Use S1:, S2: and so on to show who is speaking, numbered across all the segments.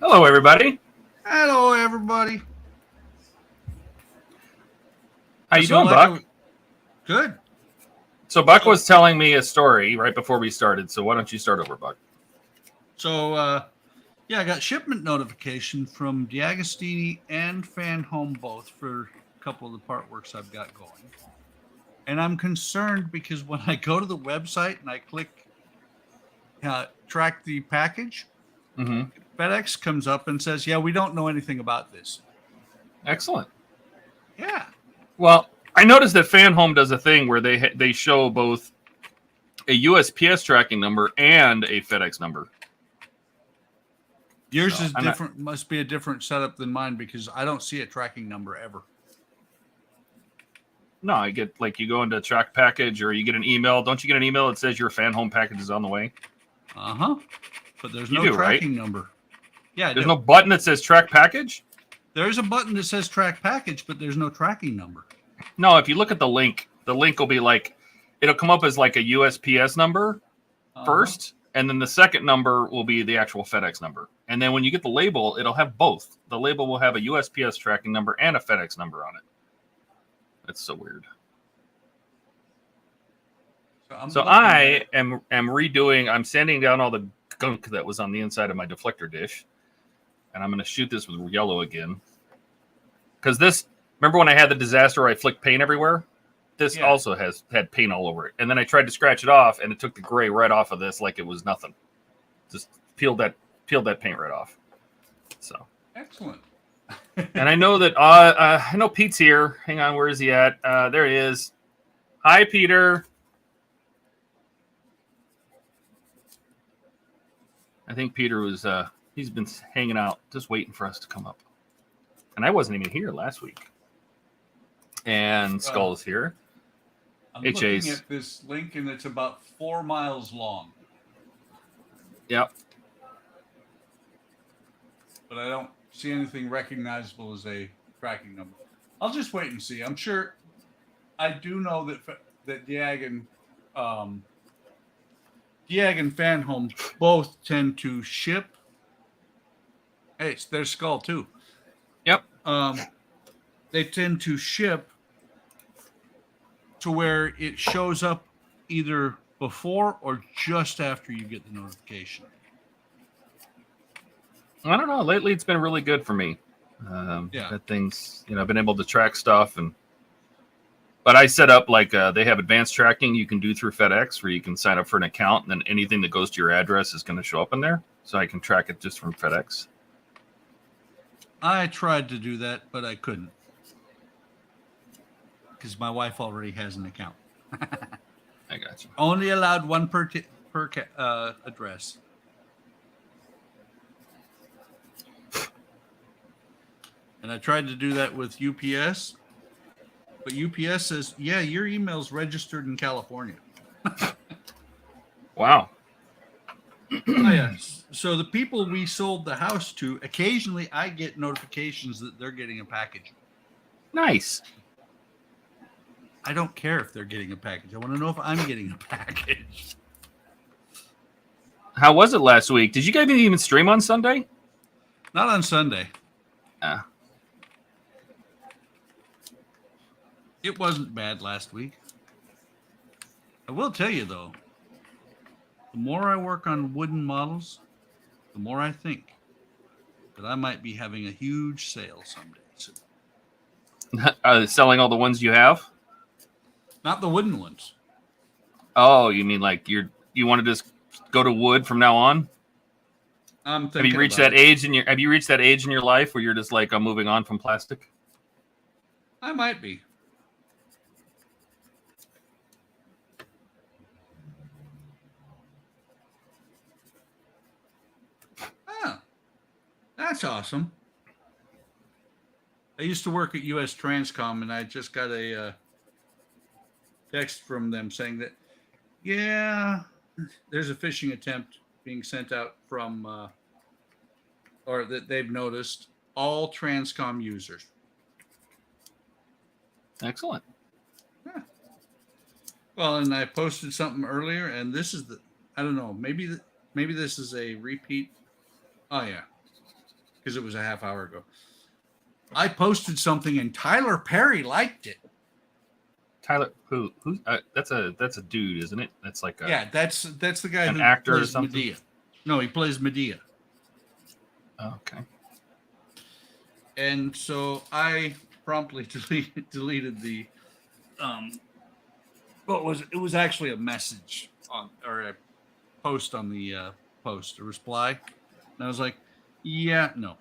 S1: Hello, everybody.
S2: Hello, everybody.
S1: How you doing, Buck?
S2: Good.
S1: So Buck was telling me a story right before we started. So why don't you start over, Buck?
S2: So, yeah, I got shipment notification from D'Agostini and Fan Home both for a couple of the part works I've got going. And I'm concerned because when I go to the website and I click track the package, FedEx comes up and says, yeah, we don't know anything about this.
S1: Excellent.
S2: Yeah.
S1: Well, I noticed that Fan Home does a thing where they show both a USPS tracking number and a FedEx number.
S2: Yours is different. Must be a different setup than mine because I don't see a tracking number ever.
S1: No, I get like you go into track package or you get an email. Don't you get an email that says your Fan Home package is on the way?
S2: But there's no tracking number. Yeah,
S1: there's no button that says track package.
S2: There's a button that says track package, but there's no tracking number.
S1: No, if you look at the link will be like, it'll come up as like a USPS number first, and then the second number will be the actual FedEx number. And then when you get the label, it'll have both. The label will have a USPS tracking number and a FedEx number on it. That's so weird. So I am redoing, I'm sanding down all the gunk that was on the inside of my deflector dish. And I'm going to shoot this with yellow again. Because this, remember when I had the disaster where I flicked paint everywhere? This also had paint all over it. And then I tried to scratch it off, and it took the gray right off of this like it was nothing. Just peeled that paint right off. So
S2: excellent.
S1: And I know that I know Pete's here. Hang on, where is he at? There he is. Hi, Peter. I think Peter was he's been hanging out, just waiting for us to come up. And I wasn't even here last week. And Skull's here.
S2: I'm looking at this link, and it's about 4 miles long.
S1: Yep.
S2: But I don't see anything recognizable as a tracking number. I'll just wait and see. I'm sure. I do know that Diag and Fan Home both tend to ship. Hey, there's Skull too.
S1: Yep.
S2: They tend to ship to where it shows up either before or just after you get the notification.
S1: I don't know. Lately, it's been really good for me. That things, I've been able to track stuff, but I set up like they have advanced tracking you can do through FedEx, where you can sign up for an account, and then anything that goes to your address is going to show up in there, so I can track it just from FedEx.
S2: I tried to do that, but I couldn't because my wife already has an account.
S1: I got you.
S2: Only allowed one per address. And I tried to do that with UPS, but UPS says, yeah, your email's registered in California.
S1: Wow.
S2: Oh, yeah. So the people we sold the house to, occasionally I get notifications that they're getting a package.
S1: Nice.
S2: I don't care if they're getting a package. I want to know if I'm getting a package.
S1: How was it last week? Did you guys even stream on Sunday?
S2: Not on Sunday. It wasn't bad last week. I will tell you, though, the more I work on wooden models, the more I think that I might be having a huge sale someday soon.
S1: Selling all the ones you have?
S2: Not the wooden ones.
S1: Oh, you mean like you want to just go to wood from now on?
S2: Have
S1: you reached that age in your life where you're just like, I'm moving on from plastic?
S2: I might be. That's awesome. I used to work at US Transcom, and I just got a text from them saying that, yeah, there's a phishing attempt being sent out from, or that they've noticed all Transcom users.
S1: Excellent.
S2: Yeah. Well, and I posted something earlier, and this is I don't know, maybe this is a repeat. Oh, yeah. because it was a half hour ago. I posted something and Tyler Perry liked it.
S1: Tyler, who? That's a dude, isn't it? That's like a
S2: That's the guy
S1: an
S2: who
S1: actor or
S2: plays
S1: something?
S2: Medea. No, he plays Medea.
S1: Oh, okay.
S2: And so I promptly deleted the it was actually a message or a post on the post, a reply. And I was like, yeah, no.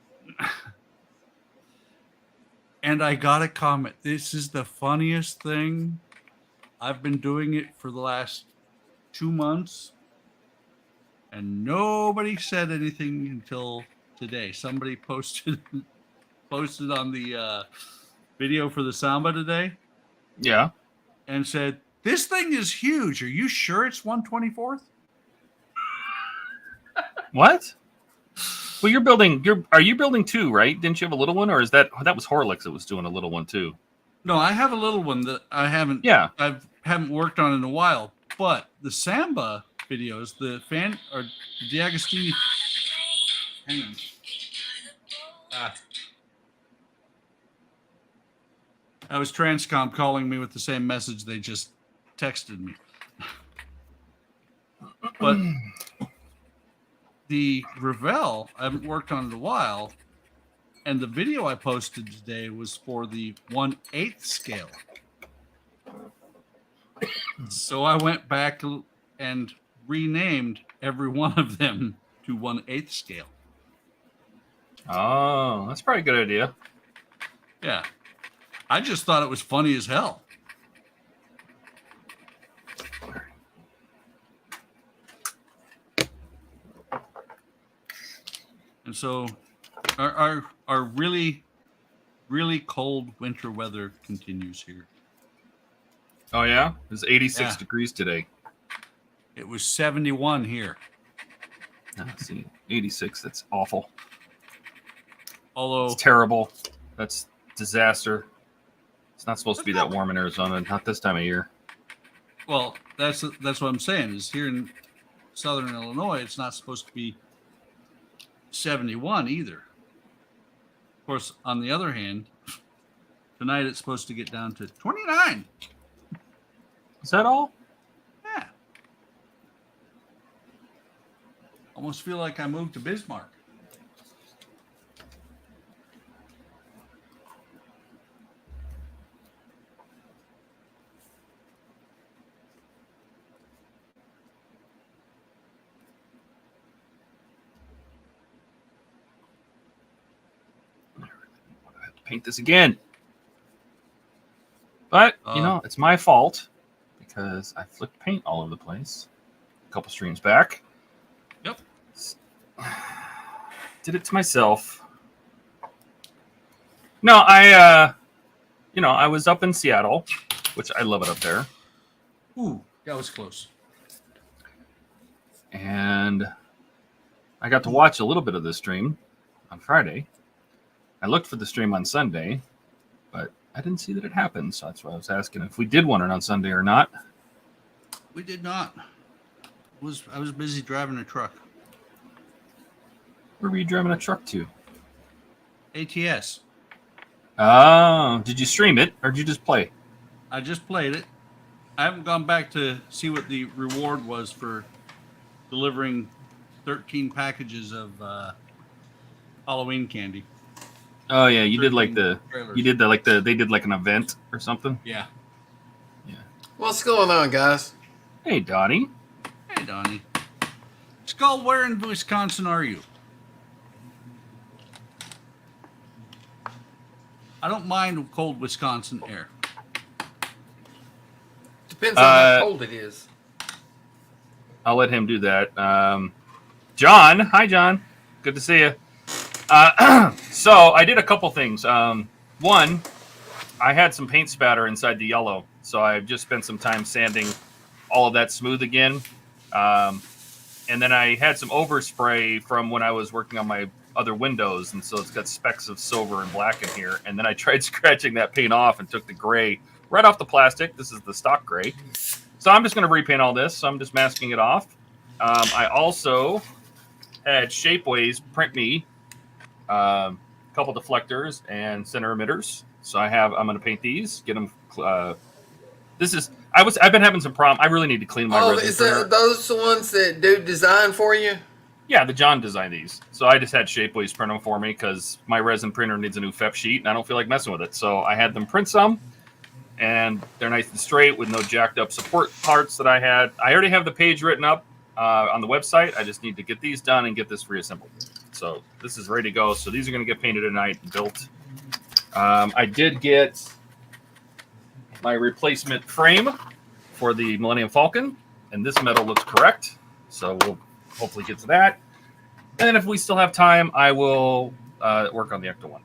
S2: And I got a comment. This is the funniest thing. I've been doing it for the last 2 months. And nobody said anything until today. Somebody posted on the video for the Samba today.
S1: Yeah.
S2: And said, this thing is huge. Are you sure it's 1/24th?
S1: What? Well, are you building two, right? Didn't you have a little one, or is that was Horlicks that was doing a little one too?
S2: No, I have a little one that I haven't.
S1: Yeah,
S2: I haven't worked on in a while. But the Samba videos, the D'Agostini. Hang on. That was Transcom calling me with the same message they just texted me. But the Revell, I haven't worked on it in a while, and the video I posted today was for the 1/8 scale. So I went back and renamed every one of them to 1/8 scale.
S1: Oh, that's probably a good idea.
S2: Yeah. I just thought it was funny as hell. And so our really, really cold winter weather continues here.
S1: Oh, yeah? It was 86 degrees today.
S2: It was 71 here.
S1: See, 86, that's awful.
S2: Although
S1: it's terrible. That's disaster. It's not supposed to be that warm in Arizona, not this time of year.
S2: Well, that's what I'm saying, is here in southern Illinois, it's not supposed to be 71 either. Of course, on the other hand, tonight it's supposed to get down to 29.
S1: Is that all?
S2: Yeah. Almost feel like I moved to Bismarck.
S1: I have to paint this again. But, you know, it's my fault because I flicked paint all over the place a couple streams back.
S2: Yep.
S1: Did it to myself. No, I was up in Seattle, which I love it up there.
S2: Ooh, that was close.
S1: And I got to watch a little bit of the stream on Friday. I looked for the stream on Sunday, but I didn't see that it happened. So that's why I was asking if we did want it on Sunday or not.
S2: We did not. I was busy driving a truck.
S1: Where were you driving a truck to?
S2: ATS.
S1: Oh, did you stream it or did you just play?
S2: I just played it. I haven't gone back to see what the reward was for delivering 13 packages of Halloween candy.
S1: Oh yeah, you did like
S2: trailers.
S1: they did like an event or something.
S2: Yeah.
S1: Yeah.
S3: What's going on, guys?
S1: Hey, Donnie.
S2: Hey, Donnie. Skull, where in Wisconsin are you? I don't mind cold Wisconsin air.
S3: Depends on how cold it is.
S1: I'll let him do that. John, hi, John. Good to see you. So I did a couple things. One, I had some paint spatter inside the yellow, so I've just spent some time sanding all of that smooth again. And then I had some overspray from when I was working on my other windows, and so it's got specks of silver and black in here. And then I tried scratching that paint off and took the gray right off the plastic. This is the stock gray. So I'm just going to repaint all this. So I'm just masking it off. I also had Shapeways print me couple deflectors, and center emitters. So I'm going to paint these, get them. I've been having some problem. I really need to clean my resin
S3: is
S1: printer.
S3: that those the ones that dude designed for you?
S1: Yeah, the John designed these. So I just had Shapeways print them for me because my resin printer needs a new FEP sheet, and I don't feel like messing with it. So I had them print some, and they're nice and straight with no jacked up support parts that I had. I already have the page written up on the website. I just need to get these done and get this reassembled. So this is ready to go. So these are going to get painted tonight and built. I did get my replacement frame for the Millennium Falcon, and this metal looks correct. So we'll hopefully get to that. And if we still have time, I will work on the Ecto one.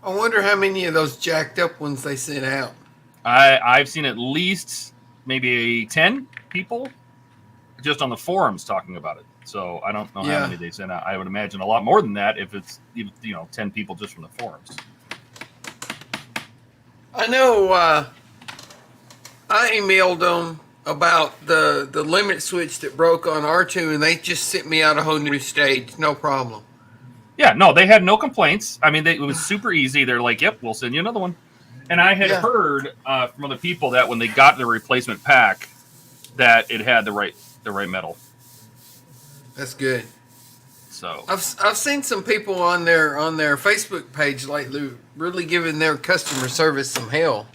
S3: I wonder how many of those jacked up ones they sent out.
S1: I've seen at least maybe 10 people just on the forums talking about it. So I don't know how many they sent out. I would imagine a lot more than that if it's 10 people just from the forums.
S3: I know I emailed them about the limit switch that broke on R2, and they just sent me out a whole new stage. No problem.
S1: Yeah, no, they had no complaints. I mean, it was super easy. They're like, yep, we'll send you another one. And I had heard from other people that when they got the replacement pack, that it had the right metal.
S3: That's good.
S1: So
S3: I've seen some people on their Facebook page lately really giving their customer service some hell.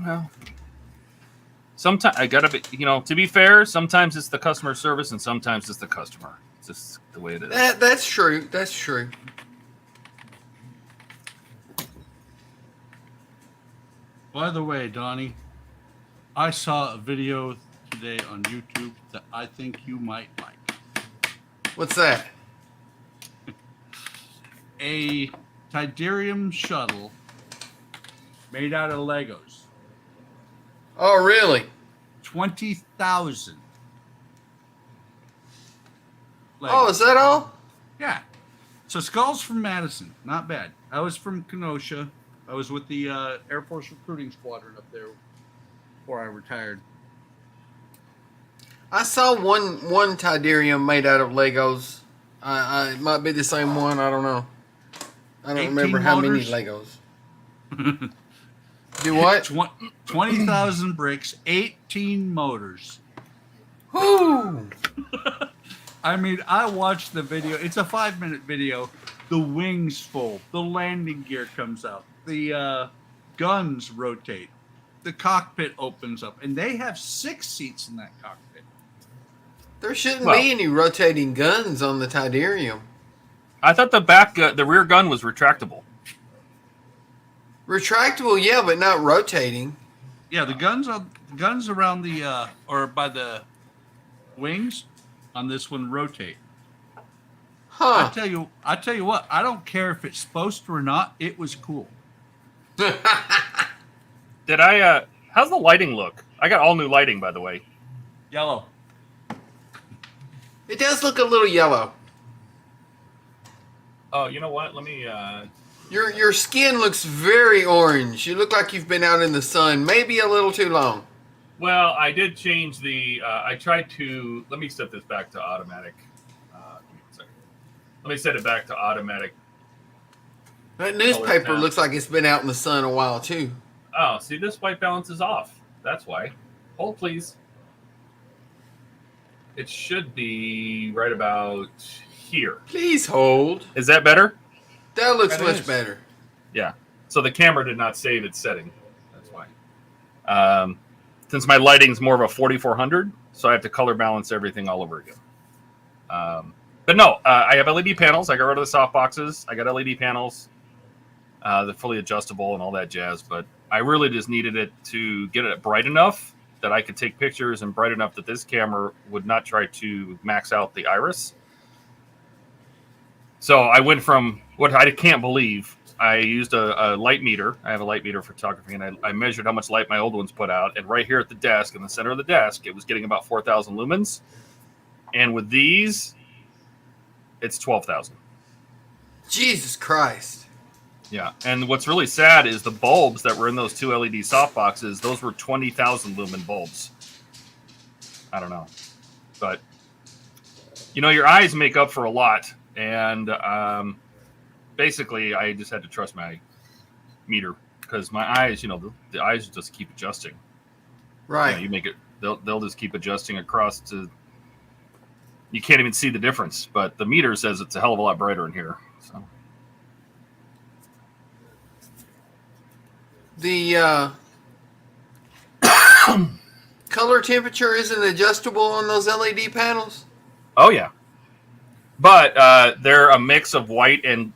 S1: Well, sometimes I gotta be, to be fair, sometimes it's the customer service and sometimes it's the customer. It's just the way it is.
S3: That's true. That's true.
S2: By the way, Donnie, I saw a video today on YouTube that I think you might like.
S3: What's that?
S2: A Tidarium shuttle made out of Legos.
S3: Oh, really?
S2: 20,000.
S3: Oh, is that all?
S2: Yeah. So Skull's from Madison. Not bad. I was from Kenosha. I was with the Air Force Recruiting Squadron up there before I retired.
S3: I saw one Tidarium made out of Legos. It might be the same one. I don't know. I don't remember how many Legos. Do what?
S2: 20,000 bricks, 18 motors.
S3: Whoo!
S2: I mean, I watched the video. It's a 5-minute video. The wings fold. The landing gear comes out. The guns rotate. The cockpit opens up. And they have 6 seats in that cockpit.
S3: There shouldn't be any rotating guns on the Tidarium.
S1: I thought the rear gun was retractable.
S3: Retractable, yeah, but not rotating.
S2: Yeah, the guns around the or by the wings on this one rotate.
S3: Huh.
S2: I tell you what, I don't care if it's supposed to or not, it was cool.
S1: Did I how's the lighting look? I got all new lighting, by the way.
S2: Yellow.
S3: It does look a little yellow.
S1: Oh, you know what? Let me
S3: Your skin looks very orange. You look like you've been out in the sun, maybe a little too long.
S1: Well, I did change the I tried to let me set this back to automatic. Give me 1 second. Let me set it back to automatic.
S3: That newspaper looks like it's been out in the sun a while too.
S1: Oh, see, this white balance is off. That's why. Hold, please. It should be right about here.
S3: Please hold.
S1: Is that better?
S3: That looks
S1: That
S3: much
S1: is.
S3: better.
S1: Yeah. So the camera did not save its setting. That's why. Since my lighting's more of a 4400, so I have to color balance everything all over again. But no, I have LED panels. I got rid of the soft boxes. I got LED panels. They're fully adjustable and all that jazz. But I really just needed it to get it bright enough that I could take pictures and bright enough that this camera would not try to max out the iris. So I went from what I can't believe. I used a light meter. I have a light meter photography, and I measured how much light my old ones put out. And right here at the desk, in the center of the desk, it was getting about 4,000 lumens. And with these, it's 12,000.
S3: Jesus Christ.
S1: Yeah, and what's really sad is the bulbs that were in those 2 LED softboxes, those were 20,000 lumen bulbs. I don't know. But, your eyes make up for a lot and basically I just had to trust my meter because my eyes, the eyes just keep adjusting.
S3: Right.
S1: You make it, they'll just keep adjusting across to. You can't even see the difference, but the meter says it's a hell of a lot brighter in here. So
S3: The color temperature isn't adjustable on those LED panels.
S1: oh yeah, but they're a mix of white and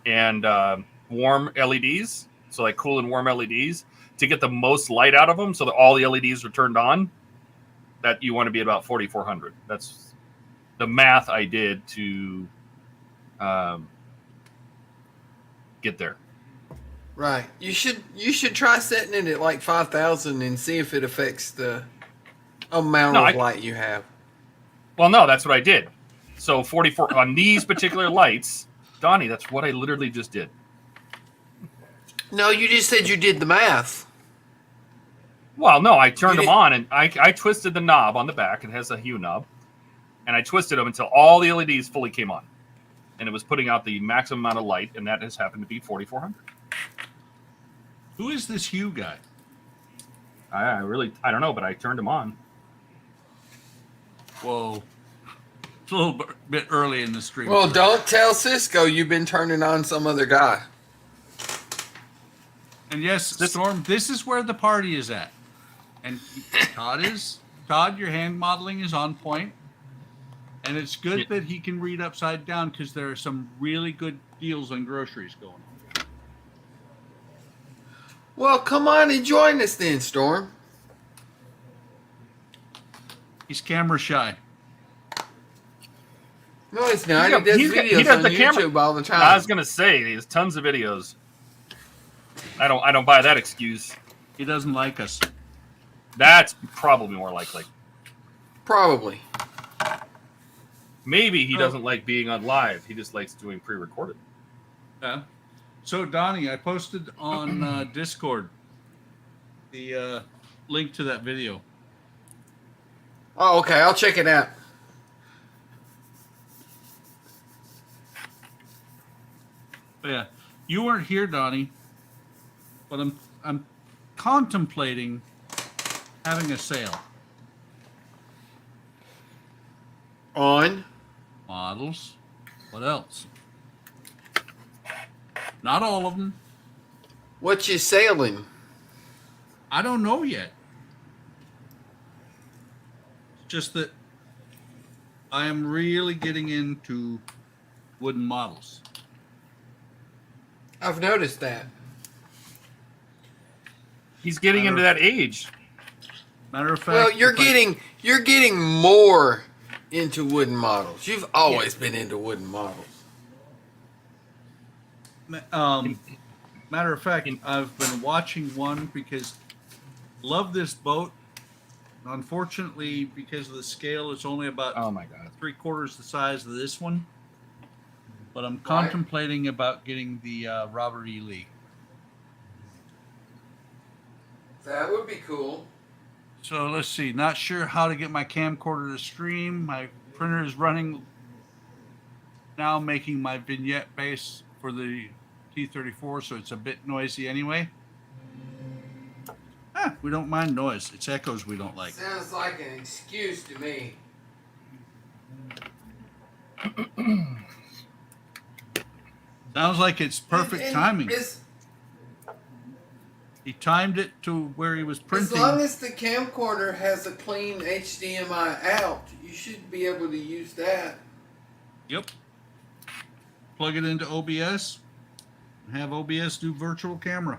S1: warm LEDs, so like cool and warm LEDs to get the most light out of them, so that all the LEDs are turned on. That you want to be about 4400. That's the math I did to get there.
S3: Right. You should try setting it at like 5,000 and see if it affects the amount of light you have.
S1: Well, no, that's what I did. So 44 on these particular lights, Donnie. That's what I literally just did.
S3: No, you just said you did the math.
S1: Well, no, I turned them on and I twisted the knob on the back. It has a hue knob. And I twisted them until all the LEDs fully came on. And it was putting out the maximum amount of light, and that has happened to be 4400.
S2: Who is this Hugh guy?
S1: I don't know, but I turned them on.
S2: Whoa. It's a little bit early in the stream.
S3: Well, don't tell Cisco you've been turning on some other guy.
S2: And yes, Storm, this is where the party is at. And Todd, your hand modeling is on point. And it's good that he can read upside down because there are some really good deals on groceries going on.
S3: Well, come on and join us then, Storm.
S2: He's camera shy.
S3: No, he's not. He does videos on YouTube all the time.
S1: I was gonna say there's tons of videos. I don't buy that excuse.
S2: He doesn't like us.
S1: That's probably more likely.
S3: Probably.
S1: Maybe he doesn't like being on live. He just likes doing pre-recorded.
S2: Yeah. So, Donnie, I posted on Discord the link to that video.
S3: Oh, okay. I'll check it out.
S2: But yeah, you weren't here, Donnie, but I'm contemplating having a sale
S3: on
S2: models. What else? Not all of them.
S3: What you selling?
S2: I don't know yet. Just that I am really getting into wooden models.
S3: I've noticed that.
S1: He's getting into that age.
S2: Matter of fact,
S3: well, you're getting more into wooden models. You've always been into wooden models.
S2: Matter of fact, I've been watching one because love this boat. Unfortunately, because of the scale, it's only about 3/4 the size of this one. But I'm contemplating about getting the Robert E. Lee.
S3: That would be cool.
S2: So let's see. Not sure how to get my camcorder to stream. My printer is running now, making my vignette base for the T-34, so it's a bit noisy anyway. We don't mind noise. It's echoes we don't like.
S3: Sounds like an excuse to me.
S2: Sounds like it's perfect timing. He timed it to where he was printing.
S3: As long as the camcorder has a clean HDMI out, you should be able to use that.
S2: Yep. Plug it into OBS and have OBS do virtual camera.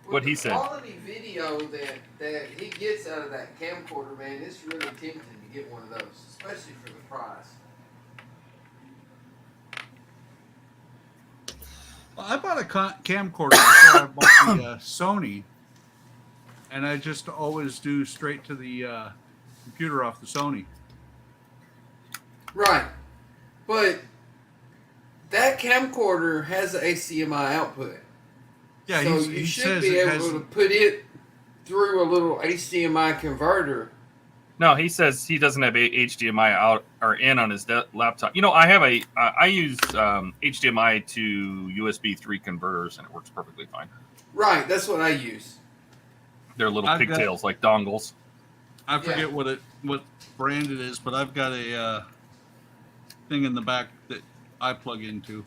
S1: What he said.
S3: The quality video that he gets out of that camcorder, man, it's really tempting to get one of those, especially for the price.
S2: Well, I bought a camcorder before I bought the Sony, and I just always do straight to the computer off the Sony.
S3: Right, but that camcorder has an HDMI output.
S2: Yeah,
S3: so
S2: he
S3: you should
S2: says
S3: be
S2: it
S3: able
S2: has.
S3: to put it through a little HDMI converter.
S1: No, he says he doesn't have a HDMI out or in on his laptop. You know, I have I use HDMI to USB 3 converters, and it works perfectly fine.
S3: Right, that's what I use.
S1: They're little pigtails like dongles.
S2: I forget what brand it is, but I've got a thing in the back that I plug into.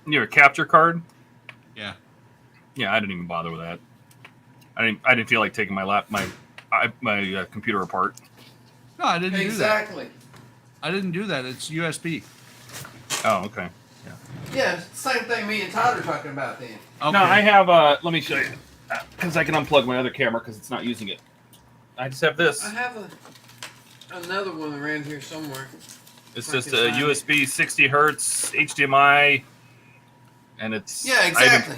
S1: Your capture card?
S2: Yeah.
S1: Yeah, I didn't even bother with that. I didn't feel like taking my computer apart.
S2: No, I didn't do that.
S3: Exactly.
S2: I didn't do that. It's USB.
S1: Oh, okay.
S3: Yeah, same thing me and Todd are talking about then.
S2: Okay.
S1: No, I have. Let me show you, because I can unplug my other camera because it's not using it. I just have this.
S3: I have another one around here somewhere.
S1: It's just a USB 60 hertz HDMI, and it's
S3: exactly.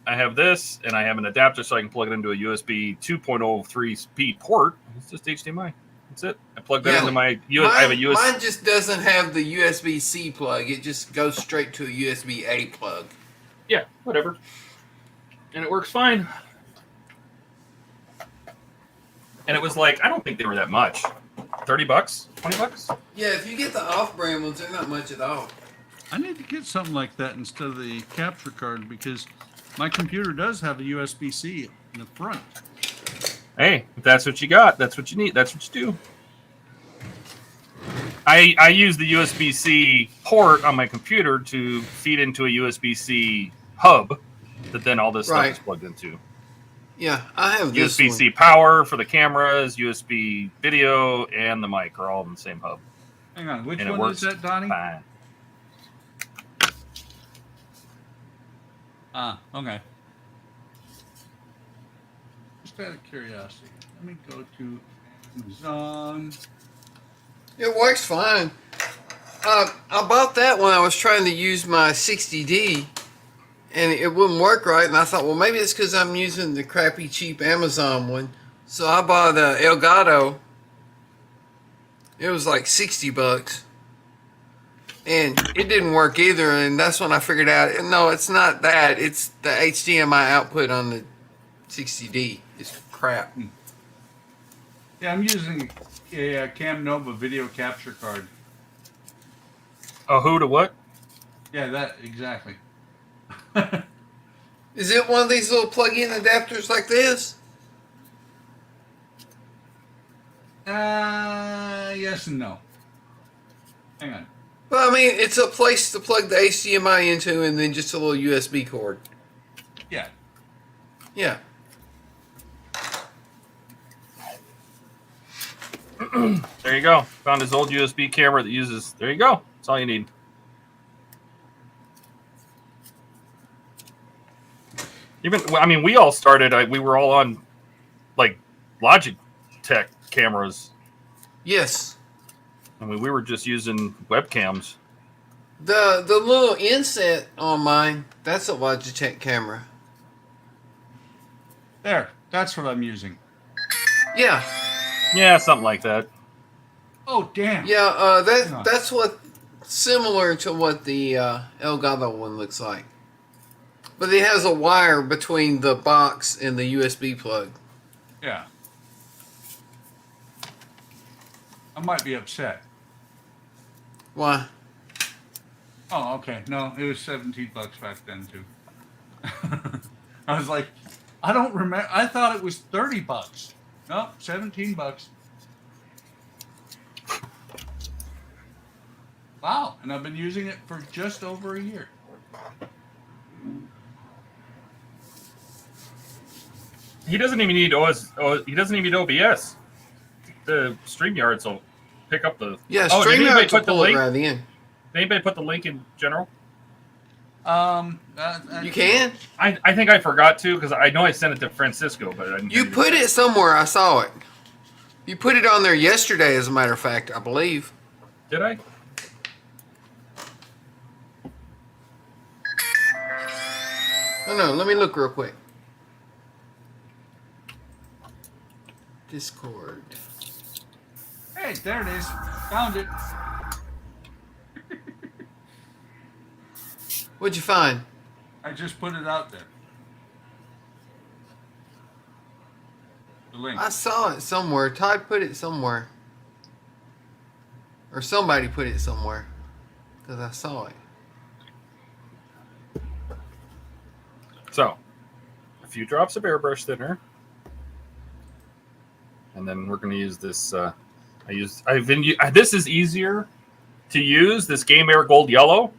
S1: I have this, and I have an adapter so I can plug it into a USB 2.03 speed port. It's just HDMI. That's it. I plug that into my I have a USB.
S3: Mine just doesn't have the USB-C plug. It just goes straight to a USB-A plug.
S1: Yeah, whatever. And it works fine. And it was like, I don't think they were that much. $30? $20?
S3: Yeah, if you get the off-brand ones, they're not much at all.
S2: I need to get something like that instead of the capture card because my computer does have a USB-C in the front.
S1: Hey, if that's what you got, that's what you need. That's what you do. I use the USB-C port on my computer to feed into a USB-C hub that then all this stuff is plugged into.
S3: Yeah, I have this
S1: USB-C power for the cameras, USB video, and the mic are all in the same hub.
S2: Hang on, which one is that, Donnie?
S1: Fine.
S2: Ah, okay. Just out of curiosity, let me go to Amazon.
S3: It works fine. I bought that when I was trying to use my 60D, and it wouldn't work right. And I thought, well, maybe it's because I'm using the crappy, cheap Amazon one. So I bought Elgato. It was like $60. And it didn't work either, and that's when I figured out, no, it's not that. It's the HDMI output on the 60D. It's crap.
S2: Yeah, I'm using a Cam Nova video capture card.
S1: Oh, who to what?
S2: Yeah, that, exactly.
S3: Is it one of these little plug-in adapters like this?
S2: Yes and no. Hang on.
S3: Well, I mean, it's a place to plug the HDMI into and then just a little USB cord.
S2: Yeah.
S3: Yeah.
S1: There you go. Found his old USB camera that uses. There you go. That's all you need. Even, I mean, we all started. We were all on like Logitech cameras.
S3: Yes.
S1: I mean, we were just using webcams.
S3: The little inset on mine, that's a Logitech camera.
S2: There. That's what I'm using.
S3: Yeah.
S1: Yeah, something like that.
S2: Oh, damn.
S3: Yeah, that's what similar to what the Elgato one looks like. But it has a wire between the box and the USB plug.
S2: Yeah. I might be upset.
S3: Why?
S2: Oh, okay. No, it was $17 back then too. I was like, I don't remember. I thought it was $30. No, $17. Wow, and I've been using it for just over a year.
S1: He doesn't even need he doesn't even need OBS. The StreamYards will pick up the.
S3: Yeah,
S1: oh, did anybody
S3: StreamYards
S1: put the
S3: will pull it
S1: link?
S3: right in.
S1: Did anybody put the link in general?
S3: You can?
S1: I think I forgot to because I know I sent it to Francisco, but I didn't.
S3: You put it somewhere. I saw it. You put it on there yesterday, as a matter of fact, I believe.
S1: Did I?
S3: Oh no, let me look real quick. Discord.
S2: Hey, there it is. Found it.
S3: What'd you find?
S2: I just put it out there. The link.
S3: I saw it somewhere. Todd put it somewhere. Or somebody put it somewhere. Because I saw it.
S1: So, a few drops of airbrush thinner. And then we're going to use this. This is easier to use. This Game Air Gold Yellow.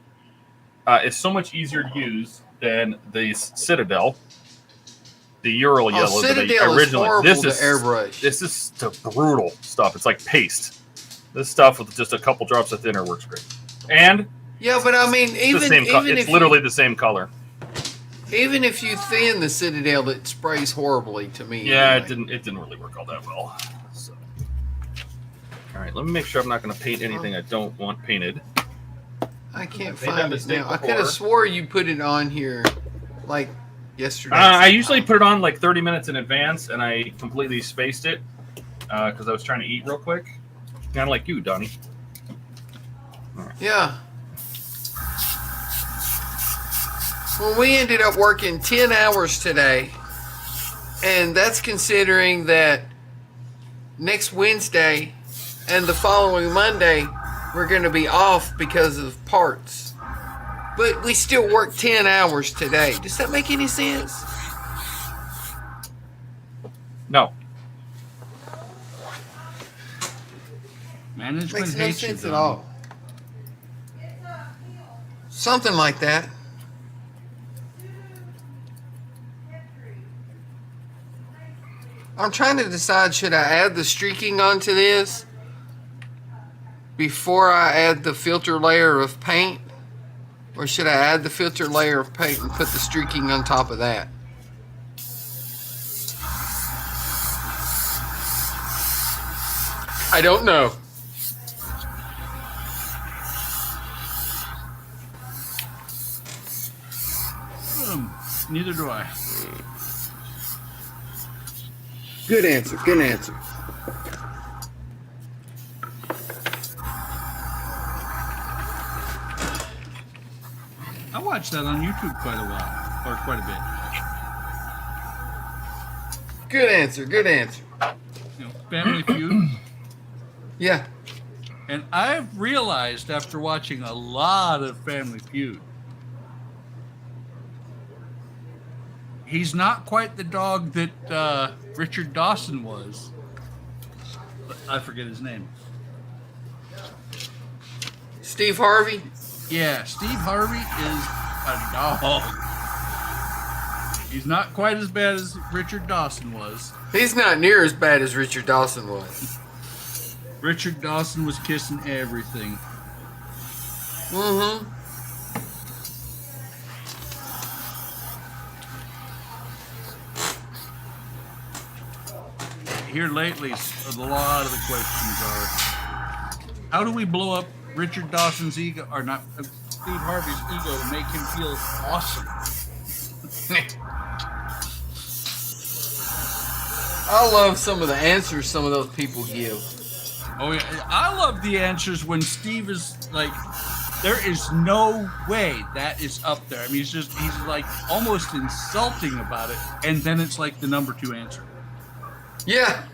S1: It's so much easier to use than the Citadel. The Ural Yellow
S3: Citadel
S1: that I originally.
S3: Is horrible to airbrush.
S1: This is brutal stuff. It's like paste. This stuff with just a couple drops of thinner works great. And
S3: yeah, but I mean,
S1: it's literally the same color.
S3: Even if you thin the Citadel, it sprays horribly to me.
S1: Yeah,
S3: anyway.
S1: it didn't really work all that well. So. All right, let me make sure I'm not going to paint anything I don't want painted.
S3: I can't
S1: made that
S3: find it
S1: mistake
S3: now. I
S1: before.
S3: could have swore you put it on here like yesterday.
S1: I usually put it on like 30 minutes in advance, and I completely spaced it because I was trying to eat real quick. Kind of like you, Donnie.
S3: Right. Yeah. Well, we ended up working 10 hours today, and that's considering that next Wednesday and the following Monday we're going to be off because of parts. But we still worked 10 hours today. Does that make any sense?
S1: No.
S2: Management
S3: Makes no
S2: hates you,
S3: sense at
S2: Donnie.
S3: all. Something like that. I'm trying to decide, should I add the streaking onto this before I add the filter layer of paint? Or should I add the filter layer of paint and put the streaking on top of that? I don't know.
S2: Neither do I.
S3: Good answer. Good answer.
S2: I watched that on YouTube quite a while, or quite a bit.
S3: Good answer. Good answer.
S2: You know, Family Feud.
S3: Yeah.
S2: And I've realized after watching a lot of Family Feud, he's not quite the dog that Richard Dawson was. I forget his name.
S3: Steve Harvey.
S2: Yeah, Steve Harvey is a dog. He's not quite as bad as Richard Dawson was.
S3: He's not near as bad as Richard Dawson was.
S2: Richard Dawson was kissing everything.
S3: Mm-hmm.
S2: Here lately, a lot of the questions are, how do we blow up Richard Dawson's ego, or not, Steve Harvey's ego, to make him feel awesome?
S3: I love some of the answers some of those people give.
S2: Oh yeah, I love the answers when Steve is like, there is no way that is up there. I mean, he's like almost insulting about it, and then it's like the number 2 answer.
S3: Yeah.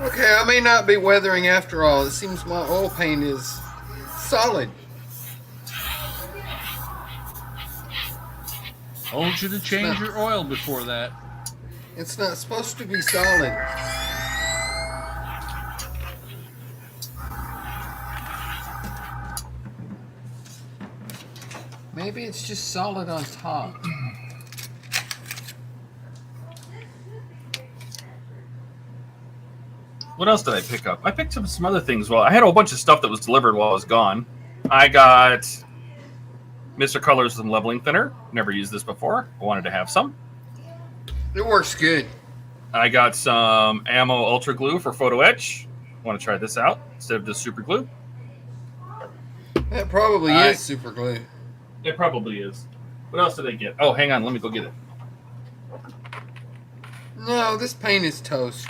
S3: Okay, I may not be weathering after all. It seems my oil paint is solid.
S2: Told you to change your oil before that.
S3: It's not supposed to be solid. Maybe it's just solid on top.
S1: What else did I pick up? I picked up some other things. Well, I had a whole bunch of stuff that was delivered while I was gone. I got Mr. Colors and leveling thinner. Never used this before. I wanted to have some.
S3: It works good.
S1: I got some ammo ultra glue for photo etch. Want to try this out instead of just super glue?
S3: That probably is super glue.
S1: It probably is. What else did I get? Oh, hang on. Let me go get it.
S3: No, this paint is toast.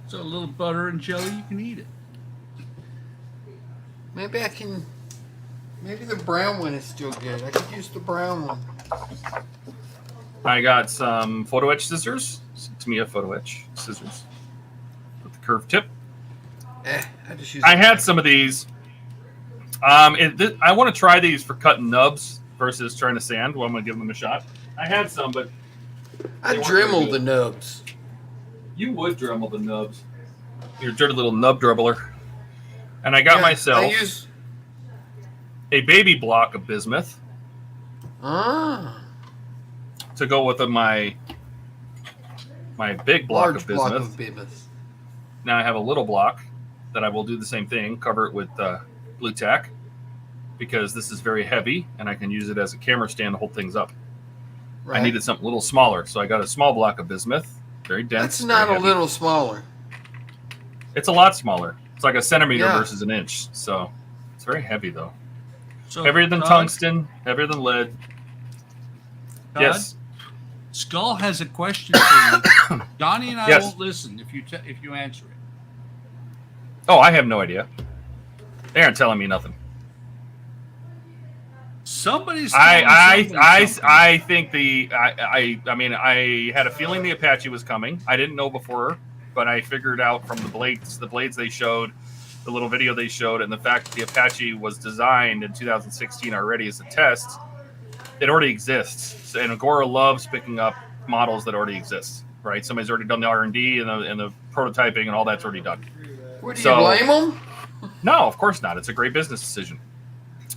S2: So a little butter and jelly, you can eat it.
S3: Maybe I can. Maybe the brown one is still good. I could use the brown one.
S1: I got some photo etch scissors. To me, a photo etch scissors with the curved tip.
S3: I just use.
S1: I had some of these. I want to try these for cutting nubs versus trying to sand. Well, I'm going to give them a shot. I had some, but
S3: I Dremel the nubs.
S1: You would Dremel the nubs. You're a dirty little nub dribbler. And I got myself a baby block of bismuth.
S3: Ah.
S1: To go with my big block of bismuth. Now I have a little block that I will do the same thing, cover it with blue tack, because this is very heavy and I can use it as a camera stand to hold things up. Right. I needed something a little smaller, so I got a small block of bismuth, very dense.
S3: That's not a little smaller.
S1: It's a lot smaller. It's like a centimeter versus an inch, so it's very heavy though. So heavier than tungsten, heavier than lead.
S2: Todd,
S1: yes.
S2: Skull has a question for you. Donnie and I won't listen if you answer it.
S1: Oh, I have no idea. They aren't telling me nothing.
S2: Somebody's.
S1: I think I mean, I had a feeling the Apache was coming. I didn't know before, but I figured out from the blades they showed, the little video they showed, and the fact that the Apache was designed in 2016 already as a test. It already exists, and Agora loves picking up models that already exist. Right? Somebody's already done the R&D and the prototyping, and all that's already done.
S3: What, do you blame them?
S1: No, of course not. It's a great business decision.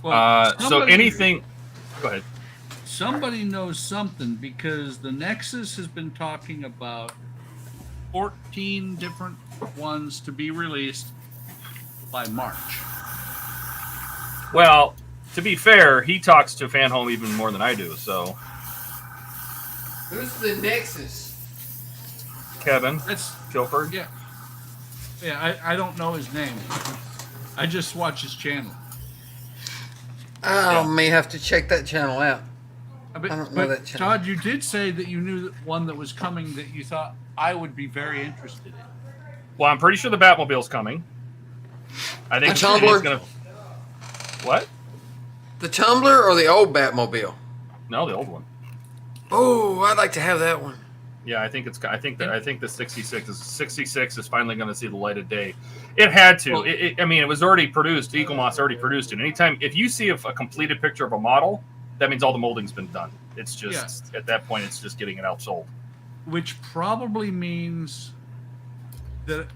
S2: Well,
S1: so anything. Go ahead.
S2: Somebody knows something, because the Nexus has been talking about 14 different ones to be released by March.
S1: Well, to be fair, he talks to Fan Home even more than I do. So.
S3: Who's the Nexus?
S1: Kevin.
S2: That's
S1: Guilford.
S2: Yeah. Yeah, I don't know his name. I just watch his channel.
S3: I may have to check that channel out. I don't know that channel.
S2: Todd, you did say that you knew one that was coming that you thought I would be very interested in.
S1: Well, I'm pretty sure the Batmobile's coming. I think
S3: the Tumbler.
S1: Gonna... What?
S3: The Tumbler or the old Batmobile?
S1: No, the old one.
S3: Oh, I'd like to have that one.
S1: Yeah, I think the 66 is finally going to see the light of day. It had to. Well, I mean, it was already produced. Eaglemoss already produced it. Anytime if you see a completed picture of a model, that means all the molding's been done. It's just at that point, it's just getting it outsold.
S2: Which probably means that,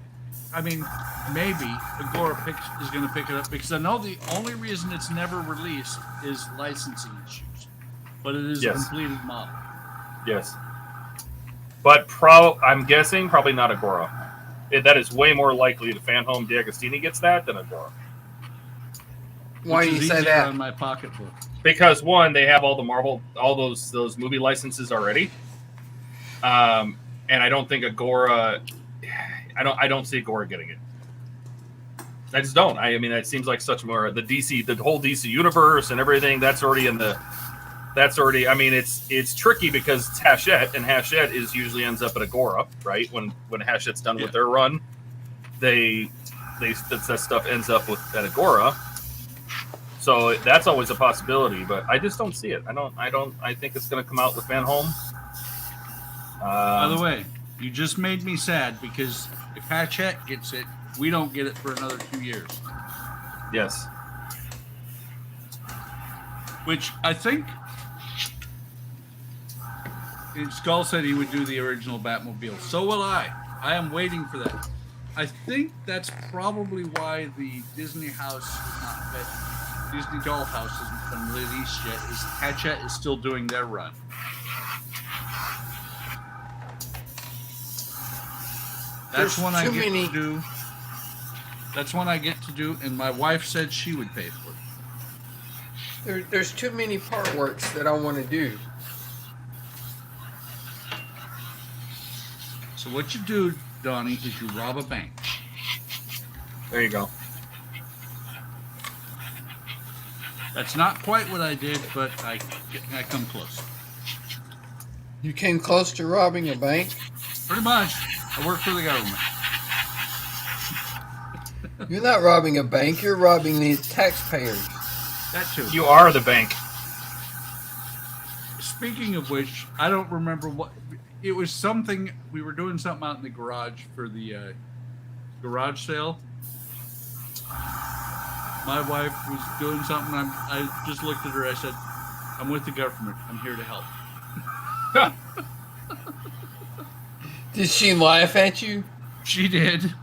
S2: I mean, maybe Agora is going to pick it up, because I know the only reason it's never released is licensing issues, but it is a completed model.
S1: Yes. But I'm guessing probably not Agora. That is way more likely that Fan Home D'Agostini gets that than Agora.
S3: Why do you say that?
S2: On my pocketbook.
S1: Because one, they have all the Marvel, all those movie licenses already, and I don't think Agora. I don't see Agora getting it. I just don't. I mean, it seems like such more the DC, the whole DC universe and everything. That's already in the. That's already. I mean, it's tricky because it's Hachette, and Hachette usually ends up at Agora, right? When Hachette's done with their run, that stuff ends up at Agora. So that's always a possibility, but I just don't see it. I think it's going to come out with Fan Home.
S2: By the way, you just made me sad, because if Hachette gets it, we don't get it for another 2 years.
S1: Yes.
S2: Which I think. Skull said he would do the original Batmobile. So will I. I am waiting for that. I think that's probably why the Disney house is not Disney Doll House hasn't been released yet. Is Hachette is still doing their run. That's when I get to do. That's when I get to do, and my wife said she would pay for it.
S3: There's too many part works that I want to do.
S2: So what you do, Donnie, is you rob a bank.
S1: There you go.
S2: That's not quite what I did, but I come close.
S3: You came close to robbing a bank?
S2: Pretty much. I work for the government.
S3: You're not robbing a bank, you're robbing the taxpayers.
S2: That too.
S1: You are the bank.
S2: Speaking of which, I don't remember what it was. Something we were doing something out in the garage for the garage sale. My wife was doing something. I just looked at her. I said, "I'm with the government. I'm here to help."
S3: Did she laugh at you?
S2: She did.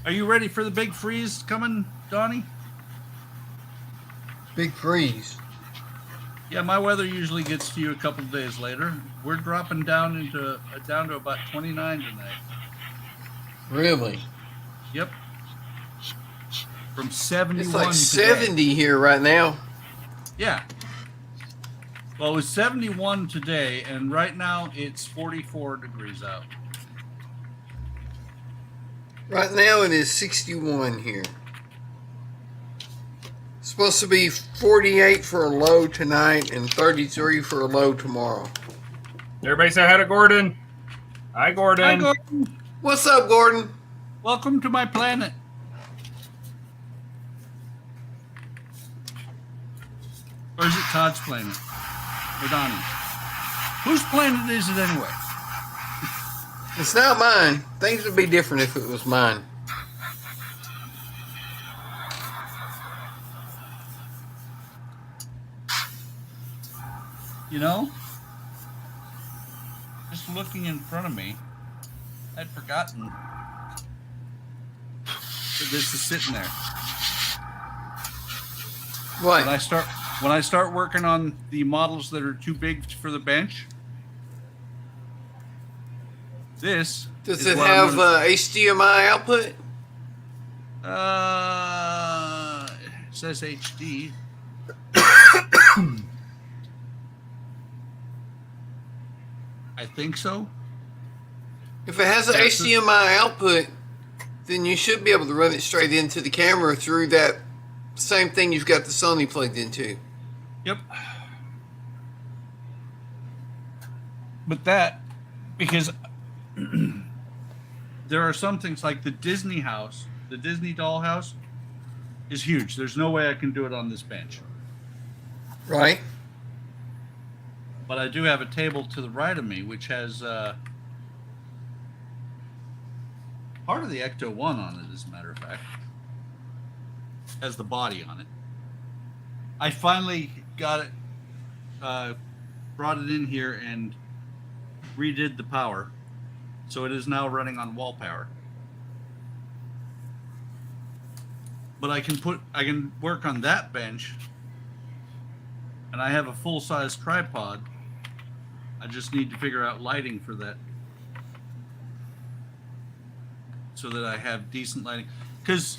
S2: Are you ready for the big freeze coming, Donnie?
S3: Big freeze.
S2: Yeah, my weather usually gets to you a couple of days later. We're dropping down to about 29 tonight.
S3: Really?
S2: Yep. From 71
S3: It's like
S2: today.
S3: 70 here right now.
S2: Yeah. Well, it was 71 today, and right now it's 44 degrees out.
S3: Right now it is 61 here. It's supposed to be 48 for a low tonight and 33 for a low tomorrow.
S1: Everybody say hi to Gordon. Hi, Gordon.
S2: Hi, Gordon.
S3: What's up, Gordon?
S2: Welcome to my planet. Or is it Todd's planet? Or Donnie's? Whose planet is it anyway?
S3: It's not mine. Things would be different if it was mine.
S2: You know? Just looking in front of me, I'd forgotten that this is sitting there.
S3: What?
S2: When I start working on the models that are too big for the bench, this
S3: Does
S2: is
S3: it
S2: what I'm
S3: have
S2: gonna-
S3: HDMI output?
S2: it says HD. I think so.
S3: If it has an
S2: That's
S3: HDMI output, then you should be able to run it straight into the camera through that same thing you've got the Sony plugged into.
S2: Yep. But that, because there are some things like the Disney house, the Disney doll house, is huge. There's no way I can do it on this bench.
S3: Right?
S2: But I do have a table to the right of me, which has part of the Ecto 1 on it, as a matter of fact. Has the body on it. I finally got it, brought it in here and redid the power. So it is now running on wall power. But I can work on that bench. And I have a full-size tripod. I just need to figure out lighting for that. So that I have decent lighting. Because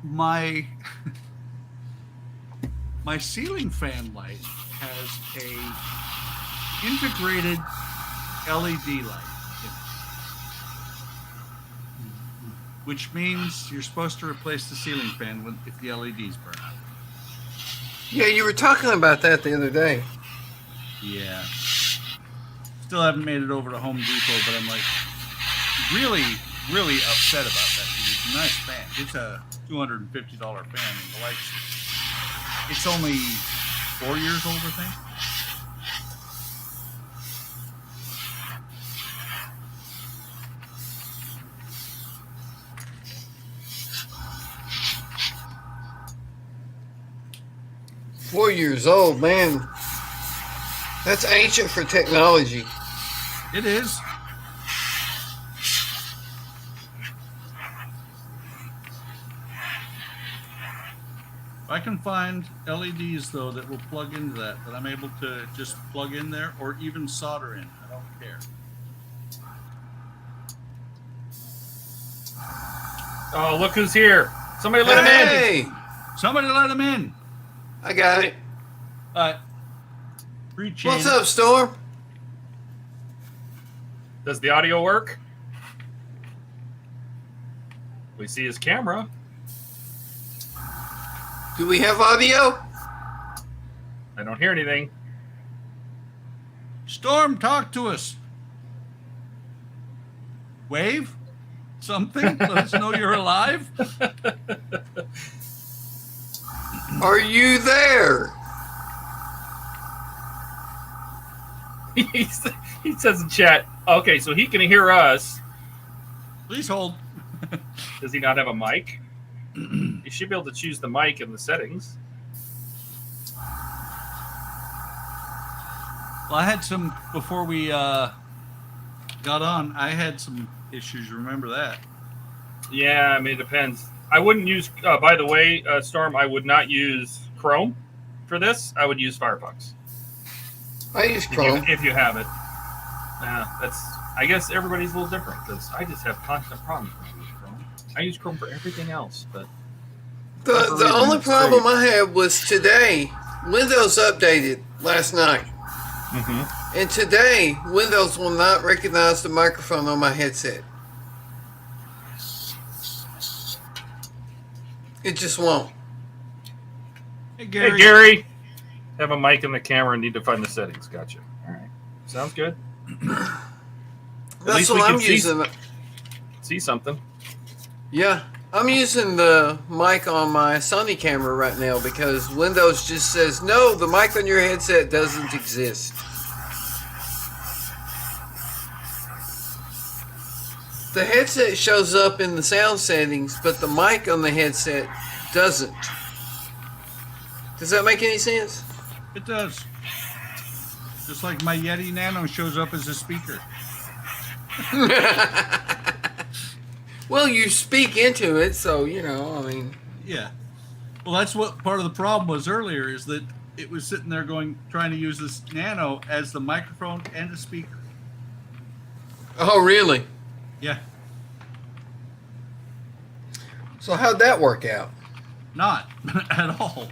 S2: my ceiling fan light has a integrated LED light in it. Which means you're supposed to replace the ceiling fan if the LEDs burn out.
S3: Yeah, you were talking about that the other day.
S2: Yeah. Still haven't made it over to Home Depot, but I'm like really, really upset about that. It's a nice fan. It's a $250 fan, and the lights. It's only 4 years old, I think.
S3: Four years old, man. That's ancient for technology.
S2: It is. I can find LEDs though that will plug into that I'm able to just plug in there or even solder in. I don't care.
S1: Oh, look who's here! Somebody let him in.
S3: Hey,
S2: Somebody let him in.
S3: I got it.
S2: Free chain.
S3: What's up, Storm?
S1: Does the audio work? We see his camera.
S3: Do we have audio?
S1: I don't hear anything.
S2: Storm, talk to us. Wave? Something? Let us know you're alive.
S3: Are you there?
S1: he says in chat, okay, so he can hear us.
S2: Please hold.
S1: Does he not have a mic? You should be able to choose the mic in the settings.
S2: Well, I had some, before we got on, I had some issues. Remember that?
S1: Yeah, I mean, it depends. I wouldn't use, by the way, Storm, I would not use Chrome for this. I would use Firefox.
S3: I use Chrome.
S1: If you have it. That's, I guess everybody's a little different because I just have constant problems when I use Chrome. I use Chrome for everything else, but
S3: The only problem I had was today. Windows updated last night.
S1: Mm-hmm.
S3: And today, Windows will not recognize the microphone on my headset. It just won't.
S2: Hey, Gary.
S1: Hey, Gary. Have a mic in the camera and need to find the settings. Gotcha. All right. Sounds good.
S3: That's what I'm using.
S1: See something.
S3: Yeah. I'm using the mic on my Sony camera right now because Windows just says, no, the mic on your headset doesn't exist. The headset shows up in the sound settings, but the mic on the headset doesn't. Does that make any sense?
S2: It does. Just like my Yeti Nano shows up as a speaker.
S3: Well, you speak into it, so, you know, I mean...
S2: Yeah. Well, that's what part of the problem was earlier, is that it was sitting there trying to use this Nano as the microphone and the speaker.
S3: Oh, really?
S2: Yeah.
S3: So how'd that work out?
S2: Not at all.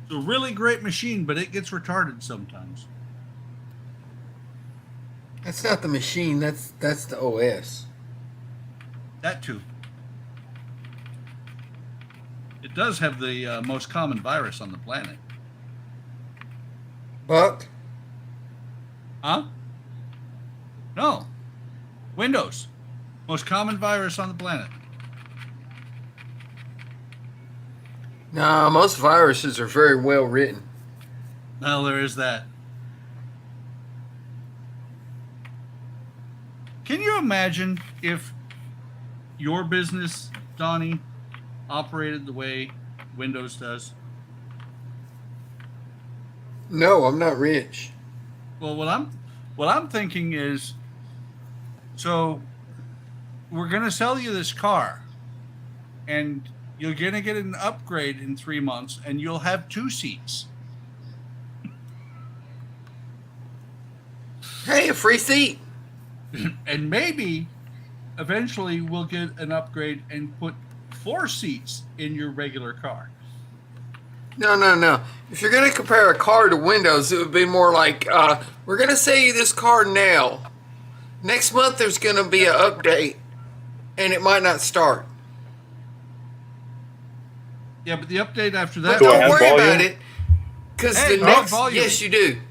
S2: It's a really great machine, but it gets retarded sometimes.
S3: That's not the machine, that's the OS.
S2: That too. It does have the most common virus on the planet.
S3: Buck?
S2: Huh? No. Windows. Most common virus on the planet.
S3: Nah, most viruses are very well written.
S2: Well, there is that. Can you imagine if your business, Donnie, operated the way Windows does?
S3: No, I'm not rich.
S2: Well, what I'm thinking is, so we're going to sell you this car, and you're going to get an upgrade in 3 months, and you'll have 2 seats.
S3: Hey, a free seat.
S2: And maybe eventually we'll get an upgrade and put 4 seats in your regular car.
S3: No. If you're going to compare a car to Windows, it would be more like, we're going to sell you this car now. Next month there's going to be an update, and it might not start.
S2: Yeah, but the update after
S3: But
S2: that...
S3: don't worry about it, because
S2: Hey,
S3: the
S2: I have
S3: next...
S2: volume.
S3: Yes, you do.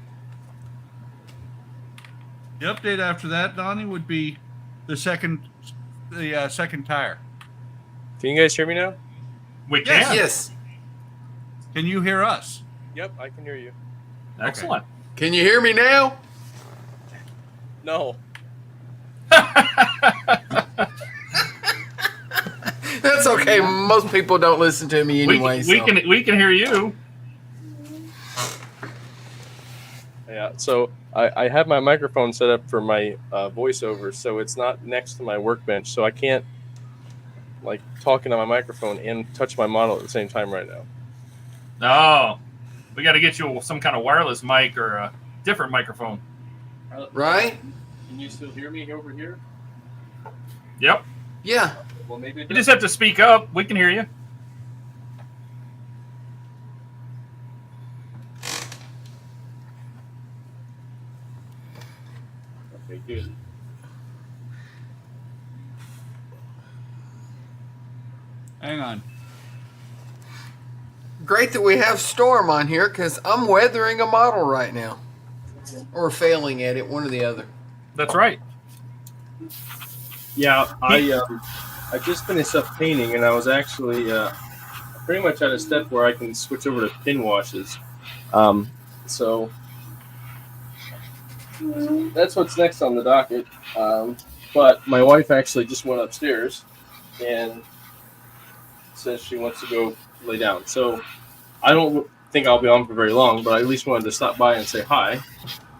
S2: The update after that, Donnie, would be the second tire.
S4: Can you guys hear me now?
S1: We can.
S2: Yeah.
S3: Yes.
S2: Can you hear us?
S4: Yep, I can hear you.
S1: Excellent.
S3: Can you hear me now?
S4: No.
S3: That's okay. Most people don't listen to me anyway.
S1: We can hear you.
S4: Yeah, so I have my microphone set up for my voiceover, so it's not next to my workbench, so I can't like talking on my microphone and touch my model at the same time right now.
S1: Oh, we got to get you some kind of wireless mic or a different microphone.
S3: Right?
S4: Can you still hear me over here?
S1: Yep.
S3: Yeah.
S4: Well, maybe
S1: You just have to speak up. We can hear you.
S4: Okay, good.
S2: Hang on.
S3: Great that we have Storm on here because I'm weathering a model right now. Or failing at it, one or the other.
S1: That's right.
S4: Yeah, I just finished up painting, and I was actually pretty much at a step where I can switch over to pin washes. So that's what's next on the docket. But my wife actually just went upstairs and says she wants to go lay down. So I don't think I'll be on for very long, but I at least wanted to stop by and say hi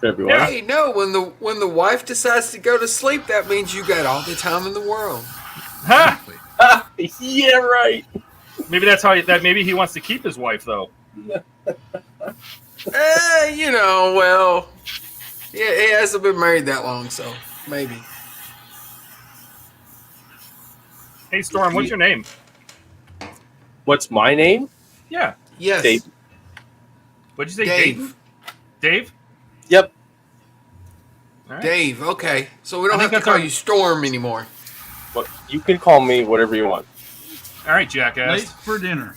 S4: to everyone.
S3: Hey, no, when the wife decides to go to sleep, that means you got all the time in the world.
S1: Ha!
S4: Yeah, right.
S1: Maybe that's how maybe he wants to keep his wife though.
S3: You know, well, yeah, he hasn't been married that long, so maybe.
S1: Hey Storm, what's your name?
S4: What's my name?
S1: Yeah.
S3: Yes.
S4: Dave.
S1: What'd you say?
S3: Dave.
S1: Dave?
S4: Yep.
S1: All right.
S3: Dave, okay. So we don't
S1: I
S3: have
S1: think
S3: to call
S1: that's
S3: you Storm anymore.
S4: Well, you can call me whatever you want.
S1: All right, jackass.
S2: Late for dinner.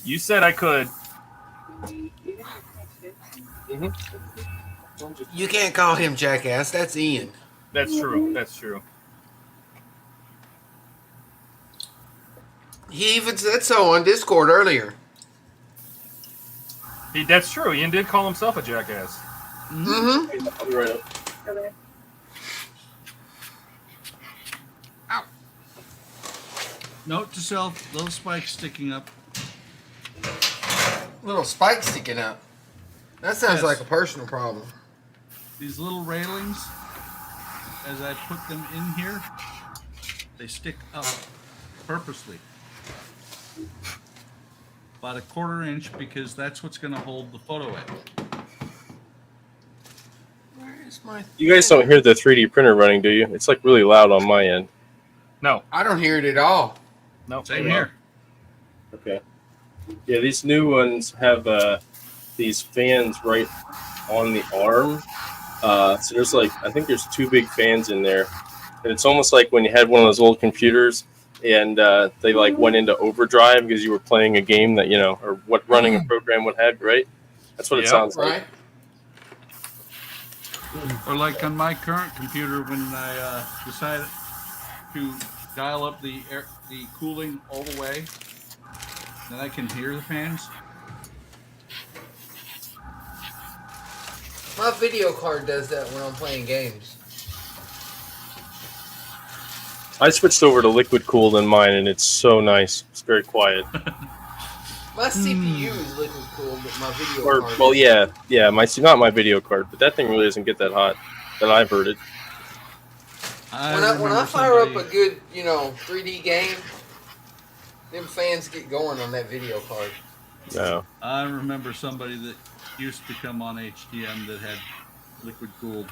S1: You said I could.
S3: You can't call him Jackass. That's Ian.
S1: That's true. That's true.
S3: He even said so on Discord earlier.
S1: That's true. Ian did call himself a jackass.
S3: Mm-hmm.
S4: I'll be right up.
S2: Note to self: little spikes sticking up.
S3: Little spike sticking up. That sounds
S2: Yes.
S3: like a personal problem.
S2: These little railings, as I put them in here, they stick up purposely. About a 1/4 inch because that's what's going to hold the photo in.
S3: Where's my...
S4: You guys don't hear the 3D printer running, do you? It's like really loud on my end.
S1: No.
S3: I don't hear it at all.
S1: No.
S2: Same here.
S4: Okay. Yeah, these new ones have these fans right on the arm. So there's like, I think there's 2 big fans in there. And it's almost like when you had one of those old computers and they like went into overdrive because you were playing a game that, you know, or what running a program would have, right? That's what it
S1: Yeah.
S4: sounds
S3: Right?
S4: like.
S2: Or like on my current computer when I decided to dial up the cooling all the way, then I can hear the fans.
S3: My video card does that when I'm playing games.
S4: I switched over to liquid cooled in mine and it's so nice. It's very quiet.
S3: My CPU is liquid cooled, but my video
S4: Or,
S3: card...
S4: well, yeah, not my video card, but that thing really doesn't get that hot that I've heard it.
S3: When I fire up a good, 3D game, them fans get going on that video card.
S4: No.
S2: I remember somebody that used to come on HTM that had liquid cooled.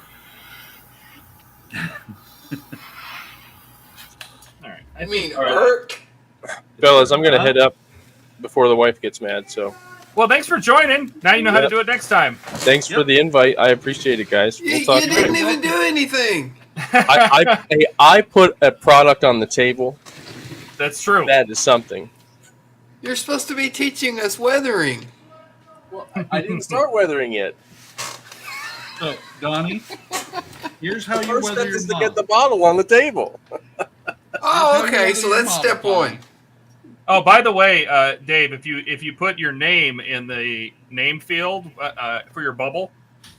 S1: All right.
S3: I mean,
S4: All right.
S3: Irk.
S4: Fellas, I'm going to head up before the wife gets mad, so
S1: Well, thanks for joining. Now you know how to do it next time.
S4: thanks for the invite. I appreciate it, guys. We'll
S3: You
S4: talk
S3: didn't
S4: later.
S3: even do anything.
S4: I put a product on the table.
S1: That's true.
S4: That is something.
S3: You're supposed to be teaching us weathering.
S4: Well, I didn't start weathering yet.
S2: So, Donnie, here's how
S4: The
S2: you
S4: first
S2: weather
S4: step
S2: your
S4: is to
S2: model.
S4: get the bottle on the table.
S3: Oh, okay. So that's step one.
S1: Oh, by the way, Dave, if you put your name in the name field for your bubble,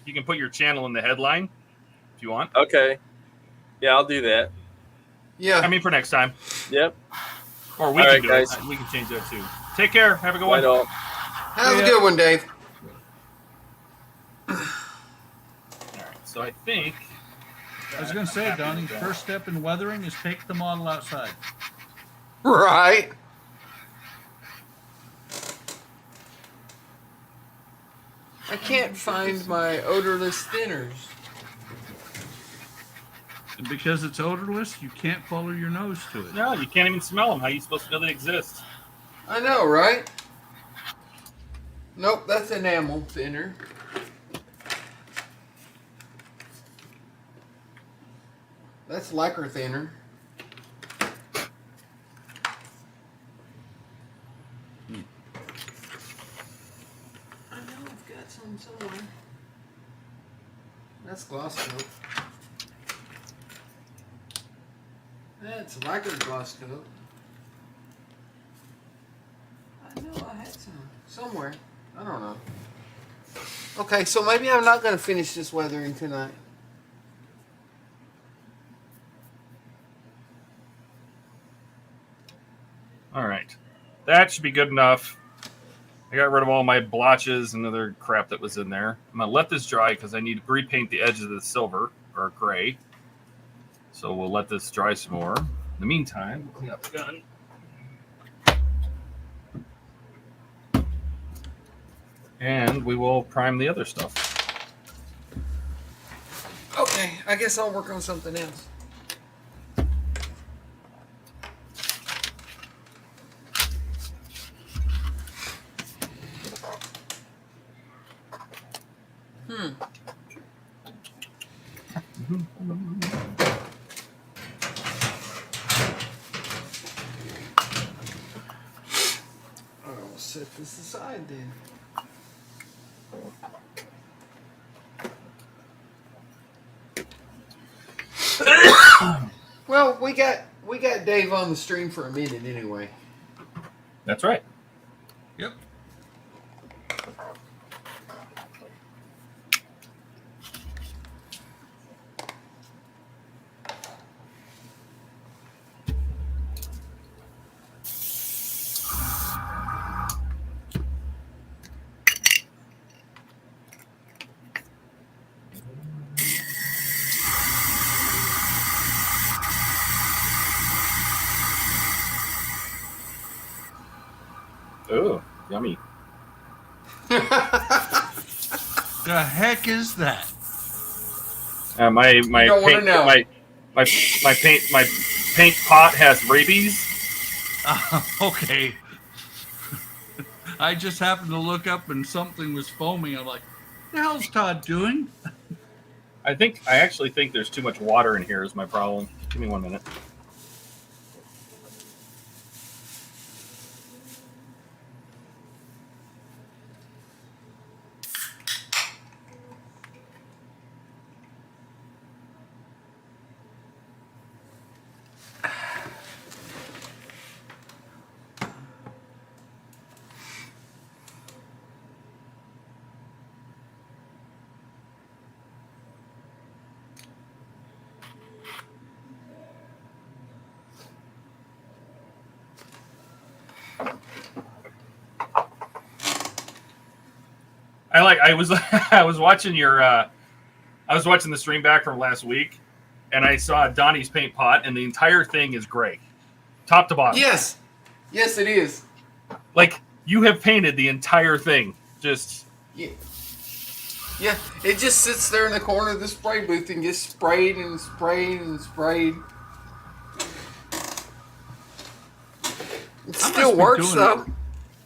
S1: you can put your channel in the headline if you want.
S4: Okay. Yeah, I'll do that.
S3: Yeah.
S1: I mean, for next time,
S4: Yep.
S1: or we
S4: All
S1: can
S4: right,
S1: do
S4: guys.
S1: it. We can change that too. Take care. Have a good one.
S4: Right on.
S3: Have a good one, Dave.
S1: All right. So I think
S2: I was going to say, Donnie, first step in weathering is take the model outside.
S3: Right. I can't find my odorless thinners.
S2: Because it's odorless, you can't follow your nose to it.
S1: No, you can't even smell them. How are you supposed to know they exist?
S3: I know, right? Nope, that's enamel thinner. That's lacquer thinner. I know I've got some somewhere. That's gloss coat. That's lacquer gloss coat. I know I had some somewhere. I don't know. Okay, so maybe I'm not going to finish this weathering tonight.
S1: All right. That should be good enough. I got rid of all my blotches and other crap that was in there. I'm going to let this dry because I need to repaint the edges of the silver or gray. So we'll let this dry some more. In the meantime, we'll clean up the gun. And we will prime the other stuff.
S3: Okay, I guess I'll work on something else. I'll set this aside then. Well, we got Dave on the stream for a minute anyway.
S1: That's right.
S2: Yep.
S1: Oh, yummy.
S2: The heck is that?
S1: My
S3: You don't wanna
S1: paint
S3: know.
S1: my paint pot has rabies.
S2: Okay. I just happened to look up and something was foaming. I'm like, the hell's Todd doing?
S1: I actually think there's too much water in here is my problem. Give me 1 minute. I was I was watching the stream back from last week, and I saw Donnie's paint pot, and the entire thing is gray, top to bottom.
S3: Yes, yes, it is.
S1: Like you have painted the entire thing. Just
S3: Yeah, yeah. It just sits there in the corner of the spray booth and gets sprayed and sprayed and sprayed. It still works though.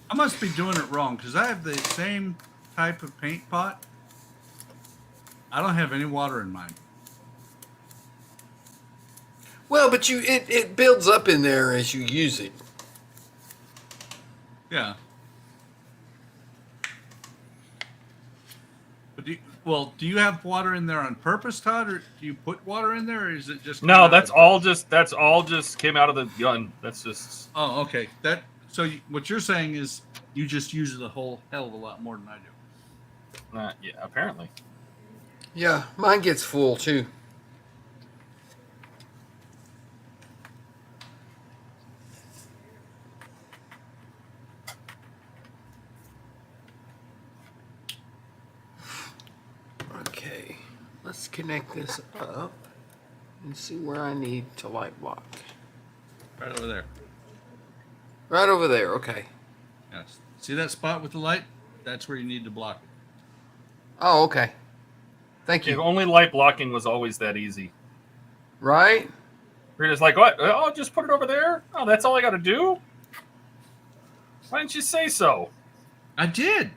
S2: I must be doing it wrong because I have the same type of paint pot. I don't have any water in mine.
S3: Well, but it builds up in there as you use it.
S2: Yeah. But do you have water in there on purpose, Todd, or do you put water in there, or is it just
S1: no. That's all just came out of the gun. That's just.
S2: Oh, okay. What you're saying is you just use it a whole hell of a lot more than I do.
S1: Yeah, apparently.
S3: Yeah, mine gets full too. Okay, let's connect this up. Let's see where I need to light block.
S2: Right over there.
S3: Right over there. Okay.
S2: Yes. See that spot with the light? That's where you need to block it.
S3: Oh, okay. Thank
S1: If
S3: you.
S1: only light blocking was always that easy.
S3: Right?
S1: You're just like, what? Oh, just put it over there? Oh, that's all I got to do? Why didn't you say so?
S2: I did.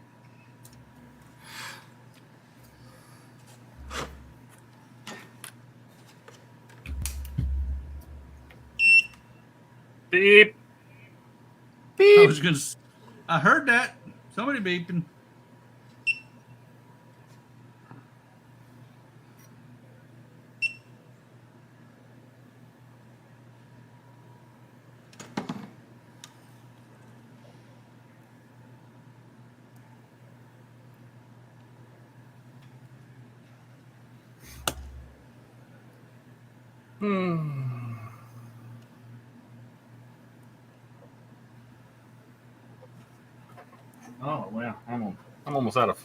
S1: Beep.
S3: Beep.
S2: I heard that. Somebody beeping.
S1: Oh wow, I'm almost out of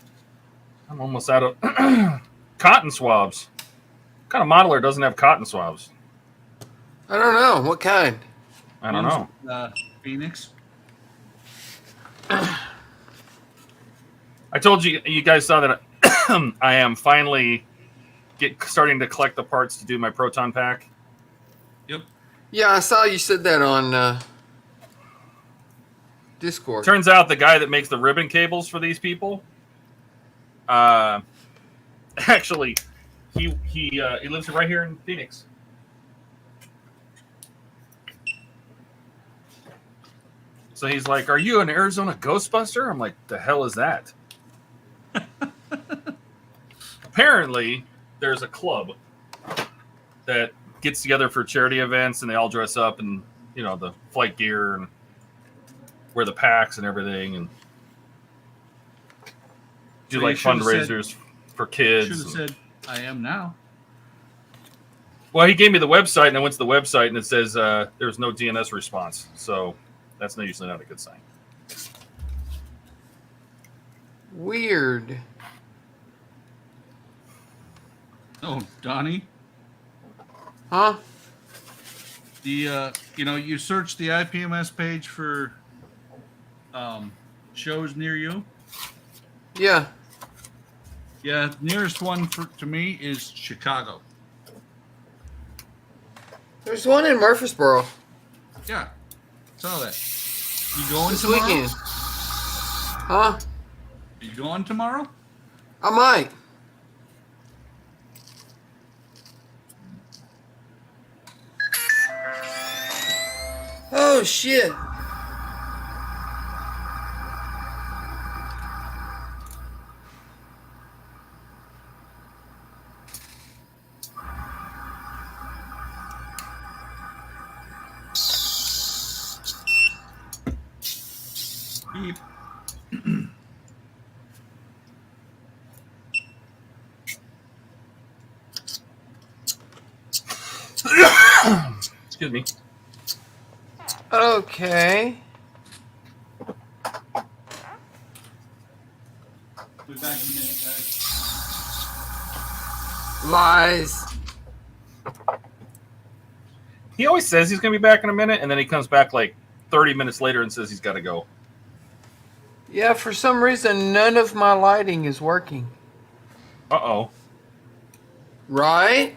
S1: cotton swabs. What kind of modeler doesn't have cotton swabs?
S3: I don't know. What kind?
S1: I don't know.
S2: Phoenix.
S1: I told you guys saw that I am finally starting to collect the parts to do my proton pack.
S2: Yep.
S3: Yeah, I saw you said that on Discord.
S1: Turns out the guy that makes the ribbon cables for these people, actually, he lives right here in Phoenix. So he's like, "Are you an Arizona Ghostbuster?" I'm like, "The hell is that?" Apparently, there's a club that gets together for charity events, and they all dress up in, you know, the flight gear and wear the packs and everything, and do
S2: So
S1: like
S2: you should've
S1: fundraisers for kids.
S2: Should have said, "I am now."
S1: Well, he gave me the website, and I went to the website, and it says there's no DNS response. So that's usually not a good sign.
S3: Weird.
S2: Oh, Donnie.
S3: Huh?
S2: The you search the IPMS page for shows near you.
S3: Yeah.
S2: Yeah, nearest one to me is Chicago.
S3: There's one in Murfreesboro
S2: Yeah, saw that. You going
S3: this
S2: tomorrow?
S3: weekend. Huh?
S2: You going tomorrow?
S3: I might. Oh, shit.
S2: Beep.
S1: Excuse me.
S3: Okay.
S2: Be back in a minute, guys.
S3: Lies.
S1: He always says he's going to be back in a minute, and then he comes back like 30 minutes later and says he's got to go.
S3: Yeah, for some reason, none of my lighting is working.
S1: Uh-oh.
S3: Right?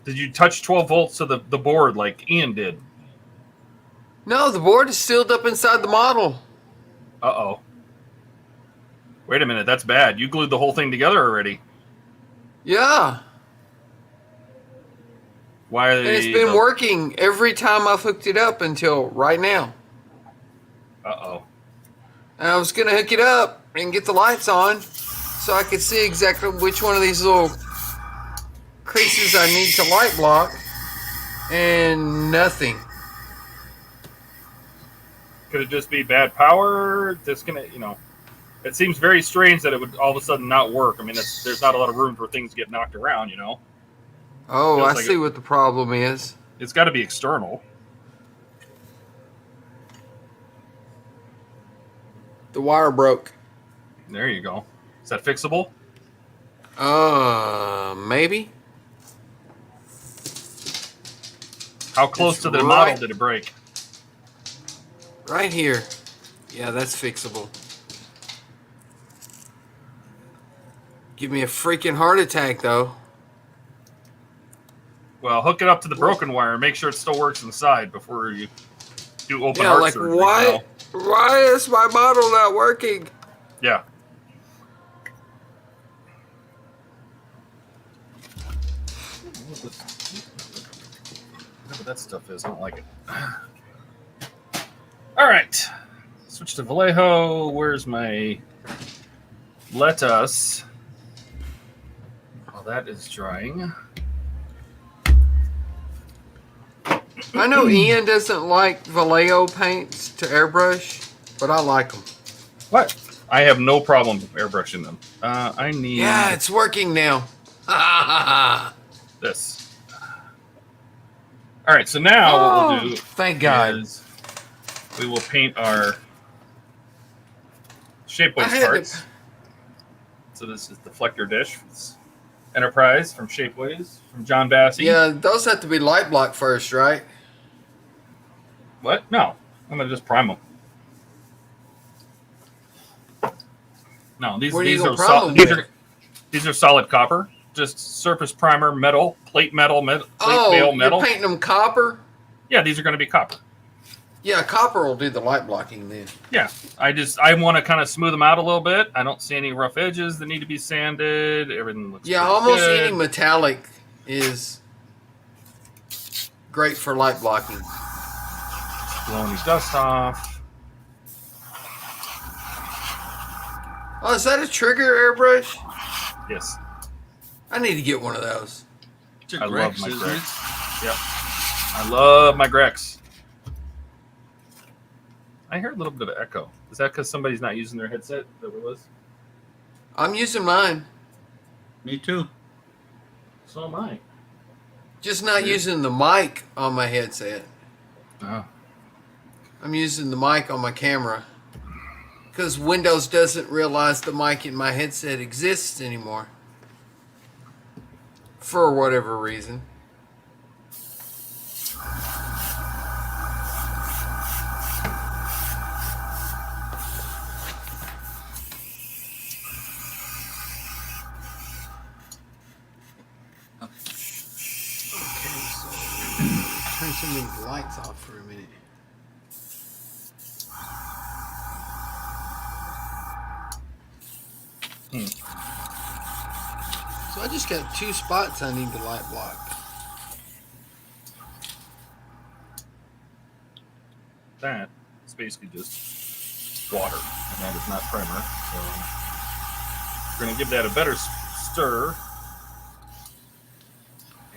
S1: Did you touch 12 volts to the board like Ian did?
S3: No, the board is sealed up inside the model.
S1: Uh-oh. Wait a minute, that's bad. You glued the whole thing together already.
S3: Yeah.
S1: Why are
S3: And
S1: they...
S3: it's been working every time I've hooked it up until right now.
S1: Uh-oh.
S3: And I was going to hook it up and get the lights on so I could see exactly which one of these little creases I need to light block. And nothing.
S1: Could it just be bad power? Disconnect, you know. It seems very strange that it would all of a sudden not work. I mean, there's not a lot of room for things to get knocked around, you know.
S3: Oh,
S1: Feels
S3: I
S1: like
S3: see what the problem is.
S1: It's got to be external.
S3: The wire broke.
S1: There you go. Is that fixable?
S3: Maybe.
S1: How close
S3: It's
S1: to the
S3: right-
S1: model did it break?
S3: Right here. Yeah, that's fixable. Give me a freaking heart attack, though.
S1: Well, hook it up to the broken wire and make sure it still works inside before you do open
S3: Yeah,
S1: heart
S3: like
S1: surgery.
S3: why? Why is my model not working?
S1: Yeah. Whatever that stuff is, I don't like it. All right. Switch to Vallejo. Where's my lettuce? Well, that is drying.
S3: I know Ian doesn't like Vallejo paints to airbrush, but I like them.
S1: What? I have no problem airbrushing them. I need
S3: Yeah, it's working now.
S1: this. All right, so now what we'll do
S3: Thank God.
S1: is we will paint our shapeways
S3: I had to-
S1: parts. So this is the deflector dish. It's Enterprise from Shapeways from John Bassey.
S3: Yeah, those have to be light block first, right?
S1: What? No, I'm gonna just prime them. No, these
S3: What are you
S1: these
S3: gonna
S1: are
S3: prime
S1: solid.
S3: them with?
S1: These are solid copper. Just surface primer, metal, plate metal, plate
S3: Oh,
S1: bale
S3: you're
S1: metal.
S3: painting them copper?
S1: Yeah, these are going to be copper.
S3: Yeah, copper will do the light blocking then.
S1: Yeah, I want to kind of smooth them out a little bit. I don't see any rough edges that need to be sanded. Everything looks
S3: Yeah,
S1: pretty
S3: almost
S1: good.
S3: any metallic is great for light blocking.
S1: Blowing these dust off.
S3: Oh, is that a trigger airbrush?
S1: Yes,
S3: I need to get one of those.
S2: It's a
S1: I love
S2: Grex,
S1: my
S2: isn't
S1: Grex.
S2: it?
S1: Yep, I love my Grex. I hear a little bit of echo. Is that because somebody's not using their headset? That it was.
S3: I'm using mine,
S2: Me too.
S1: So am I.
S3: just not using the mic on my headset.
S1: Oh.
S3: I'm using the mic on my camera because Windows doesn't realize the mic in my headset exists anymore for whatever reason. Turn some of these lights off for a minute. So I just got 2 spots I need to light block.
S1: That is basically just water, and that is not primer. So we're going to give that a better stir.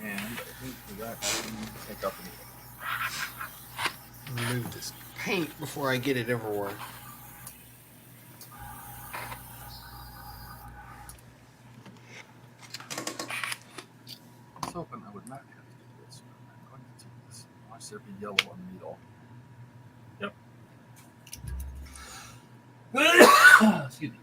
S1: And I think we got to take out the
S3: Remove this paint before I get it everywhere.
S1: I was hoping I would not have to do this. I'm going to take this. Watch there be yellow on the needle. Yep. Excuse me.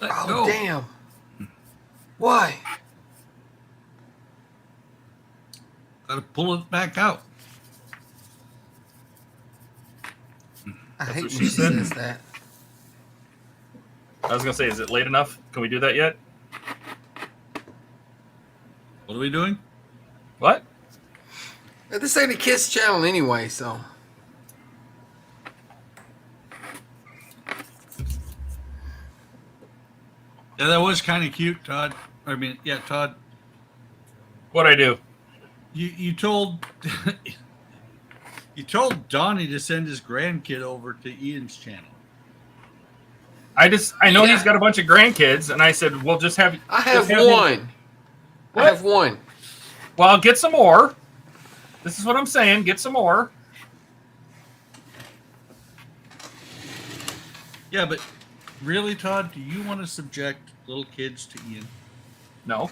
S2: Let
S3: Oh,
S2: go.
S3: damn. Why?
S2: Gotta pull it back out.
S3: I hate
S1: what
S3: when
S1: she
S3: she
S1: said.
S3: says that.
S1: I was going to say, is it late enough? Can we do that yet?
S2: What are we doing?
S1: What?
S3: This ain't a Kiss channel anyway, so.
S2: Yeah, that was kind of cute, Todd. I mean, yeah, Todd.
S1: What'd I do?
S2: You told you told Donnie to send his grandkid over to Ian's channel.
S1: I know
S3: Yeah.
S1: he's got a bunch of grandkids, and I said, we'll just have.
S3: I have
S1: just have him-
S3: one. I
S1: What?
S3: have one.
S1: Well, get some more. This is what I'm saying. Get some more.
S2: Yeah, but really, Todd, do you want to subject little kids to Ian.
S1: No,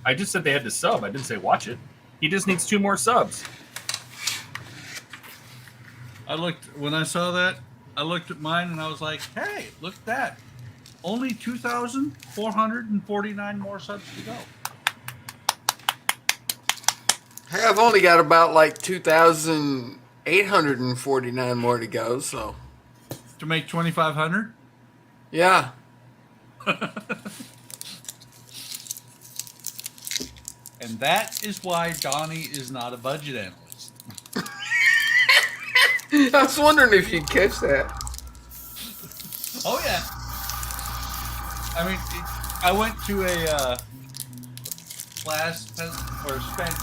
S1: I just said they had to sub. I didn't say watch it. He just needs 2 more subs.
S2: When I saw that, I looked at mine and I was like, hey, look at that. Only 2,449 more subs to go.
S3: Hey, I've only got about like 2,849 more to go, so.
S2: To make 2,500?
S3: Yeah.
S2: And that is why Donnie is not a budget analyst.
S3: I was wondering if you'd catch that.
S2: Oh, yeah. I mean, I went to a class, or spent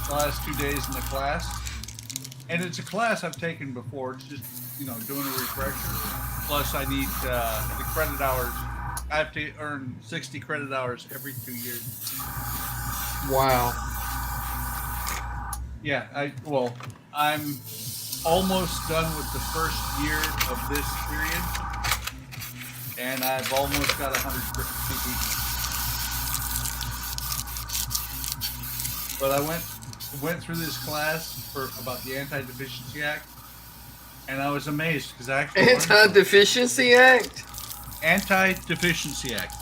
S2: the last 2 days in the class. And it's a class I've taken before. It's just, doing a refresher. Plus, I need the credit hours. I have to earn 60 credit hours every 2 years.
S3: Wow.
S2: Yeah, I'm almost done with the first year of this period, and I've almost got 150 people. But I went through this class about the Anti-Deficiency Act, and I was amazed because I actually
S3: Anti-Deficiency Act?
S2: Anti-Deficiency Act.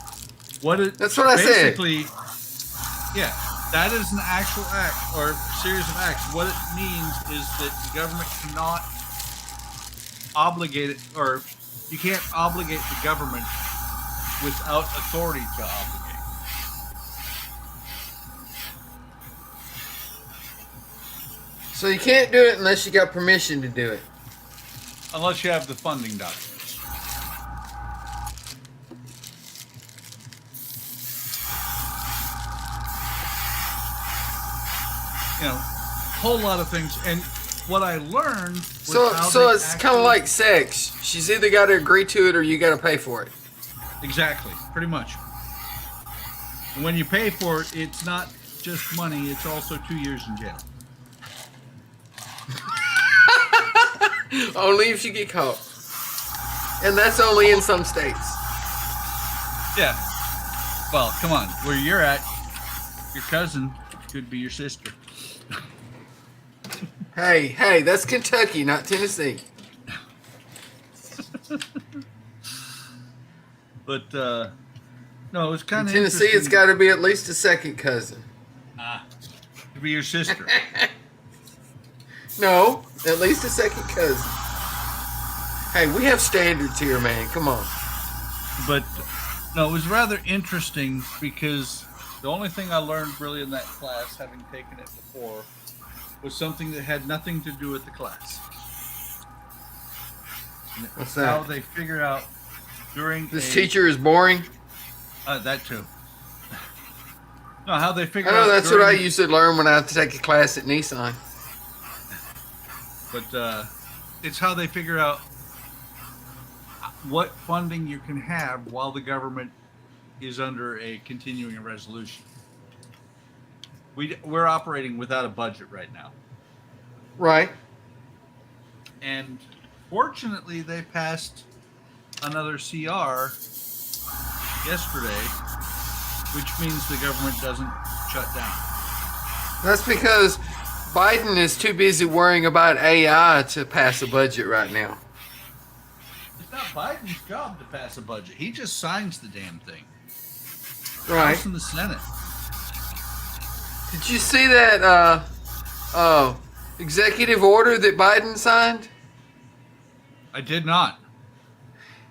S3: That's what I said.
S2: Basically, yeah, that is an actual act or series of acts. What it means is that the government cannot obligate it, or you can't obligate the government without authority to obligate.
S3: So you can't do it unless you got permission to do it.
S2: Unless you have the funding documents. Whole lot of things. And what I learned was
S3: So it's kind of like sex. She's either got to agree to it or you got to pay for it.
S2: Exactly, pretty much. And when you pay for it, it's not just money, it's also 2 years in jail.
S3: Only if you get caught. And that's only in some states.
S2: Yeah. Well, come on. Where you're at, your cousin could be your sister.
S3: Hey, that's Kentucky, not Tennessee.
S2: But, no, it was kind
S3: In
S2: of
S3: Tennessee, it's got to be at least a second cousin.
S2: to be your sister.
S3: No, at least a second cousin. Hey, we have standards here, man. Come on.
S2: But, no, it was rather interesting because the only thing I learned really in that class, having taken it before, was something that had nothing to do with the class.
S3: What's
S2: How
S3: that?
S2: they figure out during
S3: This teacher is boring.
S2: that too. No, how they figure
S3: I
S2: out.
S3: know that's what I
S2: during-
S3: used to learn when I had to take a class at Nissan.
S2: But it's how they figure out what funding you can have while the government is under a continuing resolution. We're operating without a budget right now.
S3: Right.
S2: And fortunately, they passed another CR yesterday, which means the government doesn't shut down.
S3: That's because Biden is too busy worrying about AI to pass a budget right now.
S2: It's not Biden's job to pass a budget. He just signs the damn thing.
S3: Right.
S2: House and the Senate.
S3: Did you see that executive order that Biden signed?
S2: I did not.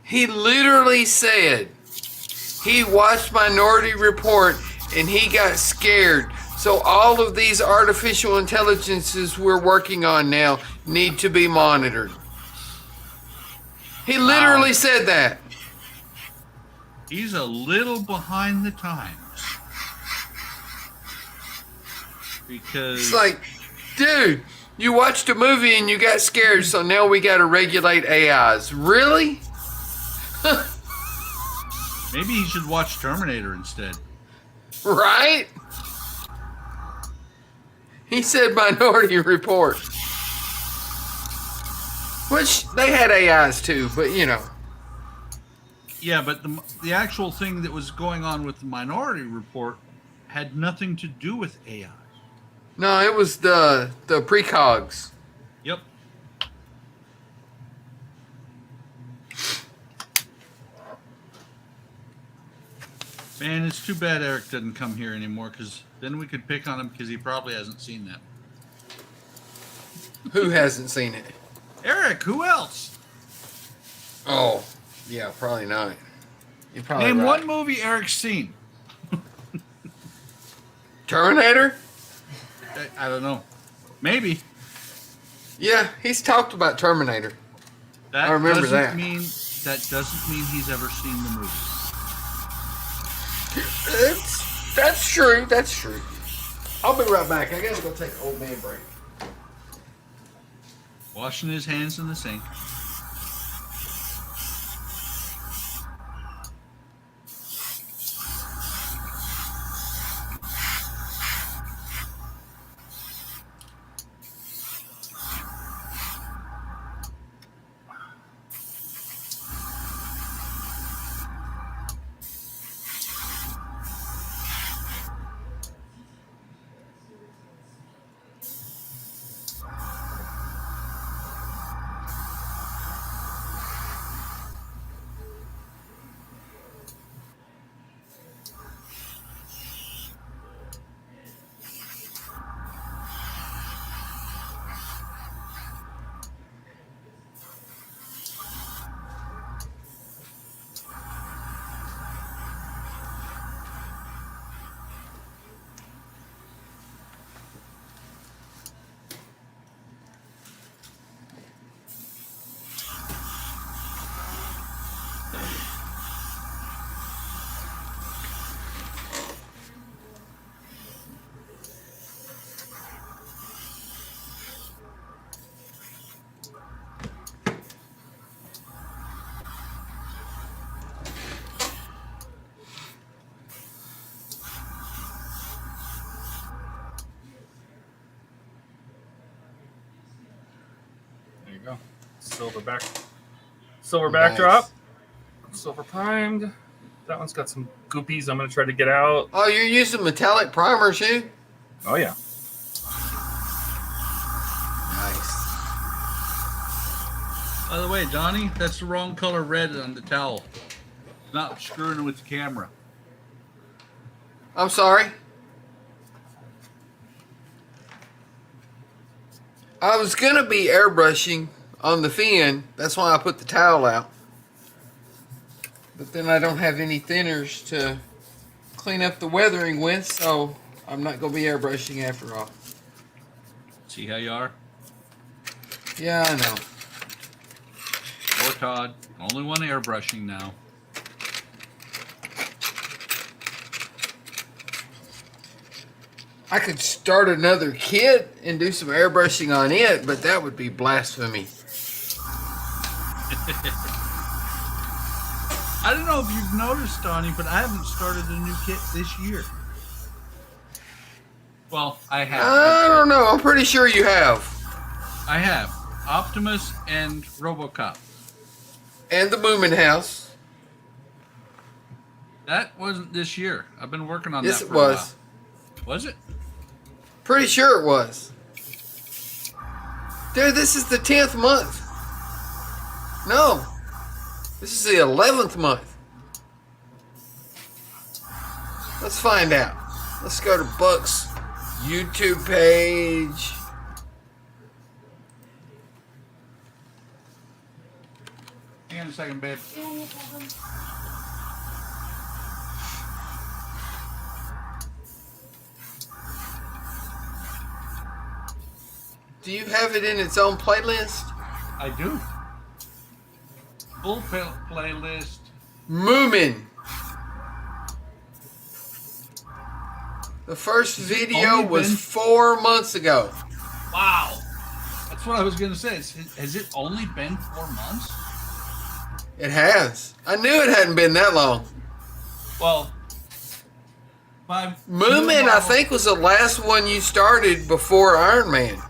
S3: He literally said he watched Minority Report and he got scared. So all of these artificial intelligences we're working on now need to be monitored. He literally said that.
S2: He's a little behind the times. Because
S3: It's like, dude, you watched a movie and you got scared, so now we got to regulate AIs. Really?
S2: maybe he should watch Terminator instead.
S3: Right? He said Minority Report. Which, they had AIs too, but you know.
S2: Yeah, but the actual thing that was going on with the Minority Report had nothing to do with AI.
S3: No, it was the precogs.
S2: Yep. Man, it's too bad Eric doesn't come here anymore, because then we could pick on him because he probably hasn't seen that.
S3: Who hasn't seen it?
S2: Eric, who else?
S3: Oh, yeah, probably not. You're probably
S2: Name
S3: right.
S2: one movie Eric's seen.
S3: Terminator?
S2: I don't know. Maybe.
S3: Yeah, he's talked about Terminator.
S2: That
S3: I remember
S2: doesn't
S3: that.
S2: That doesn't mean he's ever seen the movie.
S3: That's true. That's true. I'll be right back. I gotta go take an old man break.
S2: Washing his hands in the sink.
S1: There you go. Silver backdrop. Silver primed. That one's got some goopies I'm going to try to get out.
S3: Oh, you're using metallic primers, you?
S1: Oh, yeah.
S3: Nice.
S2: By the way, Donnie, that's the wrong color red on the towel. It's not screwing with the camera.
S3: I'm sorry. I was going to be airbrushing on the fin. That's why I put the towel out. But then I don't have any thinners to clean up the weathering with, so I'm not going to be airbrushing after all.
S2: See how you are?
S3: Yeah, I know.
S2: Poor Todd. Only one airbrushing now.
S3: I could start another kit and do some airbrushing on it, but that would be blasphemy.
S2: I don't know if you've noticed, Donnie, but I haven't started a new kit this year. Well, I have.
S3: I don't know. I'm pretty sure you have.
S2: I have. Optimus and RoboCop.
S3: And the Moomin House.
S2: That wasn't this year. I've been working on
S3: Yes,
S2: that
S3: it
S2: for a
S3: was.
S2: while. Was it?
S3: Pretty sure it was. Dude, this is the 10th month. No. This is the 11th month. Let's find out. Let's go to Buck's YouTube page.
S2: Hang on a second, babe.
S3: Do you have it in its own playlist?
S2: I do. Full playlist.
S3: Moomin. The first video
S2: only
S3: was
S2: been-
S3: 4 months ago.
S2: Wow. That's what I was going to say. Has it only been 4 months?
S3: It has. I knew it hadn't been that long.
S2: Well, my
S3: Moomin, I think, was the last one you started before Iron Man.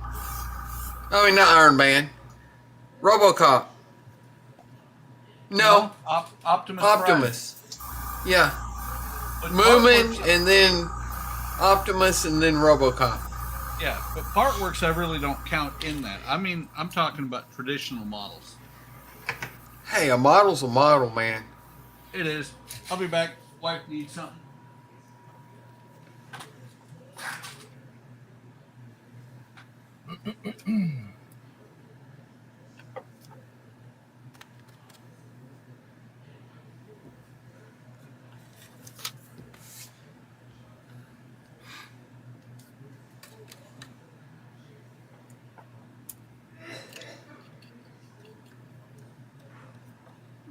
S3: I mean, not Iron Man. RoboCop. No,
S2: Optimus. Prime.
S3: Optimus. Yeah,
S2: But
S3: Moomin,
S2: Partworks-
S3: and then Optimus, and then RoboCop.
S2: Yeah, but Partworks I really don't count in that. I mean, I'm talking about traditional models.
S3: Hey, a model's a model, man.
S2: It is. I'll be back. Wife needs something.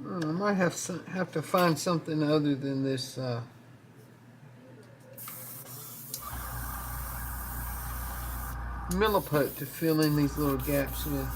S3: I might have to find something other than this. Milliput to fill in these little gaps with.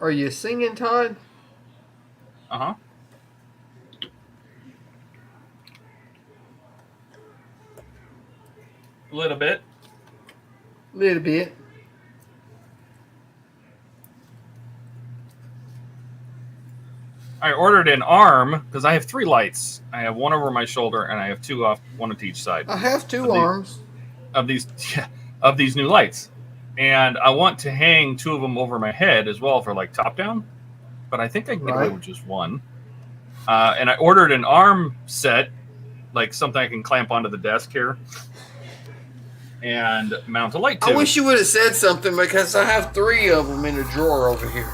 S3: Are you singing, Todd?
S1: Uh-huh. A little bit.
S3: Little bit.
S1: I ordered an arm because I have 3 lights. I have one over my shoulder and I have 2 off, one at each side.
S3: I have 2
S1: Of the-
S3: arms.
S1: Of these new lights. And I want to hang 2 of them over my head as well for like top down. But I think I can get away
S3: Right.
S1: with just one. And I ordered an arm set, like something I can clamp onto the desk here and mount a light to.
S3: I wish you would have said something because I have 3 of them in a drawer over here.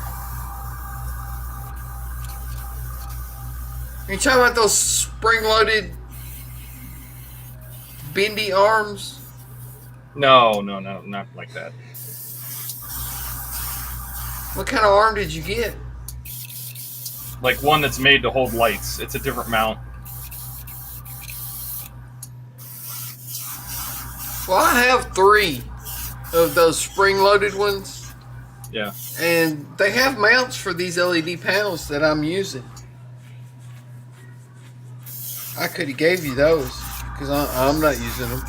S3: Are you talking about those spring-loaded bendy arms?
S1: No, not like that.
S3: What kind of arm did you get?
S1: Like one that's made to hold lights. It's a different mount.
S3: Well, I have 3 of those spring-loaded ones,
S1: Yeah.
S3: and they have mounts for these LED panels that I'm using. I could have gave you those because I'm not using them.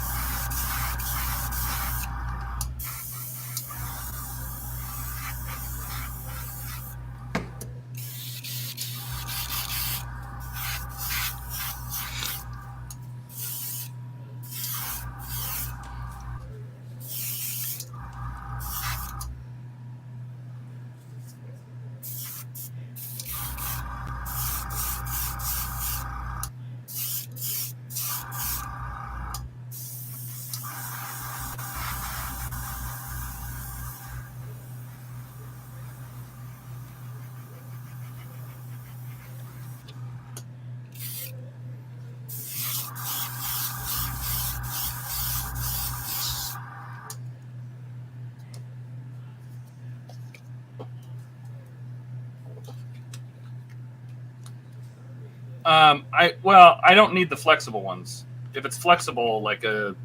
S1: I don't need the flexible ones. If it's flexible, like a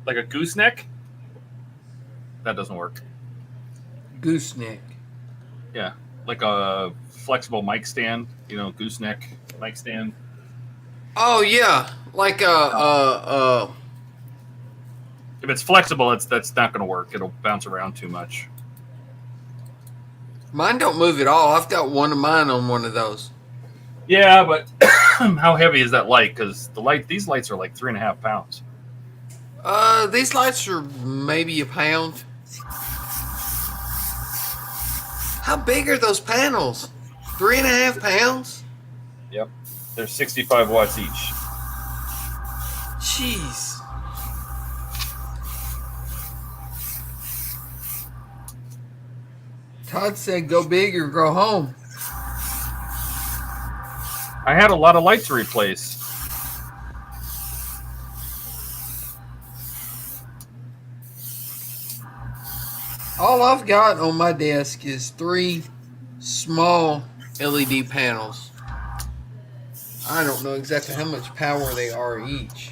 S1: gooseneck, that doesn't work.
S3: Gooseneck.
S1: Yeah, like a flexible mic stand. You know, gooseneck mic stand.
S3: Oh yeah, like
S1: If it's flexible, that's not going to work. It'll bounce around too much.
S3: mine don't move at all. I've got one of mine on one of those.
S1: Yeah, but how heavy is that light? Because these lights are like 3.5 pounds.
S3: These lights are maybe a pound. How big are those panels? 3.5 pounds?
S1: Yep, they're 65 watts each.
S3: Jeez. Todd said go big or go home.
S1: I had a lot of lights to replace.
S3: All I've got on my desk is 3 small LED panels. I don't know exactly how much power they are each.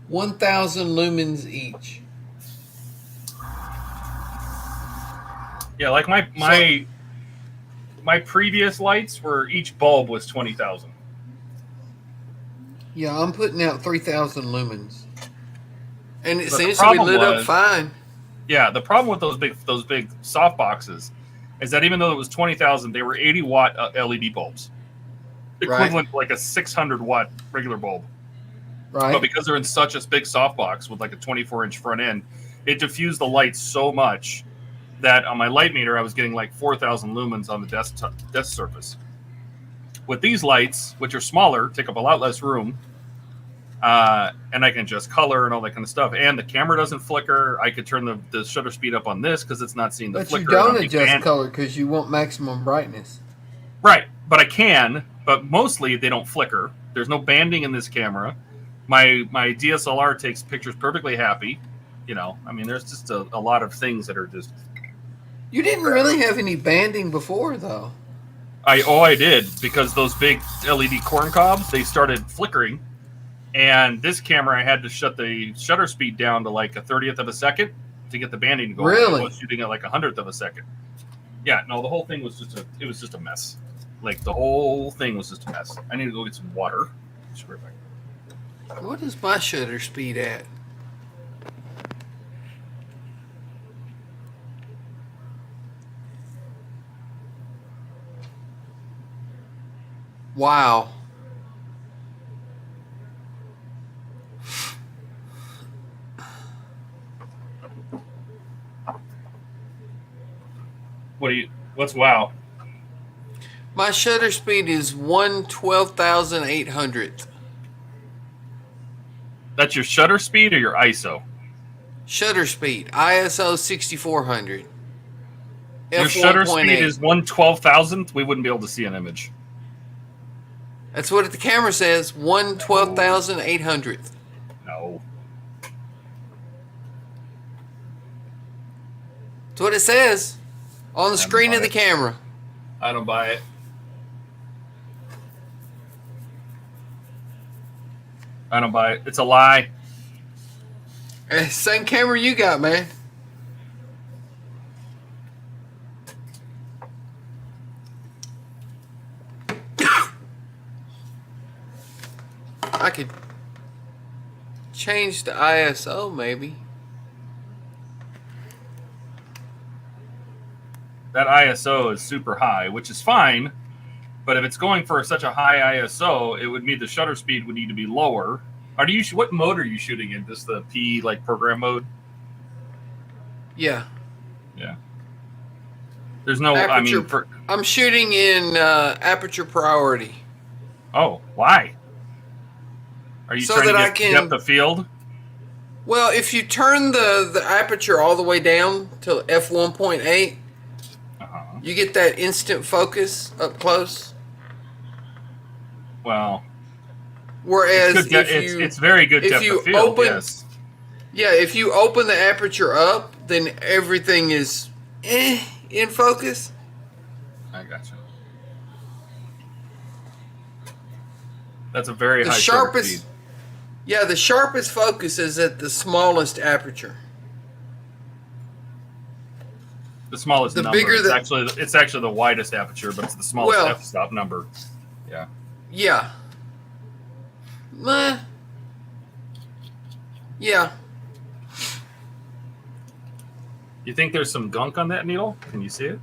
S3: 1,000 lumens each.
S1: Yeah, like my previous lights were each bulb was 20,000.
S3: Yeah, I'm putting out 3,000 lumens, and it
S1: But
S3: seems to be lit up fine.
S1: Yeah, the problem with those big soft boxes is that even though it was 20,000, they were 80-watt LED bulbs, equivalent to like a 600-watt regular bulb.
S3: Right.
S1: But because they're in such a big softbox with like a 24-inch front end, it diffused the light so much that on my light meter I was getting like 4,000 lumens on the desk surface. With these lights, which are smaller, take up a lot less room, and I can adjust color and all that kind of stuff, and the camera doesn't flicker. I could turn the shutter speed up on this because it's not seeing the flicker.
S3: But you don't adjust color because you want maximum brightness.
S1: Right, but I can. But mostly they don't flicker. There's no banding in this camera. My DSLR takes pictures perfectly happy. You know, I mean, there's just a lot of things that are just.
S3: You didn't really have any banding before, though.
S1: I did, because those big LED corn cobs, they started flickering, and this camera I had to shut the shutter speed down to like a 30th of a second to get the banding to go.
S3: Really?
S1: I was shooting at like 100th of a second. Yeah, no, the whole thing was just a mess. Like the whole thing was just a mess. I need to go get some water. Just right back.
S3: What is my shutter speed at? Wow.
S1: What's wow?
S3: My shutter speed is 1/12,800th.
S1: That's your shutter speed or your ISO?
S3: Shutter speed, ISO 6400.
S1: Your shutter speed is 1/12,000th. We wouldn't be able to see an image.
S3: That's what the camera says, 1/12,800th.
S1: No.
S3: That's what it says on the screen of the camera.
S1: I don't buy it. I don't buy it. It's a lie.
S3: Hey, same camera you got, man. I could change the ISO maybe.
S1: That ISO is super high, which is fine. But if it's going for such a high ISO, it would mean the shutter speed would need to be lower. What mode are you shooting in? Just the P program mode?
S3: Yeah.
S1: Yeah. There's no.
S3: Aperture, I'm shooting in aperture priority.
S1: Oh, why? Are you
S3: so
S1: trying
S3: that
S1: to get depth of field?
S3: Well, if you turn the aperture all the way down to f1.8, you get that instant focus up close.
S1: Well,
S3: whereas
S1: it's very good depth of field. Yes.
S3: Yeah, if you open the aperture up, then everything is in focus.
S1: I got you. That's a very high shutter speed.
S3: Yeah, the sharpest focus is at the smallest aperture.
S1: The smallest number. It's actually the widest aperture, but it's the smallest f-stop number. Yeah.
S3: Yeah. Yeah.
S1: You think there's some gunk on that needle? Can you see it?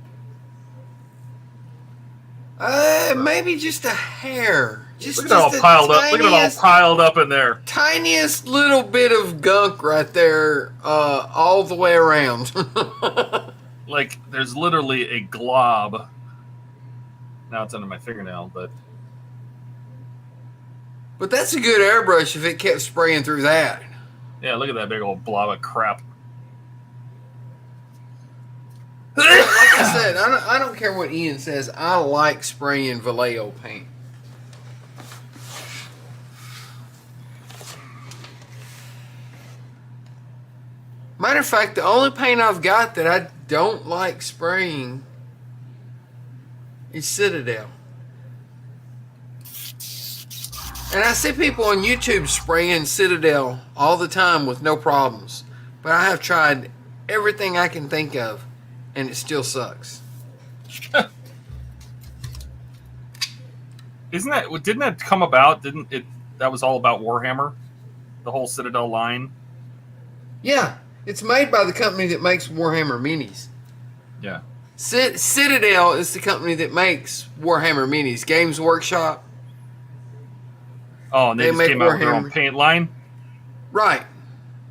S3: Maybe just a hair.
S1: Look at it all piled up. Look at it all piled up in there.
S3: Tiniest little bit of gunk right there, all the way around.
S1: Like there's literally a glob. Now it's under my fingernail, but
S3: that's a good airbrush if it kept spraying through that.
S1: Yeah, look at that big old blob of crap.
S3: Like I said, I don't care what Ian says. I like spraying Vallejo paint. Matter of fact, the only paint I've got that I don't like spraying is Citadel. And I see people on YouTube spraying Citadel all the time with no problems. But I have tried everything I can think of, and it still sucks.
S1: Didn't that come about? Didn't it? That was all about Warhammer, the whole Citadel line.
S3: Yeah, it's made by the company that makes Warhammer minis.
S1: Yeah.
S3: Citadel is the company that makes Warhammer minis. Games Workshop.
S1: Oh, and they just came out with their own paint line.
S3: Right.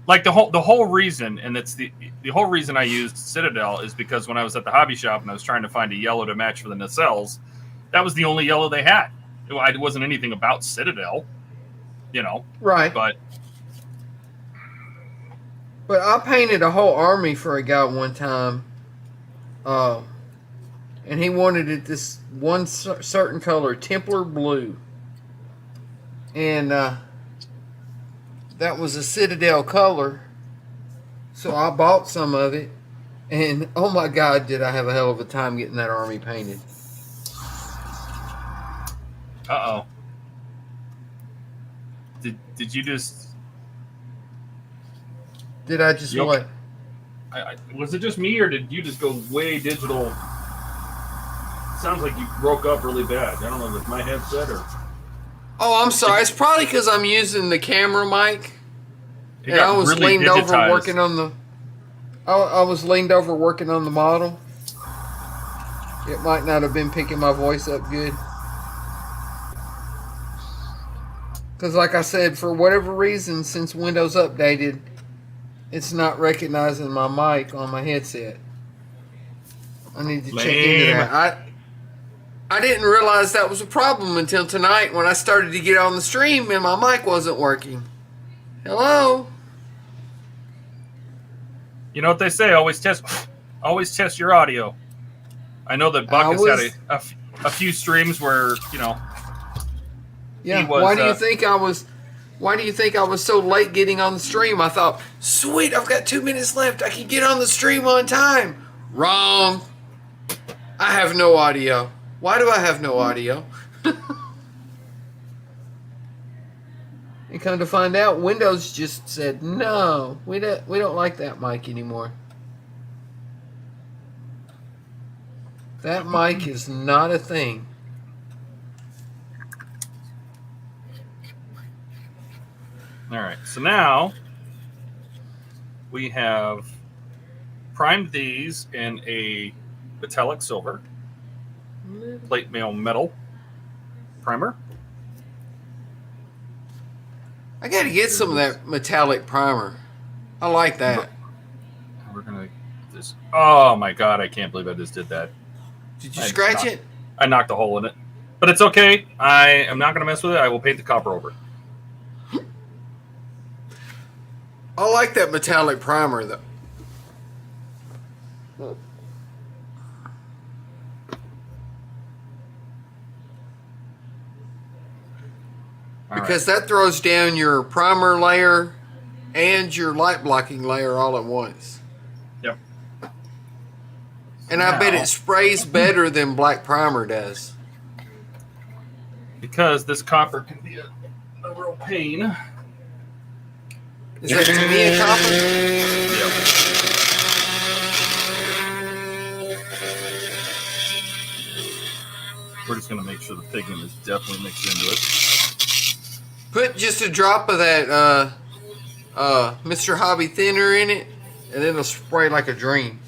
S1: Like the whole reason, and it's the whole reason I used Citadel is because when I was at the hobby shop and I was trying to find a yellow to match for the nacelles, that was the only yellow they had. It wasn't anything about Citadel, you know.
S3: Right.
S1: But
S3: I painted a whole army for a guy one time, and he wanted it this one certain color, Templar blue, and that was a Citadel color. So I bought some of it, and oh my God, did I have a hell of a time getting that army painted.
S1: uh-oh. Did you just...
S3: Did I just what?
S1: Was it just me, or did you just go way digital? Sounds like you broke up really bad. I don't know if it's my headset or...
S3: Oh, I'm sorry. It's probably because I'm using the camera mic.
S1: It
S3: And
S1: got
S3: I was
S1: really
S3: leaned over
S1: digitized.
S3: working on the... I was leaned over working on the model. It might not have been picking my voice up good. Because like I said, for whatever reason, since Windows updated, it's not recognizing my mic on my headset. I need to check into that. I didn't realize that was a problem until tonight when I started to get on the stream and my mic wasn't working. Hello?
S1: You know what they say? Always test your audio. I know that Buck has had a few streams where, you know.
S3: Yeah.
S1: Was,
S3: why do you think I was so late getting on the stream? I thought, sweet, I've got 2 minutes left. I can get on the stream on time. Wrong. I have no audio. Why do I have no audio? And come to find out, Windows just said, no, we don't like that mic anymore. That mic is not a thing.
S1: All right, so now we have primed these in a metallic silver plate mail metal primer.
S3: I got to get some of that metallic primer. I like that.
S1: We're gonna get this. Oh my God! I can't believe I just did that.
S3: Did you scratch it?
S1: I knocked a hole in it, but it's okay. I am not gonna mess with it. I will paint the copper over it.
S3: I like that metallic primer though. Because that throws down your primer layer and your light blocking layer all at once.
S1: Yep.
S3: And I bet it sprays better than black primer does.
S1: Because this copper can be a real pain.
S3: Is that to me a copper?
S1: Yep. We're just going to make sure the pigment is definitely mixed into it.
S3: Put just a drop of that Mr. Hobby thinner in it, and it'll spray like a dream.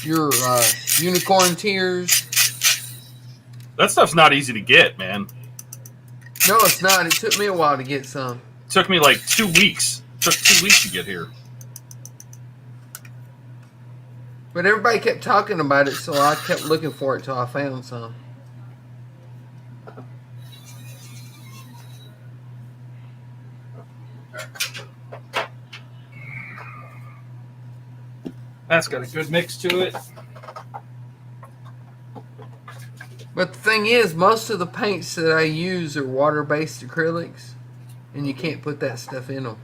S3: Your unicorn tears.
S1: That stuff's not easy to get, man.
S3: No, it's not. It took me a while to get some.
S1: It took me like 2 weeks. It took 2 weeks to get here.
S3: But everybody kept talking about it, so I kept looking for it till I found some.
S1: That's got a good mix to it.
S3: But the thing is, most of the paints that I use are water-based acrylics. and you can't put that stuff in them.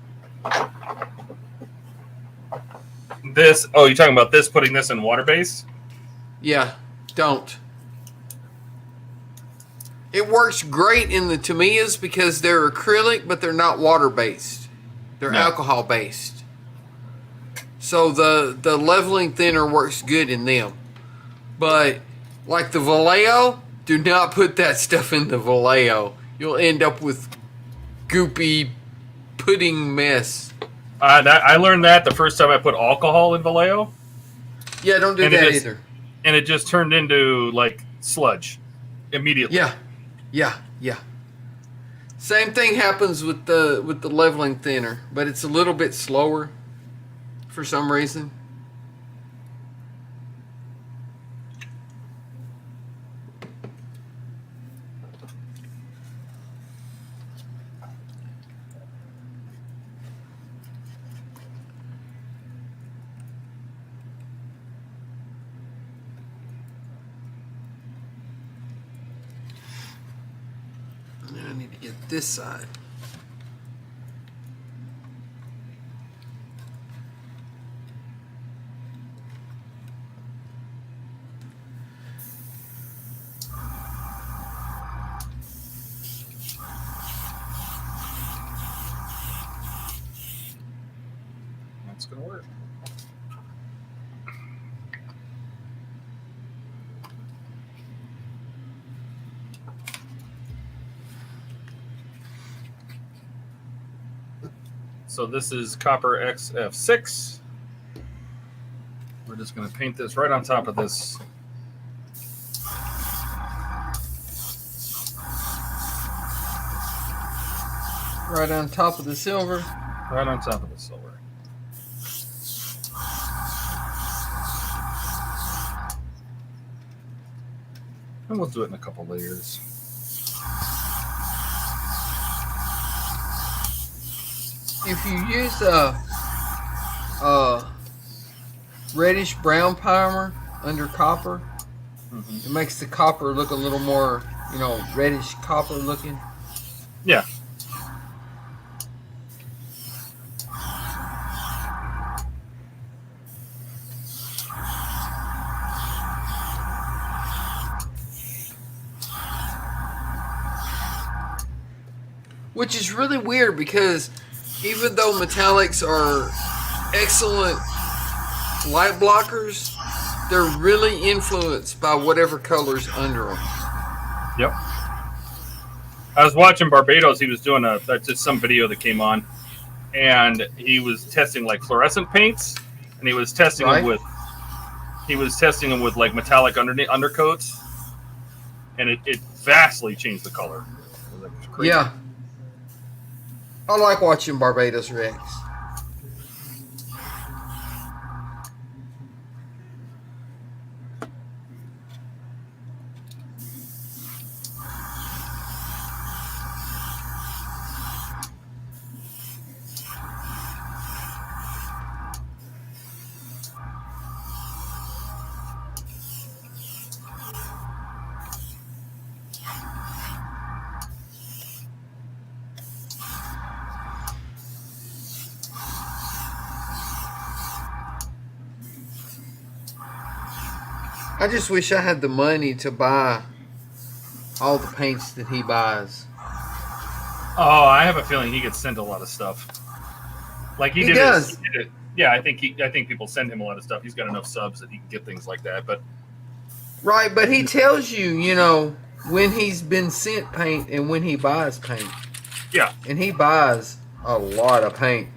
S1: This, oh, you're talking about this, putting this in water base?
S3: Yeah, don't. It works great in the Tamiyas because they're acrylic, but they're not water-based. They're
S1: No.
S3: alcohol-based. So the leveling thinner works good in them. But like the Vallejo, do not put that stuff in the Vallejo. You'll end up with goopy pudding mess.
S1: I learned that the first time I put alcohol in Vallejo,
S3: Yeah, don't do
S1: And it
S3: that
S1: is-
S3: either.
S1: and it just turned into like sludge immediately.
S3: Yeah. Same thing happens with the leveling thinner, but it's a little bit slower for some reason. Now I need to get this side.
S1: That's gonna work. So this is copper XF6. We're just going to paint this right on top of this.
S3: Right on top of the silver.
S1: Right on top of the silver. And we'll do it in a couple layers.
S3: If you use a reddish brown primer under copper, it makes the copper look a little more, reddish copper looking.
S1: Yeah.
S3: Which is really weird because even though metallics are excellent light blockers, they're really influenced by whatever color's under them.
S1: Yep. I was watching Barbados. He was doing that's just some video that came on, and he was testing like fluorescent paints, and he was testing them with like metallic undercoats, and it vastly changed the color. It was like crazy.
S3: Yeah. I like watching Barbados Rex. I just wish I had the money to buy all the paints that he buys.
S1: Oh, I have a feeling he gets sent a lot of stuff. Like he
S3: does.
S1: He did it. Yeah, I think people send him a lot of stuff. He's got enough subs that he can get things like that. But
S3: Right, but he tells you, when he's been sent paint and when he buys paint.
S1: yeah,
S3: And he buys a lot of paint.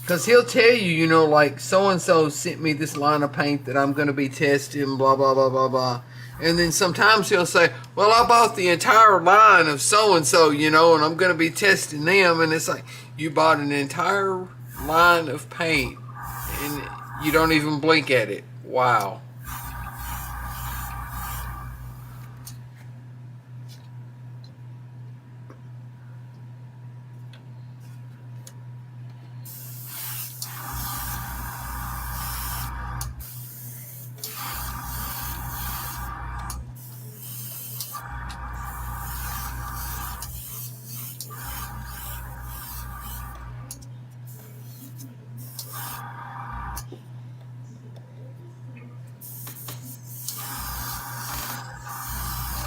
S3: Because he'll tell you, like, so-and-so sent me this line of paint that I'm going to be testing, blah, blah, blah, blah, blah. And then sometimes he'll say, well, I bought the entire line of so-and-so, and I'm going to be testing them. And it's like, you bought an entire line of paint and you don't even blink at it. Wow.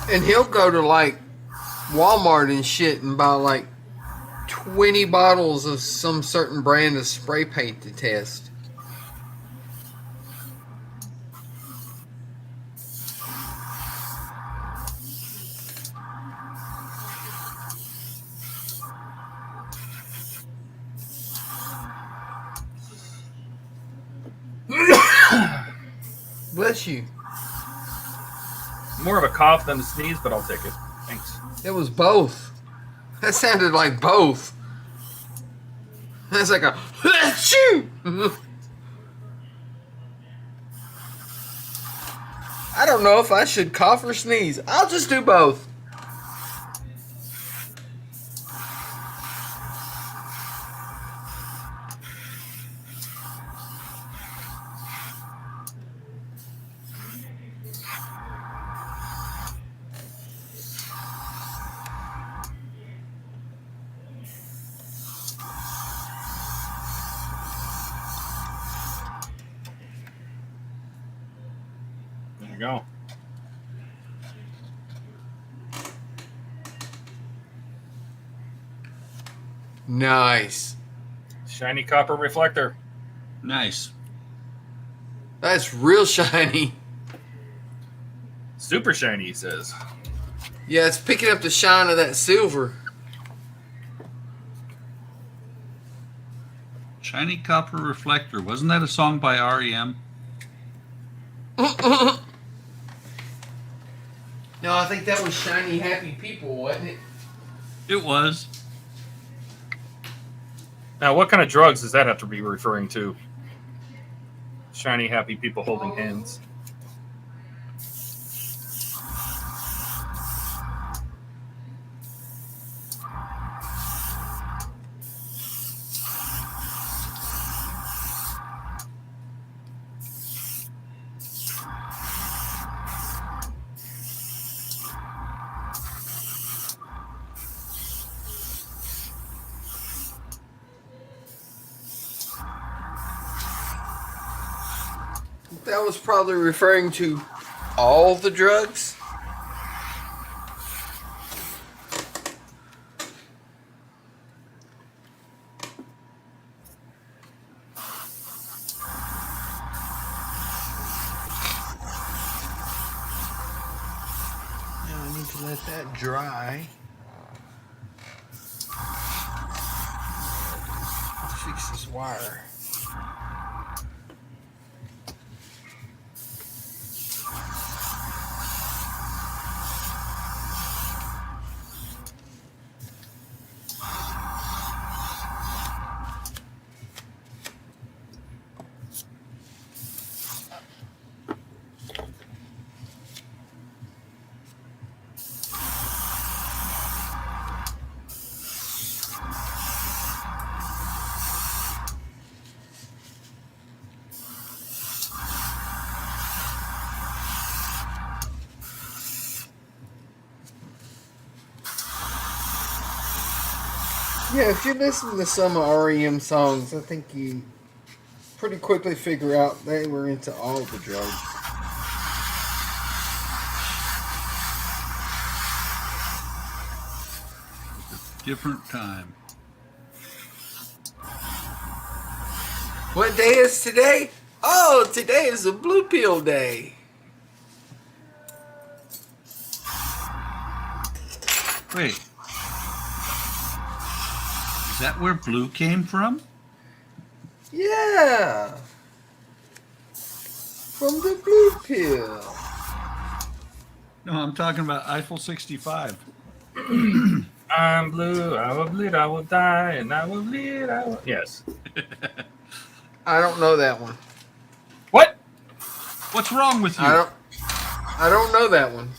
S3: And he'll go to like Walmart and shit and buy like 20 bottles of some certain brand of spray paint to test. Bless you.
S1: More of a cough than a sneeze, but I'll take it. Thanks.
S3: It was both. That sounded like both. That's like a achoo. I don't know if I should cough or sneeze. I'll just do both.
S1: There you go.
S3: Nice.
S1: Shiny copper reflector.
S2: Nice.
S3: That's real shiny.
S1: Super shiny, he says.
S3: Yeah, it's picking up the shine of that silver.
S2: Shiny Copper Reflector. Wasn't that a song by REM?
S3: No, I think that was Shiny Happy People, wasn't it?
S2: It was.
S1: Now, what kind of drugs does that have to be referring to? Shiny, happy people holding hands.
S3: That was probably referring to all the drugs. Now I need to let that dry. Let's fix this wire. Yeah, if you listen to some of REM songs, I think you pretty quickly figure out they were into all the drugs.
S2: Different time.
S3: What day is today? Oh, today is a blue pill day.
S2: Wait. Is that where blue came from?
S3: Yeah. From the blue pill.
S2: No, I'm talking about Eiffel 65.
S1: I'm blue, I will bleed, I will die, and I will bleed, I will... Yes.
S3: I don't know that one.
S1: What?
S2: What's wrong with you?
S3: I don't know that one.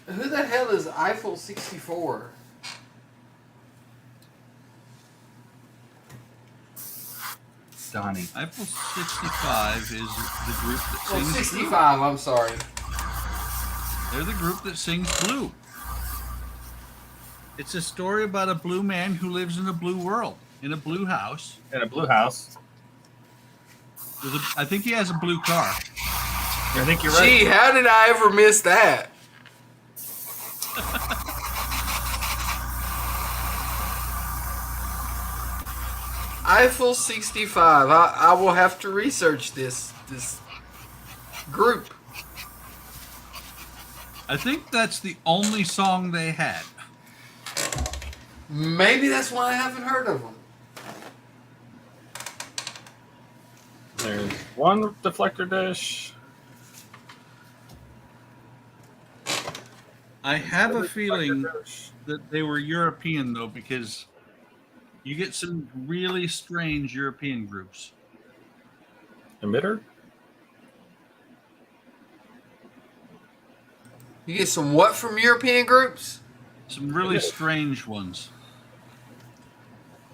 S3: Who the hell is Eiffel 64?
S1: Donnie.
S2: Eiffel 65 is the group that
S3: Oh,
S2: sings
S3: 65, I'm sorry.
S2: Blue. They're the group that sings Blue. It's a story about a blue man who lives in a blue world, in a blue house.
S1: In a blue house.
S2: I think he has a blue car.
S1: I think you're right.
S3: Gee, how did I ever miss that? Eiffel 65. I will have to research this group.
S2: I think that's the only song they had.
S3: Maybe that's why I haven't heard of them.
S1: There's one deflector dish.
S2: I have a feeling that they were European, though, because you get some really strange European groups.
S1: Emitter?
S3: You get some what from European groups?
S2: Some really strange ones.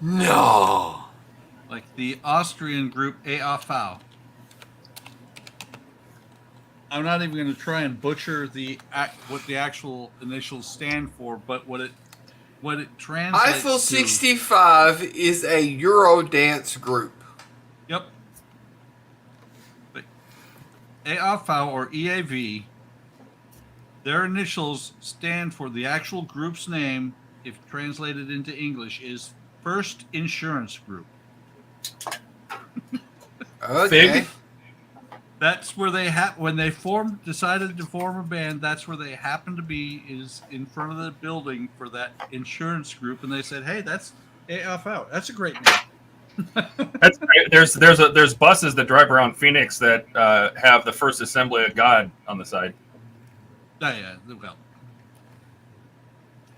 S3: No.
S2: Like the Austrian group AFV. I'm not even going to try and butcher what the actual initials stand for, but what it translates
S3: Eiffel
S2: to.
S3: 65 is a Euro dance group.
S2: Yep. But AFV or EAV, their initials stand for the actual group's name, if translated into English, is First Insurance Group.
S3: Okay.
S1: Fig?
S2: That's where they when they decided to form a band. That's where they happened to be, is in front of the building for that insurance group, and they said, "Hey, that's AFV. That's a great name."
S1: That's great. There's buses that drive around Phoenix that have the First Assembly of God on the side.
S2: Yeah, well,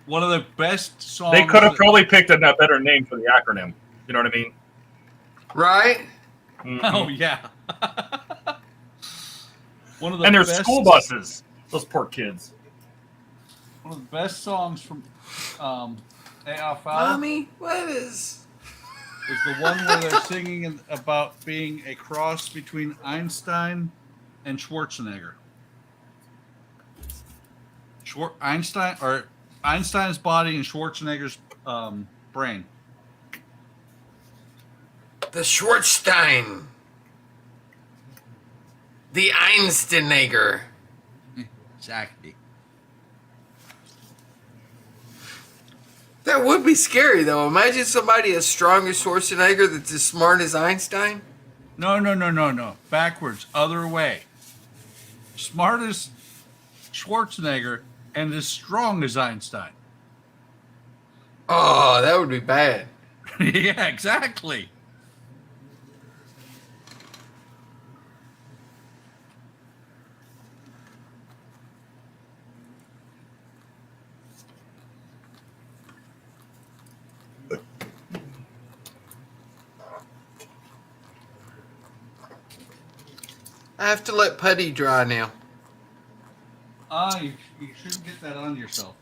S2: one of the best songs.
S1: They could have probably picked a better name for the acronym. You know what I mean?
S3: Right?
S1: Mhm.
S2: Oh yeah. One of the
S1: And there's
S2: best,
S1: school buses. Those poor kids.
S2: One of the best songs from AFV
S3: Mommy, what is...
S2: is the one where they're singing about being a cross between Einstein and Schwarzenegger. Einstein's body and Schwarzenegger's brain.
S3: The Schwarzstein. The Einsteinager.
S2: Exactly.
S3: That would be scary, though. Imagine somebody as strong as Schwarzenegger that's as smart as Einstein.
S2: No. Backwards. Other way. Smart as Schwarzenegger and as strong as Einstein.
S3: Oh, that would be bad.
S2: Yeah, exactly.
S3: I have to let putty dry now.
S2: You shouldn't get that on yourself.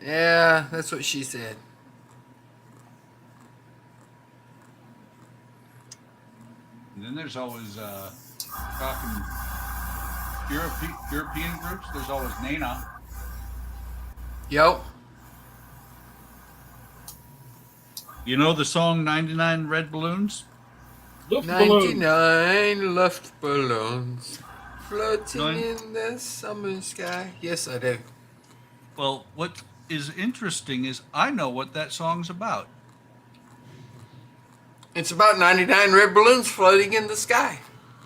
S3: Yeah, that's what she said.
S2: And then there's always talking European groups. There's always Nena.
S3: Yep.
S2: You know the song 99 Red Balloons?
S3: 99 left balloons floating
S2: Nine-
S3: in the summer sky. Yes, I do.
S2: Well, what is interesting is I know what that song's about.
S3: It's about 99 red balloons floating in the sky.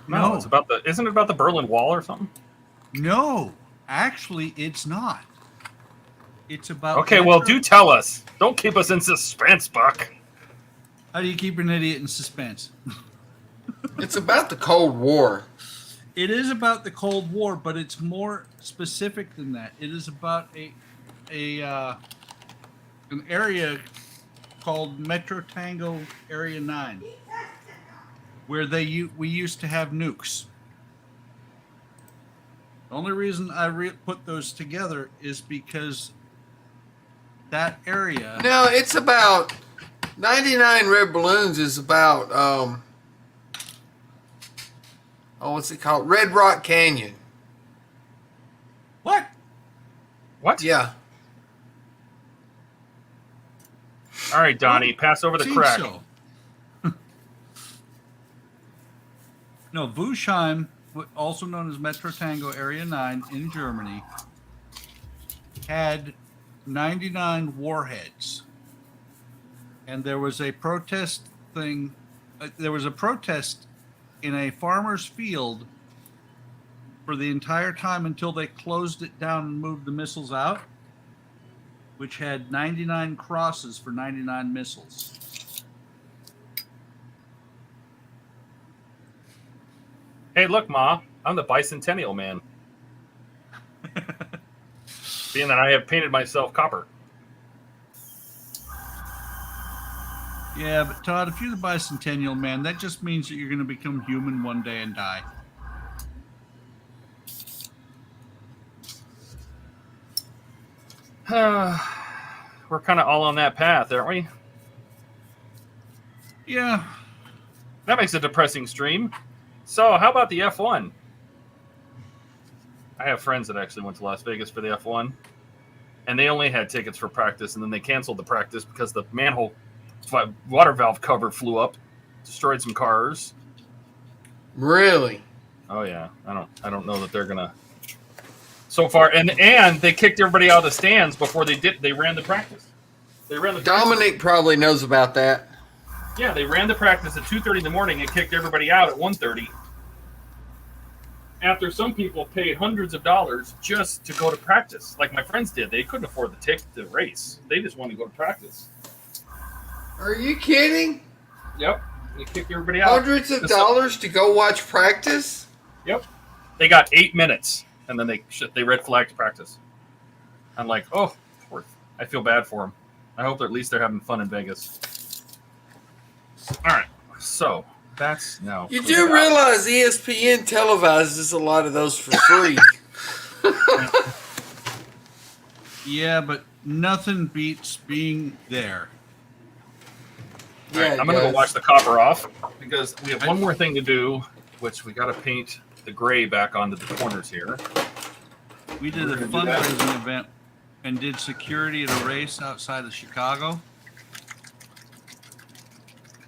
S1: No,
S2: No.
S1: it's about isn't it about the Berlin Wall or something?
S2: No, actually, it's not. It's about.
S1: Okay, well, do tell us. Don't keep us in suspense, Buck.
S2: How do you keep an idiot in suspense?
S3: It's about the Cold War.
S2: It is about the Cold War, but it's more specific than that. It is about an area called Metro Tango Area 9, where we used to have nukes. The only reason I put those together is because that area.
S3: No, it's about 99 red balloons is about what's it called? Red Rock Canyon.
S2: What?
S1: What?
S3: Yeah.
S1: All right, Donnie, pass over the
S2: Seems
S1: crack.
S2: so. No, Wuschheim, also known as Metro Tango Area 9 in Germany, had 99 warheads. And there was a protest thing. There was a protest in a farmer's field for the entire time until they closed it down and moved the missiles out, which had 99 crosses for 99 missiles.
S1: Hey, look, Ma, I'm the bicentennial man. Being that I have painted myself copper.
S2: Yeah, but Todd, if you're the bicentennial man, that just means that you're going to become human one day and die.
S1: We're kind of all on that path, aren't we?
S2: Yeah.
S1: That makes a depressing stream. So, how about the F1? I have friends that actually went to Las Vegas for the F1, and they only had tickets for practice, and then they canceled the practice because the manhole water valve cover flew up, destroyed some cars.
S3: Really?
S1: Oh yeah, I don't know that they're gonna. So far, and they kicked everybody out of the stands before they ran the practice. They ran the
S3: Dominic probably knows about that.
S1: Yeah, they ran the practice at 2:30 in the morning and kicked everybody out at 1:30. After some people paid hundreds of dollars just to go to practice, like my friends did. They couldn't afford the ticket to race. They just wanted to go to practice.
S3: Are you kidding?
S1: Yep, they kicked everybody out.
S3: Hundreds of dollars to go watch practice?
S1: Yep, they got 8 minutes, and then they red flagged practice. I'm like, oh, I feel bad for them. I hope at least they're having fun in Vegas. All right, so that's now.
S3: You do realize ESPN televises a lot of those for free.
S2: Yeah, but nothing beats being there.
S1: All right, I'm going to go watch the copper off because we have one more thing to do, which we got to paint the gray back onto the corners here.
S2: We did a fundraising event and did security at a race outside of Chicago.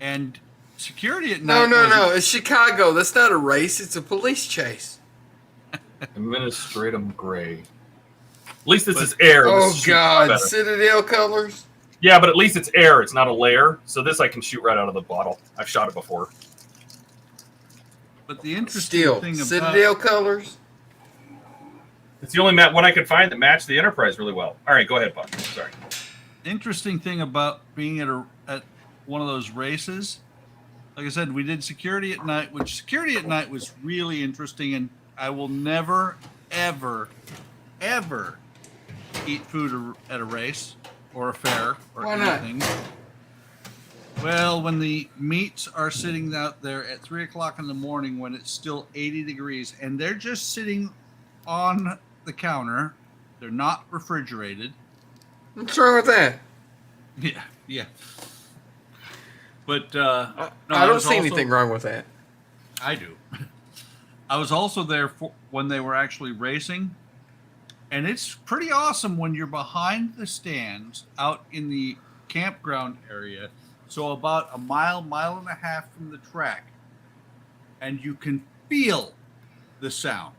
S2: And security at night.
S3: No. It's Chicago. That's not a race. It's a police chase.
S1: Administratum gray. At least this is air.
S3: Oh, God. Citadel colors?
S1: Yeah, but at least it's air. It's not a layer. So this I can shoot right out of the bottle. I've shot it before.
S2: But the interesting thing about
S3: Citadel colors?
S1: It's the only one I could find that matched the Enterprise really well. All right, go ahead, Buck. Sorry.
S2: Interesting thing about being at one of those races, like I said, we did security at night, which security at night was really interesting, and I will never, ever, ever eat food at a race or a fair or anything. Well, when the meats are sitting out there at 3 o'clock in the morning when it's still 80 degrees and they're just sitting on the counter, they're not refrigerated.
S3: What's wrong with that?
S2: Yeah. But
S3: I don't see anything wrong with that.
S2: I do. I was also there when they were actually racing, and it's pretty awesome when you're behind the stands out in the campground area, so about a mile and a half from the track, and you can feel the sound.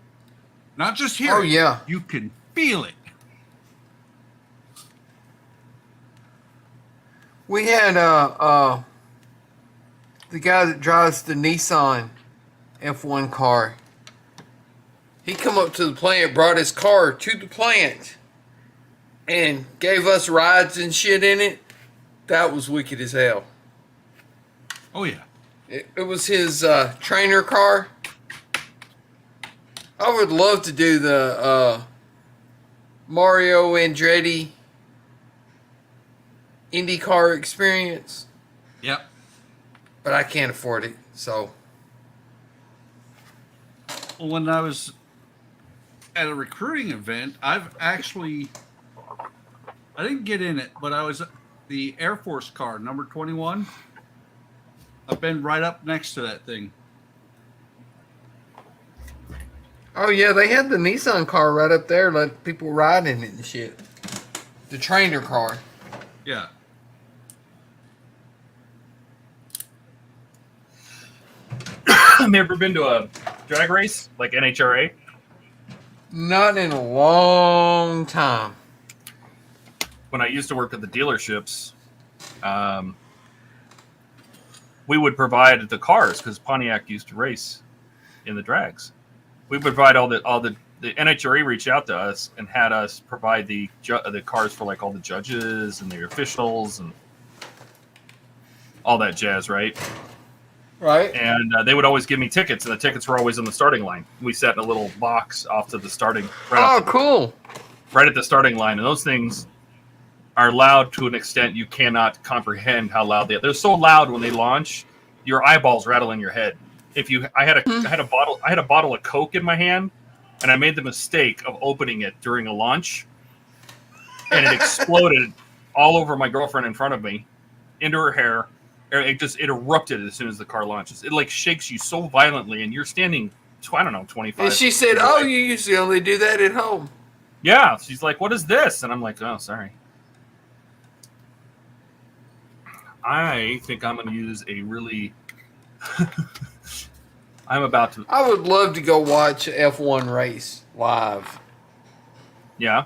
S2: Not just hear it.
S3: Yeah.
S2: You can feel it.
S3: We had the guy that drives the Nissan F1 car. He come up to the plant, brought his car to the plant, and gave us rides and shit in it. That was wicked as hell.
S2: Oh, yeah.
S3: It was his trainer car. I would love to do the Mario Andretti IndyCar experience.
S2: Yep.
S3: But I can't afford it, so.
S2: When I was at a recruiting event, I didn't get in it, but I was the Air Force car, number 21. I've been right up next to that thing.
S3: Oh, yeah, they had the Nissan car right up there, let people ride in it and shit. The trainer car.
S2: Yeah.
S1: ever been to a drag race like NHRA?
S3: Not in a long time.
S1: When I used to work at the dealerships, we would provide the cars because Pontiac used to race in the drags. We provide all the NHRA reached out to us and had us provide the cars for like all the judges and the officials and all that jazz, right?
S3: Right.
S1: And they would always give me tickets, and the tickets were always on the starting line. We sat in a little box off to the starting.
S3: Cool.
S1: Right at the starting line, and those things are loud to an extent you cannot comprehend how loud they are. They're so loud when they launch, your eyeballs rattle in your head. I had a bottle of Coke in my hand, and I made the mistake of opening it during a launch, and it exploded all over my girlfriend in front of me, into her hair. It erupted as soon as the car launches. It like shakes you so violently, and you're standing, 25.
S3: And she said, "Oh, you usually only do that at home."
S1: Yeah, she's like, "What is this?" And I'm like, "Oh, sorry." I think I'm going to use a really. I'm about to.
S3: I would love to go watch an F1 race live.
S1: Yeah.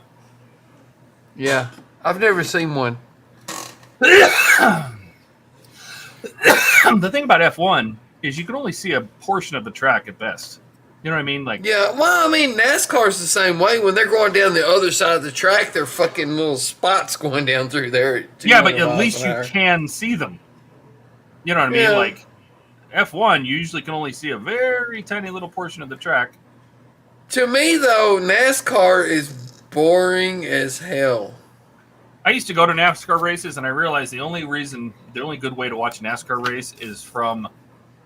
S3: Yeah, I've never seen one.
S1: The thing about F1 is you can only see a portion of the track at best. You know what I mean? Like,
S3: Yeah, well, I mean, NASCAR's the same way. When they're going down the other side of the track, they're fucking little spots going down through there.
S1: yeah, but at least you can see them. You know what I mean?
S3: Yeah.
S1: Like, F1, you usually can only see a very tiny little portion of the track.
S3: To me, though, NASCAR is boring as hell.
S1: I used to go to NASCAR races, and I realized the only good way to watch a NASCAR race is from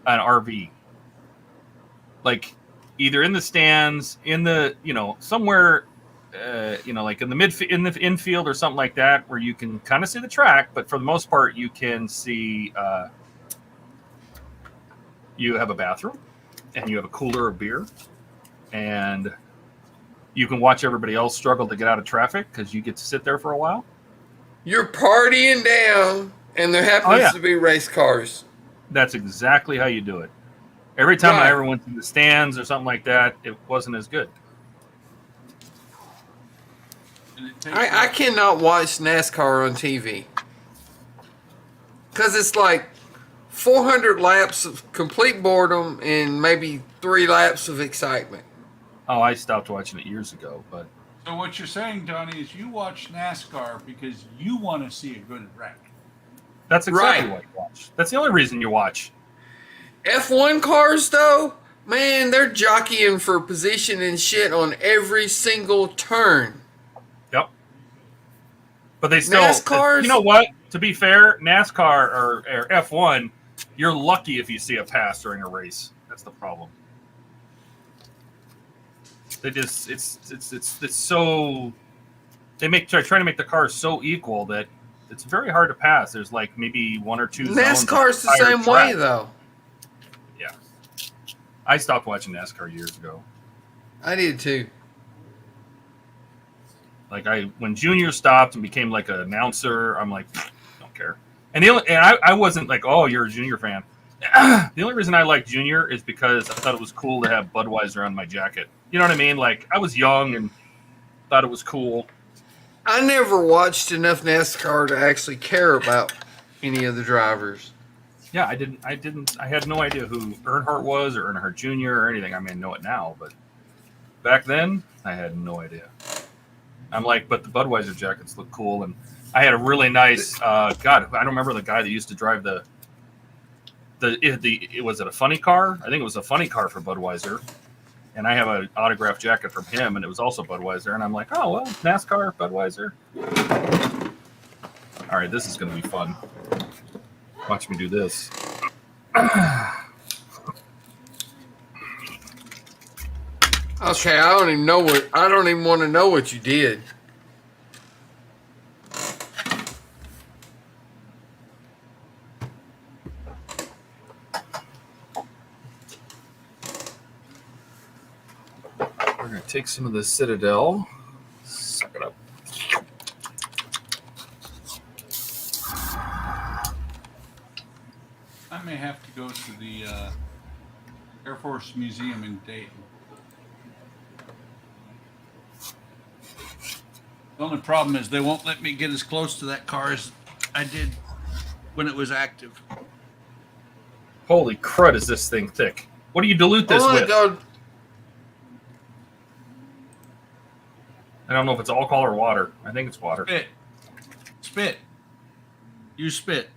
S1: an RV. Like, either in the stands, in the, somewhere, like in the infield or something like that, where you can kind of see the track, but for the most part, you can see, you have a bathroom, and you have a cooler of beer, and you can watch everybody else struggle to get out of traffic because you get to sit there for a while.
S3: You're partying down, and there happens to be race cars. That's
S1: exactly how you do it. Every time
S3: Yeah.
S1: I ever went to the stands or something like that, it wasn't as good.
S3: I cannot watch NASCAR on TV. Because it's like 400 laps of complete boredom and maybe 3 laps of excitement.
S1: Oh, I stopped watching it years ago, but
S2: So what you're saying, Donnie, is you watch NASCAR because you want to see a good wreck.
S1: that's exactly
S3: Right.
S1: what you watch. That's the only reason you watch.
S3: F1 cars, though, man, they're jockeying for position and shit on every single turn.
S1: Yep. But they still,
S3: NASCAR's-
S1: you know what? To be fair, NASCAR or F1, you're lucky if you see a pass during a race. That's the problem. They just, it's so, try to make the cars so equal that it's very hard to pass. There's like maybe 1 or 2 zones.
S3: NASCAR's the
S1: on
S3: same
S1: entire
S3: way,
S1: track.
S3: though.
S1: Yeah. I stopped watching NASCAR years ago.
S3: I did, too.
S1: Like when Junior stopped and became like an announcer, I'm like, don't care. And I wasn't like, oh, you're a Junior fan. The only reason I liked Junior is because I thought it was cool to have Budweiser on my jacket. You know what I mean? Like I was young and thought it was cool.
S3: I never watched enough NASCAR to actually care about any of the drivers.
S1: Yeah, I had no idea who Earnhardt was or Earnhardt Jr. or anything. I may know it now, but back then I had no idea. I'm like, but the Budweiser jackets look cool, and I had a really nice. God, I don't remember the guy that used to drive was it a funny car? I think it was a funny car for Budweiser, and I have an autographed jacket from him, and it was also Budweiser, and I'm like, oh well, NASCAR, Budweiser. All right, this is going to be fun. Watch me do this.
S3: Okay, I don't even want to know what you did.
S1: We're going to take some of the Citadel. Suck it up.
S2: I may have to go to the Air Force Museum in Dayton. The only problem is they won't let me get as close to that car as I did when it was active.
S1: Holy crud, is this thing thick? What do you dilute this
S3: Oh my
S1: with?
S3: God.
S1: I don't know if it's alcohol or water. I think it's water.
S2: Spit. Spit. You spit.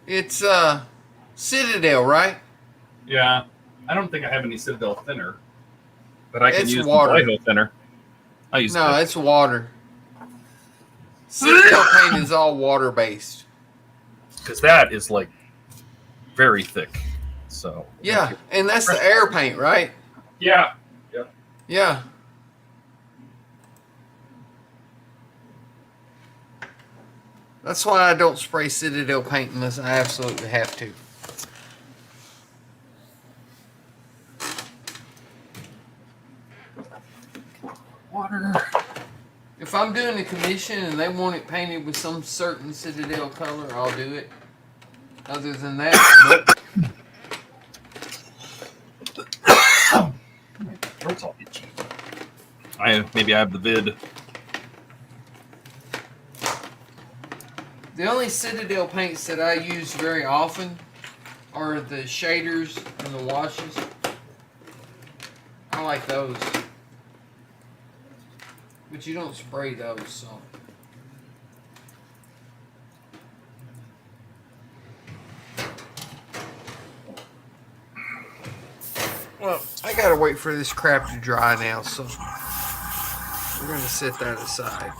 S3: It's Citadel, right?
S1: Yeah. I don't think I have any Citadel thinner. But I can
S3: It's
S1: use
S3: water.
S1: Vallejo thinner. I use
S3: No,
S1: that.
S3: it's water. Citadel paint is all water based.
S1: Because that is like very thick. So
S3: Yeah, and that's the air paint, right?
S1: yeah.
S3: Yeah. That's why I don't spray Citadel paint unless I absolutely have to.
S1: Water.
S3: If I'm doing a commission and they want it painted with some certain Citadel color, I'll do it. Other than that, nope.
S1: Throat's all itchy. Maybe I have the vid.
S3: The only Citadel paints that I use very often are the shaders and the washes. I like those. But you don't spray those, so. Well, I gotta wait for this crap to dry now, so we're gonna set that aside.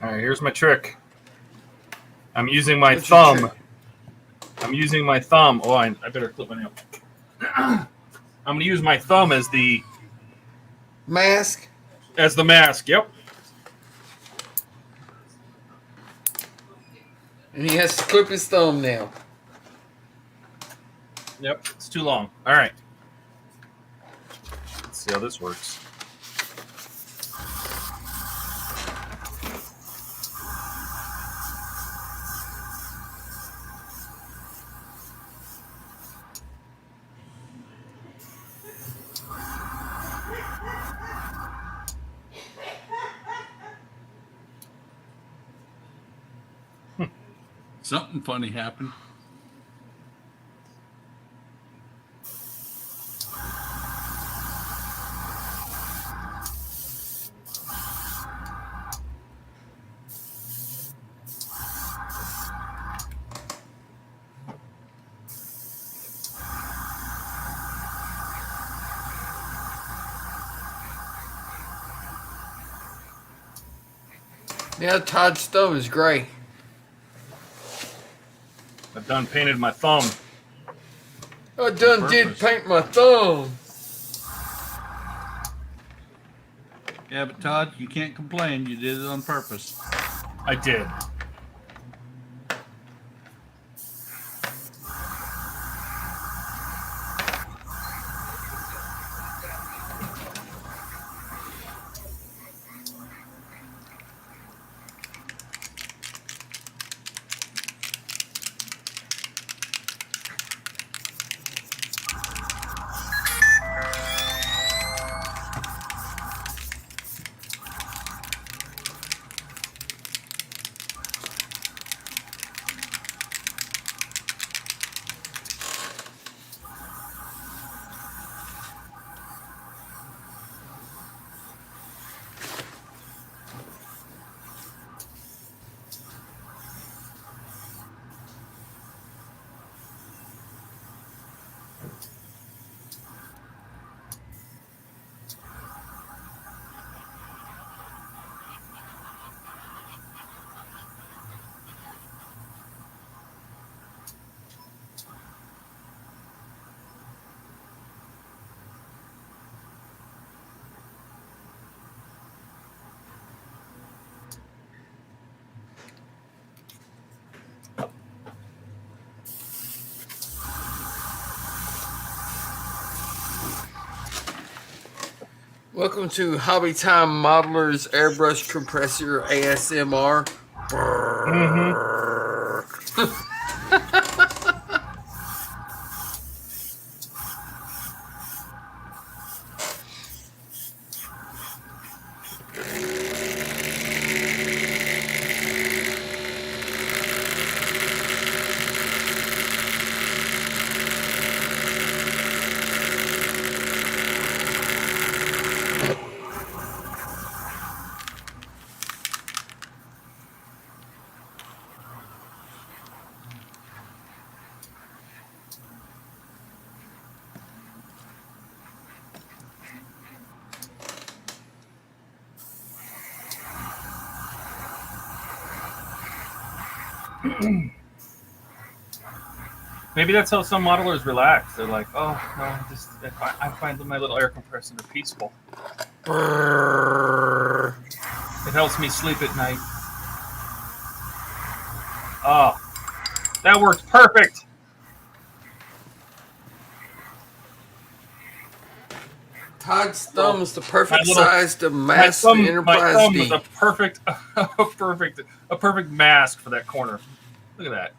S1: All right, here's my trick. I'm using my
S3: What's your
S1: thumb.
S3: trick?
S1: I'm using my thumb. Oh, I better clip my nail. I'm going to use my thumb as the
S3: Mask.
S1: mask. Yep.
S3: And he has to clip his thumb now.
S1: Yep. It's too long. All right. Let's see how this works.
S2: Something funny happened.
S3: Yeah, Todd's thumb is gray.
S1: I've done painted my thumb.
S3: I done did paint my thumb.
S2: Yeah, but Todd, you can't complain. You did it on purpose.
S1: I did.
S3: Welcome to Hobby Time Modeler's Airbrush Compressor ASMR.
S1: Maybe that's how some modelers relax. They're like, oh, no, I find my little air compressor peaceful. It helps me sleep at night. Oh, that worked perfect.
S3: Todd's thumb is the perfect
S1: little-
S3: size to mask the
S1: my
S3: Enterprise
S1: thumb
S3: D.
S1: was a perfect mask for that corner. Look at that.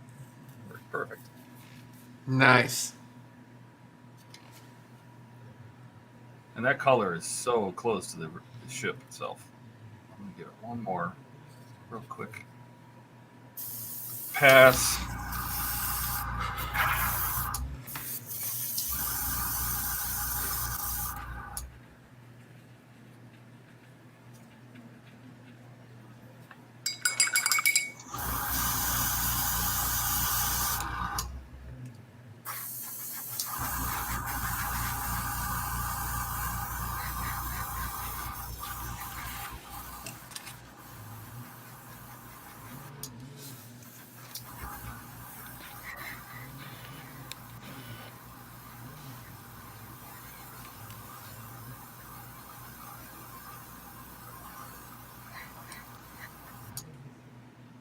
S1: Worked perfect.
S3: Nice.
S1: And that color is so close to the ship itself. I'm gonna give it one more real quick pass.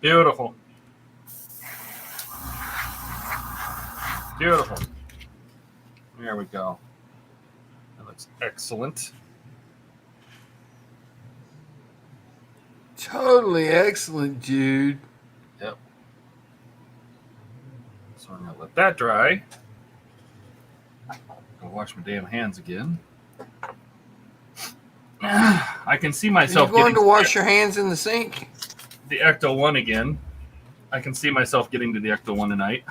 S1: Beautiful. Beautiful. There we go. That looks excellent.
S3: Totally excellent, Jude.
S1: Yep. So I'm going to let that dry. Go wash my damn hands again. I can see
S3: Are you
S1: myself
S3: going
S1: getting
S3: to wash your hands in the sink?
S1: the Ecto 1 again. I can see myself getting to the Ecto 1 tonight.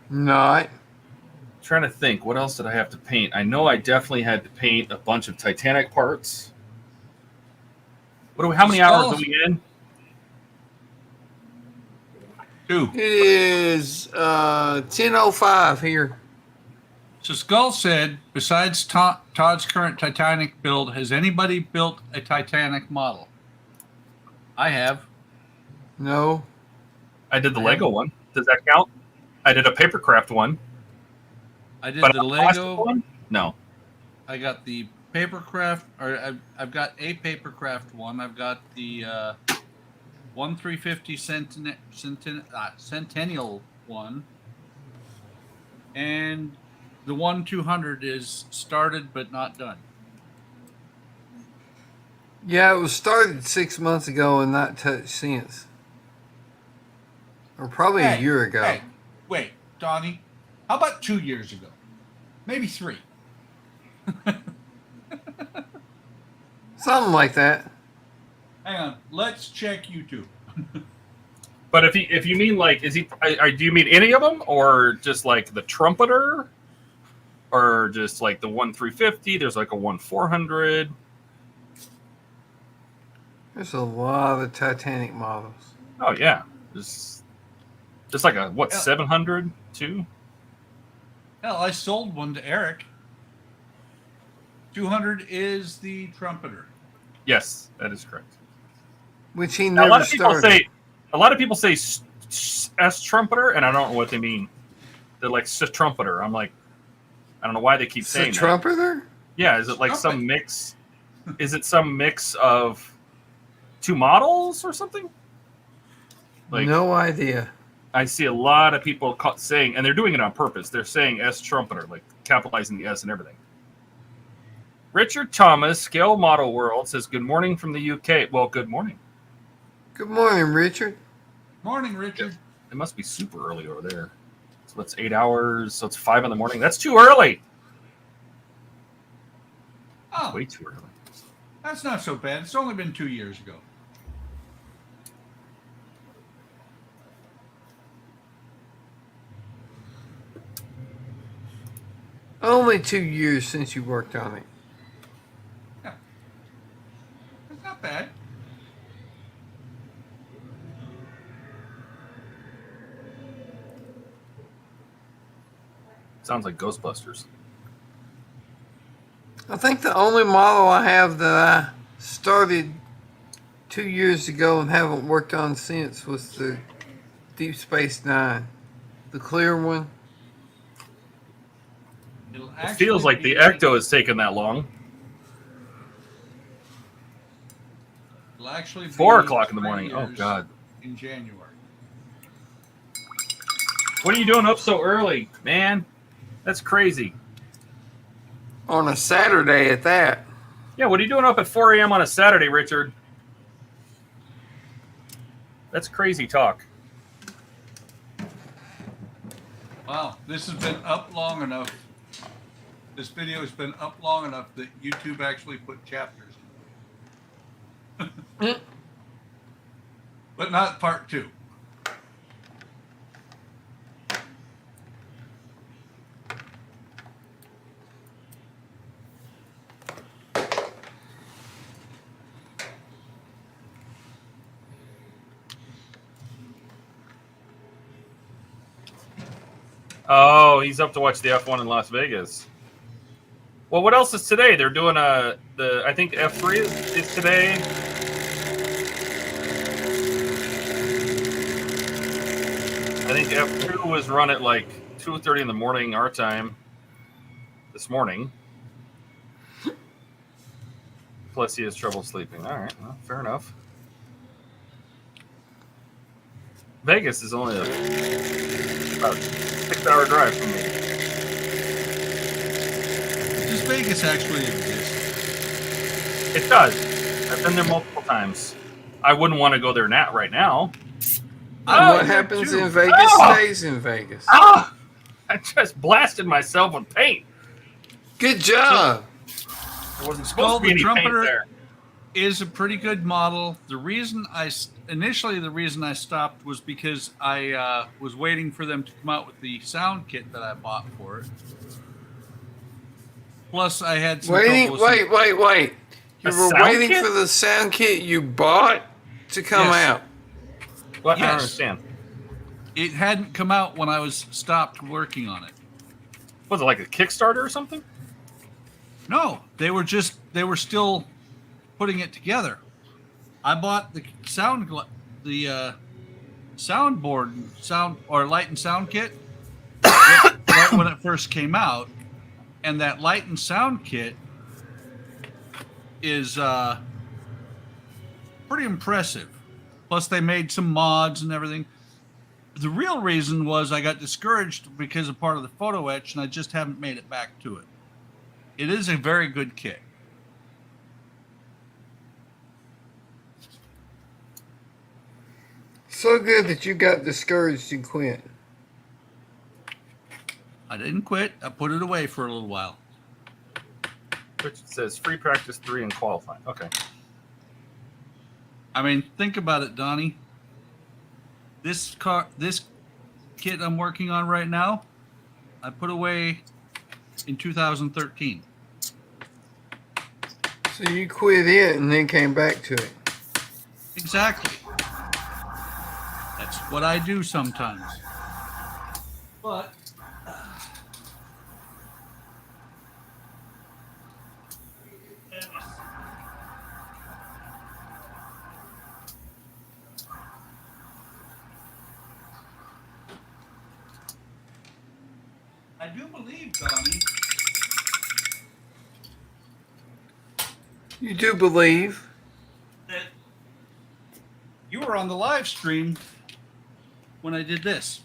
S3: Not.
S1: Trying to think, what else did I have to paint? I know I definitely had to paint a bunch of Titanic parts. How many hours are we in?
S2: 2.
S3: It is 10:05 here.
S2: So Skull said, besides Todd's current Titanic build, has anybody built a Titanic model? I have.
S3: No.
S1: I did the Lego one. Does that count? I did a papercraft one.
S2: I did
S1: But
S2: the
S1: a plastic
S2: Lego.
S1: one? No.
S2: I got the papercraft, or I've got a papercraft one. I've got the 1/350 Centennial one, and the 1/200 is started but not done.
S3: Yeah, it was started 6 months ago and not touched since. Or probably a year ago.
S2: Hey, wait, Donnie. How about 2 years ago? Maybe 3.
S3: Something like that.
S2: Hang on. Let's check YouTube.
S1: But if you mean like, do you mean any of them, or just like the trumpeter, or just like the 1/350? There's like a 1/400.
S3: There's a lot of Titanic models.
S1: Oh yeah, just like a 700 too.
S2: Hell, I sold one to Eric. 200 is the trumpeter.
S1: Yes, that is correct.
S3: Which he
S1: Now,
S3: never
S1: a lot of people
S3: started.
S1: say S trumpeter, and I don't know what they mean. They're like trumpeter. I'm like, I don't know why they keep
S3: It's a
S1: saying that.
S3: trumpeter?
S1: Yeah, is it like some mix? Is it some mix of two models or something? Like,
S3: No idea.
S1: I see a lot of people saying, and they're doing it on purpose. They're saying S trumpeter, like capitalizing the S and everything. Richard Thomas, Scale Model World, says, good morning from the UK. Well, good morning.
S3: Good morning, Richard.
S2: Morning, Richard.
S1: It must be super early over there. So it's 8 hours. So it's 5 in the morning. That's too early.
S2: Oh,
S1: Way too early.
S2: that's not so bad. It's only been 2 years ago.
S3: Only 2 years since you worked on it.
S2: Yeah. It's not bad.
S1: Sounds like Ghostbusters.
S3: I think the only model I have that I started 2 years ago and haven't worked on since was the Deep Space Nine, the clear one.
S1: It feels like the Ecto has taken that long.
S2: It'll actually be
S1: 4 o'clock in the morning. Oh, God.
S2: In January.
S1: What are you doing up so early, man? That's crazy.
S3: On a Saturday at that.
S1: Yeah, what are you doing up at 4 a.m. on a Saturday, Richard? That's crazy talk.
S2: Wow, this has been up long enough. This video has been up long enough that YouTube actually put chapters. But not part 2.
S1: Oh, he's up to watch the F1 in Las Vegas. Well, what else is today? They're doing I think F3 is today. I think F2 was run at like 2:30 in the morning our time this morning. Plus he has trouble sleeping. All right, well, fair enough. Vegas is only about 6-hour drive from me.
S2: Does Vegas actually exist?
S1: It does. I've been there multiple times. I wouldn't want to go there right now.
S3: What happens in Vegas stays in Vegas.
S1: Ah! I just blasted myself with paint.
S3: Good job.
S1: There wasn't supposed to be any paint there.
S2: Is a pretty good model. The reason I stopped was because I was waiting for them to come out with the sound kit that I bought for it. Plus, I had some
S3: Wait.
S2: trouble with
S3: You were waiting for the sound kit you bought to come out.
S1: Well,
S2: Yes.
S1: I don't understand.
S2: It hadn't come out when I was stopped working on it.
S1: Was it like a Kickstarter or something?
S2: No, they were still putting it together. I bought the soundboard light and sound kit right when it first came out, and that light and sound kit is pretty impressive. Plus, they made some mods and everything. The real reason was I got discouraged because of part of the photo etch, and I just haven't made it back to it. It is a very good kit.
S3: So good that you got discouraged and quit.
S2: I didn't quit. I put it away for a little while.
S1: Which says free practice 3 and qualifying. Okay.
S2: I mean, think about it, Donnie. This kit I'm working on right now, I put away in 2013.
S3: So you quit it and then came back to it.
S2: Exactly. That's what I do sometimes. But I do believe, Donnie.
S3: You do believe?
S2: That you were on the live stream when I did this.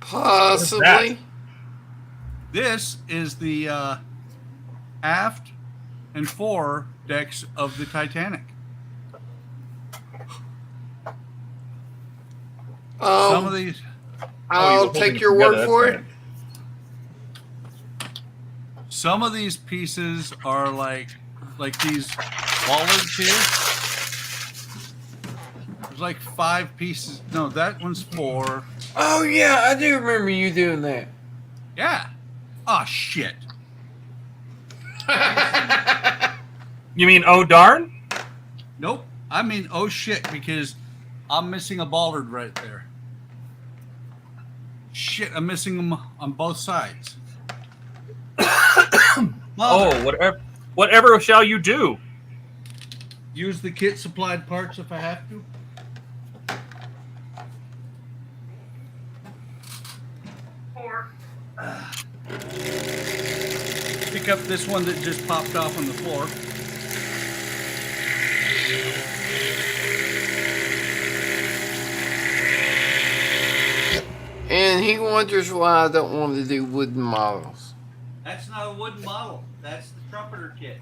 S3: Possibly.
S2: This is the aft and fore decks of the Titanic. Some of these.
S3: I'll take your word for it.
S2: Some of these pieces are like these bollards here. There's like 5 pieces. No, that one's 4.
S3: Oh yeah, I do remember you doing that.
S2: Yeah. Oh shit.
S1: You mean oh darn?
S2: Nope. I mean oh shit, because I'm missing a bollard right there. Shit, I'm missing them on both sides.
S1: Oh, whatever shall you do?
S2: Use the kit supplied parts if I have to. Or pick up this one that just popped off on the floor.
S3: And he wonders why I don't want to do wooden models.
S2: That's not a wooden model. That's the trumpeter kit.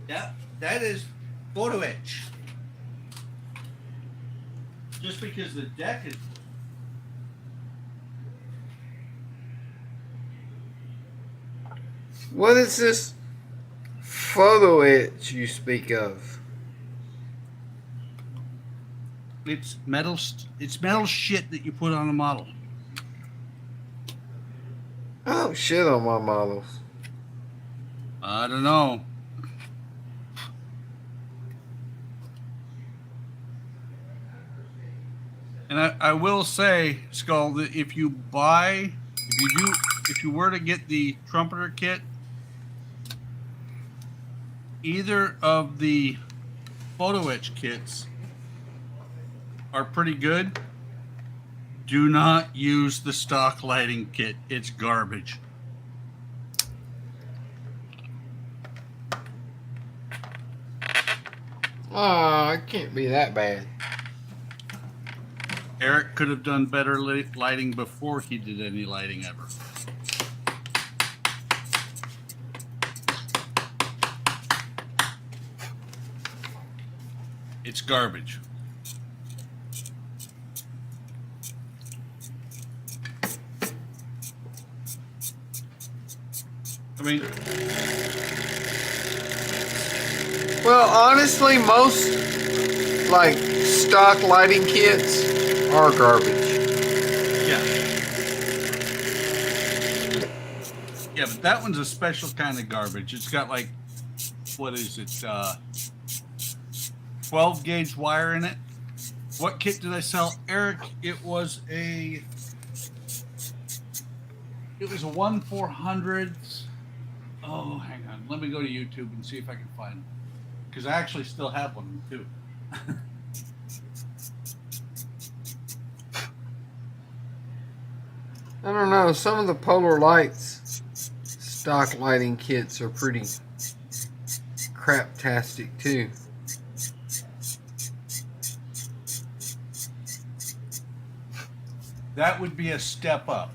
S2: Yeah, that is photo etch. Just because the deck is.
S3: What is this photo etch you speak of?
S2: It's metal. It's metal shit that you put on a model.
S3: I don't shit on my models.
S2: I don't know. And I will say, Skull, that if you were to get the trumpeter kit, either of the photo etch kits are pretty good. Do not use the stock lighting kit. It's garbage.
S3: Oh, it can't be that bad.
S2: Eric could have done better lighting before he did any lighting ever. It's garbage. I mean,
S3: Well, honestly, most like stock lighting kits are garbage.
S2: yeah. Yeah, but that one's a special kind of garbage. It's got like, what is it, 12 gauge wire in it. What kit did I sell? Eric, it was a 1/400. Oh, hang on. Let me go to YouTube and see if I can find it. Because I actually still have one too.
S3: I don't know. Some of the Polar Lights stock lighting kits are pretty craptastic too.
S2: That would be a step up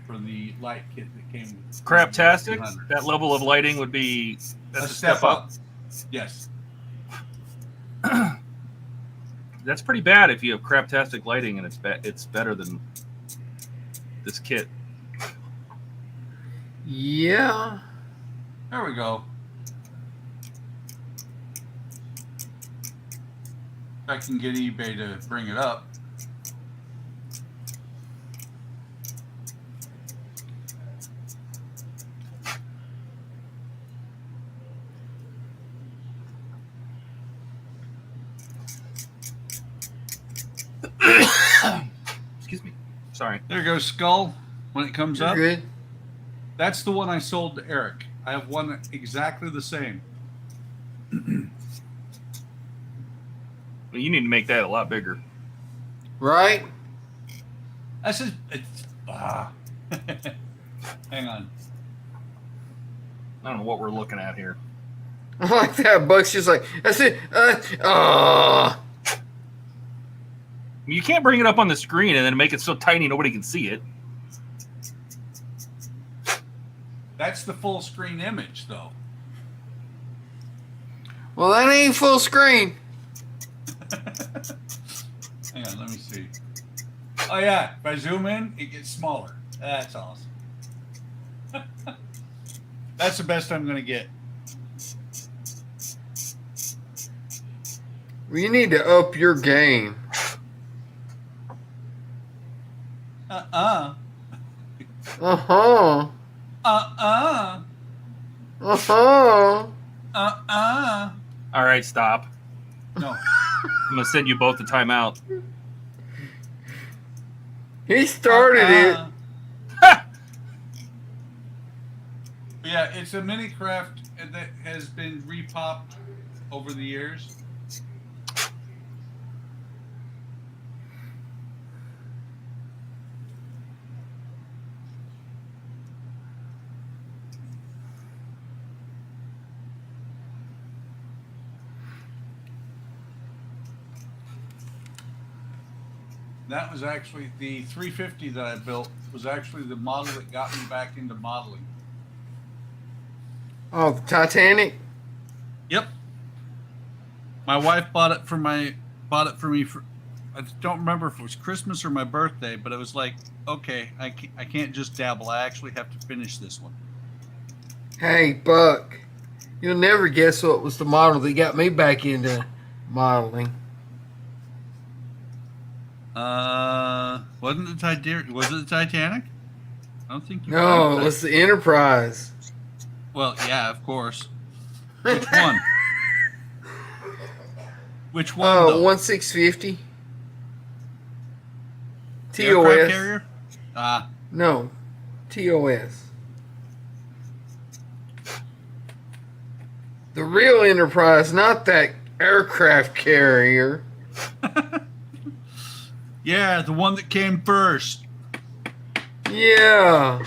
S2: for the light kit that came with
S1: Craptastic?
S2: 200.
S1: That level of lighting would be
S2: A step up. Yes.
S1: That's pretty bad if you have craptastic lighting and it's better than this kit.
S3: Yeah.
S2: There we go. I can get eBay to bring it up.
S1: Excuse me. Sorry.
S2: There goes Skull. When it comes
S3: You're
S2: up,
S3: good.
S2: that's the one I sold to Eric. I have one exactly the same.
S1: Well, you need to make that a lot bigger.
S3: Right?
S2: That's just, it's, hang on.
S1: I don't know what we're looking at here.
S3: I like that. Buck's just like, that's it.
S1: You can't bring it up on the screen and then make it so tiny nobody can see it.
S2: That's the full screen image, though.
S3: Well, that ain't full screen.
S2: Hang on, let me see. Oh, yeah. If I zoom in, it gets smaller. That's awesome. That's the best I'm going to get.
S3: Well, you need to up your game.
S2: Uh-huh.
S3: Uh-huh.
S2: Uh-uh.
S3: Uh-huh.
S2: Uh-uh.
S1: All right, stop.
S2: No.
S1: I'm going to send you both to timeout.
S3: He started it.
S2: Yeah, it's a mini craft that has been repopped over the years. That was actually the 350 that I built was actually the model that got me back into modeling.
S3: Oh, the Titanic?
S2: Yep. My wife bought it for me for, I don't remember if it was Christmas or my birthday, but it was like, okay, I can't just dabble. I actually have to finish this one.
S3: Hey, Buck. You'll never guess what was the model that got me back into modeling.
S2: Wasn't the Titanic? Was it the Titanic? I don't think you.
S3: No, it was the Enterprise.
S2: Well, yeah, of course. Which one? Which one?
S3: Oh,
S2: though?
S3: 1650.
S2: The aircraft
S3: TOS.
S2: carrier?
S3: No, TOS. The real Enterprise, not that aircraft carrier.
S2: Yeah, the one that came first.
S3: Yeah.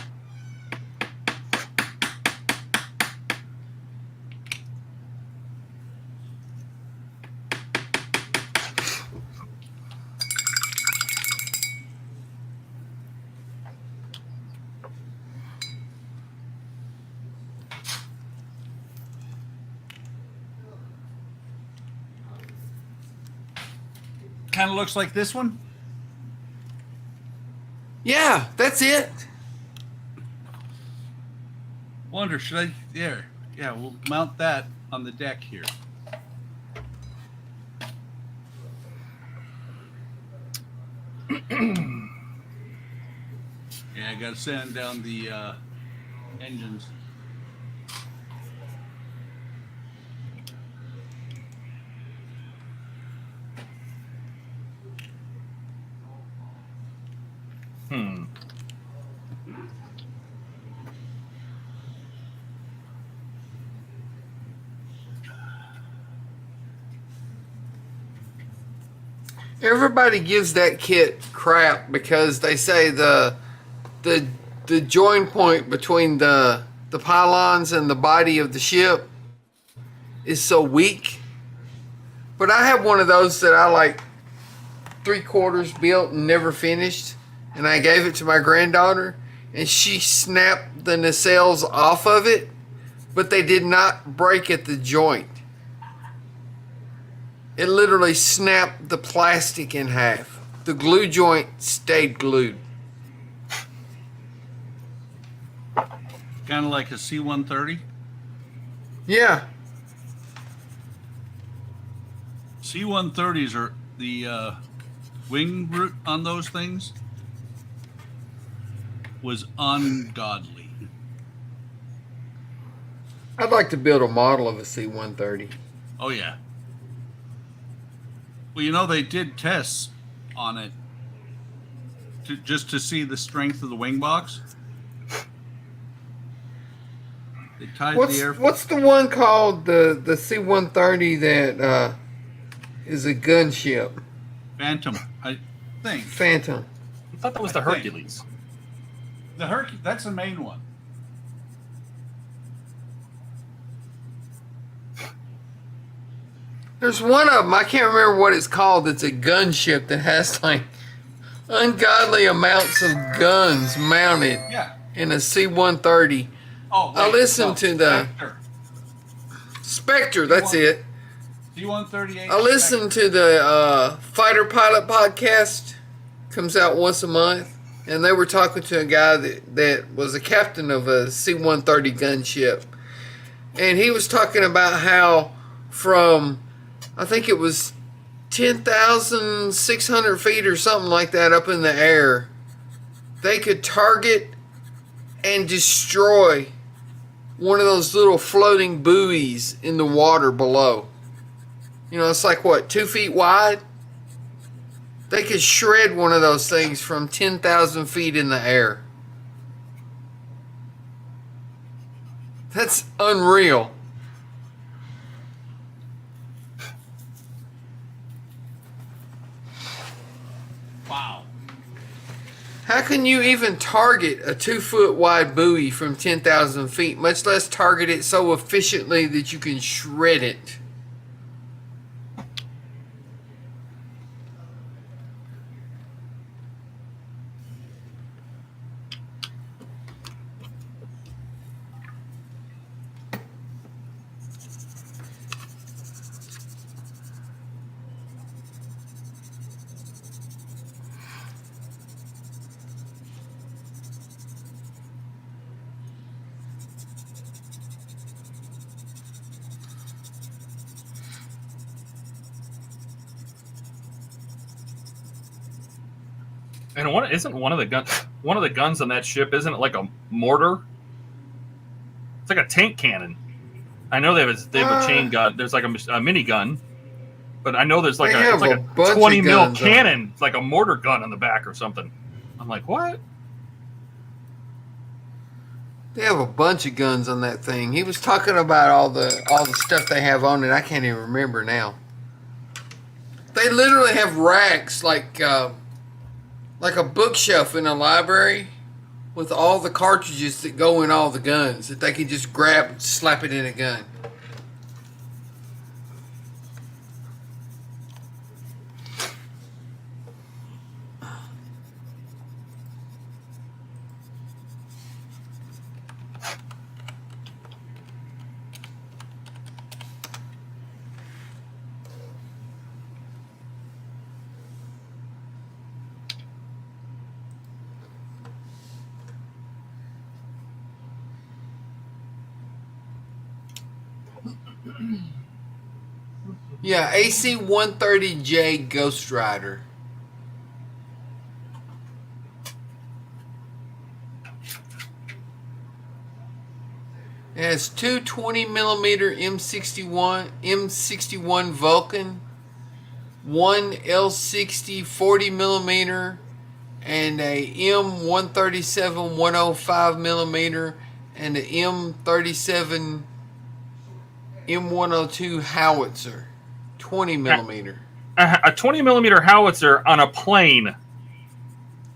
S2: Kind of looks like this one.
S3: Yeah, that's it.
S2: Wonder, should I? There. Yeah, we'll mount that on the deck here. Yeah, I gotta sand down the engines.
S3: Everybody gives that kit crap because they say the join point between the pylons and the body of the ship is so weak. But I have one of those that I like 3/4 built and never finished, and I gave it to my granddaughter, and she snapped the nacelles off of it, but they did not break at the joint. It literally snapped the plastic in half. The glue joint stayed glued.
S2: Kind of like a C-130.
S3: Yeah.
S2: C-130s are the wing root on those things was ungodly.
S3: I'd like to build a model of a C-130.
S2: Oh yeah. Well, you know, they did tests on it just to see the strength of the wing box. They tied the air.
S3: What's the one called, the C-130 that is a gunship?
S2: Phantom, I think.
S3: Phantom.
S1: I thought that was the Hercules.
S2: That's the main one.
S3: There's one of them, I can't remember what it's called. It's a gunship that has like ungodly amounts of guns mounted
S2: Yeah.
S3: in a C-130.
S2: Oh,
S3: I listened to the Spectre, that's it.
S2: C-138.
S3: I listen to the Fighter Pilot podcast. Comes out once a month. And they were talking to a guy that was a captain of a C-130 gunship. And he was talking about how from, I think it was 10,600 feet or something like that up in the air, they could target and destroy one of those little floating buoys in the water below. You know, it's like, what, 2 feet wide? They could shred one of those things from 10,000 feet in the air. That's unreal.
S2: Wow.
S3: How can you even target a 2 foot wide buoy from 10,000 feet, much less target it so efficiently that you can shred it?
S1: And isn't one of the guns on that ship, isn't it like a mortar? It's like a tank cannon. I know they have a chain gun. There's like a mini gun, but I know there's like it's like a 20 mil cannon. It's like a mortar gun on the back or something. I'm like, what?
S3: They have a bunch of guns on that thing. He was talking about all the stuff they have on it. I can't even remember now. They literally have racks like a bookshelf in a library with all the cartridges that go in all the guns that they can just grab and slap it in a gun. Yeah, AC-130J Ghost Rider. It has two 20mm M61 Vulcan, one L60 40mm, and a M137 105mm, and an M37 M102 howitzer, 20mm.
S1: A 20mm howitzer on a plane.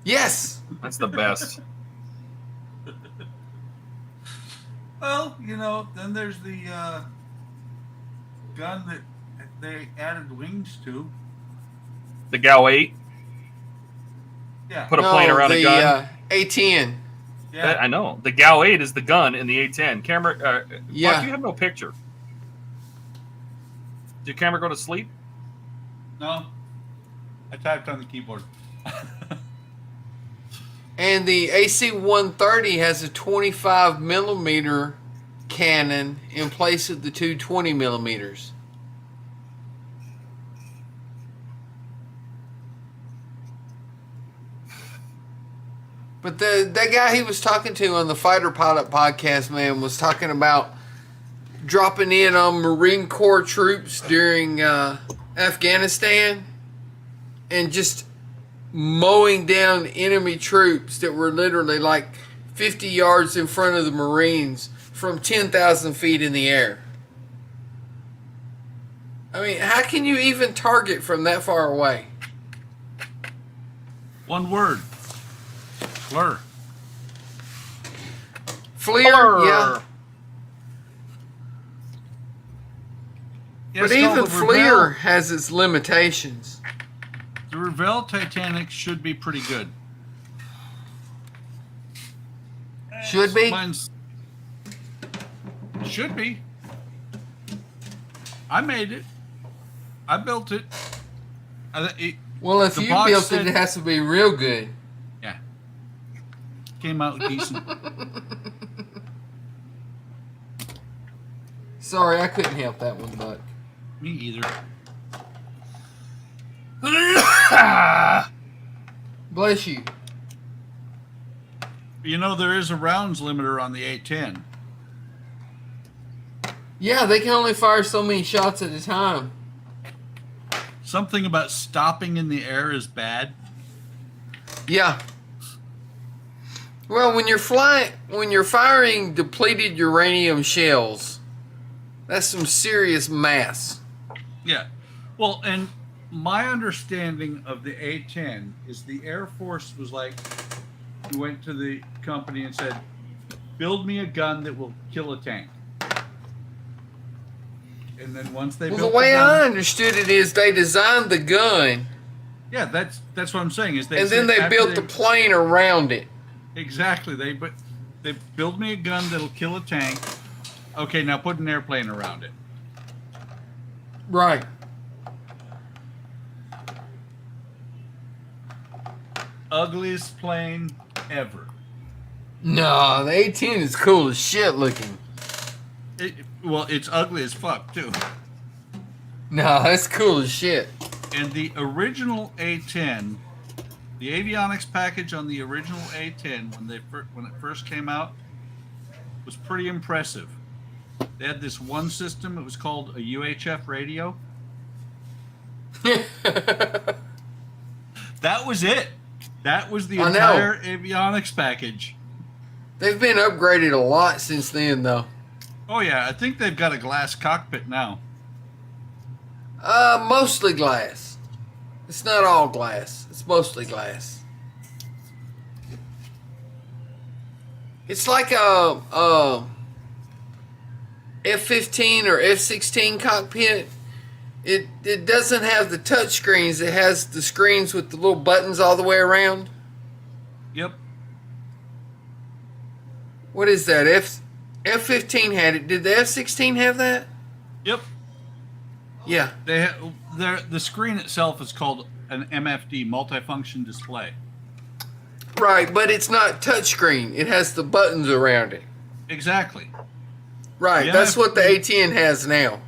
S3: Yes.
S1: That's the best.
S2: Well, you know, then there's the gun that they added wings to.
S1: The GAU 8.
S2: Yeah.
S1: Put a plane around a gun.
S3: A10.
S2: Yeah.
S1: I know. The GAU 8 is the gun in the A10. Camera.
S3: Yeah.
S1: Buck, you have no picture. Did your camera go to sleep?
S2: No. I typed on the keyboard.
S3: And the AC-130 has a 25mm cannon in place of the two 20mm. But that guy he was talking to on the Fighter Pilot podcast, man, was talking about dropping in on Marine Corps troops during Afghanistan and just mowing down enemy troops that were literally like 50 yards in front of the Marines from 10,000 feet in the air. I mean, how can you even target from that far away?
S2: One word. FLIR.
S3: FLIR, yeah.
S2: Yeah,
S3: But
S2: it's called
S3: even
S2: the
S3: FLIR
S2: Revell.
S3: has its limitations.
S2: The Revell Titanic should be pretty good.
S3: Should be?
S2: Mine's should be. I made it. I built it.
S3: Well, if
S2: The
S3: you
S2: box
S3: built
S2: said-
S3: it, it has to be real good.
S2: Yeah. Came out decent.
S3: Sorry, I couldn't help that one, Buck.
S2: Me either.
S3: Bless you.
S2: You know, there is a rounds limiter on the 810.
S3: Yeah, they can only fire so many shots at a time.
S2: Something about stopping in the air is bad.
S3: Yeah. Well, when you're firing depleted uranium shells, that's some serious mass.
S2: Yeah. Well, and my understanding of the A-10 is the Air Force was like, we went to the company and said, build me a gun that will kill a tank. And then once they
S3: Well,
S2: built
S3: the way
S2: gun,
S3: I understood it is they designed the gun,
S2: yeah, that's what I'm saying. Is
S3: and then
S2: said
S3: they
S2: after
S3: built the plane around it.
S2: Exactly. They build me a gun that'll kill a tank. Okay, now put an airplane around it.
S3: Right.
S2: Ugliest plane ever.
S3: No, the A-10 is cool as shit looking.
S2: Well, it's ugly as fuck too.
S3: No, that's cool as shit.
S2: And the original A-10, the avionics package on the original A-10 when it first came out was pretty impressive. They had this one system. It was called a UHF radio. That was it. That was the
S3: I know.
S2: entire avionics package.
S3: They've been upgraded a lot since then, though.
S2: Oh yeah, I think they've got a glass cockpit now.
S3: Mostly glass. It's not all glass. It's mostly glass. It's like a F-15 or F-16 cockpit. It doesn't have the touch screens. It has the screens with the little buttons all the way around.
S2: Yep.
S3: What is that? F-15 had it. Did the F-16 have that?
S2: Yep.
S3: Yeah.
S2: The screen itself is called an MFD, multifunction display.
S3: Right, but it's not touchscreen. It has the buttons around it.
S2: Exactly.
S3: Right,
S2: The
S3: that's what the
S2: MFD
S3: A-10 has now.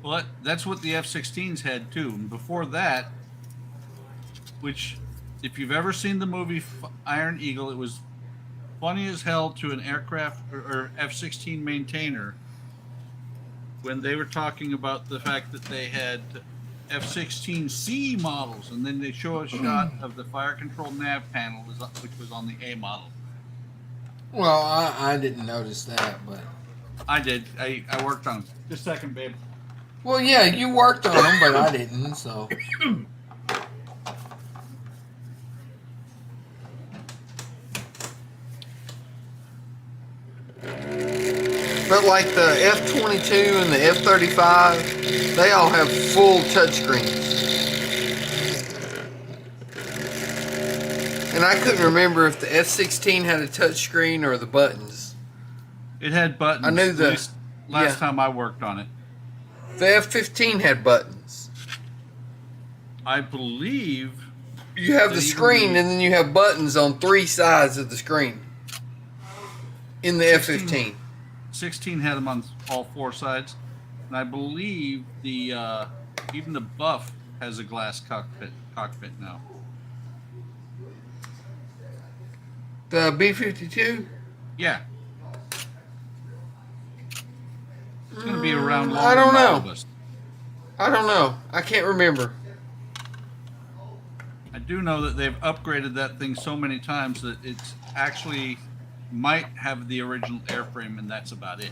S2: Well, that's what the F-16s had too. And before that, which, if you've ever seen the movie Iron Eagle, it was funny as hell to an aircraft or F-16 maintainer when they were talking about the fact that they had F-16C models, and then they show a shot of the fire control nav panel, which was on the A model.
S3: Well, I didn't notice that, but...
S2: I did. I worked on them. Just a second, babe.
S3: Well, yeah, you worked on them, but I didn't, so... But like the F-22 and the F-35, they all have full touchscreens. And I couldn't remember if the F-16 had a touchscreen or the buttons.
S2: It had buttons.
S3: I knew
S2: at
S3: the-
S2: least last
S3: yeah.
S2: time I worked on it.
S3: The F-15 had buttons.
S2: I believe
S3: You have
S2: They
S3: the
S2: even
S3: screen
S2: do-
S3: and then you have buttons on three sides of the screen. In the
S2: 16.
S3: F-15.
S2: 16 had them on all four sides, and I believe the even the Buff has a glass cockpit now.
S3: The B-52?
S2: Yeah, it's going to be around longer
S3: I don't
S2: than all
S3: know.
S2: of us.
S3: I don't know. I can't remember.
S2: I do know that they've upgraded that thing so many times that it's actually might have the original airframe, and that's about it.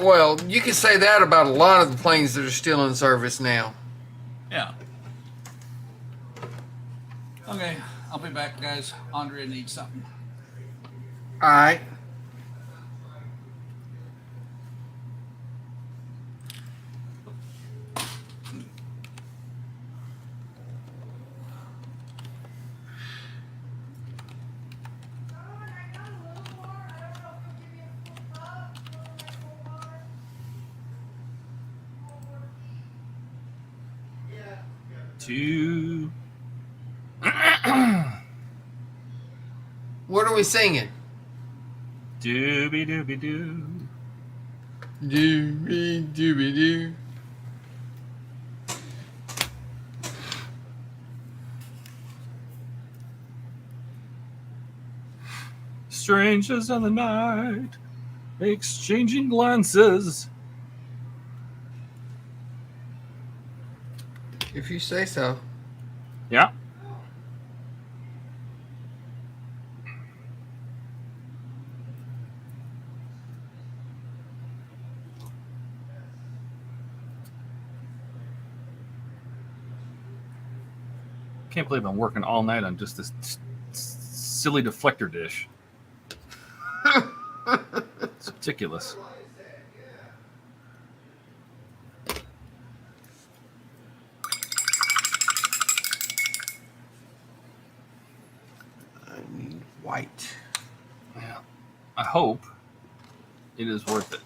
S3: Well, you can say that about a lot of the planes that are still in service now.
S2: Yeah. Okay, I'll be back, guys. Andrea needs something.
S3: All right.
S1: 2.
S3: What are we singing?
S1: Doobie doobie doo.
S3: Doobie doobie doo.
S1: Strangers in the night, exchanging glances.
S3: If you say so.
S1: Yeah. Can't believe I'm working all night on just this silly deflector dish. It's ridiculous.
S3: I need white.
S1: Yeah. I hope it is worth it.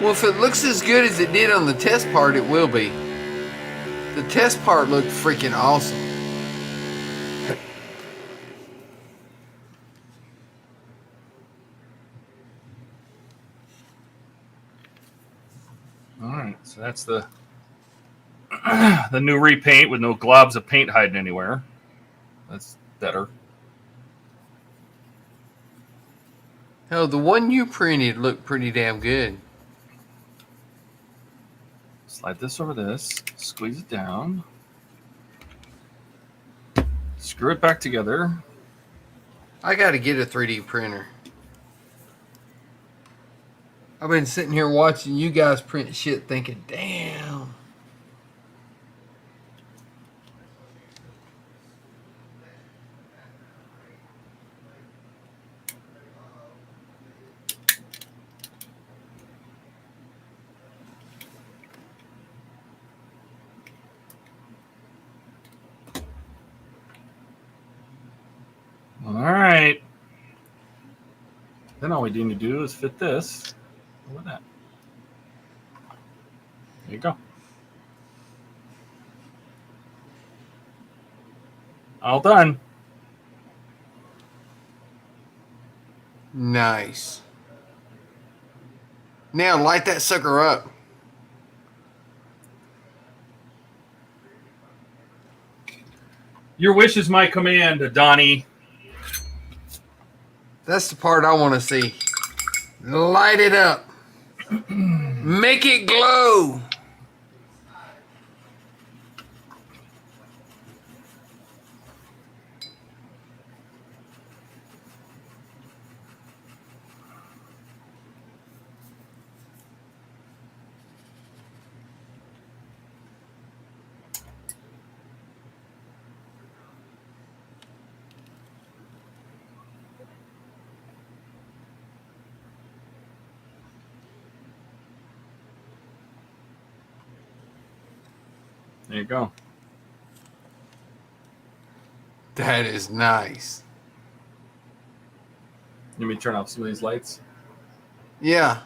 S3: Well, if it looks as good as it did on the test part, it will be. The test part looked freaking awesome.
S1: All right, so that's the the new repaint with no globs of paint hiding anywhere. That's better.
S3: Hell, the one you printed looked pretty damn good.
S1: Slide this over this, squeeze it down, screw it back together.
S3: I gotta get a 3D printer. I've been sitting here watching you guys print shit thinking, damn.
S1: All right. Then all we need to do is fit this. Look at that. There you go. All done.
S3: Nice. Now light that sucker up.
S1: Your wish is my command, Donnie.
S3: That's the part I want to see. Light it up. Make it glow.
S1: There you go.
S3: That is nice.
S1: Let me turn off some of these lights.
S3: Yeah.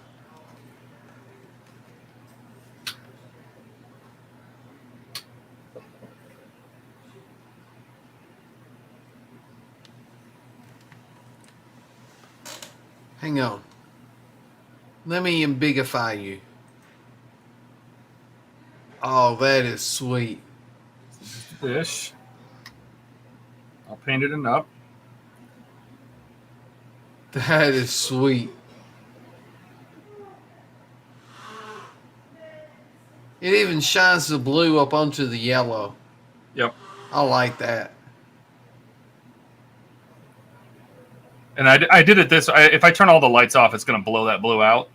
S3: Hang on. Let me embigify you. Oh, that is sweet.
S1: Dish. I'll paint it up.
S3: That is sweet. It even shines the blue up onto the yellow.
S1: Yep.
S3: I like that.
S1: And I did it this. If I turn all the lights off, it's going to blow that blue out.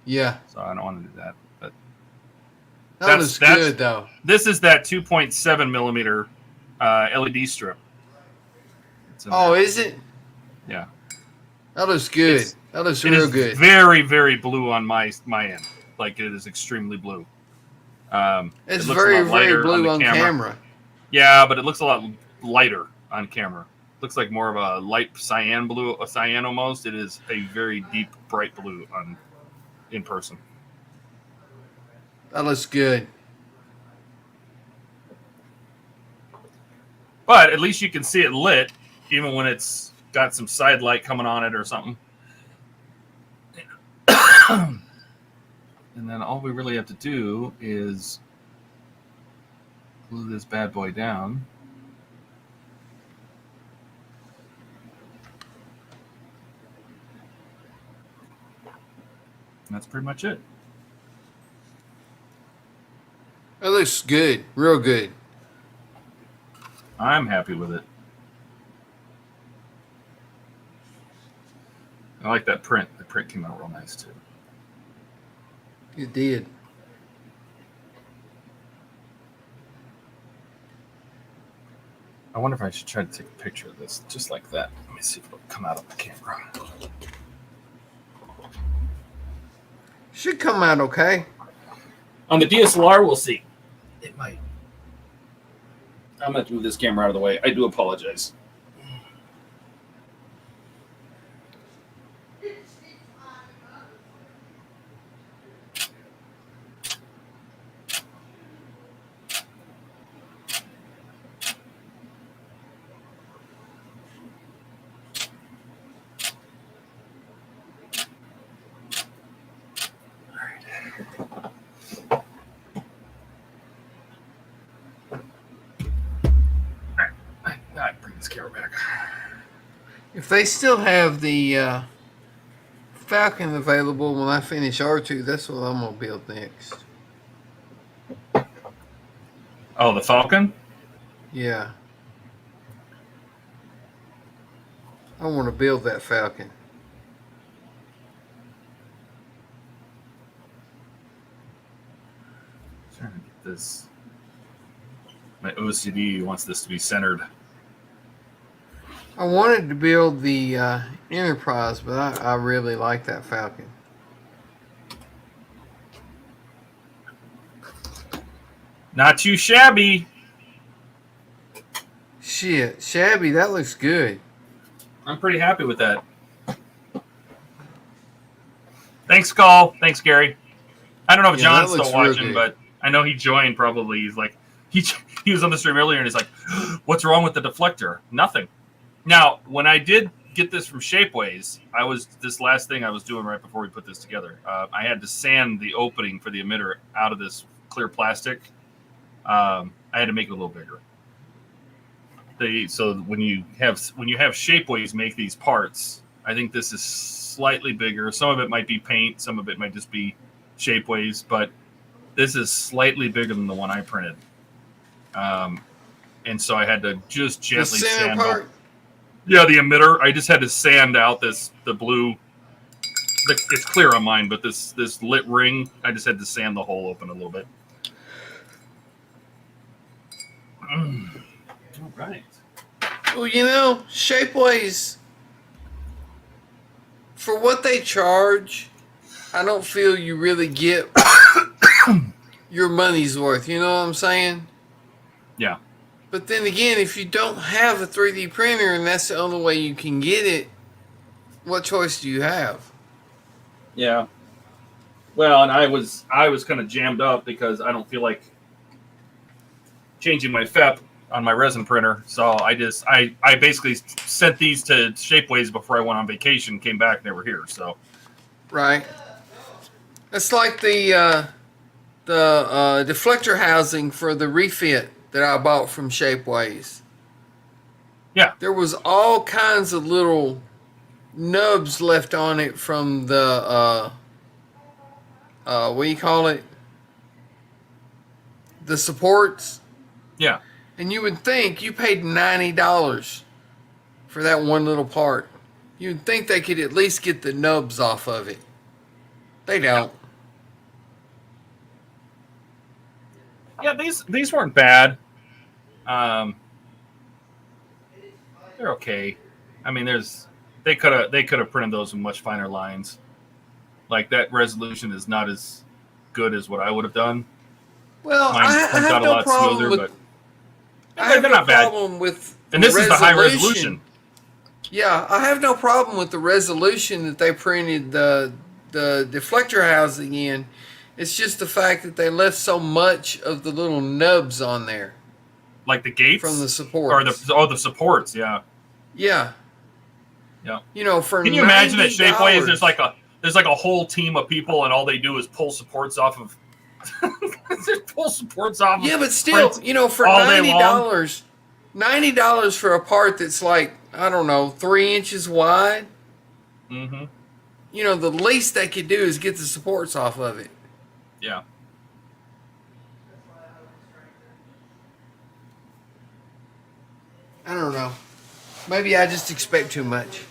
S3: Yeah.
S1: So I don't want to do that. But
S3: That looks good, though.
S1: This is that 2.7 millimeter LED strip.
S3: Oh, is it?
S1: Yeah.
S3: That looks good. That looks real good.
S1: Very, very blue on my end. Like, it is extremely blue.
S3: It's
S1: it looks
S3: very,
S1: a lot lighter
S3: very blue on camera.
S1: Yeah, but it looks a lot lighter on camera. Looks like more of a light cyan blue, a cyan almost. It is a very deep, bright blue in person.
S3: That looks good.
S1: But at least you can see it lit, even when it's got some side light coming on it or something. And then all we really have to do is glue this bad boy down. And that's pretty much it.
S3: That looks good. Real good.
S1: I'm happy with it. I like that print. The print came out real nice too.
S3: It did.
S1: I wonder if I should try to take a picture of this just like that. Let me see if it'll come out on the camera.
S3: Should come out okay.
S1: On the DSLR, we'll see. It might. I'm going to move this camera out of the way. I do apologize.
S3: If they still have the Falcon available when I finish R2, that's what I'm going to build next.
S1: Oh, the Falcon?
S3: Yeah. I want to build that Falcon.
S1: Trying to get this. My OCD wants this to be centered.
S3: I wanted to build the Enterprise, but I really like that Falcon.
S1: Not too shabby.
S3: Shit, shabby, that looks good.
S1: I'm pretty happy with that. Thanks, Call. Thanks, Gary. I don't know if
S3: Yeah,
S1: John's
S3: that looks
S1: still
S3: real
S1: watching,
S3: good.
S1: but I know he joined probably. He's like, he was on the stream earlier and he's like, what's wrong with the deflector? Nothing. Now, when I did get this from Shapeways, this last thing I was doing right before we put this together, I had to sand the opening for the emitter out of this clear plastic. I had to make it a little bigger. So when you have Shapeways make these parts, I think this is slightly bigger. Some of it might be paint, some of it might just be Shapeways, but this is slightly bigger than the one I printed. And so I had to just gently
S3: The center
S1: sand
S3: part?
S1: out. Yeah, the emitter. I just had to sand out the blue. It's clear on mine, but this lit ring, I just had to sand the hole open a little bit. All right.
S3: Well, you know, Shapeways, for what they charge, I don't feel you really get your money's worth. You know what I'm saying?
S1: Yeah.
S3: But then again, if you don't have a 3D printer and that's the only way you can get it, what choice do you have?
S1: Yeah. Well, and I was kind of jammed up because I don't feel like changing my FEP on my resin printer. So I basically sent these to Shapeways before I went on vacation, came back, and they were here. So
S3: Right. It's like the deflector housing for the refit that I bought from Shapeways.
S1: yeah.
S3: There was all kinds of little nubs left on it from the what do you call it? The supports.
S1: Yeah.
S3: And you would think you paid $90 for that one little part. You'd think they could at least get the nubs off of it. They don't.
S1: Yeah, these weren't bad. They're okay. I mean, they could have printed those with much finer lines. Like that resolution is not as good as what I would have done.
S3: Well,
S1: Mine
S3: I
S1: comes
S3: have
S1: out a
S3: no
S1: lot
S3: problem
S1: smoother,
S3: with.
S1: but
S3: I have
S1: they're
S3: no
S1: not bad.
S3: problem with.
S1: And this is the high resolution.
S3: Yeah, I have no problem with the resolution that they printed the deflector housing in. It's just the fact that they left so much of the little nubs on there
S1: Like the gates
S3: from the supports.
S1: or the supports. Yeah.
S3: Yeah.
S1: Yeah.
S3: You know, for
S1: Can you imagine at
S3: $90,
S1: Shapeways there's like a whole team of people and all they do is pull supports off of pull supports off
S3: Yeah,
S1: of
S3: but still,
S1: prints
S3: you know, for
S1: all day
S3: $90, $90 for a part that's like, I don't know, 3 inches wide.
S1: Mm-hmm.
S3: You know, the least they could do is get the supports off of it.
S1: Yeah.
S3: I don't know. Maybe I just expect too much.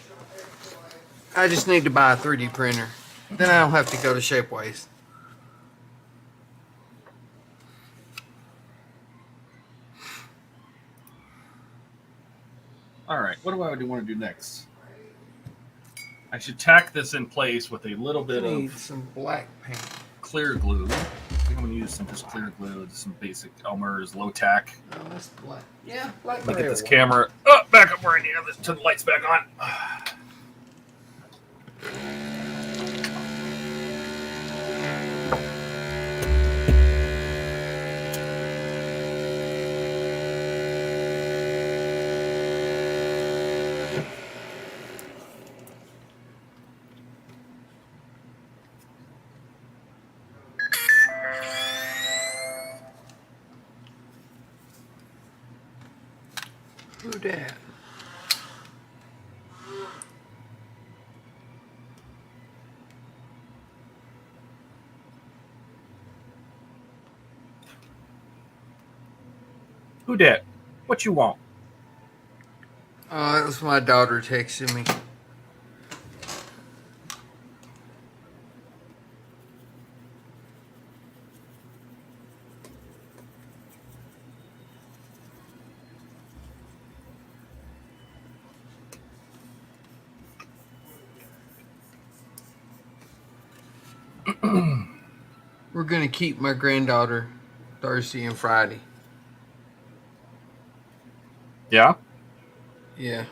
S3: I just need to buy a 3D printer. Then I don't have to go to Shapeways.
S1: All right. What do I want to do next? I should tack this in place with a little
S3: I
S1: bit
S3: need
S1: of
S3: some black paint.
S1: clear glue. I think I'm going to use some just clear glue, some basic Elmer's low tack.
S3: Oh, that's black. Yeah, black.
S1: Look at this
S3: rail.
S1: camera. Oh, back up where I need it. Let's turn the lights back on.
S3: Who dat?
S1: Who dat? What you want?
S3: Oh, that was my daughter texting me. We're gonna keep my granddaughter Thursday and Friday.
S1: Yeah?
S3: Yeah.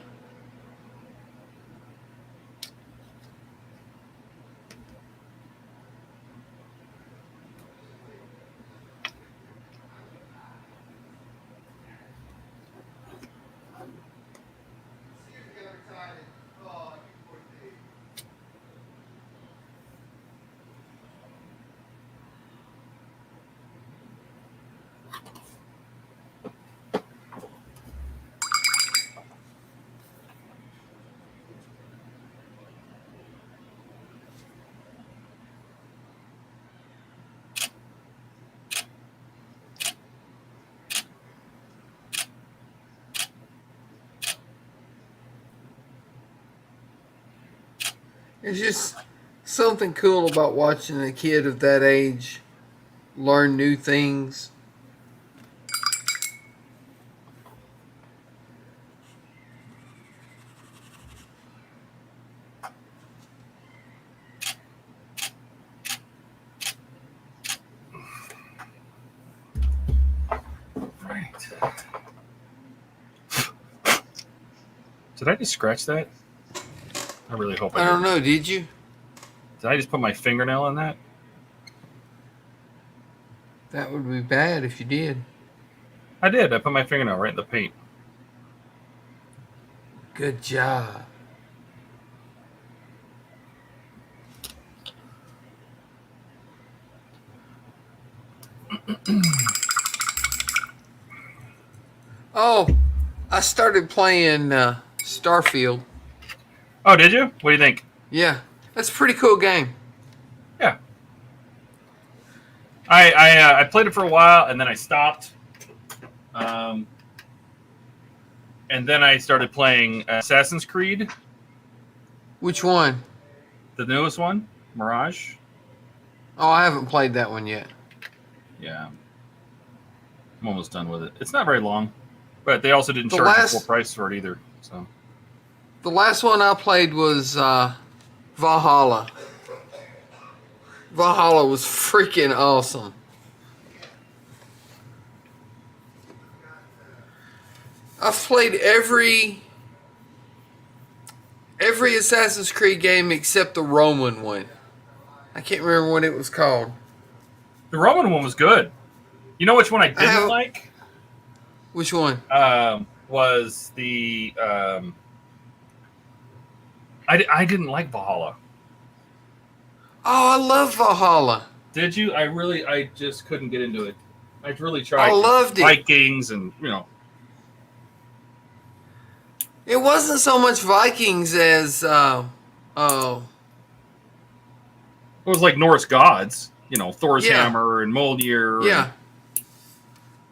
S3: It's just something cool about watching a kid of that age learn new things.
S1: Right. Did I just scratch that? I really hope I
S3: I don't
S1: didn't.
S3: know, did you?
S1: Did I just put my fingernail on that?
S3: That would be bad if you did.
S1: I did. I put my fingernail right in the paint.
S3: Good job. Oh, I started playing Starfield.
S1: Oh, did you? What do you think?
S3: Yeah, that's a pretty cool game.
S1: Yeah. I played it for a while and then I stopped. And then I started playing Assassin's Creed,
S3: Which one?
S1: the newest one, Mirage.
S3: Oh, I haven't played that one yet.
S1: Yeah. I'm almost done with it. It's not very long, but they also didn't
S3: The
S1: charge
S3: last-
S1: full price for it either. So
S3: The last one I played was Valhalla. Valhalla was freaking awesome. I've played every Assassin's Creed game except the Roman one. I can't remember what it was called.
S1: The Roman one was good. You know which one I didn't like?
S3: Which one?
S1: Was the I didn't like Valhalla.
S3: Oh, I love Valhalla.
S1: Did you? I just couldn't get into it. I really tried.
S3: I loved it.
S1: Vikings and
S3: It wasn't so much Vikings as
S1: it was like Norse gods. Thor's hammer and Mjolnir.
S3: Yeah.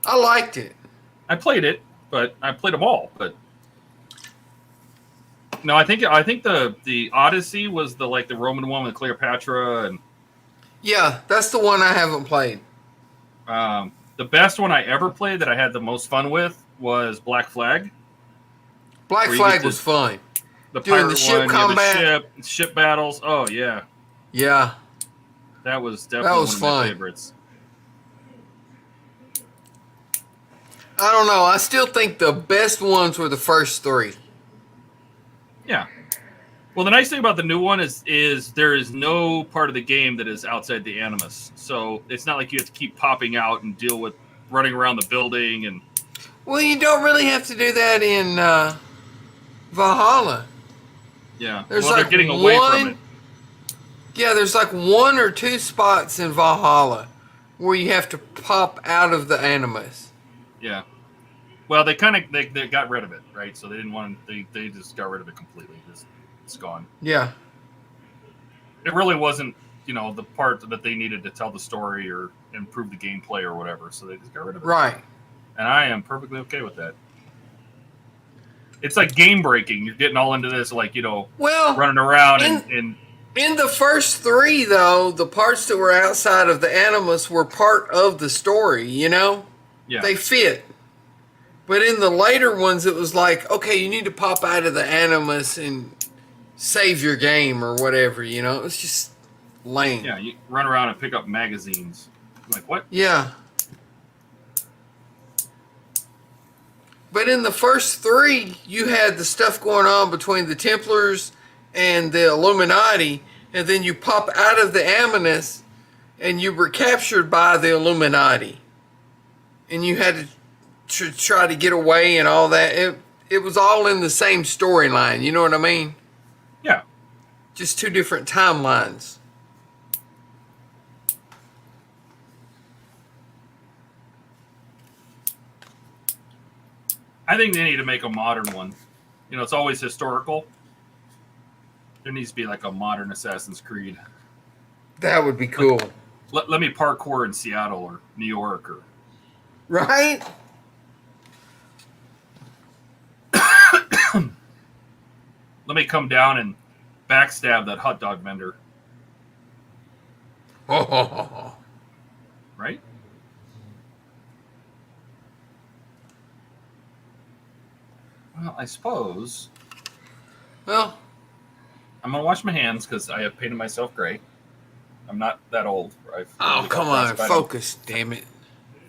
S3: I liked it.
S1: I played it, but I played them all. But no, I think the Odyssey was the Roman one with Cleopatra and
S3: Yeah, that's the one I haven't played.
S1: the best one I ever played that I had the most fun with was Black Flag.
S3: Black Flag was fun.
S1: The
S3: doing
S1: pirate
S3: the ship
S1: one,
S3: combat,
S1: the ship battles. Oh yeah,
S3: yeah,
S1: that was definitely one of
S3: fun.
S1: my favorites.
S3: I don't know. I still think the best ones were the first three.
S1: Yeah. Well, the nice thing about the new one is there is no part of the game that is outside the Animus. So it's not like you have to keep popping out and deal with running around the building and.
S3: Well, you don't really have to do that in Valhalla.
S1: Yeah.
S3: There's
S1: they're getting away from it.
S3: Yeah, there's like 1 or 2 spots in Valhalla where you have to pop out of the Animus.
S1: Yeah. Well, they got rid of it, right? So they didn't want to, they just got rid of it completely. It's gone.
S3: Yeah.
S1: It really wasn't, the part that they needed to tell the story or improve the gameplay or whatever. So they just got rid of it.
S3: Right.
S1: And I am perfectly okay with that. It's like game breaking. You're getting all into this,
S3: well,
S1: running around and
S3: in the first 3, though, the parts that were outside of the Animus were part of the story,
S1: Yeah.
S3: They fit. But in the later ones, it was like, okay, you need to pop out of the Animus and save your game or whatever, It's just lame.
S1: Yeah, you run around and pick up magazines. I'm like, what?
S3: Yeah. But in the first 3, you had the stuff going on between the Templars and the Illuminati, and then you pop out of the Animus, and you were captured by the Illuminati. And you had to try to get away and all that. It was all in the same storyline, you know what I mean?
S1: Yeah.
S3: Just 2 different timelines.
S1: I think they need to make a modern one. It's always historical. There needs to be like a modern Assassin's Creed.
S3: That would be cool.
S1: Let me parkour in Seattle or New York or.
S3: Right?
S1: Let me come down and backstab that hot dog vendor. Right? Well, I suppose.
S3: Well,
S1: I'm going to wash my hands because I have painted myself gray. I'm not that old.
S3: oh, come on. Focus, damn it.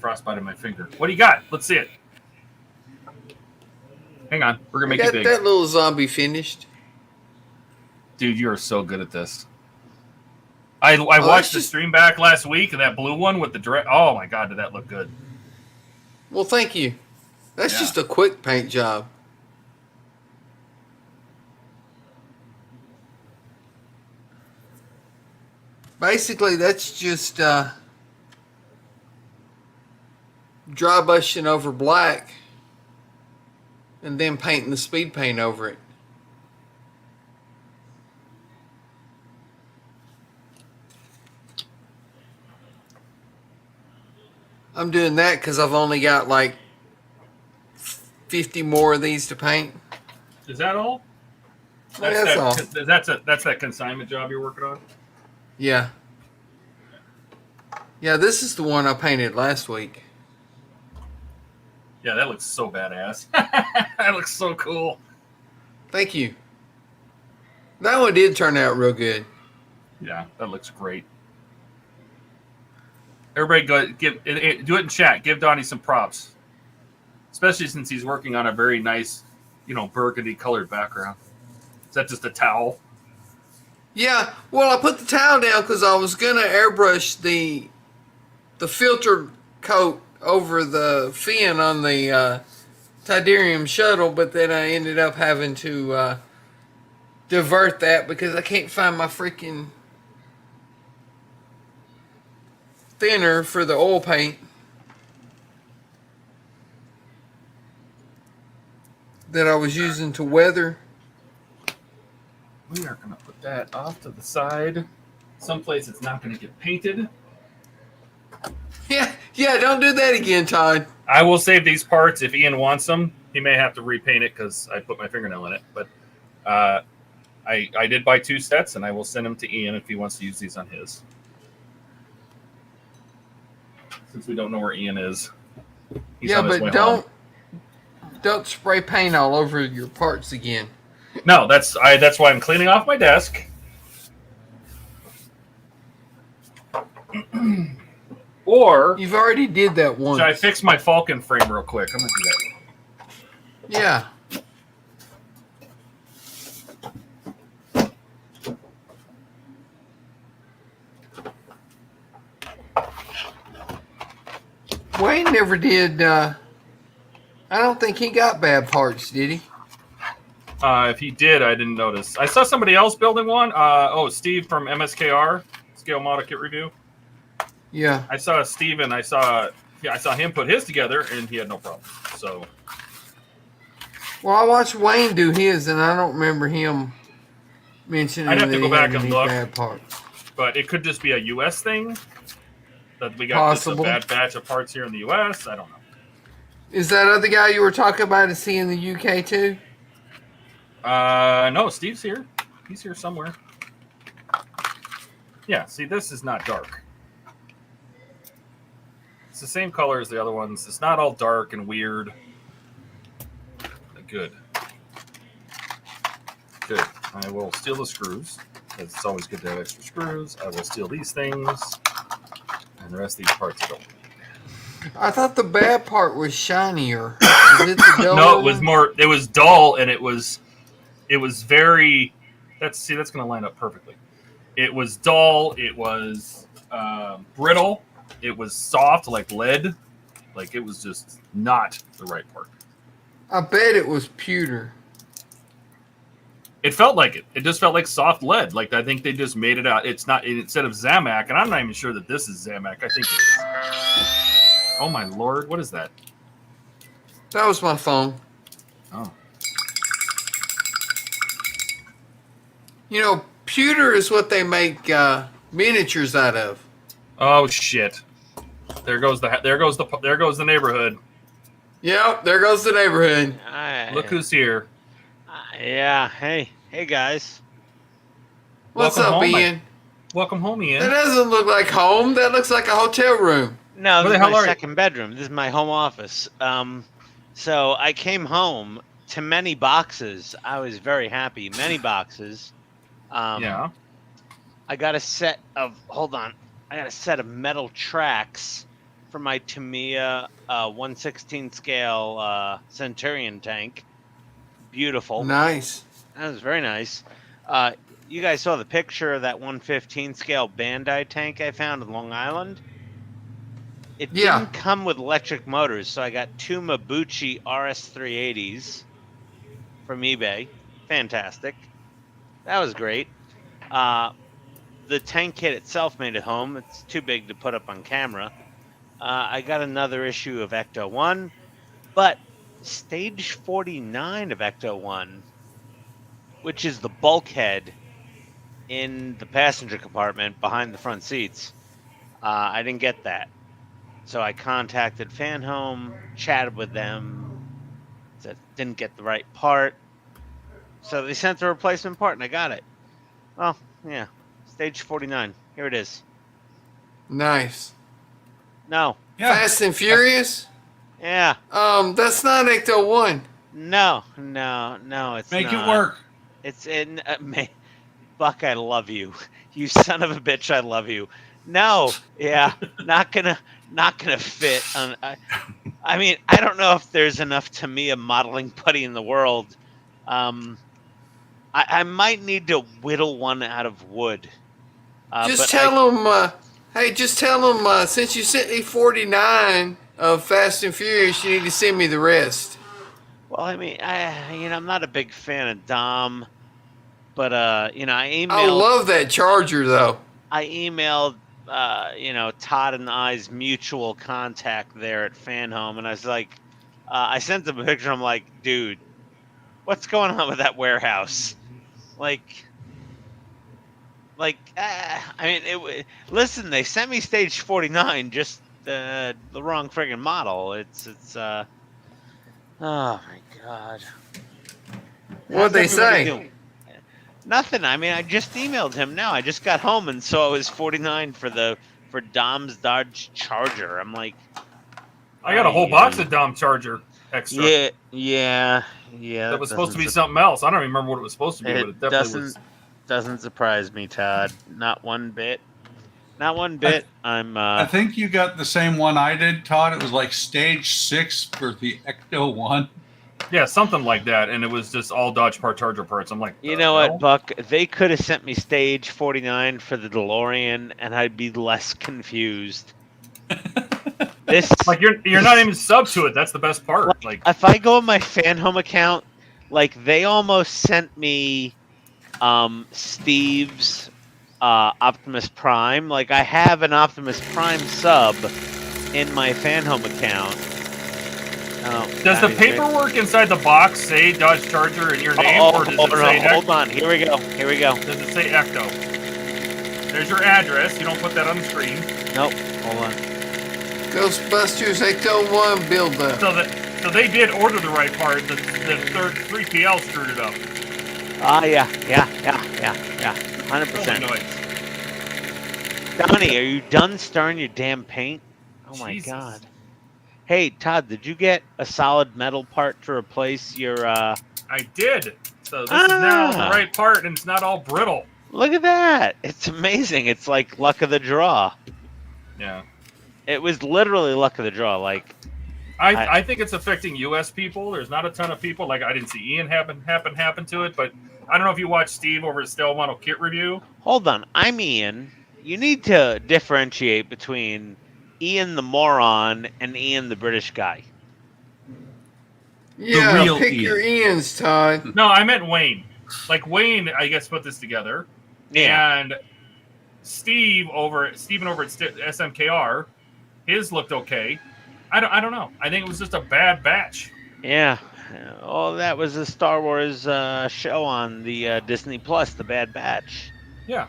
S1: Frostbite on my finger. What do you got? Let's see it. Hang on. We're going to make it big.
S3: That little zombie finished.
S1: Dude, you are so good at this. I watched the stream back last week, and that blue one with the direct. Oh, my God, did that look good.
S3: Well, thank you. That's just a quick paint job. Basically, that's just dry brushing over black and then painting the speed paint over it. I'm doing that because I've only got like 50 more of these to paint.
S1: Is that all?
S3: That's all.
S1: That's that consignment job you're working on?
S3: Yeah. Yeah, this is the one I painted last week.
S1: Yeah, that looks so badass. That looks so cool.
S3: Thank you. That one did turn out real good.
S1: Yeah, that looks great. Everybody do it in chat. Give Donnie some props. Especially since he's working on a very nice, burgundy colored background. Is that just a towel?
S3: Yeah, well, I put the towel down because I was going to airbrush the filter coat over the fin on the Tydirium shuttle, but then I ended up having to divert that because I can't find my freaking thinner for the oil paint that I was using to weather.
S1: We are going to put that off to the side. Someplace it's not going to get painted.
S3: Yeah, don't do that again, Todd.
S1: I will save these parts if Ian wants them. He may have to repaint it because I put my fingernail in it. But I did buy 2 sets, and I will send them to Ian if he wants to use these on his. Since we don't know where Ian is. He's
S3: Yeah,
S1: on his
S3: but
S1: way
S3: don't
S1: home.
S3: spray paint all over your parts again.
S1: No, that's why I'm cleaning off my desk. Or
S3: You've already did that once.
S1: should I fix my Falcon frame real quick? I'm gonna do that.
S3: Yeah. Wayne never did. I don't think he got bad parts, did he?
S1: If he did, I didn't notice. I saw somebody else building one. Steve from MSKR, Scale Model Kit Review.
S3: Yeah.
S1: I saw Steven. I saw him put his together, and he had no problem. So,
S3: Well, I watched Wayne do his, and I don't remember him mentioning
S1: I'd have to
S3: that
S1: go
S3: he
S1: back
S3: had
S1: and
S3: any
S1: look.
S3: bad parts.
S1: but it could just be a U.S. thing that we got just a
S3: Possible.
S1: bad batch of parts here in the U.S. I don't know.
S3: Is that other guy you were talking about, is he in the UK too?
S1: No, Steve's here. He's here somewhere. Yeah, see, this is not dark. It's the same color as the other ones. It's not all dark and weird. Good. Good. I will steal the screws. It's always good to have extra screws. I will steal these things. And the rest of these parts I don't.
S3: I thought the bad part was shinier. Is it the dull
S1: No, it was
S3: one?
S1: more. It was dull, and it was very. That's going to line up perfectly. It was dull. It was brittle. It was soft like lead. Like it was just not the right part.
S3: I bet it was pewter.
S1: It felt like it. It just felt like soft lead. Like I think they just made it out. It's not instead of Zamac, and I'm not even sure that this is Zamac. I think it is. Oh my lord, what is that?
S3: That was my phone.
S1: Oh.
S3: You know, pewter is what they make miniatures out of.
S1: Oh shit. There goes the neighborhood.
S3: Yep, there goes the neighborhood.
S1: Look who's here.
S5: Yeah. Hey guys.
S3: What's
S1: Welcome
S3: up,
S1: home,
S3: Ian?
S1: Welcome home, Ian.
S3: That doesn't look like home. That looks like a hotel room.
S5: No,
S1: Where
S5: this
S1: the
S5: is
S1: hell
S5: my
S1: are you?
S5: second bedroom. This is my home office. So I came home to many boxes. I was very happy. Many boxes.
S1: Yeah.
S5: I got a set of metal tracks for my Tamiya 1/16 scale Centurion tank. Beautiful.
S3: Nice.
S5: That was very nice. You guys saw the picture of that 1/15 scale Bandai tank I found in Long Island? It
S3: Yeah.
S5: didn't come with electric motors, so I got 2 Mabuchi RS380s from eBay. Fantastic. That was great. The tank kit itself made it home. It's too big to put up on camera. I got another issue of Ecto 1, but stage 49 of Ecto 1, which is the bulkhead in the passenger compartment behind the front seats, I didn't get that. So I contacted Fan Home, chatted with them, said didn't get the right part. So they sent the replacement part, and I got it. Well, yeah, stage 49. Here it is.
S3: Nice.
S5: No.
S2: Yeah.
S3: Fast and Furious?
S5: Yeah.
S3: That's not Ecto 1.
S5: No, it's
S2: Make
S5: not.
S2: it work.
S5: It's in Buck, I love you. You son of a bitch, I love you. No, yeah, not gonna fit. I mean, I don't know if there's enough Tamiya modeling putty in the world. I might need to whittle one out of wood.
S3: Just tell them Hey, just tell them since you sent me 49 of Fast and Furious, you need to send me the rest.
S5: Well, I mean, I'm not a big fan of Dom, but I
S3: I
S5: emailed.
S3: love that Charger though.
S5: I emailed, Todd and I's mutual contact there at Fan Home, and I was like, I sent him a picture. I'm like, dude, what's going on with that warehouse? Listen, they sent me stage 49, just the wrong friggin' model. Oh my god.
S3: What'd they say?
S5: Doing? Nothing. I mean, I just emailed him now. I just got home and saw it was 49 for Dom's Dodge Charger. I'm like,
S1: I got a whole box of Dom Charger extra.
S5: Yeah.
S1: That was supposed to be something else. I don't even remember what it was supposed to be, but it definitely
S5: doesn't surprise me, Todd. Not one bit. Not one bit.
S2: I think you got the same one I did, Todd. It was like stage 6 for the Ecto 1.
S1: Yeah, something like that, and it was just all Dodge Charger parts. I'm like,
S5: you know what, Buck? They could have sent me stage 49 for the DeLorean, and I'd be less confused.
S1: Like you're not even sub to it. That's the best part. Like
S5: if I go on my Fan Home account, like they almost sent me Steve's Optimus Prime. Like I have an Optimus Prime sub in my Fan Home account.
S1: Does the paperwork inside the box say Dodge Charger in your name, or does it say
S5: hold on, here we go.
S1: Does it say Ecto? There's your address. You don't put that on the screen.
S5: Nope. Hold on.
S3: Ghostbusters Ecto 1 build up.
S1: So they did order the right part. The third 3PL screwed it up.
S5: Yeah. 100%. Donnie, are you done stirring your damn paint? Oh my God. Hey, Todd, did you get a solid metal part to replace your...
S1: I did. So this is now the right part, and it's not all brittle.
S5: Look at that. It's amazing. It's like luck of the draw.
S1: Yeah.
S5: It was literally luck of the draw. Like,
S1: I think it's affecting U.S. people. There's not a ton of people. Like, I didn't see Ian happen to it, but I don't know if you watched Steve over at Stale Model Kit Review.
S5: Hold on. I'm Ian. You need to differentiate between Ian the moron and Ian the British guy.
S3: Yeah, pick your Ians, Todd.
S1: No, I meant Wayne. Like Wayne, I guess, put this together.
S5: Yeah.
S1: And Steven over at SMKR, his looked okay. I don't know. I think it was just a bad batch.
S5: Yeah. Oh, that was a Star Wars show on the Disney Plus, The Bad Batch.
S1: Yeah.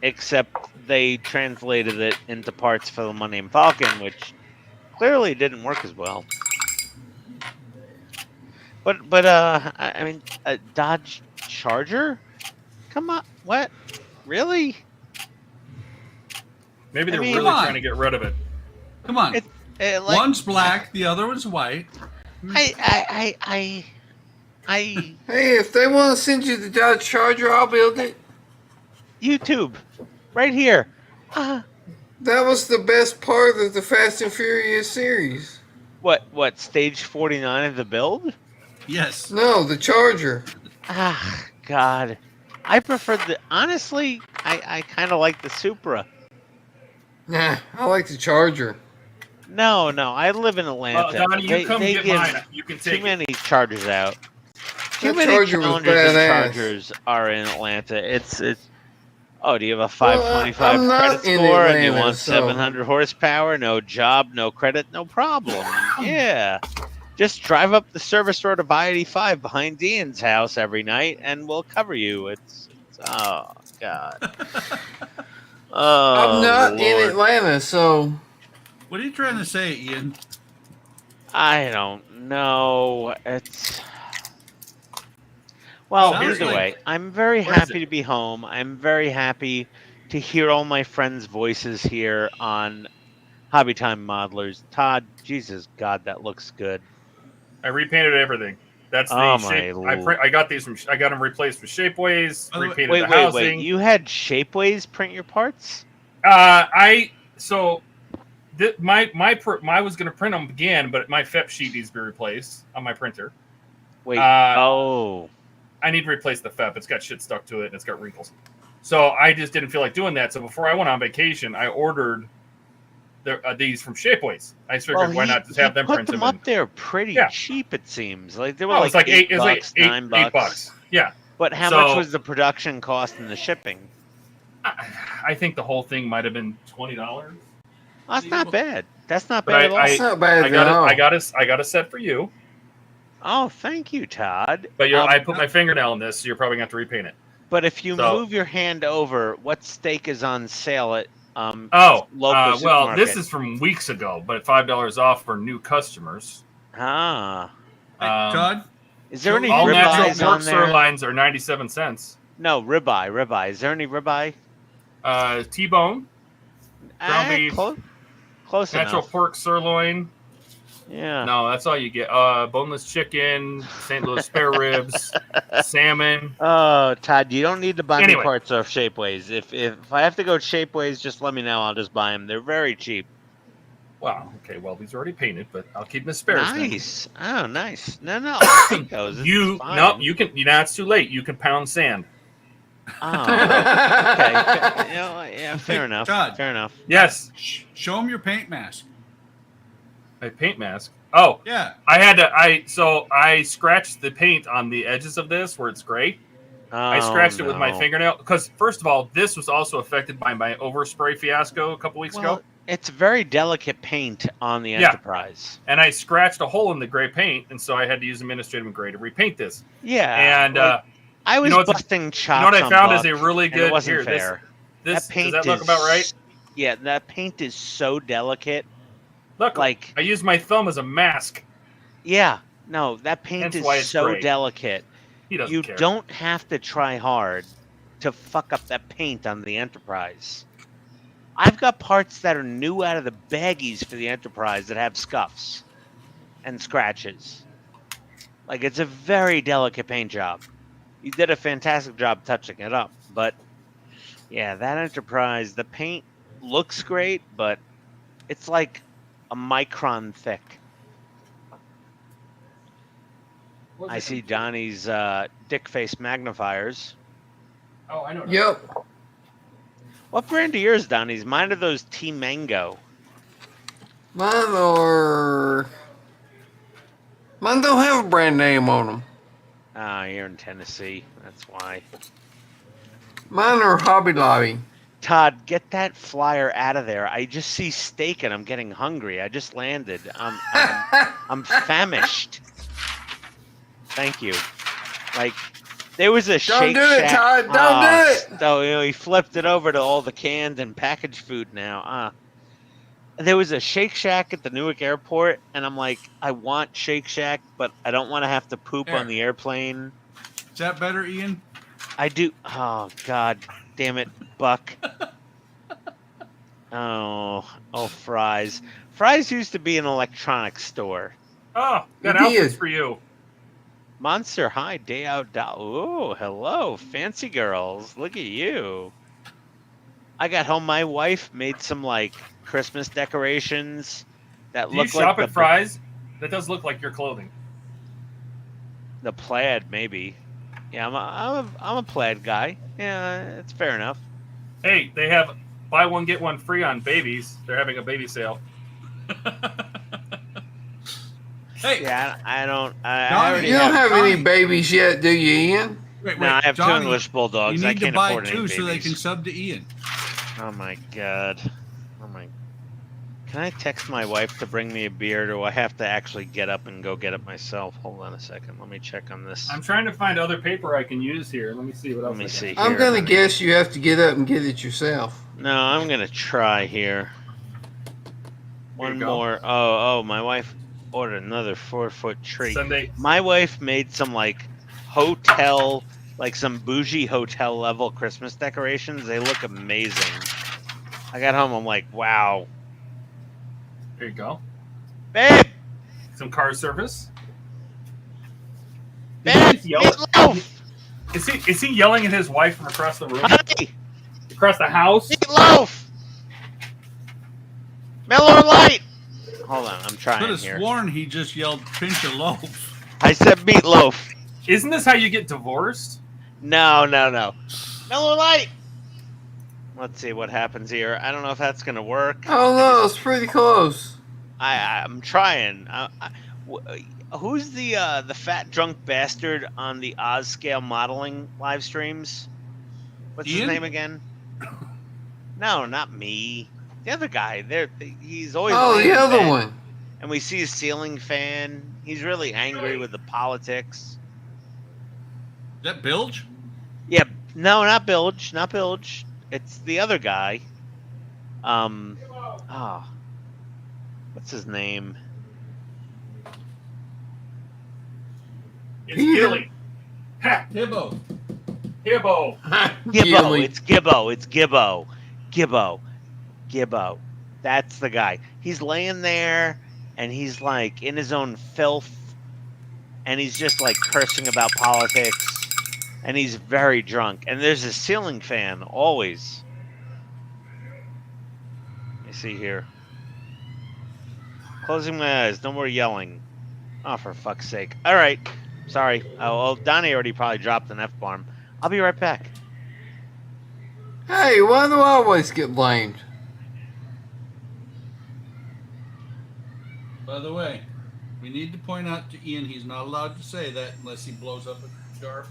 S5: Except they translated it into parts for the Millennium Falcon, which clearly didn't work as well. But I mean, a Dodge Charger? Come on, what? Really?
S1: Maybe they're really trying to get rid of it.
S2: Come on. One's black, the other one's white.
S3: Hey, if they want to send you the Dodge Charger, I'll build it.
S5: YouTube, right here.
S3: That was the best part of the Fast and Furious series.
S5: What? Stage 49 of the build?
S2: Yes.
S3: No, the Charger.
S5: Ah, God. I prefer honestly, I kind of like the Supra.
S3: Nah, I like the Charger.
S5: No, I live in Atlanta.
S1: Donnie, you come get mine. You can take
S5: too many Chargers out. Too
S3: That
S5: many
S3: Charger was
S5: Challengers and
S3: badass.
S5: Chargers are in Atlanta. It's. Oh, do you have a 525
S3: I'm not
S5: credit
S3: in
S5: score and you
S3: Atlanta,
S5: want
S3: so-
S5: 700 horsepower? No job, no credit, no problem. Yeah. Just drive up the service road of I-85 behind Dean's house every night, and we'll cover you. It's oh God. Oh,
S3: I'm not
S5: Lord.
S3: in Atlanta, so
S2: What are you trying to say, Ian?
S5: I don't know. It's well,
S2: Sounds
S5: either
S2: like-
S5: way, I'm very
S1: Where is
S5: happy to be home. I'm very happy to hear all my friends' voices here on Hobby Time Modelers. Todd, Jesus God, that looks good.
S1: I repainted everything. That's the
S5: Oh,
S1: shape.
S5: my
S1: I got these from. I got them replaced with Shapeways.
S2: By the way-
S1: Repainted
S5: Wait,
S1: the
S5: wait,
S1: housing.
S5: wait. You had Shapeways print your parts?
S1: I was going to print them again, but my FEP sheet needs to be replaced on my printer.
S5: Wait.
S1: Uh,
S5: oh.
S1: I need to replace the FEP. It's got shit stuck to it and it's got wrinkles. So I just didn't feel like doing that. So before I went on vacation, I ordered these from Shapeways. I figured why not just have them
S5: put
S1: print
S5: them
S1: them
S5: up there pretty cheap. It seems like they were
S1: it's like
S5: $8,
S1: $8,
S5: $9.
S1: Yeah.
S5: But how much was the production cost and the shipping?
S1: I think the whole thing might have been $20.
S5: That's not bad. That's not
S1: But
S5: bad at all.
S3: That's not bad at all.
S1: I got a set for you.
S5: Oh, thank you, Todd.
S1: But I put my fingernail in this, so you're probably going to have to repaint it.
S5: But if you move your hand over, what steak is on sale at
S1: well,
S5: supermarket?
S1: this is from weeks ago, but $5 off for new customers.
S5: Ah.
S2: Hey, Todd?
S5: Is there any
S1: all natural
S5: ribeyes
S1: pork
S5: on there?
S1: sirloins are 97 cents.
S5: No, ribeye. Is there any ribeye?
S1: T-bone, ground beef,
S5: close
S1: natural
S5: enough.
S1: pork sirloin.
S5: Yeah.
S1: No, that's all you get. Boneless chicken, St. Louis spare ribs, salmon.
S5: Oh, Todd, you don't need to buy me
S1: Anyway.
S5: parts off Shapeways. If I have to go Shapeways, just let me know. I'll just buy them. They're very cheap.
S1: Wow. Okay. Well, these are already painted, but I'll keep them as spares. then.
S5: Nice. Oh, nice. No, I'll take those. It's
S1: You
S5: fine.
S1: no, you can. Now it's too late. You can pound sand.
S5: Oh, okay. Yeah, fair enough.
S2: Todd.
S5: Fair enough.
S1: Yes.
S2: Show him your paint mask.
S1: A paint mask. Oh,
S2: Yeah.
S1: I had to. I scratched the paint on the edges of this where it's gray. I scratched it with my fingernail because first of all, this was also affected by my overspray fiasco a couple weeks ago.
S5: It's very delicate paint on the Enterprise.
S1: And I scratched a hole in the gray paint, and so I had to use administrative gray to repaint this.
S5: Yeah.
S1: And
S5: I was busting chops.
S1: what I found is
S5: Buck,
S1: a really
S5: and
S1: good.
S5: it wasn't
S1: Here,
S5: fair.
S1: this
S5: that paint
S1: does that look about right?
S5: Yeah, that paint is so delicate.
S1: Look,
S5: like
S1: I used my thumb as a mask.
S5: Yeah, no, that paint
S1: Hence
S5: is
S1: why it's
S5: so
S1: gray.
S5: delicate.
S1: He doesn't
S5: You
S1: care.
S5: don't have to try hard to fuck up that paint on the Enterprise. I've got parts that are new out of the baggies for the Enterprise that have scuffs and scratches. Like, it's a very delicate paint job. You did a fantastic job touching it up, but yeah, that Enterprise, the paint looks great, but it's like a micron thick. I see Donnie's dick face magnifiers.
S1: Oh, I know.
S3: Yep.
S5: What brand are yours, Donnie's? Mine are those Team Mango.
S3: Mine don't have a brand name on them.
S5: Ah, you're in Tennessee. That's why.
S3: Mine are Hobby Lobby.
S5: Todd, get that flyer out of there. I just see steak and I'm getting hungry. I just landed. I'm famished. Thank you. Like, there was a Shake
S3: do it,
S5: Shack.
S3: Todd. Don't do it.
S5: So he flipped it over to all the canned and packaged food now. There was a Shake Shack at the Newark airport, and I'm like, I want Shake Shack, but I don't want to have to poop on the airplane.
S2: Is that better, Ian?
S5: I do. Oh, God damn it, Buck. Oh, Fry's. Fry's used to be an electronics store.
S1: Oh, got
S3: It
S1: outfits
S3: is.
S1: for you.
S5: Monster High Day Out Doll. Oh, hello, fancy girls. Look at you. I got home. My wife made some like Christmas decorations that
S1: Do you
S5: look
S1: shop
S5: like
S1: at Fry's? That does look like your clothing.
S5: the plaid, maybe. Yeah, I'm a plaid guy. Yeah, it's fair enough.
S1: Hey, they have buy one get one free on babies. They're having a baby sale.
S2: Hey,
S5: Yeah, I don't. I
S2: Donnie,
S5: already
S3: You don't have any
S2: Donnie.
S3: baby yet, do you, Ian?
S2: wait,
S5: No, I have two
S2: Johnny,
S5: English bulldogs.
S2: You
S5: I
S2: need to
S5: can't
S2: buy
S5: afford any
S2: two so they
S5: babies.
S2: can sub to Ian.
S5: Oh my god. Oh my. Can I text my wife to bring me a beer, or do I have to actually get up and go get it myself? Hold on a second. Let me check on this.
S1: I'm trying to find other paper I can use here. Let me see what else.
S5: Let me
S1: I got.
S5: see.
S3: I'm
S5: here,
S3: gonna
S5: honey.
S3: guess you have to get up and get it yourself.
S5: No, I'm gonna try here. One
S1: go.
S5: more. Oh, my wife ordered another 4-foot tree.
S1: Sunday.
S5: My wife made some like hotel, like some bougie hotel level Christmas decorations. They look amazing. I got home. I'm like, wow,
S1: There you go.
S5: babe,
S1: Some car service.
S5: babe,
S1: Yell-
S5: meatloaf,
S1: Is he yelling at his wife from across the room?
S5: honey,
S1: Across the house?
S5: meatloaf, Miller Lite. Hold on, I'm
S2: Could
S5: trying
S2: have
S5: here.
S2: sworn he just yelled pinch a loaf.
S5: I said meatloaf.
S1: Isn't this how you get divorced?
S5: No. Miller Lite. Let's see what happens here. I don't know if that's gonna work.
S3: Oh no, it's pretty close.
S5: I'm trying. Who's the fat drunk bastard on the Oz Scale modeling live streams? What's his
S2: Ian?
S5: name again? No, not me. The other guy. He's always.
S3: Oh,
S5: laying
S3: the
S5: in
S3: other
S5: bed,
S3: one.
S5: And we see his ceiling fan. He's really angry with the politics.
S2: Is that Bilge?
S5: Yeah, no, not Bilge. Not Bilge. It's the other guy. What's his name?
S1: It's Gilly. Ha!
S2: Hibbo.
S1: Hibbo.
S5: Gibbo.
S3: Gilly.
S5: It's Gibbo. It's Gibbo. Gibbo. Gibbo. That's the guy. He's laying there and he's like in his own filth and he's just like cursing about politics and he's very drunk. And there's a ceiling fan always. Let me see here. Closing my eyes. No more yelling. Oh, for fuck's sake. All right. Sorry. Oh, well, Donnie already probably dropped an F-bomb. I'll be right back.
S3: Hey, why do I always get blamed?
S2: By the way, we need to point out to Ian he's not allowed to say that unless he blows up a jar.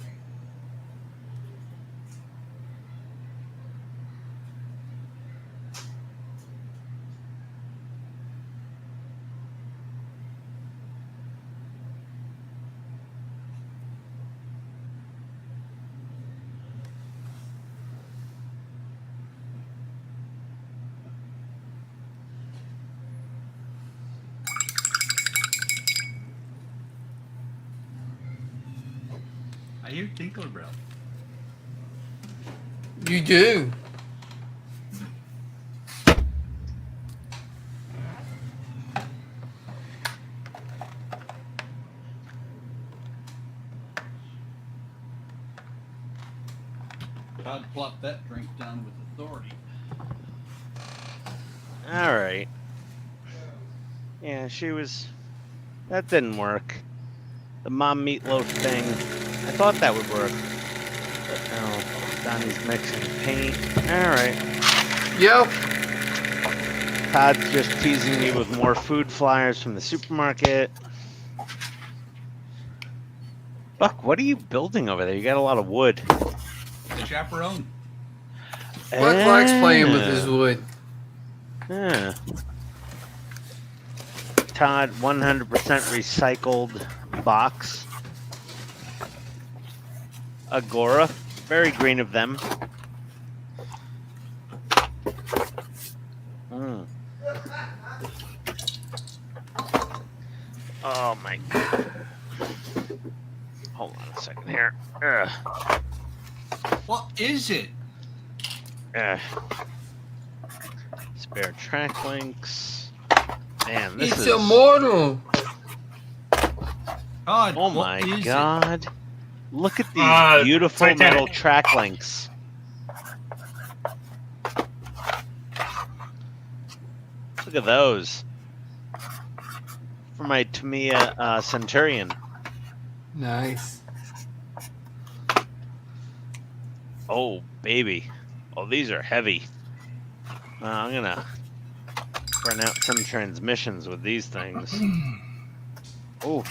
S2: I hear Tinkerbell.
S3: You do.
S2: Todd plopped that drink down with authority.
S5: All right. Yeah, that didn't work. The mom meatloaf thing, I thought that would work. But no, Donnie's mixing paint. All right.
S3: Yep.
S5: Todd's just teasing me with more food flyers from the supermarket. Buck, what are you building over there? You got a lot of wood.
S2: The chaperone.
S3: Buck likes playing with his wood.
S5: Yeah. Todd, 100% recycled box. Agora, very green of them. Oh my god. Hold on a second here.
S2: What is it?
S5: Spare track links. Man, this
S3: It's
S5: is
S3: immortal.
S2: God,
S5: oh
S2: what
S5: my
S2: is
S5: god. Look at these beautiful
S1: Titanic.
S5: metal track links. Look at those. For my Tamiya Centurion.
S3: Nice.
S5: Oh, baby. Oh, these are heavy. I'm gonna run out some transmissions with these things. Oh.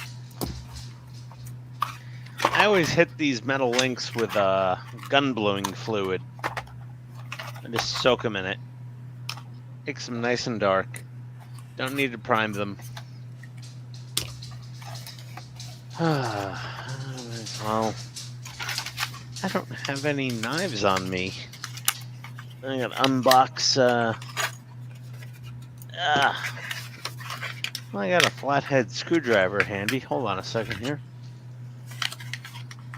S5: I always hit these metal links with gun blowing fluid. I just soak them in it. Makes them nice and dark. Don't need to prime them. Well, I don't have any knives on me. I gotta unbox. Well, I got a flathead screwdriver handy. Hold on a second here.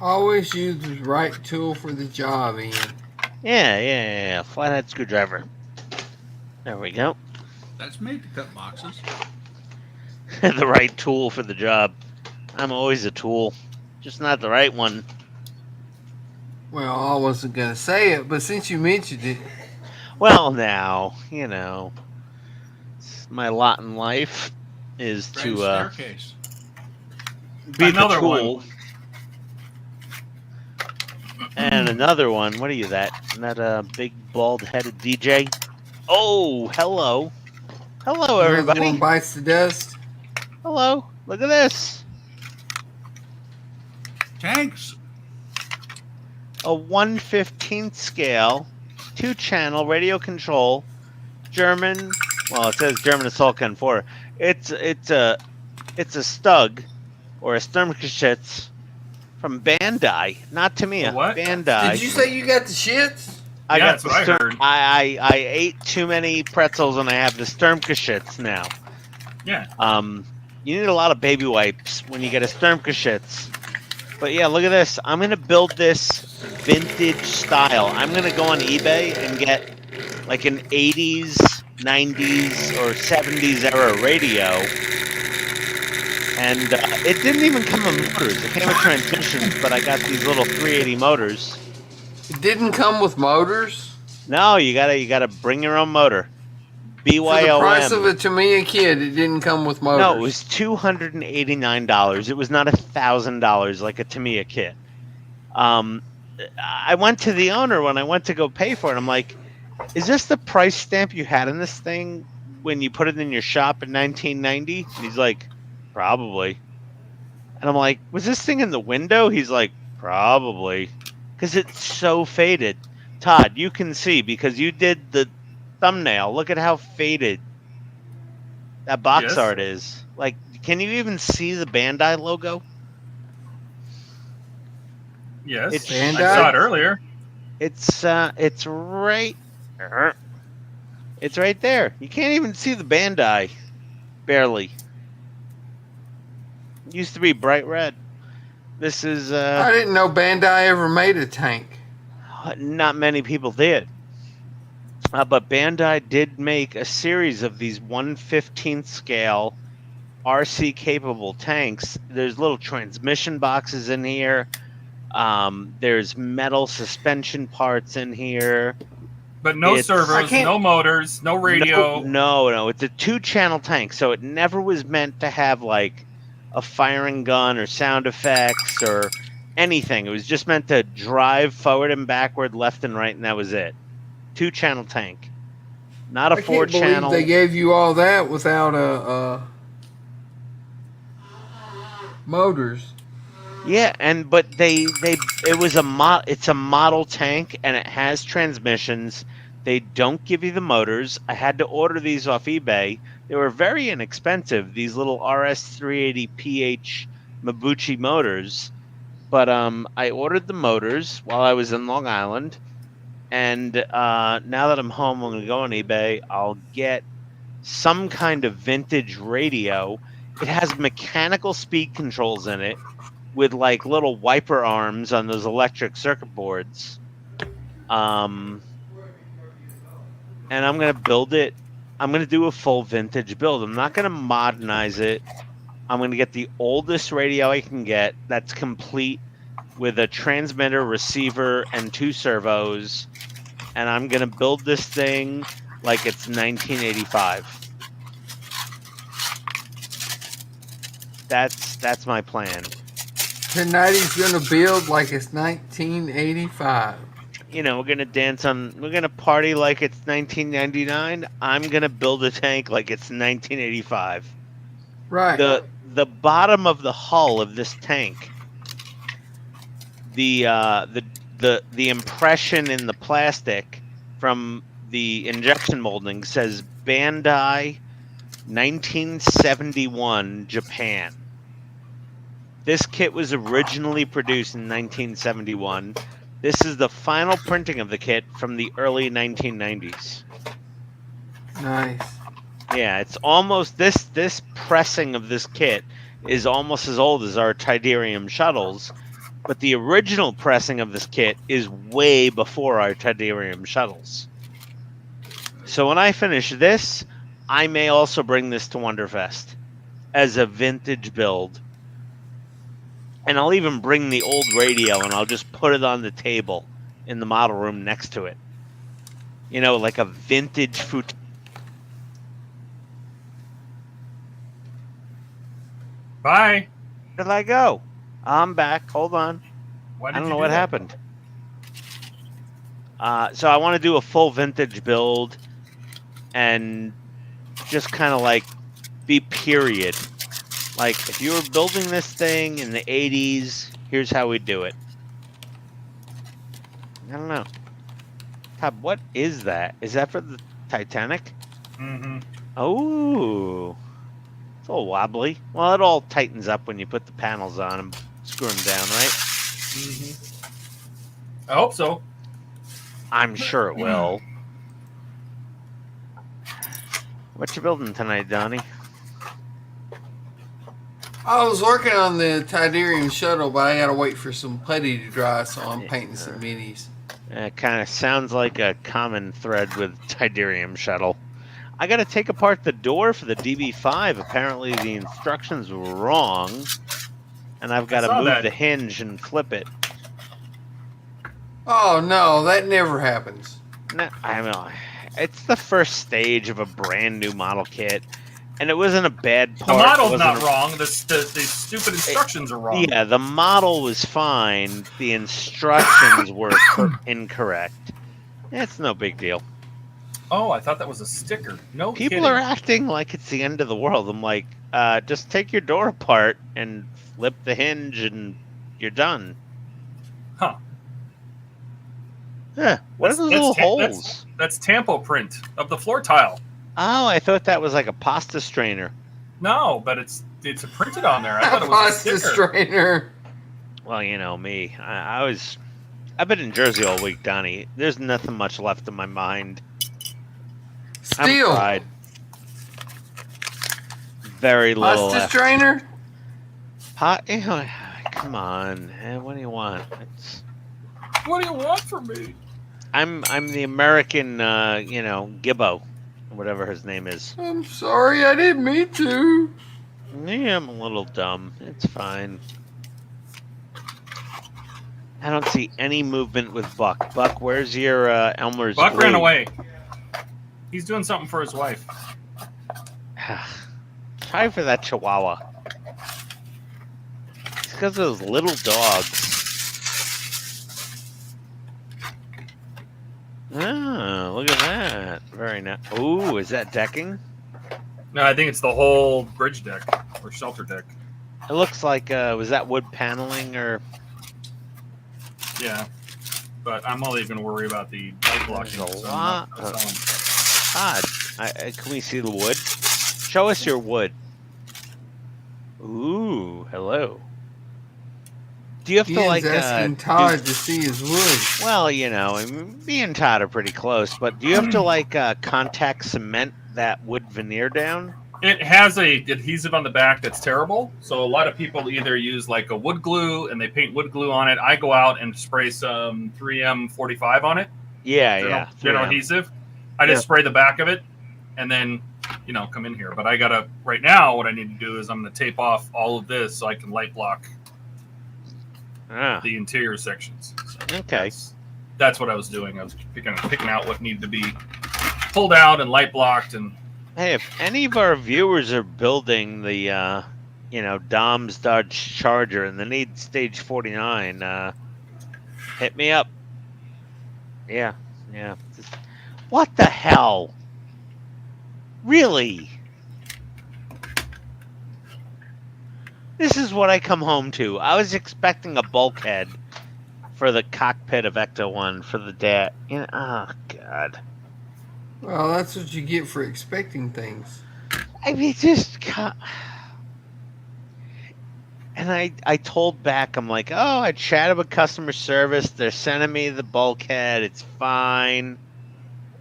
S3: Always use the right tool for the job, Ian.
S5: Yeah. Flathead screwdriver. There we go.
S2: That's made to cut boxes.
S5: The right tool for the job. I'm always a tool, just not the right one.
S3: Well, I wasn't going to say it, but since you mentioned it.
S5: Well, now, you know, my lot in life is
S2: Grand
S5: to
S2: staircase.
S5: be
S1: Another
S5: the tool.
S1: one.
S5: And another one. What are you, that big bald-headed DJ? Oh, hello. Hello,
S3: Another
S5: everybody.
S3: one bites the dust.
S5: Hello. Look at this.
S2: Tanks.
S5: A 1/15th scale, 2-channel radio control, German. Well, it says German Assault Gun 4. It's a Stug or a Sturmgeschütz from Bandai, not Tamiya.
S1: A what?
S5: Bandai.
S3: Did you say you got the shits?
S5: I
S1: Yeah,
S5: got
S1: that's what I heard.
S5: I ate too many pretzels and I have the Sturmgeschütz now.
S1: Yeah.
S5: You need a lot of baby wipes when you get a Sturmgeschütz. But yeah, look at this. I'm gonna build this vintage style. I'm gonna go on eBay and get like an 80s, 90s, or 70s era radio. And it didn't even come with motors. It came with transmissions, but I got these little 380 motors.
S3: It didn't come with motors.
S5: No, you gotta bring your own motor.
S3: For the price of
S5: BYOM.
S3: a Tamiya kid, it didn't come with motors.
S5: No, it was $289. It was not $1,000 like a Tamiya kit. I went to the owner when I went to go pay for it. I'm like, is this the price stamp you had in this thing when you put it in your shop in 1990? And he's like, probably. And I'm like, was this thing in the window? He's like, probably. Because it's so faded. Todd, you can see because you did the thumbnail. Look at how faded that box
S1: Yes.
S5: art is. Like, can you even see the Bandai logo?
S1: Yes.
S5: It's
S1: I
S3: Bandai?
S1: saw it earlier.
S5: It's right. It's right there. You can't even see the Bandai. Barely. It used to be bright red. This is
S3: I didn't know Bandai ever made a tank.
S5: not many people did. But Bandai did make a series of these 1/15th scale RC capable tanks. There's little transmission boxes in here. There's metal suspension parts in here.
S1: But no
S5: It's-
S3: I
S1: servos,
S3: can't-
S1: no motors, no radio.
S5: No. It's a 2-channel tank, so it never was meant to have like a firing gun or sound effects or anything. It was just meant to drive forward and backward, left and right, and that was it. 2-channel tank, not a
S3: I can't believe
S5: 4-channel.
S3: they gave you all that without a motors.
S5: Yeah, but it was it's a model tank and it has transmissions. They don't give you the motors. I had to order these off eBay. They were very inexpensive, these little RS380PH Mabuchi motors. But I ordered the motors while I was in Long Island. And now that I'm home, I'm going to go on eBay. I'll get some kind of vintage radio. It has mechanical speed controls in it with like little wiper arms on those electric circuit boards. And I'm going to build it. I'm going to do a full vintage build. I'm not going to modernize it. I'm going to get the oldest radio I can get that's complete with a transmitter, receiver, and 2 servos. And I'm going to build this thing like it's 1985. That's my plan.
S3: Tonighty's gonna build like it's 1985.
S5: You know, we're gonna party like it's 1999. I'm gonna build a tank like it's 1985.
S3: Right.
S5: The bottom of the hull of this tank, the impression in the plastic from the injection molding says Bandai 1971 Japan. This kit was originally produced in 1971. This is the final printing of the kit from the early 1990s.
S3: Nice.
S5: Yeah, it's almost this pressing of this kit is almost as old as our Tidarium shuttles, but the original pressing of this kit is way before our Tidarium shuttles. So when I finish this, I may also bring this to Wonderfest as a vintage build. And I'll even bring the old radio and I'll just put it on the table in the model room next to it. You know, like a vintage food.
S1: Bye.
S5: Where did I go? I'm back. Hold on.
S1: Why did
S5: I don't
S1: you
S5: know
S1: do
S5: what
S1: that?
S5: happened. So I want to do a full vintage build and just kind of like be period. Like, if you were building this thing in the 80s, here's how we do it. I don't know. Todd, what is that? Is that for the Titanic?
S1: Mm-hmm.
S5: Oh. It's all wobbly. Well, it all tightens up when you put the panels on and screw them down, right?
S1: Mm-hmm. I hope so.
S5: I'm sure it will. What you building tonight, Donnie?
S3: I was working on the Tidarium shuttle, but I gotta wait for some putty to dry, so I'm painting some minis.
S5: It kind of sounds like a common thread with Tidarium shuttle. I got to take apart the door for the DB5. Apparently the instructions were wrong, and I've got to move the hinge and flip it.
S3: Oh no, that never happens.
S5: No, I mean, it's the first stage of a brand new model kit, and it wasn't a bad part.
S1: The model's not wrong. The stupid instructions are wrong.
S5: Yeah, the model was fine. The instructions were incorrect. It's no big deal.
S1: Oh, I thought that was a sticker. No
S5: People
S1: kidding.
S5: are acting like it's the end of the world. I'm like, just take your door apart and flip the hinge and you're done.
S1: Huh.
S5: Yeah. What are those little holes?
S1: That's tampo print of the floor tile.
S5: Oh, I thought that was like a pasta strainer.
S1: No, but it's printed on there. I thought it was a
S3: Pasta
S1: sticker.
S3: strainer.
S5: Well, you know me. I've been in Jersey all week, Donnie. There's nothing much left in my mind.
S3: Steel.
S5: I'm fried. Very little
S3: Pasta
S5: left.
S3: strainer.
S5: Come on. What do you want?
S1: What do you want from me?
S5: I'm the American, Gibbo, whatever his name is.
S3: I'm sorry, I didn't mean to.
S5: Yeah, I'm a little dumb. It's fine. I don't see any movement with Buck. Buck, where's your Elmer's
S1: Buck
S5: glue?
S1: ran away. He's doing something for his wife.
S5: Try for that Chihuahua. It's because of those little dogs. Oh, look at that. Very nice. Ooh, is that decking?
S1: No, I think it's the whole bridge deck or shelter deck.
S5: It looks like, was that wood paneling or?
S1: Yeah, but I'm only going to worry about the light blocking.
S5: There's a
S1: so I'm
S5: lot
S1: not selling.
S5: Todd, can we see the wood? Show us your wood. Ooh, hello. Do you have to like
S3: asking Todd to see his wood?
S5: Well, you know, I mean, me and Todd are pretty close, but do you have to like contact cement that wood veneer down?
S1: It has a adhesive on the back that's terrible. So a lot of people either use like a wood glue and they paint wood glue on it. I go out and spray some 3M 45 on it.
S5: Yeah,
S1: General
S5: 3M.
S1: adhesive. I just spray the back of it and then, come in here. But I gotta right now. What I need to do is I'm gonna tape off all of this so I can light block the interior sections. So
S5: Okay.
S1: That's what I was doing. I was picking out what needed to be pulled out and light blocked. And
S5: Hey, if any of our viewers are building the, Dom's Dodge Charger and they need stage 49, hit me up. Yeah. What the hell? Really? This is what I come home to. I was expecting a bulkhead for the cockpit of Ecto-1 for the dad. Oh, God.
S3: Well, that's what you get for expecting things.
S5: I mean, and I told back, I'm like, oh, I chatted with customer service. They're sending me the bulkhead. It's fine.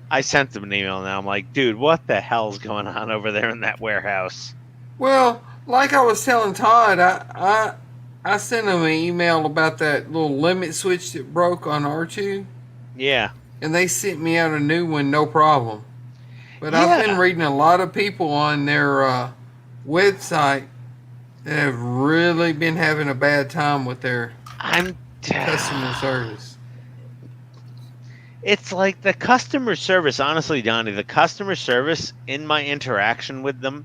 S5: I sent them an email now. I'm like, dude, what the hell's going on over there in that warehouse?
S3: Well, like I was telling Todd, I sent him an email about that little limit switch that broke on R2.
S5: Yeah.
S3: And they sent me out a new one, no problem. But I've been reading a lot of people on their website that have really been having a bad time with their customer service.
S5: It's like the customer service, honestly, Donnie, the customer service in my interaction with them,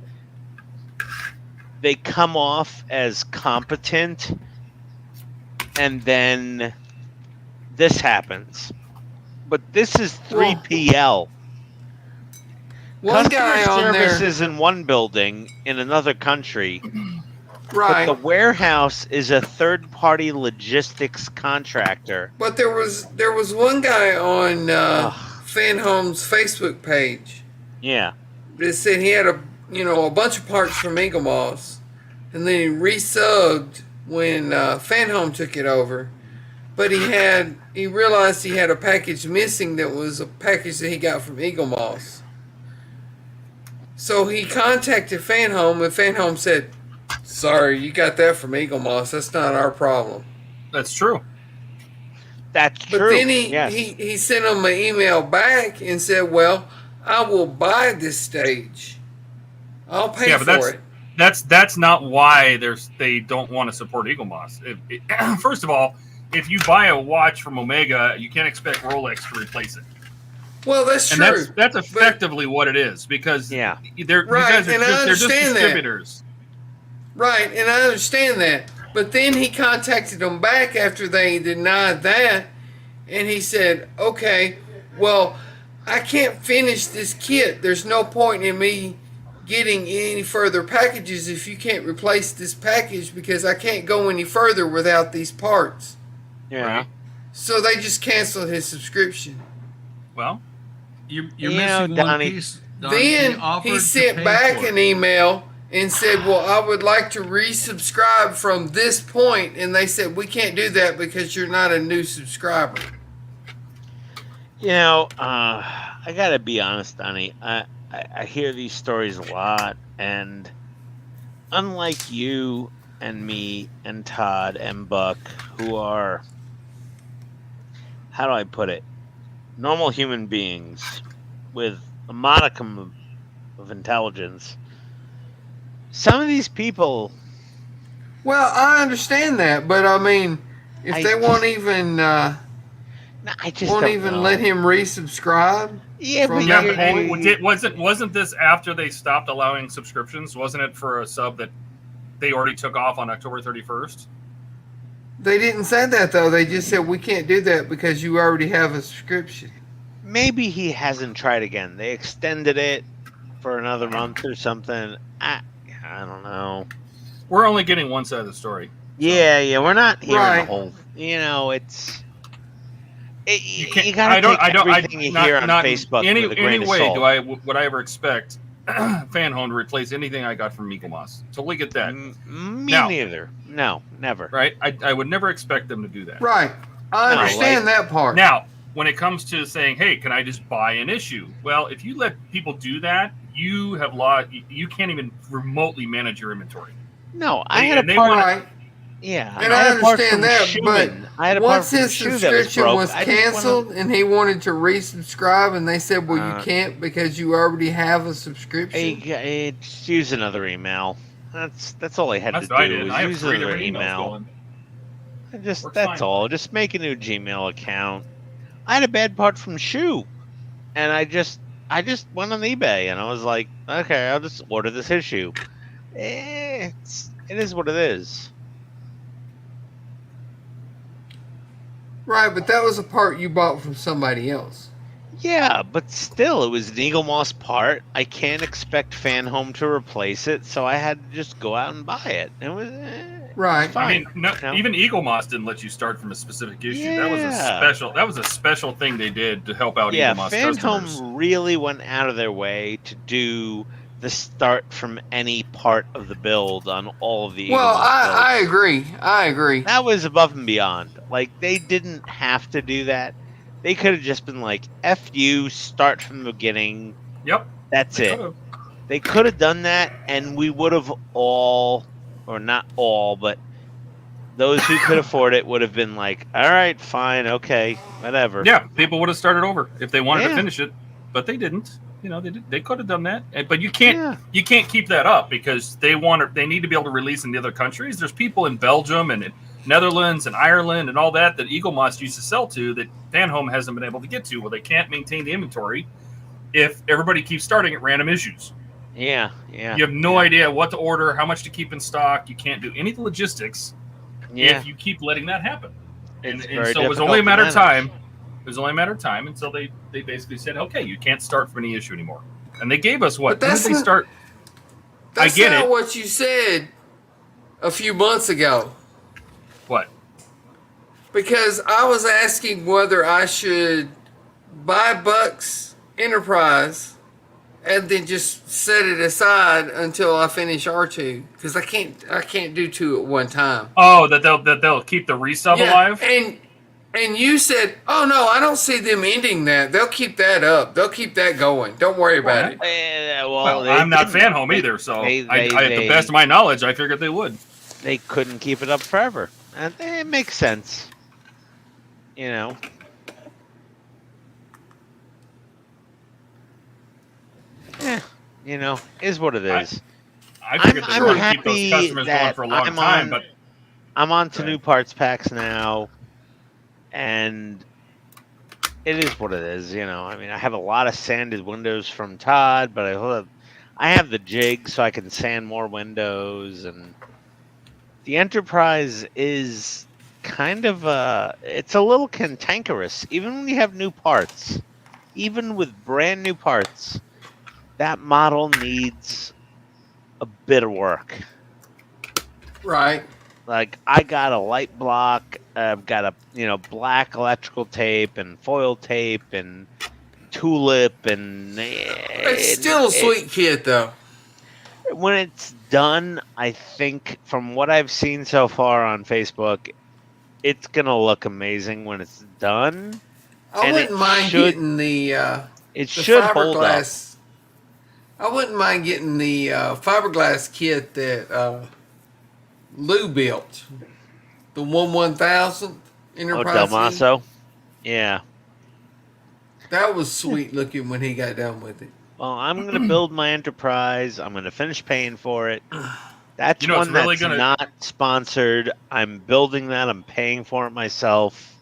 S5: they come off as competent, and then this happens. but this is 3PL.
S3: One
S5: Customer
S3: guy on
S5: service
S3: there,
S5: is in one building in another country,
S3: right?
S5: but the warehouse is a third-party logistics contractor.
S3: But there was one guy on Fan Home's Facebook page
S5: Yeah.
S3: that said he had a bunch of parts from Eagle Moss, and then he resubbed when Fan Home took it over. But he realized he had a package missing that was a package that he got from Eagle Moss. So he contacted Fan Home, and Fan Home said, "Sorry, you got that from Eagle Moss. That's not our problem."
S1: That's true.
S5: That's
S3: But
S5: true.
S3: then
S5: Yes.
S3: he sent him an email back and said, "Well, I will buy this stage. I'll pay
S1: Yeah,
S3: for
S1: but
S3: it."
S1: that's not why they don't want to support Eagle Moss. First of all, if you buy a watch from Omega, you can't expect Rolex to replace it.
S3: Well, that's
S1: And
S3: true.
S1: that's effectively what it is, because
S5: Yeah.
S1: you
S3: Right,
S1: guys are
S3: and I
S1: they're just
S3: understand that.
S1: distributors.
S3: Right, and I understand that. But then he contacted them back after they denied that, and he said, "Okay, well, I can't finish this kit. There's no point in me getting any further packages if you can't replace this package, because I can't go any further without these parts."
S5: Yeah.
S1: Right.
S3: So they just canceled his subscription.
S1: Well,
S2: You're
S5: You
S2: missing
S5: know,
S2: one
S5: Donnie,
S2: piece.
S3: Then
S2: offered
S3: he
S2: to
S3: sent
S2: pay
S3: back
S2: for it.
S3: an email and said, "Well, I would like to resubscribe from this point." And they said, "We can't do that because you're not a new subscriber."
S5: You know, I gotta be honest, Donnie. I hear these stories a lot, and unlike you and me and Todd and Buck, who are, how do I put it, normal human beings with a modicum of intelligence, some of these people,
S3: Well, I understand that, but I mean, if
S5: I
S3: they
S5: just-
S3: won't even
S5: I just don't know.
S3: let him resubscribe.
S5: Yeah,
S3: from
S5: but
S3: that
S5: you're-
S3: point-
S1: wasn't this after they stopped allowing subscriptions? Wasn't it for a sub that they already took off on October 31st?
S3: They didn't say that though. They just said, "We can't do that because you already have a subscription."
S5: maybe he hasn't tried again. They extended it for another month or something. I don't know.
S1: We're only getting one side of the story.
S5: Yeah, we're not hearing
S3: Right.
S5: the whole. You know, it's.
S1: You can't.
S5: You gotta
S1: I don't.
S5: take
S1: I don't.
S5: everything you hear on Facebook
S1: any
S5: with a grain of
S1: way
S5: salt.
S1: would I ever expect Fan Home to replace anything I got from Eagle Moss? Totally get that.
S5: Me
S1: Now-
S5: neither. No, never.
S1: Right? I would never expect them to do that.
S3: Right. I
S5: No,
S3: understand that part.
S1: Now, when it comes to saying, "Hey, can I just buy an issue?" Well, if you let people do that, you have lost. You can't even remotely manage your inventory.
S5: No, I
S1: They-
S5: had
S1: and
S5: a
S1: they
S5: part.
S1: wanna-
S3: Right.
S5: Yeah,
S3: And
S5: I
S3: I
S5: had a part
S3: understand
S5: from
S3: that,
S5: Schumann. I had a
S3: but
S5: part
S3: once
S5: from
S3: his
S5: Shoe that was
S3: subscription
S5: broke.
S3: was
S5: I just wanna-
S3: canceled and he wanted to resubscribe, and they said, "Well, you
S5: Uh,
S3: can't because you already have a subscription."
S5: Hey, just use another email. That's all I had
S1: That's
S5: to
S1: what I
S5: do.
S1: did.
S5: Was
S1: I have
S5: use
S1: 3
S5: another
S1: different emails
S5: email.
S1: going. Works
S5: That's
S1: fine.
S5: all. Just make a new Gmail account. I had a bad part from Shoe, and I just went on eBay and I was like, okay, I'll just order this issue. It is what it is.
S3: Right, but that was a part you bought from somebody else.
S5: Yeah, but still, it was an Eagle Moss part. I can't expect Fan Home to replace it, so I had to just go out and buy it. It was
S3: Right.
S5: fine.
S1: I mean, no,
S5: No.
S1: even Eagle Moss didn't let you start from a specific issue. That was a
S5: Yeah.
S1: special. That was a special thing they did to help out
S5: Yeah,
S1: Eagle Moss
S5: Fan
S1: customers.
S5: Home really went out of their way to do the start from any part of the build on all of the Eagle
S3: Well,
S5: Moss
S3: I
S5: builds.
S3: agree. I agree.
S5: That was above and beyond. Like, they didn't have to do that. They could have just been like, F you, start from the beginning.
S1: Yep.
S5: That's
S1: they
S5: it.
S1: could've.
S5: They could have done that, and we would have all, or not all, but those who could afford it would have been like, all right, fine, okay, whatever.
S1: Yeah, people would have started over if they wanted to
S5: Yeah.
S1: finish it, but they didn't. You know, they could have done that, but you can't.
S5: Yeah.
S1: You can't keep that up because they need to be able to release in the other countries. There's people in Belgium and in Netherlands and Ireland and all that Eagle Moss used to sell to that Fan Home hasn't been able to get to. Well, they can't maintain the inventory if everybody keeps starting at random issues.
S5: Yeah.
S1: You have no idea what to order, how much to keep in stock. You can't do any of the logistics
S5: Yeah.
S1: if you keep letting that happen. And
S5: It's
S1: so
S5: very
S1: it was
S5: difficult
S1: only a
S5: to
S1: matter of
S5: manage.
S1: time. was only a matter of time until they basically said, okay, you can't start from any issue anymore. And they gave us what?
S3: But
S1: When
S3: that's
S1: did they
S3: not-
S1: start?
S3: That's
S1: I get
S3: not
S1: it.
S3: what you said a few months ago.
S1: What?
S3: Because I was asking whether I should buy Bucks Enterprise and then just set it aside until I finish R2. Because I can't do two at one time.
S1: Oh, that they'll keep the resub alive?
S3: And you said, oh no, I don't see them ending that. They'll keep that up. They'll keep that going. Don't worry about it.
S1: Well, I'm not fan home either, so I, at the best of my knowledge, I figured they would.
S5: They couldn't keep it up forever, and it makes sense. You know. Yeah, you know, is what it is.
S1: I figured they
S5: I'm
S1: were going to keep those
S5: happy
S1: customers going
S5: that
S1: for a long
S5: I'm
S1: time,
S5: on-
S1: but
S5: I'm on to
S1: Right.
S5: new parts packs now, and it is what it is. You know, I mean, I have a lot of sanded windows from TODD, but I have the jig so I can sand more windows, and the Enterprise is kind of it's a little cantankerous, even when you have new parts. Even with brand new parts, that model needs a bit of work.
S3: Right.
S5: Like, I got a light block, I've got a black electrical tape and foil tape and tulip, and
S3: It's still a sweet kit, though.
S5: when it's done, I think from what I've seen so far on Facebook, it's gonna look amazing when it's done.
S3: I
S5: And
S3: wouldn't
S5: it
S3: mind
S5: should-
S3: getting the
S5: It should hold up.
S3: fiberglass. I wouldn't mind getting the fiberglass kit that Lou built. The 1/1000
S5: Oh,
S3: Enterprise.
S5: Del
S3: E.
S5: Maso? Yeah.
S3: That was sweet looking when he got done with it.
S5: Well, I'm gonna build my Enterprise. I'm gonna finish paying for it. That's
S1: You know, it's
S5: one
S1: really
S5: that's
S1: gonna-
S5: not sponsored. I'm building that. I'm paying for it myself.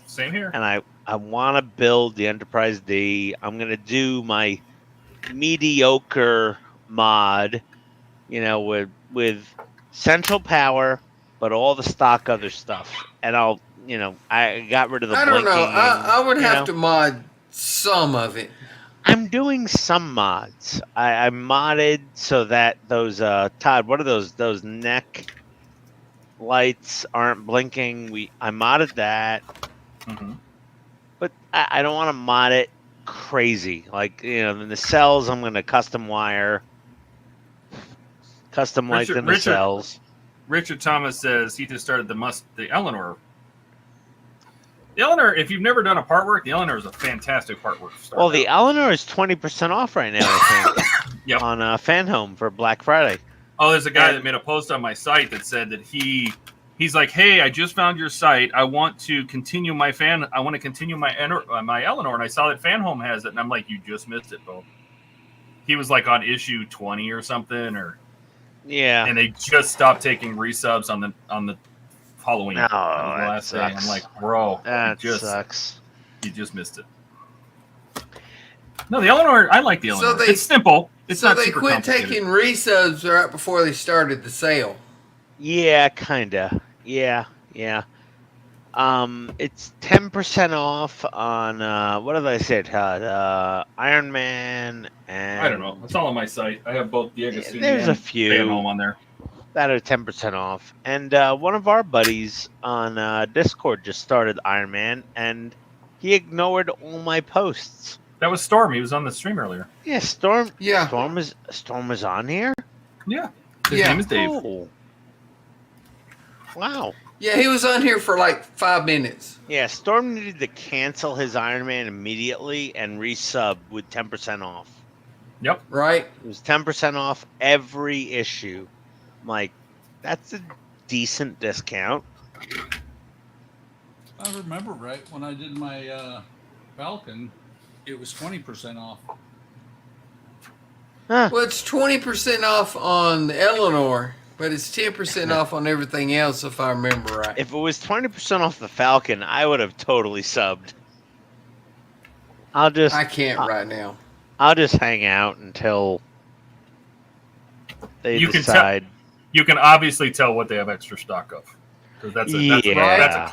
S1: same here.
S5: And I want to build the Enterprise D. I'm going to do my mediocre mod, with central power, but all the stock other stuff. And I got rid of the
S3: I don't know.
S5: blinking.
S3: I would have
S5: to.
S3: to mod some of it.
S5: I'm doing some mods. I modded so that those Todd, what are those neck lights aren't blinking. I modded that,
S1: Mhm.
S5: but I don't want to mod it crazy. Like, in the cells, I'm going to custom wire, custom lights in the cells.
S1: Richard Thomas says he just started the Eleanor. The Eleanor, if you've never done a part work, the Eleanor is a fantastic part work.
S5: Well, the Eleanor is 20% off right now, I think,
S1: Yep.
S5: on Fan Home for Black Friday.
S1: Oh, there's a guy
S5: And-
S1: that made a post on my site that said that he's like, hey, I just found your site. I want to continue my my Eleanor, and I saw that Fan Home has it, and I'm like, you just missed it, Bo. He was like on issue 20 or something,
S5: Yeah.
S1: and they just stopped taking resubs on the Halloween.
S5: Oh,
S1: That was the
S5: that
S1: last day. I'm
S5: sucks.
S1: like, bro,
S5: That
S1: you
S5: sucks.
S1: just missed it. No, the Eleanor, I like the
S3: So
S1: Eleanor.
S3: they-
S1: It's simple. It's
S3: so
S1: not
S3: they
S1: super
S3: quit
S1: complicated.
S3: taking resubs right before they started the sale.
S5: Yeah, kinda. Yeah. It's 10% off on what did I say, Todd? Iron Man and
S1: I don't know. It's all on my site. I have both the Agostini
S5: There's a
S1: and
S5: few.
S1: Fan Home on there.
S5: that are 10% off. And one of our buddies on Discord just started Iron Man, and he ignored all my posts.
S1: That was Storm. He was on the stream earlier.
S5: Yeah, Storm.
S3: Yeah.
S5: Storm was on here.
S1: Yeah. His
S3: Yeah.
S1: name is Dave.
S5: Oh. Wow.
S3: Yeah, he was on here for like 5 minutes.
S5: Yeah, Storm needed to cancel his Iron Man immediately and resub with 10% off.
S1: Yep.
S3: Right?
S5: It was 10% off every issue. I'm like, that's a decent discount.
S2: If I remember right, when I did my Falcon, it was 20% off.
S5: Huh.
S3: Well, it's 20% off on the Eleanor, but it's 10% off on everything else, if I remember right.
S5: If it was 20% off the Falcon, I would have totally subbed. I'll just
S3: I can't right now.
S5: I'll just hang out until they
S1: You can
S5: decide.
S1: You can obviously tell what they have extra stock of, because that's a
S5: Yeah.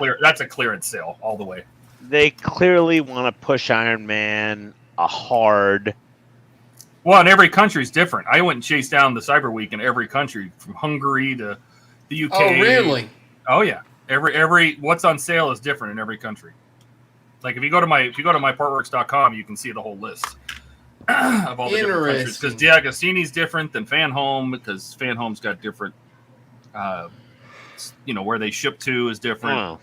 S1: clearance sale all the way.
S5: they clearly want to push Iron Man hard.
S1: Well, and every country's different. I went and chased down the Cyber Week in every country, from Hungary to the UK.
S3: Oh, really?
S1: Oh yeah. Every what's on sale is different in every country. Like if you go to my partworks.com, you can see the whole list of all the different countries. Because D'Agostini's different than Fan Home, because Fan Home's got different, where they ship to is different.
S5: Oh.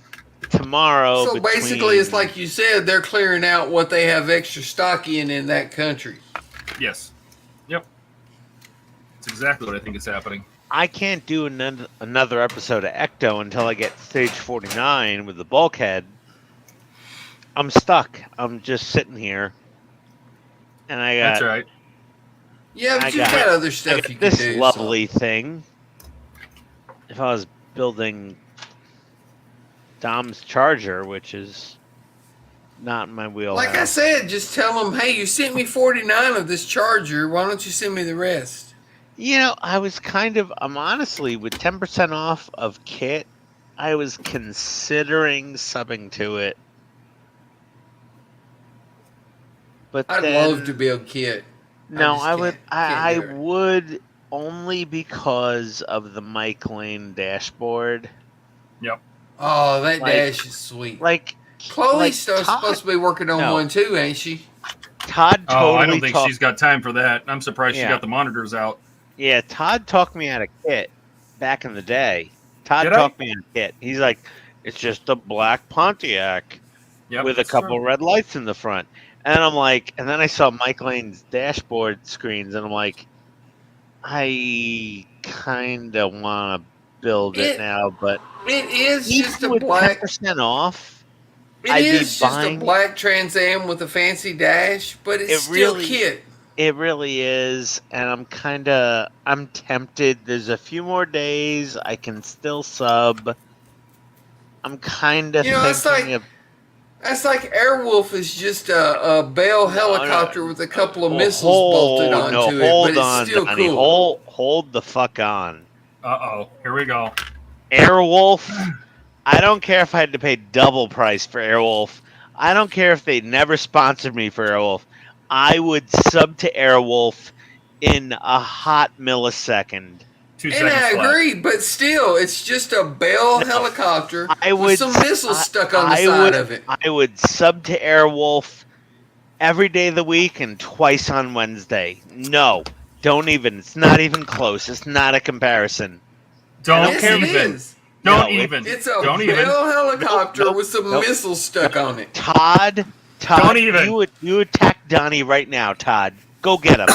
S5: Tomorrow.
S3: So basically, it's like you said, they're clearing out what they have extra stock in that country.
S1: Yes. Yep. That's exactly what I think is happening.
S5: I can't do another episode of Ecto until I get stage 49 with the bulkhead. I'm stuck. I'm just sitting here. And I got...
S1: That's right.
S3: Yeah, but you've got other stuff you can do.
S5: This lovely thing. If I was building Dom's charger, which is not in my wheelhouse.
S3: Like I said, just tell them, hey, you sent me 49 of this charger. Why don't you send me the rest?
S5: I'm honestly, with 10% off of kit, I was considering subbing to it. But
S3: I'd love to build kit.
S5: No, I would only because of the Mike Lane dashboard.
S1: Yep.
S3: Oh, that dash is sweet. Chloe's supposed to be working on one too, ain't she?
S5: Todd totally
S1: I don't think she's got time for that. I'm surprised she got the monitors out.
S5: Yeah, Todd talked me out of kit back in the day. Todd talked me out of kit. He's like, it's just a black Pontiac with a couple red lights in the front. And I'm like, and then I saw Mike Lane's dashboard screens, and I'm like, I kind of want to build it now, but
S3: it is just a black
S5: 10% off.
S3: It is just a black Trans Am with a fancy dash, but it's still kit.
S5: It really is, and I'm tempted. There's a few more days. I can still sub. I'm kind of thinking
S3: that's like Airwolf is just a Bell helicopter with a couple of missiles bolted onto it, but it's still
S5: Donnie.
S3: cool.
S5: Hold the fuck on.
S1: Uh-oh, here we go.
S5: Airwolf, I don't care if I had to pay double price for Airwolf. I don't care if they never sponsored me for Airwolf. I would sub to Airwolf in a hot millisecond.
S1: 2
S3: And
S1: seconds
S3: I
S1: flat.
S3: agree, but still, it's just a Bell helicopter with some missiles stuck on the side of it.
S5: I would sub to Airwolf every day of the week and twice on Wednesday. No, don't even. It's not even close. It's not a comparison.
S1: Don't
S3: Yes,
S1: even.
S3: it is.
S1: Don't even.
S3: It's a
S1: Don't
S3: Bell helicopter
S5: Nope.
S3: with some missiles stuck on it.
S5: Todd,
S1: Don't even.
S5: You attack Donnie right now, Todd. Go get him.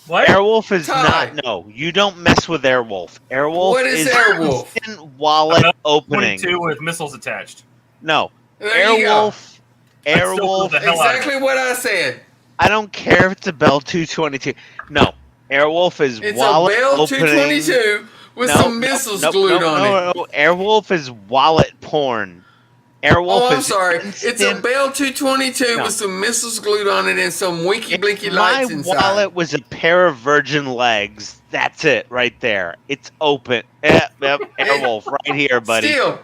S1: What?
S5: Airwolf is
S3: Todd.
S5: not. No, you don't mess with Airwolf. Airwolf
S3: What is Airwolf?
S5: instant wallet opening.
S1: 22 with missiles attached.
S5: No,
S3: There you go.
S5: Airwolf.
S1: I'd still build the hell out of it.
S3: Exactly what I said.
S5: I don't care if it's a Bell 222. No, Airwolf is
S3: It's
S5: wallet
S3: a Bell
S5: opening.
S3: 222 with some missiles glued on it.
S5: No, Airwolf is wallet porn. Airwolf
S3: Oh, I'm
S5: is
S3: sorry. It's a
S5: instant-
S3: Bell 222 with some missiles glued on it and some winky blinky lights
S5: My
S3: inside.
S5: wallet was a pair of Virgin legs. That's it right there. It's open. Yep, Airwolf right here, buddy.
S3: Still,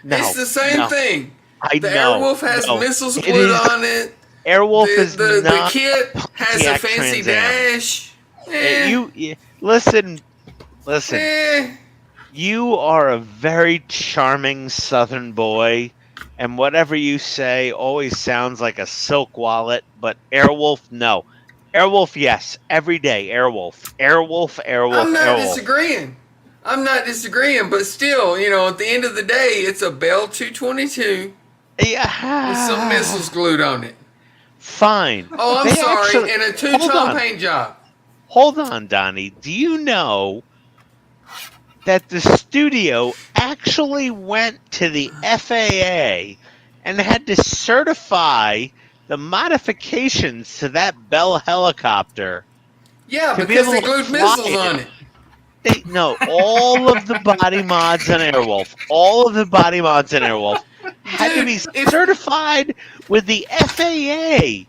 S5: No,
S3: it's the same
S5: no.
S3: thing.
S5: I
S3: The
S5: know.
S3: Airwolf has
S5: no.
S3: missiles
S5: It
S3: glued
S5: is-
S3: on it.
S5: Airwolf is
S3: The
S5: not
S3: kit has a
S5: Pontiac
S3: fancy
S5: Trans Am.
S3: dash. Eh,
S5: Listen.
S3: eh.
S5: You are a very charming Southern boy, and whatever you say always sounds like a silk wallet. But Airwolf, no. Airwolf, yes, every day. Airwolf, Airwolf, Airwolf,
S3: I'm not
S5: Airwolf.
S3: disagreeing. I'm not disagreeing, but still, at the end of the day, it's a Bell 222
S5: Yeah.
S3: with some missiles glued on it.
S5: Fine.
S3: Oh, I'm
S5: They
S3: sorry,
S5: actually-
S3: and a
S5: hold
S3: two-tone
S5: on.
S3: paint job.
S5: Hold on, Donnie. Do you know that the studio actually went to the FAA and had to certify the modifications to that Bell helicopter?
S3: Yeah,
S5: To be
S3: because they
S5: able to
S3: glued
S5: fly
S3: missiles
S5: it.
S3: on it.
S5: No, all of the body mods on Airwolf, had to be
S3: Dude, if-
S5: certified with the FAA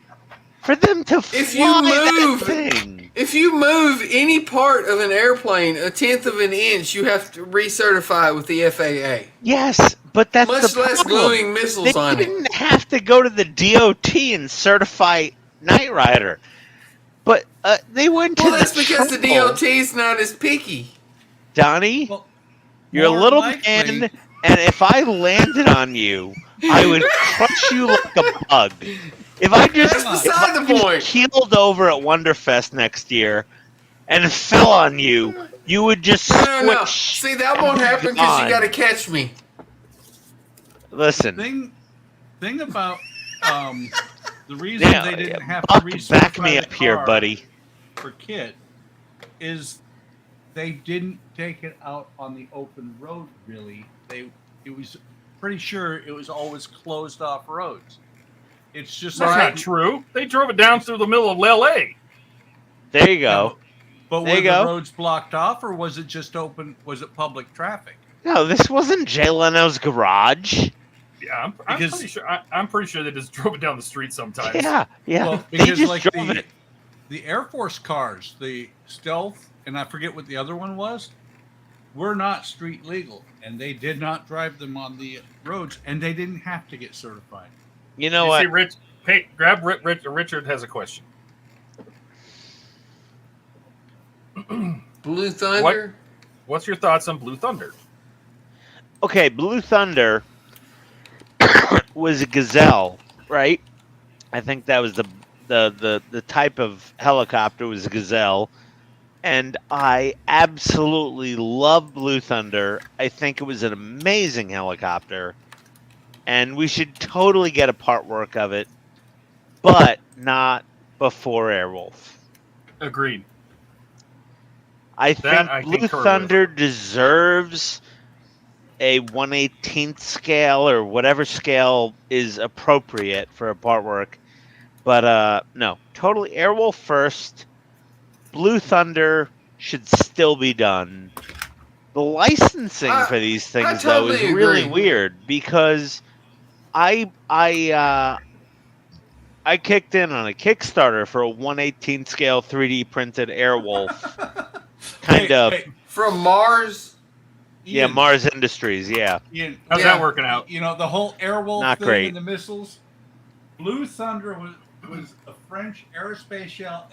S5: for them to fly
S3: If you move-
S5: that thing.
S3: If you move any part of an airplane a tenth of an inch, you have to recertify it with the FAA.
S5: Yes, But that's
S3: Much
S5: the
S3: less
S5: problem.
S3: gluing missiles
S5: They
S3: on it.
S5: didn't have to go to the DOT and certify Knight Rider. But they went to
S3: Well, that's
S5: the
S3: because the
S5: trouble.
S3: DOT is not as picky.
S5: Donnie,
S2: Well,
S5: you're a
S2: more
S5: little
S2: likely-
S5: man, and if I landed on you, I would crush you like a bug. If I just,
S3: That's
S5: if
S3: beside
S5: I
S3: the
S5: just
S3: point.
S5: keeled over at Wonderfest next year and fell on you, you would just
S3: No.
S5: squish.
S3: See, that won't happen because you got to catch me.
S5: Listen,
S2: thing about the reason
S5: now,
S2: they didn't have to
S5: Buck,
S2: recertify
S5: back me
S2: the
S5: up here,
S2: car
S5: buddy.
S2: for Kit is they didn't take it out on the open road. Really, it was pretty sure it was always closed off roads. It's just
S1: That's
S2: like
S1: not true. They drove it down through the middle of LA.
S5: There you go.
S2: But
S5: There
S2: were
S5: you go.
S2: the roads blocked off, or was it just open? Was it public traffic?
S5: No, this wasn't Jay Leno's garage.
S1: Yeah, I'm
S2: Because-
S1: pretty sure. I'm pretty sure they just drove it down the street sometimes.
S5: Yeah.
S2: Well,
S5: They
S2: because
S5: just
S2: like
S5: drove it.
S2: the Air Force cars, the Stealth, and I forget what the other one was, were not street legal, and they did not drive them on the roads, and they didn't have to get certified.
S5: You know
S1: You
S5: what?
S1: see, Rich, hey, grab Richard has a question.
S3: Blue Thunder.
S1: What's your thoughts on Blue Thunder?
S5: Okay, Blue Thunder was a Gazelle, right? I think that was the type of helicopter was a Gazelle, and I absolutely love Blue Thunder. I think it was an amazing helicopter, and we should totally get a part work of it, but not before Airwolf.
S1: Agreed.
S5: I
S1: That
S5: think
S1: I
S5: Blue
S1: concur with.
S5: Thunder deserves a 1/18th scale or whatever scale is appropriate for a part work. But no, totally Airwolf first. Blue Thunder should still be done. The licensing for these things though is
S3: totally
S5: really
S3: agree.
S5: weird because I kicked in on a Kickstarter for a 1/18th scale 3D printed Airwolf. Kind of.
S3: From Mars.
S5: Yeah,
S2: Ian,
S5: Mars Industries, yeah.
S2: Ian,
S1: How's
S3: Yeah.
S1: that working out?
S2: you know the whole Airwolf
S5: Not
S2: thing
S5: great.
S2: and the missiles. Blue Thunder was a French aerospatiale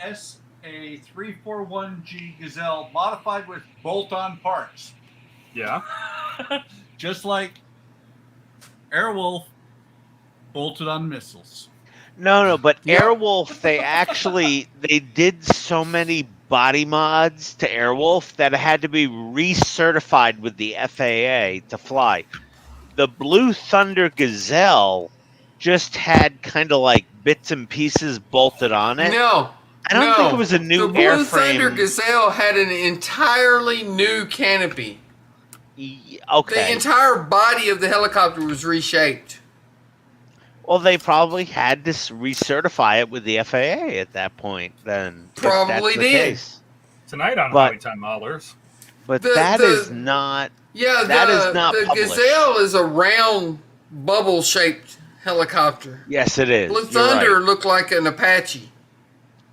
S2: SA-341G Gazelle modified with bolt-on parts,
S1: Yeah.
S2: just like Airwolf bolted on missiles.
S5: No, but
S3: Yep.
S5: Airwolf, they did so many body mods to Airwolf that it had to be recertified with the FAA to fly. The Blue Thunder Gazelle just had kind of like bits and pieces bolted on it.
S3: No.
S5: I don't think it was a
S3: The
S5: new
S3: Blue Thunder
S5: airframe.
S3: Gazelle had an entirely new canopy. The
S5: Okay.
S3: entire body of the helicopter was reshaped.
S5: Well, they probably had to recertify it with the FAA at that point. Then if
S3: Probably
S5: that's the
S3: did.
S5: case.
S1: Tonight on
S5: But-
S1: Highway Time Maulers.
S5: But
S3: The-
S5: that
S3: the-
S5: is not.
S3: Yeah,
S5: That is not
S3: the
S5: published.
S3: Gazelle is a round, bubble-shaped helicopter.
S5: Yes, it is.
S3: Blue
S5: You're
S3: Thunder
S5: right.
S3: looked like an Apache.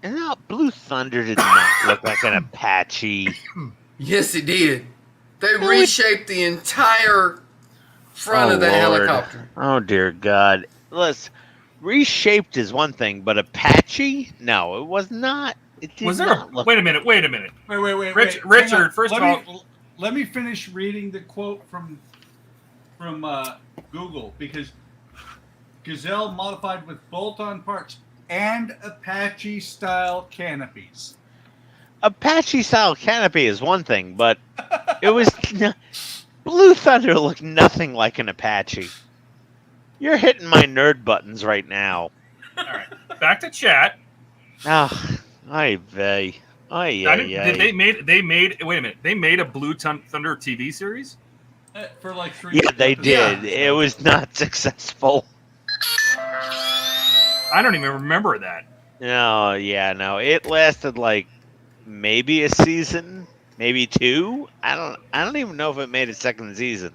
S5: No, Blue Thunder did not look like an Apache.
S3: Yes, it did. They
S5: Really?
S3: reshaped the entire front
S5: Oh,
S3: of the
S5: Lord.
S3: helicopter.
S5: Oh dear God! Listen, reshaped is one thing, but Apache? No, it was not. It did
S1: Was there?
S5: not look.
S1: Wait a minute.
S2: Wait.
S1: Richard,
S2: Hang on.
S1: first of
S2: let me finish reading the quote from Google, because Gazelle modified with bolt-on parts and Apache-style canopies.
S5: Apache style canopy is one thing, but it was Blue Thunder looked nothing like an Apache. You're hitting my nerd buttons right now.
S1: All right. Back to chat.
S5: Ah, ay vey. Ay,
S1: I
S5: ay,
S1: didn't-
S5: ay.
S1: They made. Wait a minute. They made a Blue Thunder TV series.
S2: For like 3
S5: Yeah, they
S2: episodes.
S5: did. It was not successful.
S1: I don't even remember that.
S5: No, yeah, no. It lasted like maybe a season, maybe two. I don't even know if it made a second season.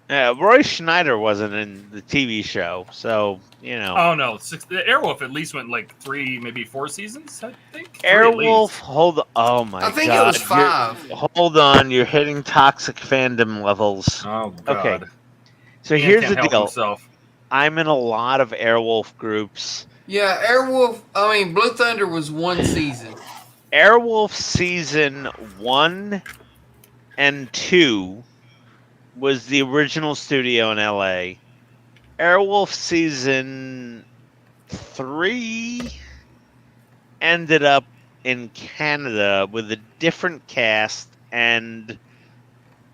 S5: Roy Schneider wasn't in the TV show, so
S1: Oh no, the Airwolf at least went like 3, maybe 4 seasons. I think. 3 at
S5: Airwolf.
S1: least.
S5: Hold. Oh my god.
S3: I think it was 5.
S5: Hold on, you're hitting toxic fandom levels.
S1: Oh god.
S5: Okay. So
S1: Ian
S5: here's
S1: can't
S5: the
S1: help
S5: deal.
S1: himself.
S5: I'm in a lot of Airwolf groups.
S3: Yeah, Blue Thunder was 1 season.
S5: Airwolf season 1 and 2 was the original studio in LA. Airwolf season 3 ended up in Canada with a different cast, and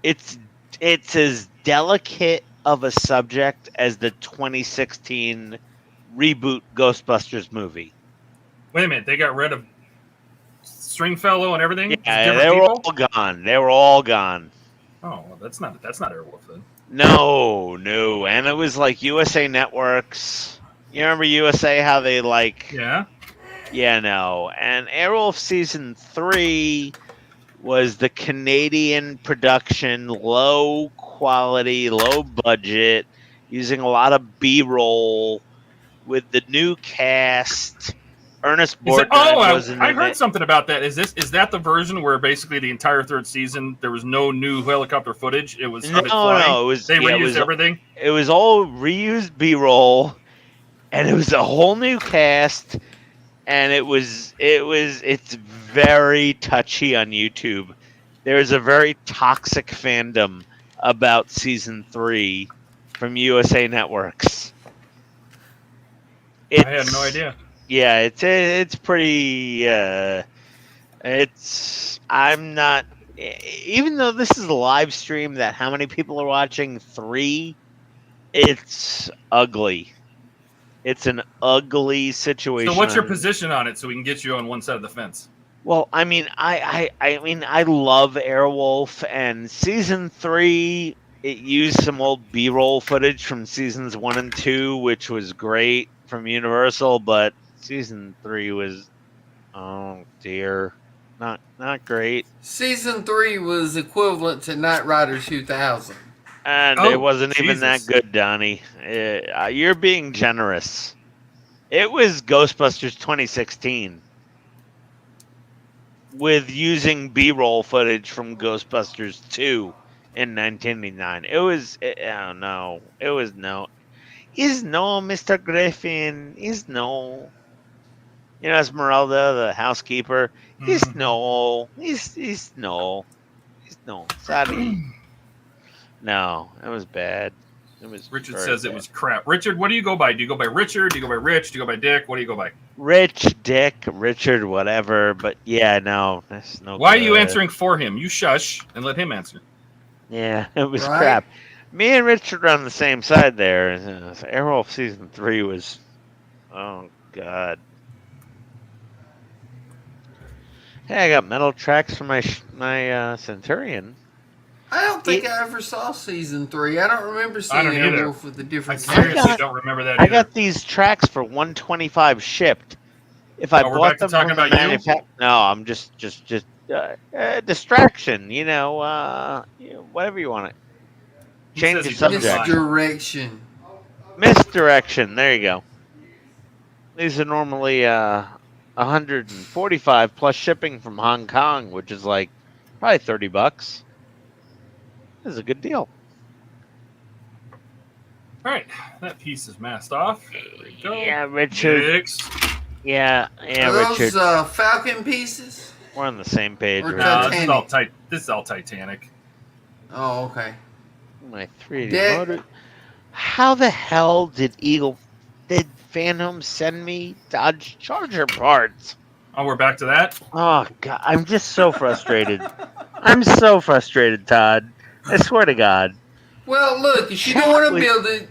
S5: it's as delicate of a subject as the 2016 reboot Ghostbusters movie.
S1: Wait a minute, they got rid of Stringfellow and everything.
S5: Yeah, they were all gone. They were all gone.
S1: Oh, well, that's not Airwolf then.
S5: No, and it was like USA Networks. You remember USA? How they like?
S1: Yeah.
S5: Yeah, no. And Airwolf season 3 was the Canadian production, low quality, low budget, using a lot of B-roll with the new cast. Ernest Borgnine wasn't
S1: I
S5: in
S1: heard
S5: it.
S1: something about that. Is that the version where basically the entire 3rd season there was no new helicopter footage? It was of it flying?
S5: No, it was
S1: They reused everything.
S5: It was all reused B-roll, and it was a whole new cast, and it's very touchy on YouTube. There's a very toxic fandom about season 3 from USA Networks.
S1: I had no idea.
S5: Yeah, it's pretty. I'm not. Even though this is a live stream, that how many people are watching? 3. It's ugly. It's an ugly situation.
S1: So what's your position on it, so we can get you on one side of the fence?
S5: Well, I mean, I love Airwolf, and season 3 it used some old B-roll footage from seasons 1 and 2, which was great from Universal, but season 3 was, oh dear, not great.
S3: Season 3 was equivalent to Knight Rider 2000.
S5: And it wasn't even that good, Donnie. You're being generous. It was Ghostbusters 2016 with using B-roll footage from Ghostbusters 2 in 1989. It was, oh no, it was no. He's no Mr. Griffin. He's no. You know, Esmeralda, the housekeeper. He's no. He's no. Sorry. No, it was bad. It was.
S1: Richard says bad. It was crap. Richard, what do you go by? Do you go by Richard? Do you go by Rich? Do you go by Dick? What do you go by?
S5: Rich, Dick, Richard, whatever. But yeah, no, that's no.
S1: Why are you answering for him? You shush and let him answer.
S5: Yeah, it was crap. Me and Richard are on the same side there. Airwolf season 3 was, oh god. Hey, I got metal tracks for my Centurion.
S3: I don't think I ever saw season 3. I don't remember seeing Airwolf with the different.
S1: I seriously don't remember that.
S5: I got these tracks for $125 shipped. If I bought them from the manufacturer, no, I'm just distraction. You know, whatever you want it. Change the subject. Misdirection. There you go. These are normally $145 plus shipping from Hong Kong, which is like probably $30. This is a good deal.
S1: All right, that piece is masked off. There we go.
S5: Yeah, Richard.
S1: Next.
S3: Yeah, Are
S5: Richard.
S3: Those Falcon pieces?
S5: We're on the same page.
S1: No, this is all Titanic.
S3: Oh, okay.
S5: My 3D motor. How the hell did Phantom send me Dodge Charger parts?
S1: Oh, we're back to that?
S5: Oh, God. I'm just so frustrated. I'm so frustrated, Todd. I swear to God.
S3: Well, look, if you don't want to build it,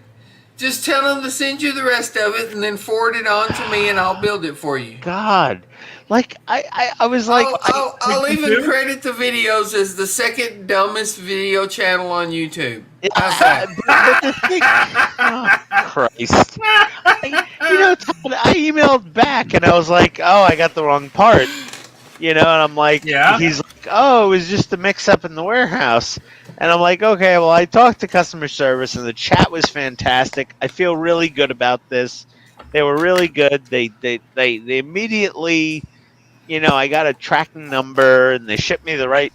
S3: just tell them to send you the rest of it and then forward it on to me and I'll build it for you.
S5: God. Like, I was like...
S3: I'll even credit the videos as the second dumbest video channel on YouTube. How's that?
S5: Oh, Christ. Todd, I emailed back and I was like, oh, I got the wrong part. And I'm like,
S1: Yeah.
S5: he's like, oh, it was just a mix-up in the warehouse. And I'm like, okay, well, I talked to customer service, and the chat was fantastic. I feel really good about this. They were really good. They immediately, I got a tracking number, and they shipped me the right,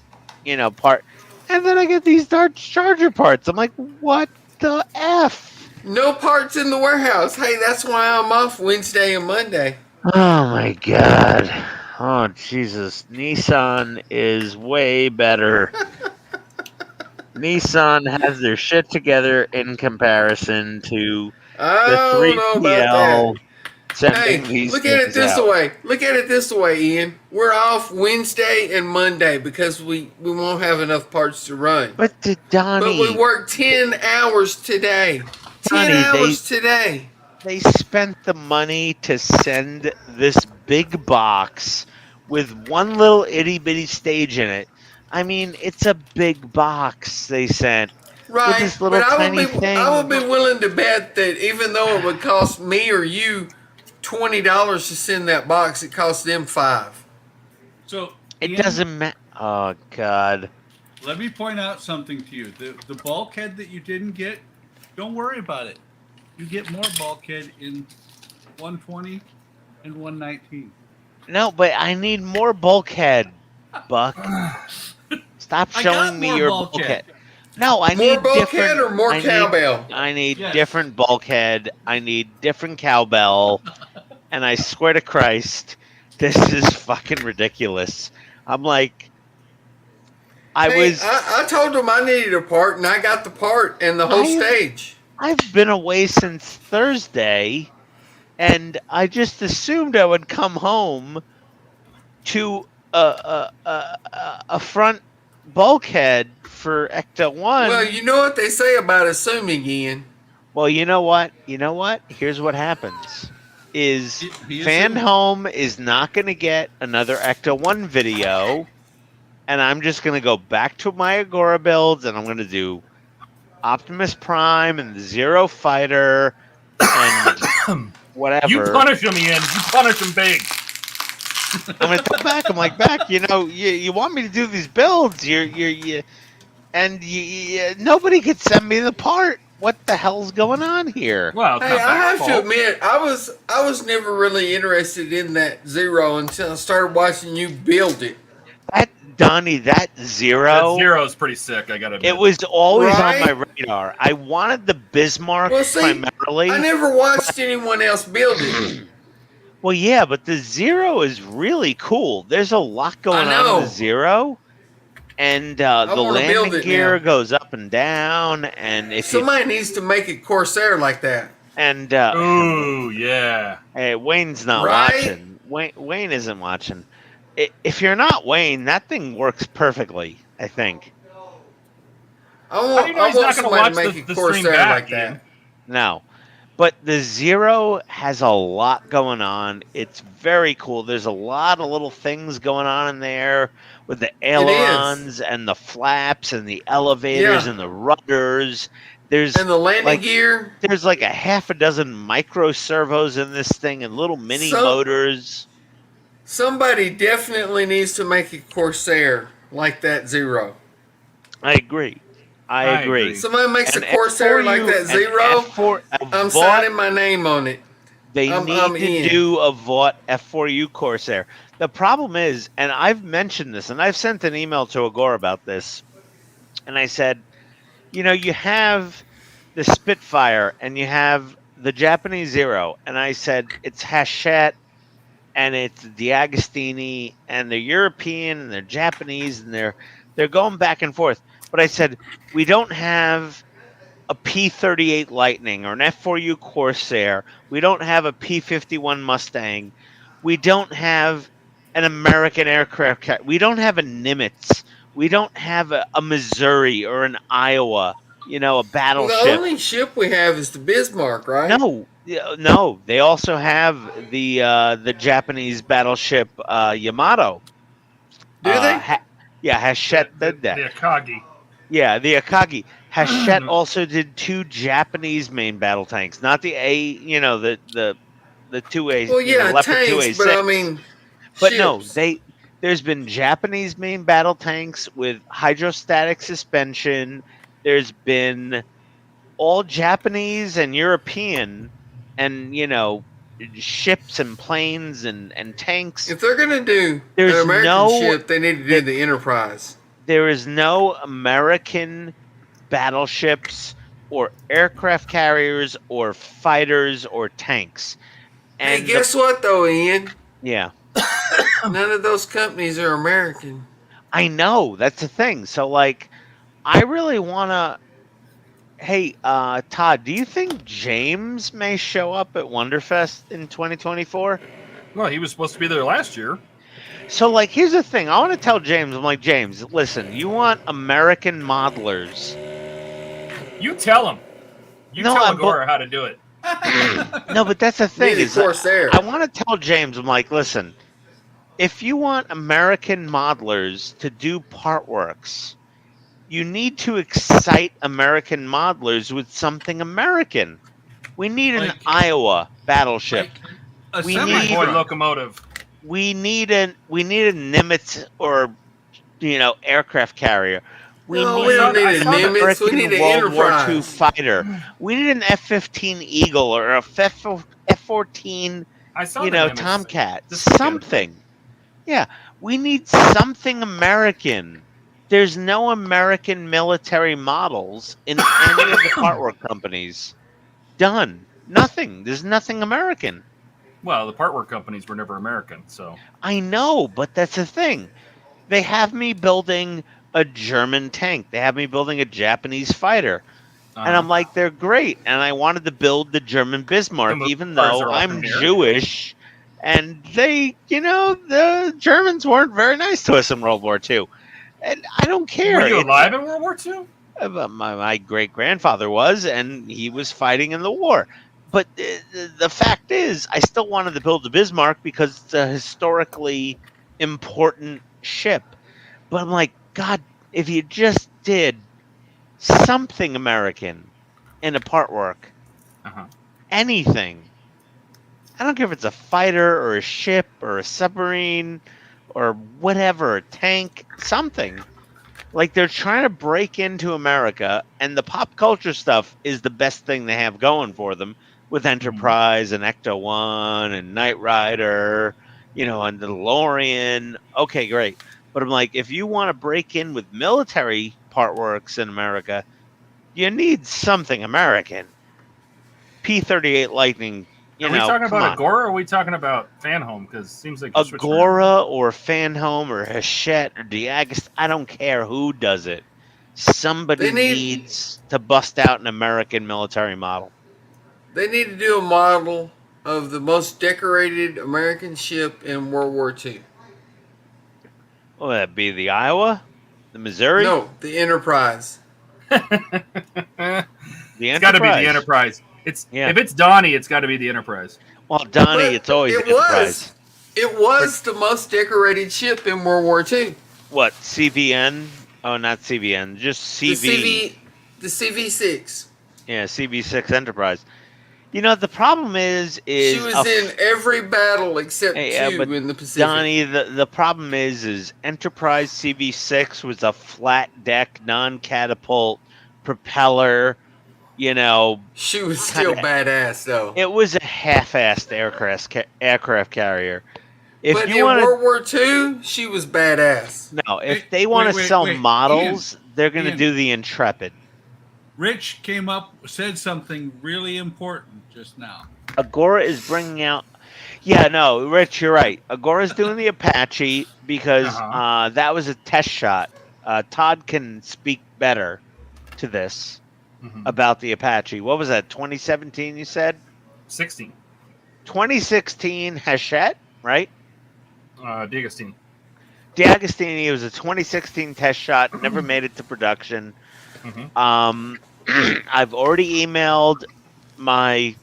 S5: part. And then I get these Dart Charger parts. I'm like, what the F?
S3: No parts in the warehouse. Hey, that's why I'm off Wednesday and Monday.
S5: Oh, my God. Oh, Jesus. Nissan is way better. Nissan has their shit together in comparison to
S3: I
S5: the
S3: don't know about that.
S5: 3PL sending
S3: Hey,
S5: these
S3: look at it
S5: things
S3: this
S5: out.
S3: way. Look at it this way, Ian. We're off Wednesday and Monday because we won't have enough parts to run.
S5: But Donnie,
S3: But we worked 10 hours today. 10
S5: Donnie,
S3: hours today.
S5: they spent the money to send this big box with one little itty bitty stage in it. I mean, it's a big box they sent.
S3: Right,
S5: this little
S3: but
S5: tiny thing.
S3: I would be willing to bet that even though it would cost me or you $20 to send that box, it cost them $5.
S2: So
S5: It
S2: Ian,
S5: doesn't matter. Oh, God.
S2: Let me point out something to you. The bulkhead that you didn't get, don't worry about it. You get more bulkhead in 120 and 119.
S5: No, but I need more bulkhead, Buck. Stop
S2: I got
S5: showing me
S2: more
S5: your
S2: bulkhead.
S5: bulkhead. No, I
S3: More
S5: need
S3: bulkhead
S5: different,
S3: or more cowbell?
S5: I need
S2: Yes.
S5: different bulkhead. I need different cowbell. And I swear to Christ, this is fucking ridiculous. I'm like,
S3: I told them I needed a part, and I got the part and the whole stage.
S5: I've been away since Thursday, and I just assumed I would come home to a front bulkhead for Ecto 1.
S3: Well, you know what they say about assuming, Ian.
S5: Well, you know what? Here's what happens. Is
S2: He
S5: Fan
S2: assumed.
S5: Home is not going to get another Ecto 1 video, and I'm just going to go back to my Agora builds, and I'm going to do Optimus Prime and the Zero Fighter and whatever.
S1: You punish him, Ian. You punish him big.
S5: I'm going to go back. I'm like, back, you want me to do these builds. Nobody could send me the part. What the hell's going on here?
S1: Well, it's
S3: Hey,
S1: not
S3: I
S1: their
S3: have
S1: fault.
S3: to admit, I was never really interested in that Zero until I started watching you build it.
S5: Donnie, that Zero.
S1: That Zero is pretty sick. I gotta admit.
S5: It was always
S3: Right?
S5: on my radar. I wanted the Bismarck
S3: Well, see,
S5: primarily.
S3: I never watched anyone else build it.
S5: Well, yeah, but the Zero is really cool. There's a lot going
S3: I
S5: on
S3: know.
S5: in the Zero, and the
S3: wanna build
S5: landing
S3: it
S5: gear
S3: now.
S5: goes up and down, and if
S3: Somebody needs to make it Corsair like that.
S1: Ooh, yeah.
S5: hey, Wayne's not
S3: Right?
S5: watching. Wayne isn't watching. If you're not Wayne, that thing works perfectly. I think.
S3: I
S1: How
S3: want,
S1: do you know
S3: I
S1: he's
S3: want
S1: not going to
S3: somebody
S1: watch
S3: to make
S1: the
S3: it
S1: stream
S3: Corsair
S1: back,
S3: like
S1: Ian?
S3: that.
S5: No. But the Zero has a lot going on. It's very cool. There's a lot of little things going on in there with the ailerons and the flaps and the elevators
S3: Yeah.
S5: and the rudders. There's
S3: And the landing
S5: like
S3: gear.
S5: there's like a half a dozen micro servos in this thing and little mini
S3: So-
S5: motors.
S3: Somebody definitely needs to make it Corsair like that Zero.
S5: I agree. I
S1: I
S5: agree.
S1: agree.
S3: Somebody makes
S5: And
S3: a Corsair like
S5: F4U
S3: that
S5: and
S3: Zero.
S5: F4
S3: I'm signing my name on it.
S5: They
S3: I'm
S5: need to
S3: in.
S5: do a Vought F4U Corsair. The problem is, and I've mentioned this, and I've sent an email to Agora about this, and I said, you have the Spitfire and you have the Japanese Zero, and I said it's Hachette and it's D'Agostini, and they're European and they're Japanese, and they're going back and forth. But I said we don't have a P-38 Lightning or an F4U Corsair. We don't have a P-51 Mustang. We don't have an American aircraft carrier. We don't have a Nimitz. We don't have a Missouri or an Iowa, a
S3: Well,
S5: battleship.
S3: the only ship we have is the Bismarck, right?
S5: No. They also have the Japanese battleship Yamato.
S3: Do they?
S5: Hachette did that.
S1: The Akagi.
S5: Yeah, the Akagi. Hachette also did 2 Japanese main battle tanks, not the the 2A.
S3: Well, yeah,
S5: Leopard
S3: tanks,
S5: 2A6.
S3: but I mean,
S5: But no,
S3: ships.
S5: There's been Japanese main battle tanks with hydrostatic suspension. There's been all Japanese and European, and ships and planes and tanks.
S3: If they're gonna do
S5: There's
S3: an American
S5: no-
S3: ship, they need to do the Enterprise.
S5: There is no American battleships or aircraft carriers or fighters or tanks. And
S3: Hey, guess what though, Ian?
S5: yeah,
S3: None of those companies are American.
S5: I know, that's the thing. So like, I really want to. Hey, Todd, do you think James may show up at Wonderfest in 2024?
S1: Well, he was supposed to be there last year.
S5: So, like, here's the thing. I want to tell James, I'm like, James, listen, you want American modelers.
S1: You tell him. You
S5: No,
S1: tell
S5: I'm-
S1: Agora how to do it.
S5: No, but that's the thing.
S3: Need a
S5: Is
S3: course there.
S5: I want to tell James, I'm like, listen, if you want American modelers to do part works, you need to excite American modelers with something American. We need an
S2: Like-
S5: Iowa battleship.
S2: Like a
S5: We
S2: semi
S5: need-
S1: Boy,
S2: truck.
S1: locomotive.
S5: We need a Nimitz or aircraft carrier. We
S3: No,
S5: need
S3: we don't need
S1: a
S5: an
S1: Nimitz, we
S5: American
S3: need an
S5: World War II
S3: Enterprise.
S5: fighter. We need an F-15 Eagle or a F-14,
S1: I saw the Nimitz.
S5: Tomcat.
S1: This weekend.
S5: Something. Yeah, we need something American. There's no American military models in any of the partwork companies. Done. Nothing. There's nothing American.
S1: Well, the part work companies were never American, so
S5: I know, but that's the thing. They have me building a German tank. They have me building a Japanese fighter. And I'm like, they're great. And I wanted to build the German Bismarck,
S1: The
S5: even
S1: cars
S5: though
S1: are
S5: I'm
S1: up in here.
S5: Jewish. And they, the Germans weren't very nice to us in World War II. And I don't care.
S1: were you
S5: It's-
S1: alive in World War II?
S5: my great grandfather was, and he was fighting in the war. But the fact is, I still wanted to build the Bismarck because it's a historically important ship. But I'm like, God, if you just did something American in a part work,
S1: Uh-huh.
S5: anything. I don't care if it's a fighter or a ship or a submarine or whatever, a tank, something. Like, they're trying to break into America, and the pop culture stuff is the best thing they have going for them with Enterprise and Ecto-1 and Knight Rider, and the DeLorean. Okay, great. But I'm like, if you want to break in with military part works in America, you need something American. P-38 Lightning,
S1: Are we talking
S5: come
S1: about
S5: on.
S1: Agora or are we talking about Fan Home? Because it seems like you're switching around.
S5: Agora or Fan Home or Hachette or Diagast, I don't care who does it. Somebody
S3: They need-
S5: needs to bust out an American military model.
S3: They need to do a model of the most decorated American ship in World War II.
S5: Will that be the Iowa? The Missouri?
S3: No, the Enterprise.
S5: The
S1: It's got to be
S5: Enterprise.
S1: the Enterprise.
S5: Yeah.
S1: If it's Donnie, it's got to be the Enterprise.
S5: Well, Donnie,
S3: But
S5: it's always
S3: it
S5: the Enterprise.
S3: It was the most decorated ship in World War II.
S5: What, CVN? Oh, not CVN, just CV.
S3: The CV6.
S5: Yeah, CV6 Enterprise. The problem is
S3: She was in every battle except
S5: Hey,
S3: two
S5: but
S3: in the Pacific.
S5: Donnie, the problem is Enterprise CV6 was a flat deck, non-catapult propeller.
S3: She was still
S5: kinda-
S3: badass though.
S5: It was a half-assed aircraft carrier. If
S3: But
S5: you
S3: in
S5: want
S3: World War II, she was badass.
S5: no, if
S2: Wait,
S5: they want to
S2: wait,
S5: sell
S2: wait,
S5: models, they're going to
S2: Ian.
S5: do the Intrepid.
S2: Rich said something really important just now.
S5: Agora is bringing out. Yeah, no, Rich, you're right. Agora's doing the Apache because
S1: Uh-huh.
S5: that was a test shot. Todd can speak better to this
S1: Mhm.
S5: about the Apache. What was that? 2017, you said?
S1: 16.
S5: 2016 Hachette, right?
S1: D'Agostini.
S5: D'Agostini was a 2016 test shot. Never made it to production.
S1: Mhm.
S5: I've already emailed my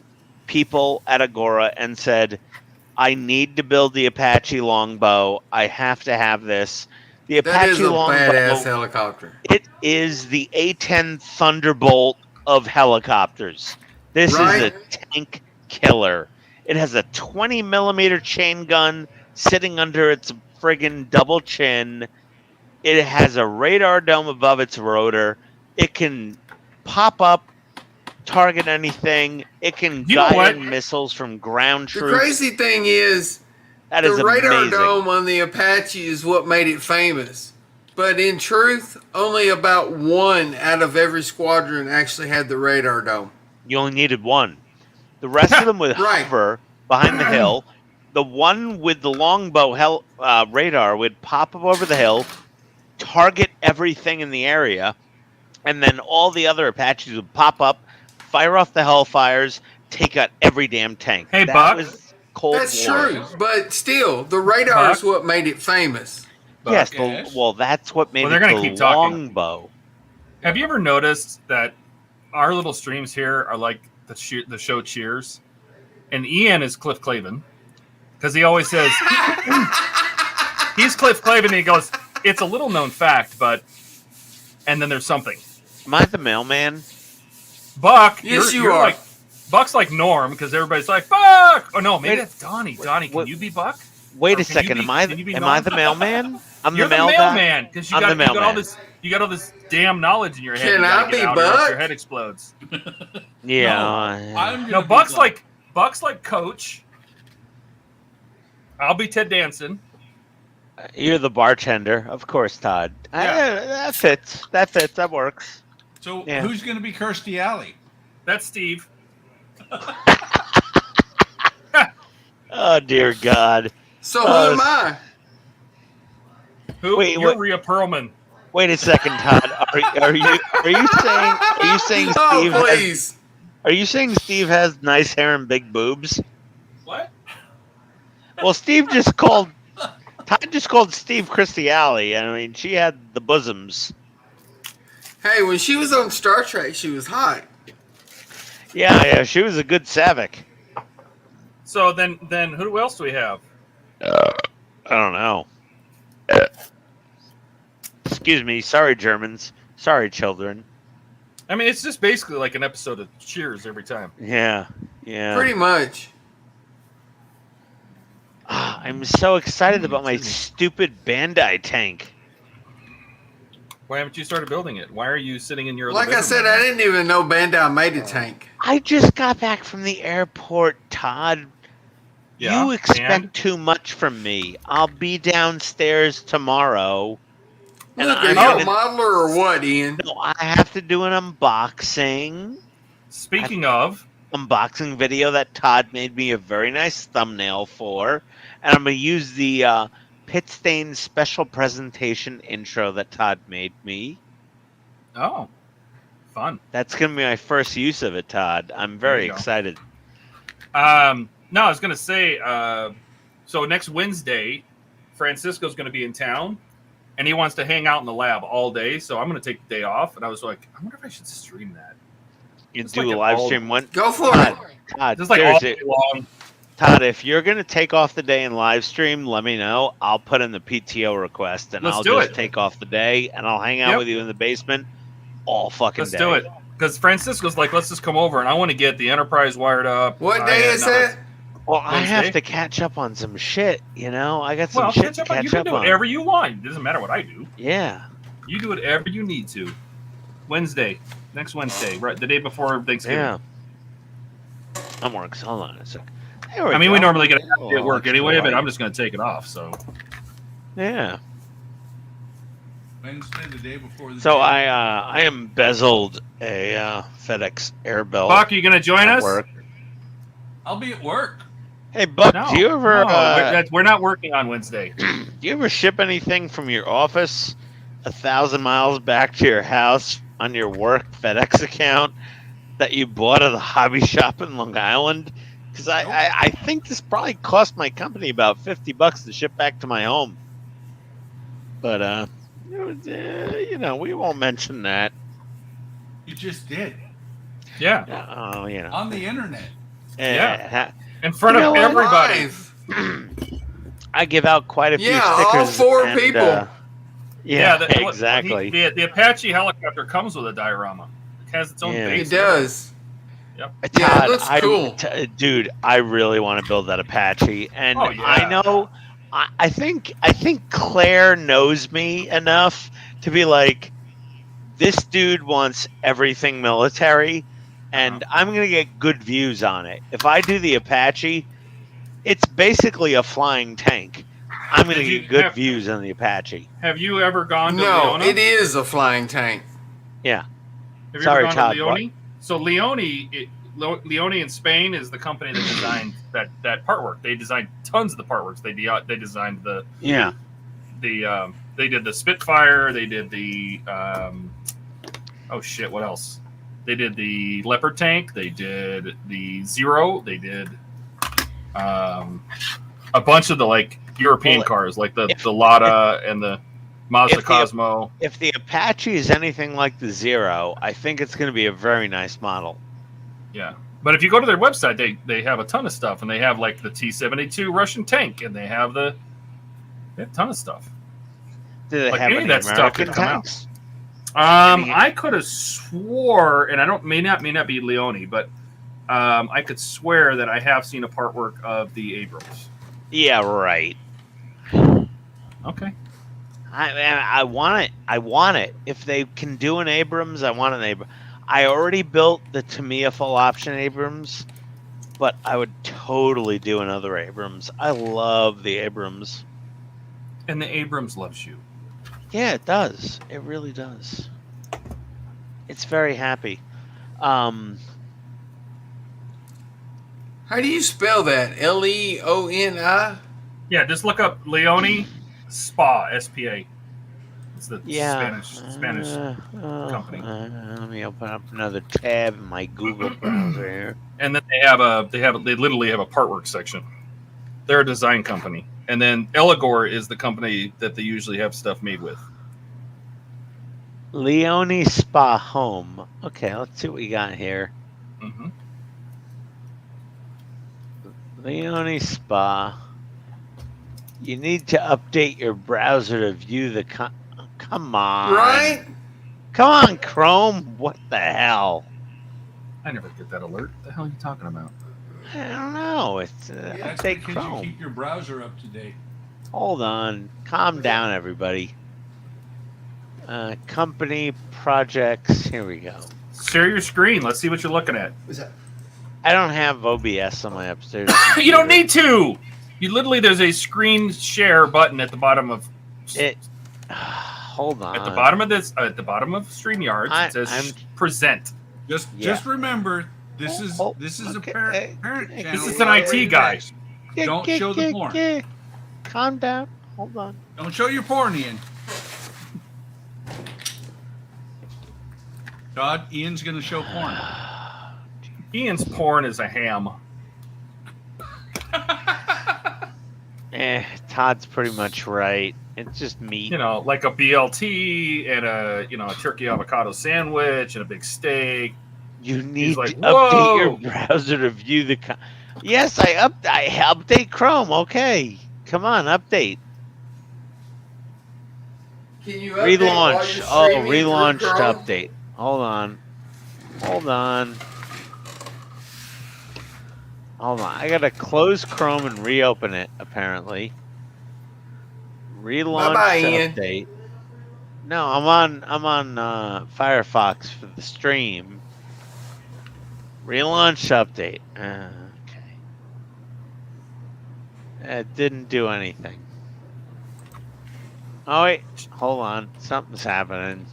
S5: people at Agora and said, I need to build the Apache longbow. I have to have this. The
S3: That
S5: Apache
S3: is a badass
S5: longbow,
S3: helicopter.
S5: it is the A-10 Thunderbolt of helicopters. This is
S3: Right.
S5: a tank killer. It has a 20 millimeter chain gun sitting under its friggin' double chin. It has a radar dome above its rotor. It can pop up, target anything. It can
S1: You know
S5: guide
S1: what?
S5: missiles from ground
S3: The
S5: troops.
S3: crazy thing is,
S5: That
S3: the
S5: is
S3: radar
S5: amazing.
S3: dome on the Apache is what made it famous. But in truth, only about one out of every squadron actually had the radar dome.
S5: You only needed one. The rest of them would
S3: Right.
S5: hover behind the hill. The one with the longbow radar would pop up over the hill, target everything in the area, and then all the other Apaches would pop up, fire off the Hellfires, take out every damn tank.
S1: Hey,
S5: that
S1: Buck.
S5: was Cold
S3: That's
S5: War.
S3: true, but still, the radar is what made it famous.
S5: Yes,
S2: Yes.
S5: well, that's what made
S1: Well, they're
S5: it
S1: gonna
S5: the
S1: keep talking.
S5: longbow.
S1: Have you ever noticed that our little streams here are like the show Cheers, and Ian is Cliff Clavin because he always says he's Cliff Clavin, and he goes, "It's a little known fact, but," and then there's something.
S5: Am I the mailman?
S1: Buck,
S3: Yes, you
S1: you're
S3: are.
S1: like Buck's like Norm because everybody's like Buck. Oh no, maybe
S5: Wait.
S1: that's Donnie. Donnie, can
S5: Wait.
S1: you be Buck?
S5: Wait
S1: Or
S5: a
S1: can
S5: second.
S1: you be-
S5: Am I
S1: can you be
S5: am I
S1: Norm?
S5: the mailman? I'm
S1: You're the
S5: mail guy?
S1: mailman because you
S5: I'm
S1: got,
S5: the
S1: you got all
S5: mailman.
S1: this. You got all this damn knowledge in your head.
S3: Can
S1: you gotta
S3: I
S1: get
S3: be
S1: out or else
S3: Buck?
S1: your head explodes.
S5: Yeah.
S2: I'm
S1: No,
S2: gonna be
S1: Buck's
S2: Buck.
S1: like Coach. I'll be Ted Danson.
S5: You're the bartender, of course, Todd. That fits. That fits. That works.
S2: So
S5: Yeah.
S2: who's going to be Kirstie Alley?
S1: That's Steve.
S5: Oh dear God.
S3: So who am I?
S1: Who?
S5: Wait,
S1: You're
S5: what-
S1: Rhea Perlman.
S5: Wait a second, Todd. Are you saying
S3: Oh,
S5: Steve has,
S3: please.
S5: are you saying Steve has nice hair and big boobs?
S1: What?
S5: Well, Todd just called Steve Kirstie Alley. I mean, she had the bosoms.
S3: Hey, when she was on Star Trek, she was hot.
S5: Yeah, she was a good Savick.
S1: So then who else do we have?
S5: I don't know. Excuse me. Sorry, Germans. Sorry, children.
S1: I mean, it's just basically like an episode of Cheers every time.
S5: Yeah.
S3: Pretty much.
S5: I'm so excited about my stupid Bandai tank.
S1: Why haven't you started building it? Why are you sitting in your other
S3: Like I
S1: bedroom
S3: said,
S1: right
S3: I
S1: now?
S3: didn't even know Bandai made a tank.
S5: I just got back from the airport, Todd.
S1: Yeah,
S5: You expect
S1: and?
S5: too much from me. I'll be downstairs tomorrow. And
S3: Look, are
S5: I'm
S3: you
S5: gonna-
S3: a modeler or what, Ian?
S5: No, I have to do an unboxing
S1: Speaking
S5: video that Todd made me a very nice thumbnail for, and I'm gonna use the PITSTAIN special presentation intro that Todd made me.
S1: oh, fun.
S5: That's gonna be my first use of it, Todd. I'm
S1: There
S5: very
S1: you go.
S5: excited.
S1: No, I was gonna say. So next Wednesday, Francisco's gonna be in town, and he wants to hang out in the lab all day. So I'm gonna take the day off, and I was like, I wonder if I should stream that.
S5: You
S1: It's
S5: do
S1: like
S5: a
S1: an
S5: live
S1: old-
S5: stream one.
S3: Go for it.
S5: Todd,
S1: Just like all
S5: seriously,
S1: day long.
S5: Todd, if you're gonna take off the day and live stream, let me know. I'll put in the PTO request, and
S1: Let's
S5: I'll
S1: do
S5: just
S1: it.
S5: take off the day, and I'll hang out
S1: Yep.
S5: with you in the basement all fucking
S1: Let's
S5: day.
S1: do it. Because Francisco's like, let's just come over, and I want to get the Enterprise wired up.
S3: What
S1: I
S3: day
S1: had
S3: is
S1: another-
S3: that?
S5: Well, I have
S1: Wednesday?
S5: to catch up on some shit. You know, I got some
S1: Well,
S5: shit
S1: catch
S5: to
S1: up on. You
S5: catch
S1: can
S5: up
S1: do
S5: on.
S1: whatever you want. It doesn't matter what I do.
S5: Yeah.
S1: You do whatever you need to. Wednesday, next Wednesday, right? The day before Thanksgiving.
S5: Yeah. I'm working. Hold on a sec. There
S1: I mean, we
S5: go.
S1: normally get
S5: Oh,
S1: at work
S5: extra
S1: anyway, but
S5: light.
S1: I'm just going to take it off. So
S5: Yeah.
S2: Wednesday, the day before the
S5: So
S2: day.
S5: I embezzled a FedEx air belt.
S1: Buck, are you going to join
S5: at
S1: us?
S5: work.
S2: I'll be at work.
S5: Hey, Buck,
S1: No,
S5: do you ever
S1: no, we're not working on Wednesday.
S5: do you ever ship anything from your office 1,000 miles back to your house on your work FedEx account that you bought at a hobby shop in Long Island? Because I think this probably cost my company about $50 to ship back to my home. But you know, we won't mention that.
S2: You just did.
S1: Yeah,
S5: Oh, you know,
S2: On the internet.
S5: yeah.
S1: in front
S5: You know
S1: of
S5: what?
S1: everybody.
S3: Live.
S5: I give out quite a few
S3: Yeah, all
S5: stickers.
S3: 4
S5: and,
S3: people.
S5: yeah,
S1: the-
S5: exactly.
S1: The Apache helicopter comes with a diorama. It has its own
S5: Yeah.
S1: base.
S3: It does.
S1: Yep.
S3: Yeah, it
S5: Todd,
S3: looks cool.
S5: Dude, I really want to build that Apache, and
S1: Oh, yeah.
S5: I know I think Claire knows me enough to be like, this dude wants everything military, and I'm gonna get good views on it. If I do the Apache, it's basically a flying tank. I'm gonna
S1: Did you
S5: get good
S1: have-
S5: view on the Apache.
S1: Have you ever gone to
S3: No,
S1: Leona?
S3: it is a flying tank.
S5: Yeah.
S1: Have you
S5: Sorry,
S1: ever gone
S5: Todd,
S1: to Leone? So Leone in Spain is the company that designed that part work. They designed tons of the part works. They designed the
S5: Yeah.
S1: they did the Spitfire. They did the oh shit, what else? They did the Leopard tank. They did the Zero. They did a bunch of the like European cars, like the Lada and the Mazda Cosmo.
S5: If the Apache is anything like the Zero, I think it's going to be a very nice model.
S1: Yeah. But if you go to their website, they have a ton of stuff, and they have like the T-72 Russian tank, and they have a ton of stuff.
S5: Do they
S1: Like,
S5: have
S1: any of
S5: any
S1: that stuff
S5: American
S1: could come out.
S5: tanks?
S1: I could have swore, and I don't may not be Leone, but I could swear that I have seen a part work of the Abrams.
S5: Yeah, right.
S1: Okay.
S5: I want it. I want it. If they can do an Abrams, I want an Abrams. I already built the Tamiya full option Abrams, but I would totally do another Abrams. I love the Abrams.
S1: And the Abrams loves you.
S5: Yeah, it does. It really does. It's very happy.
S3: How do you spell that? Leoni?
S1: Yeah, just look up Leone Spa, SPA. It's the Spanish company.
S5: Let me open up another tab in my Google browser here.
S1: And then they literally have a part work section. They're a design company. And then Eligor is the company that they usually have stuff made with.
S5: Leone Spa Home. Okay, let's see what we got here.
S1: Mm-hmm.
S5: Leone Spa. You need to update your browser to view the... Come on.
S3: Right?
S5: Come on, Chrome. What the hell?
S1: I never get that alert. What the hell are you talking about?
S5: I don't know. It's
S2: That's
S5: update
S2: because
S5: Chrome.
S2: you keep your browser up to date.
S5: Hold on. Calm down, everybody. Company projects. Here we go.
S1: Share your screen. Let's see what you're looking at.
S3: What's that?
S5: I don't have OBS on my upstairs.
S1: You don't need to. You literally, there's a screen share button at the bottom of
S5: it. Hold on.
S1: at the bottom of StreamYard.
S5: I'm
S1: It says present.
S2: Just remember, this is a parent channel.
S1: This is an IT guy.
S2: Don't show the porn.
S5: Calm down. Hold on.
S2: Don't show your porn, Ian. Todd, Ian's gonna show porn.
S1: Ian's porn is a ham.
S5: Todd's pretty much right. It's just meat.
S1: You know, like a BLT and a turkey avocado sandwich and a big steak.
S5: You need
S1: like,
S5: to update your
S1: "Whoa."
S5: browser to view the. Yes, I update Chrome. Okay, come on, update.
S3: Can you update while you're
S5: Relaunch. Oh,
S3: streaming through
S5: relaunch to
S3: Chrome?
S5: update. Hold on. Hold on. I gotta close Chrome and reopen it. Apparently. Relaunch
S3: Bye-bye,
S5: to
S3: Ian.
S5: update. No, I'm on Firefox for the stream. Relaunch update. Okay. It didn't do anything. Oh wait, hold on. Something's happening.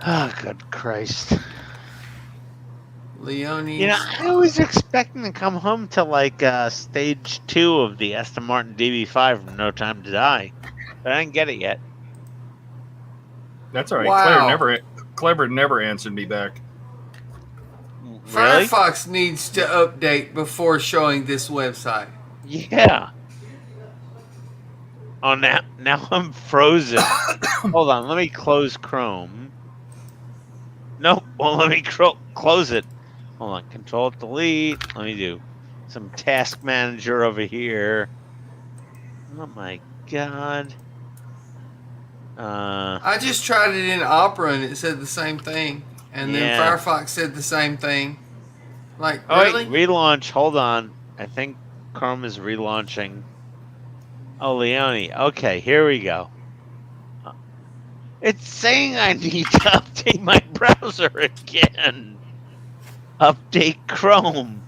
S5: Oh, good Christ.
S3: Leone's.
S5: You know, I was expecting to come home to like stage 2 of the Aston Martin DB5 from No Time to Die. But I didn't get it yet.
S1: That's all right.
S3: Wow.
S1: Clever never answered me back.
S5: Really?
S3: Firefox needs to update before showing this website.
S5: Yeah. Oh, now I'm frozen. Hold on, let me close Chrome. Nope, well, let me close it. Hold on, Control Delete. Let me do some Task Manager over here. Oh my God.
S3: I just tried it in Opera and it said the same thing. And then
S5: Yeah.
S3: Firefox said the same thing. Like,
S5: Oh,
S3: really?
S5: wait, relaunch. Hold on. I think Chrome is relaunching. Oh, Leone. Okay, here we go. It's saying I need to update my browser again. Update Chrome.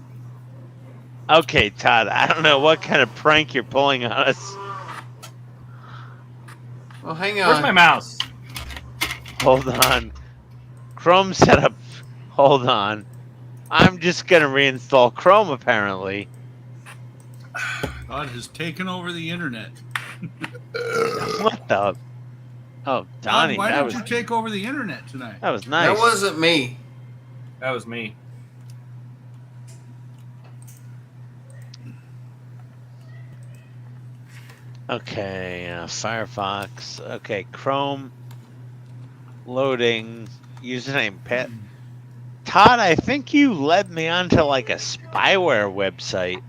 S5: Okay, Todd, I don't know what kind of prank you're pulling on us.
S3: Well, hang on.
S1: Where's my mouse?
S5: Hold on. Chrome setup. Hold on. I'm just going to reinstall Chrome, apparently.
S2: God has taken over the internet.
S5: What the? Oh,
S2: God,
S5: Donnie,
S2: why
S5: that
S2: did
S5: was
S2: you take over the internet tonight?
S5: that was nice.
S3: That wasn't me.
S1: That was me.
S5: Okay, Firefox. Okay, Chrome. Loading. Username pet. Todd, I think you led me onto like a spyware website.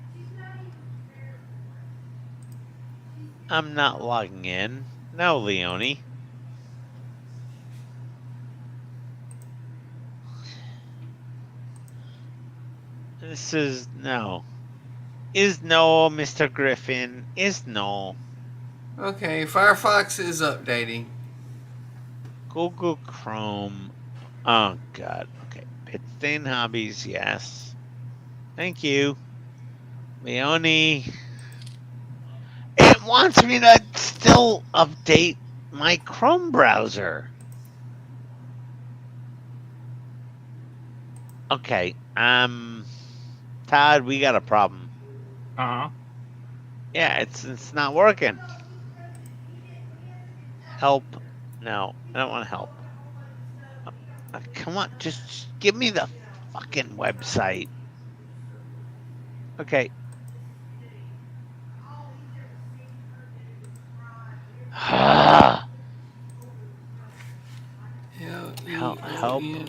S5: I'm not logging in. No, Leone. This is no. Is no, Mr. Griffin. Is no.
S3: Okay, Firefox is updating.
S5: Google Chrome. Oh, God. Okay. PITSTAIN Hobbies, yes. Thank you. Leone. It wants me to still update my Chrome browser. Okay. Todd, we got a problem.
S1: Uh-huh.
S5: Yeah, it's not working. Help. No, I don't want to help. Come on, just give me the fucking website. Okay. Help me.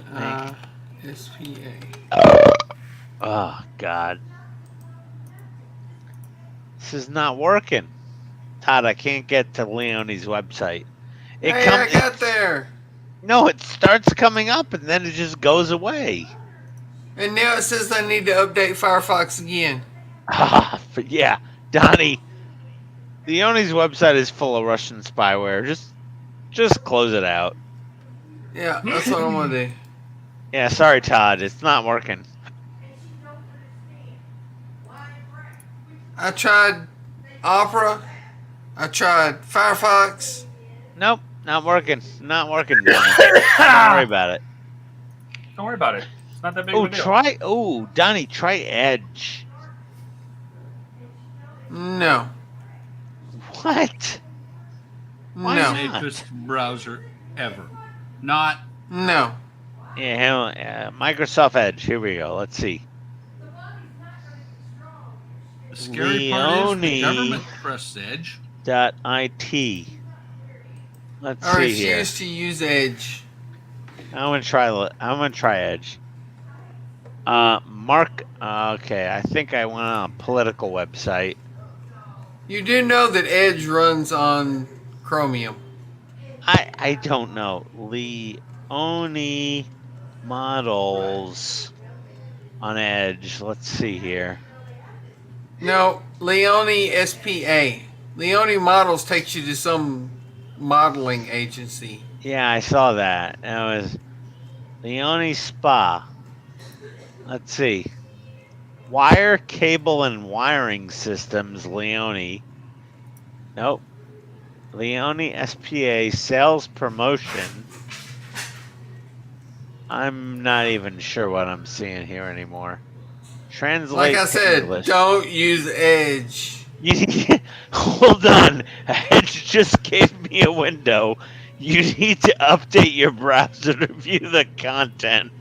S3: L-E-O-N-I-S-P-A.
S5: Oh, God. This is not working. Todd, I can't get to Leone's website.
S3: Hey, I got there.
S5: No, it starts coming up and then it just goes away.
S3: And now it says I need to update Firefox again.
S5: But yeah, Donnie, Leone's website is full of Russian spyware. Just close it out.
S3: Yeah, that's what I'm gonna do.
S5: Yeah, sorry, Todd. It's not working.
S3: I tried Opera. I tried Firefox.
S5: Nope, not working. Not working, Donnie. Don't worry about it.
S1: Don't worry about it. It's not that big
S5: Oh,
S1: of a deal.
S5: try. Oh, Donnie, try Edge.
S3: No.
S5: What? Why
S3: No.
S5: not?
S2: Safest browser ever. Not.
S3: No.
S5: Yeah, hang on, Microsoft Edge. Here we go. Let's see.
S2: The scary part is the
S5: Leone.
S2: government pressed Edge.
S5: .it. Let's
S3: I
S5: see here.
S3: refuse to use Edge.
S5: I'm gonna try Edge. Mark. Okay, I think I went on a political website.
S3: You do know that Edge runs on Chromium.
S5: I don't know. Leone models on Edge. Let's see here.
S3: No, Leone SPA. Leone Models takes you to some modeling agency.
S5: Yeah, I saw that. It was Leone Spa. Let's see. Wire, cable, and wiring systems, Leone. Nope. Leone SPA sales promotion. I'm not even sure what I'm seeing here anymore. Translate
S3: Like I
S5: to
S3: said,
S5: English.
S3: don't use Edge.
S5: Hold on. Edge just gave me a window. You need to update your browser to view the content.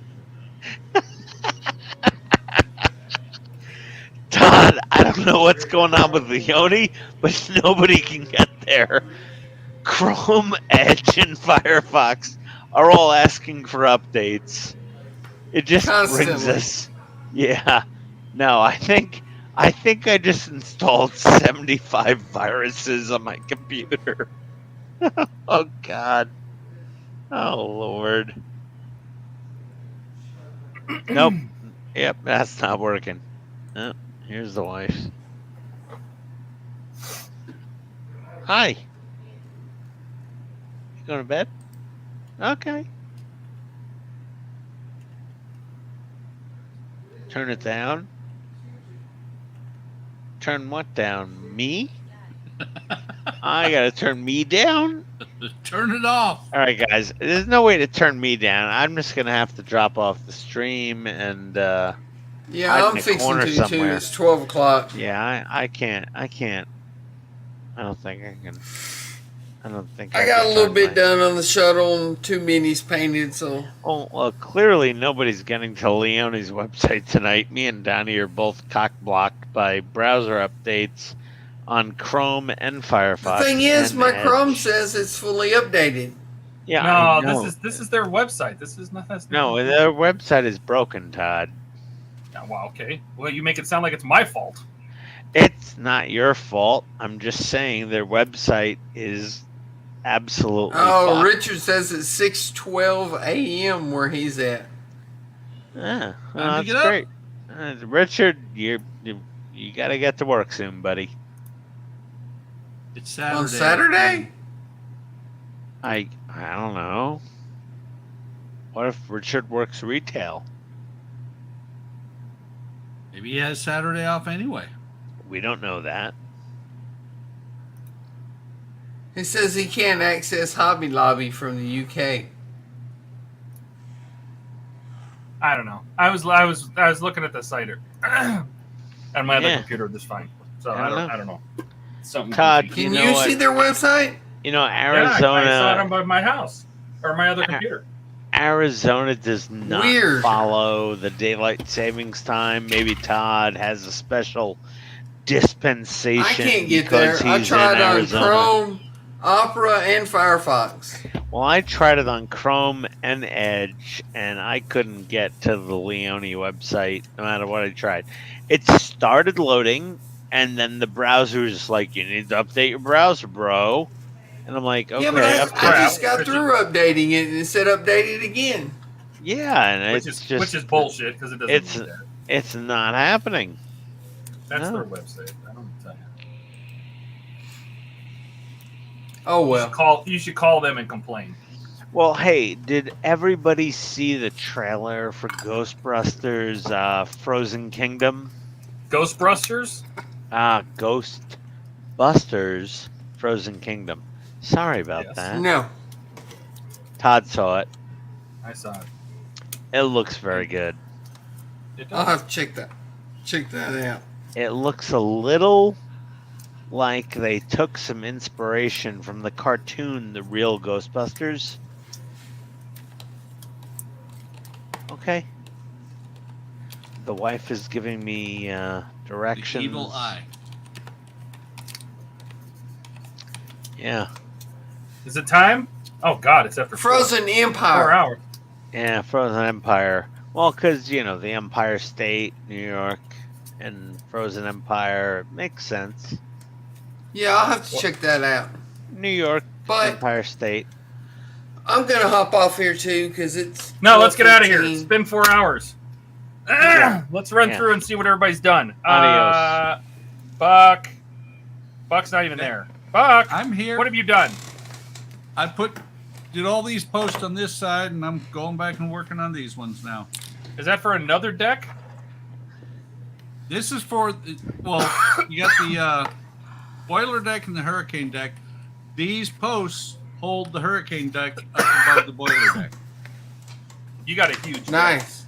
S5: Todd, I don't know what's going on with Leone, but nobody can get there. Chrome, Edge, and Firefox are all asking for updates. It just brings
S3: Constantly.
S5: us. Yeah. No, I think I just installed 75 viruses on my computer. Oh God. Oh Lord. Nope. Yep, that's not working. Oh, here's the wife. Hi. You going to bed? Okay. Turn it down. Turn what down? Me? I gotta turn me down?
S2: Turn it off.
S5: All right, guys. There's no way to turn me down. I'm just gonna have to drop off the stream and
S3: Yeah,
S5: hide in
S3: I'm
S5: a
S3: fixing
S5: corner
S3: to too.
S5: somewhere.
S3: It's 12 o'clock.
S5: yeah, I can't. I don't think I can. I don't think
S3: I got a
S5: can
S3: little
S5: turn
S3: bit
S5: my-
S3: done on the shuttle and 2 minis painted, so
S5: Oh, well, clearly nobody's getting to Leone's website tonight. Me and Donnie are both cock-blocked by browser updates on Chrome and Firefox.
S3: the thing is,
S5: and
S3: my
S5: Edge.
S3: Chrome says it's fully updated.
S5: Yeah, I
S1: No,
S5: know.
S1: this is their website. This is not. That's
S5: No,
S1: nothing.
S5: their website is broken, Todd.
S1: Yeah, well, okay. Well, you make it sound like it's my fault.
S5: It's not your fault. I'm just saying their website is absolutely
S3: Oh,
S5: fucked.
S3: Richard says it's 6:12 a.m. where he's at.
S5: Yeah,
S2: Time to
S5: that's
S2: get up.
S5: great. Richard, you got to get to work soon, buddy.
S2: It's Saturday.
S3: On Saturday?
S5: I don't know. What if Richard works retail?
S2: Maybe he has Saturday off anyway.
S5: We don't know that.
S3: He says he can't access Hobby Lobby from the UK.
S1: I don't know. I was looking at the site and my other
S5: Yeah.
S1: computer just fine. So
S5: I don't know.
S1: I don't know. Something
S5: Todd,
S1: goofy.
S3: Can
S5: You
S3: you,
S5: know what?
S3: see their website?
S5: You know,
S1: Yeah,
S5: Arizona.
S1: I saw it on by my house or my other computer.
S5: Arizona does not
S3: Weird.
S5: follow the daylight savings time. Maybe Todd has a special dispensation.
S3: I can't get there.
S5: because
S3: I
S5: he's
S3: tried
S5: in
S3: on
S5: Arizona.
S3: Chrome, Opera, and Firefox.
S5: Well, I tried it on Chrome and Edge, and I couldn't get to the Leone website no matter what I tried. It started loading, and then the browser was like, "You need to update your browser, bro." And I'm like, "Okay,
S3: Yeah, but I
S5: update."
S3: just got through updating it and it said update it again.
S5: Yeah, and
S1: Which
S5: it's
S1: is
S5: just
S1: which is bullshit because it doesn't.
S5: it's-
S1: do that.
S5: it's not happening.
S1: That's
S5: no.
S1: their website. I don't tell you.
S3: Oh well.
S1: You should call them and complain.
S5: Well, hey, did everybody see the trailer for Ghostbusters Frozen Kingdom?
S1: Ghostbusters?
S5: Ghostbusters Frozen Kingdom. Sorry about
S1: Yes.
S5: that.
S3: No.
S5: Todd saw it.
S1: I saw it.
S5: It looks very good.
S1: It
S3: I'll
S1: does.
S3: have to check that out.
S5: It looks a little like they took some inspiration from the cartoon, The Real Ghostbusters. Okay. The wife is giving me
S2: The
S5: directions.
S2: evil eye.
S5: Yeah.
S1: Is it time? Oh God, it's after
S3: Frozen
S1: 4
S3: Empire.
S1: hours.
S5: Yeah, Frozen Empire. Well, because, you know, the Empire State, New York, and Frozen Empire makes sense.
S3: Yeah, I'll have to check that out.
S5: New York,
S3: But
S5: Empire State.
S3: I'm gonna hop off here too because it's
S1: No, let's get out of here.
S3: 12:15.
S1: It's been 4 hours. Let's run
S5: Yeah.
S1: through and see what everybody's done.
S5: Adios.
S1: Buck's not even there. Buck,
S2: I'm here.
S1: what have you done?
S2: I did all these posts on this side, and I'm going back and working on these ones now.
S1: Is that for another deck?
S2: This is for, well, you got the boiler deck and the hurricane deck. These posts hold the hurricane deck up above the boiler deck.
S1: You got a huge deck.
S3: Nice.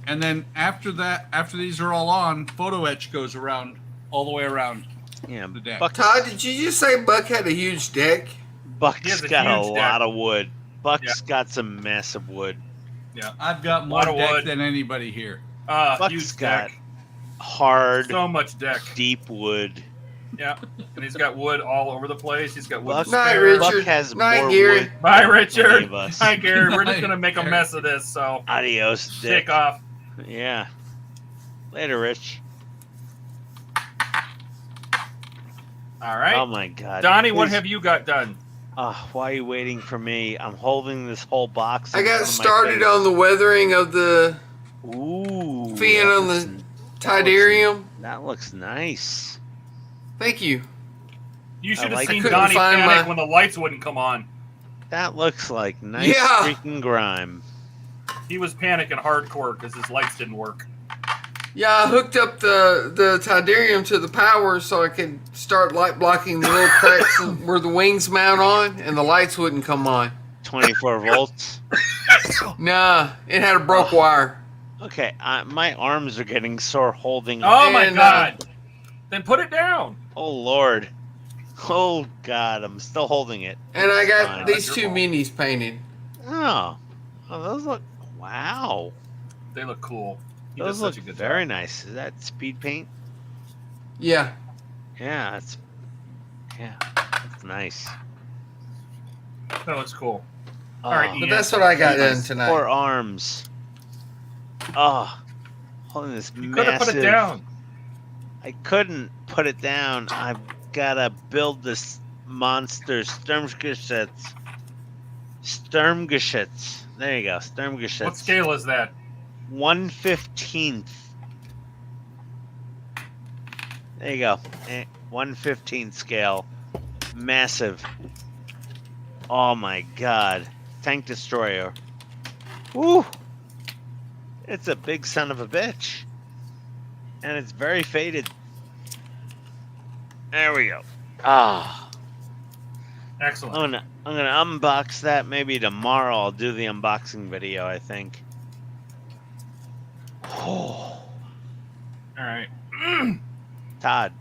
S2: And then after that, after these are all on, photo etch goes around all the way around.
S5: Yeah,
S2: The deck.
S3: Todd, did you just say Buck had a huge deck?
S1: He
S5: Buck's
S1: has a
S5: got a
S1: huge deck.
S5: lot of wood. Buck's
S1: Yeah.
S5: got some massive wood.
S2: I've got more
S1: Lot of
S2: deck
S1: wood.
S2: than anybody here.
S5: Buck's
S1: Huge
S5: got
S1: deck.
S5: hard,
S1: So much deck.
S5: deep wood.
S1: Yeah. And he's got wood all over the place. He's got wood.
S5: Buck,
S3: Night,
S1: spare.
S3: Richard.
S5: Buck has
S3: Night,
S5: more
S3: Gary.
S5: wood.
S1: Bye,
S5: than any
S1: Richard.
S5: of us.
S1: Hi, Gary. We're just
S2: Night,
S1: going to make a
S2: Gary.
S1: mess of this, so
S5: Adios, Dick.
S1: take off.
S5: Yeah. Later, Rich.
S1: All right.
S5: Oh my God.
S1: Donnie, what
S5: Please-
S1: have you got done?
S5: why are you waiting for me? I'm holding this whole box.
S3: I
S5: in
S3: got
S5: front of my
S3: started
S5: face.
S3: on the weathering of the
S5: Ooh.
S3: fin
S5: that
S3: on
S5: looks-
S3: the
S5: that looks-
S3: Tidarium.
S5: That looks nice.
S3: Thank you.
S1: You should have
S5: like
S1: seen
S3: it.
S1: Donnie
S3: Couldn't find
S1: panic
S3: my-
S1: when the lights wouldn't come on.
S5: That looks like nice
S3: Yeah.
S5: freaking grime.
S1: He was panicking hardcore because his lights didn't work.
S3: Yeah, I hooked up the Tidarium to the power so I could start light blocking the little cracks where the wings mount on, and the lights wouldn't come on.
S5: 24 volts.
S3: Nah, it had a broke wire.
S5: Okay, my arms are getting sore holding.
S1: Oh my
S3: And,
S1: god! Then put it down.
S5: Oh Lord. Oh God, I'm still holding it.
S3: And I got
S5: Fine.
S3: these
S1: That's
S3: two
S1: your fault.
S3: minis painted.
S5: Oh, those look. Wow,
S1: They look cool. He
S5: those
S1: does
S5: look
S1: such a good
S5: very
S1: job.
S5: nice. Is that speed paint?
S3: Yeah.
S5: Yeah, that's nice.
S1: That looks cool.
S5: Oh,
S1: All right,
S3: But
S1: Ian.
S3: that's what I got done
S5: nice.
S3: tonight.
S5: Four arms. Oh, holding this
S1: You could have
S5: massive.
S1: put it down.
S5: I couldn't put it down. I've gotta build this monster Sturmgeschütz. Sturmgeschütz. There you go, Sturmgeschütz.
S1: What scale is that?
S5: 1/15. There you go. 1/15 scale. Massive. Oh my god. Tank destroyer. Woo! It's a big son of a bitch. And it's very faded. There we go. Ah.
S1: Excellent.
S5: I'm gonna unbox that maybe tomorrow. I'll do the unboxing video, I think. Oh.
S1: All right.
S5: Todd.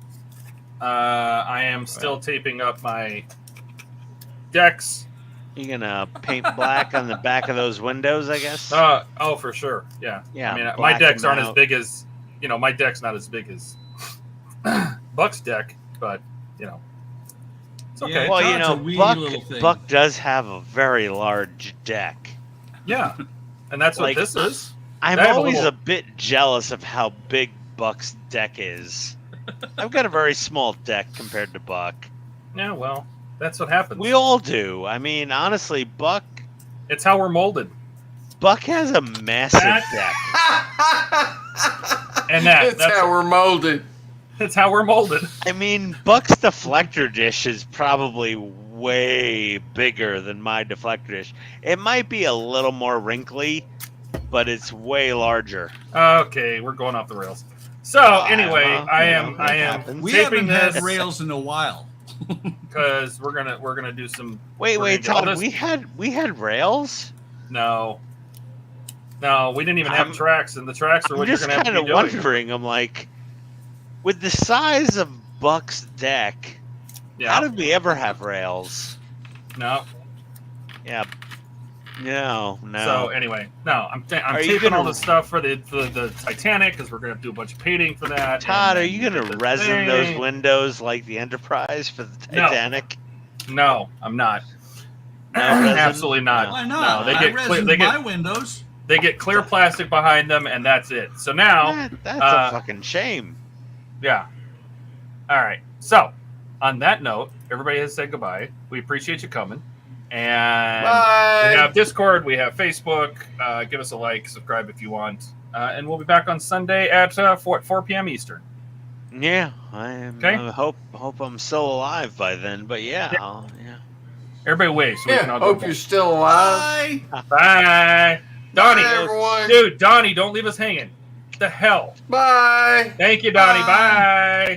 S1: I am still taping up my decks.
S5: You gonna paint black on the back of those windows, I guess?
S1: Oh, for sure. Yeah.
S5: Yeah,
S1: I mean, my
S5: black
S1: decks
S5: them
S1: aren't as
S5: out.
S1: big as, my deck's not as big as Buck's deck, but, it's okay.
S2: Yeah.
S5: Well,
S2: Todd's a wee little thing.
S5: Buck does have a very large deck.
S1: Yeah. And that's what
S5: Like,
S1: this is.
S5: I'm
S1: I have a
S5: always
S1: little-
S5: a bit jealous of how big Buck's deck is. I've got a very small deck compared to Buck.
S1: Yeah, well, that's what happens.
S5: We all do. I mean, honestly, Buck
S1: It's how we're molded.
S5: has a massive
S1: That-
S5: deck.
S1: And
S3: That's how we're molded.
S1: That's how we're molded.
S5: I mean, Buck's deflector dish is probably way bigger than my deflector dish. It might be a little more wrinkly, but it's way larger.
S1: Okay, we're going off the rails. So anyway, I am
S2: We
S1: taping
S2: haven't
S1: this
S2: had rails in a while.
S1: because we're gonna do some.
S5: Wait,
S1: we're gonna do all
S5: Todd.
S1: this-
S5: We had rails.
S1: No, we didn't even have
S5: I'm-
S1: tracks, and the tracks are
S5: I'm
S1: what you're
S5: just
S1: gonna have
S5: kind
S1: to
S5: of
S1: be doing.
S5: wondering. I'm like, with the size of Buck's deck, how
S1: Yeah,
S5: did we ever have rails?
S1: no.
S5: Yeah. No.
S1: So anyway, I'm
S5: Are you
S1: taping all
S5: gonna-
S1: the stuff for the Titanic because we're gonna do a bunch of painting for that.
S5: Todd,
S1: and
S5: are you gonna
S1: the
S5: resin those
S1: thing.
S5: windows like the Enterprise for the
S1: No.
S5: Titanic?
S1: No, I'm not.
S5: No resin?
S1: Absolutely not.
S2: Why not?
S1: No, they
S2: I
S1: get clear,
S2: resined
S1: they
S2: my
S1: get
S2: windows.
S1: they get clear plastic behind them, and that's it. So now,
S5: That's
S1: uh,
S5: a fucking shame.
S1: yeah. All right. So, on that note, everybody has said goodbye. We appreciate you coming, and
S3: Bye.
S1: we have Discord, we have Facebook. Give us a like, subscribe if you want, and we'll be back on Sunday at 4 p.m. Eastern.
S5: Yeah, I am.
S1: Okay.
S5: I hope I'm still alive by then. But yeah,
S1: Yeah.
S5: yeah.
S1: Everybody wave so we can
S3: Yeah,
S1: all
S3: hope
S1: go.
S3: you're still alive.
S2: Bye.
S1: Bye, Donnie.
S3: Bye, everyone.
S1: Dude, Donnie, don't leave us hanging. What the hell?
S3: Bye.
S1: Thank you, Donnie. Bye.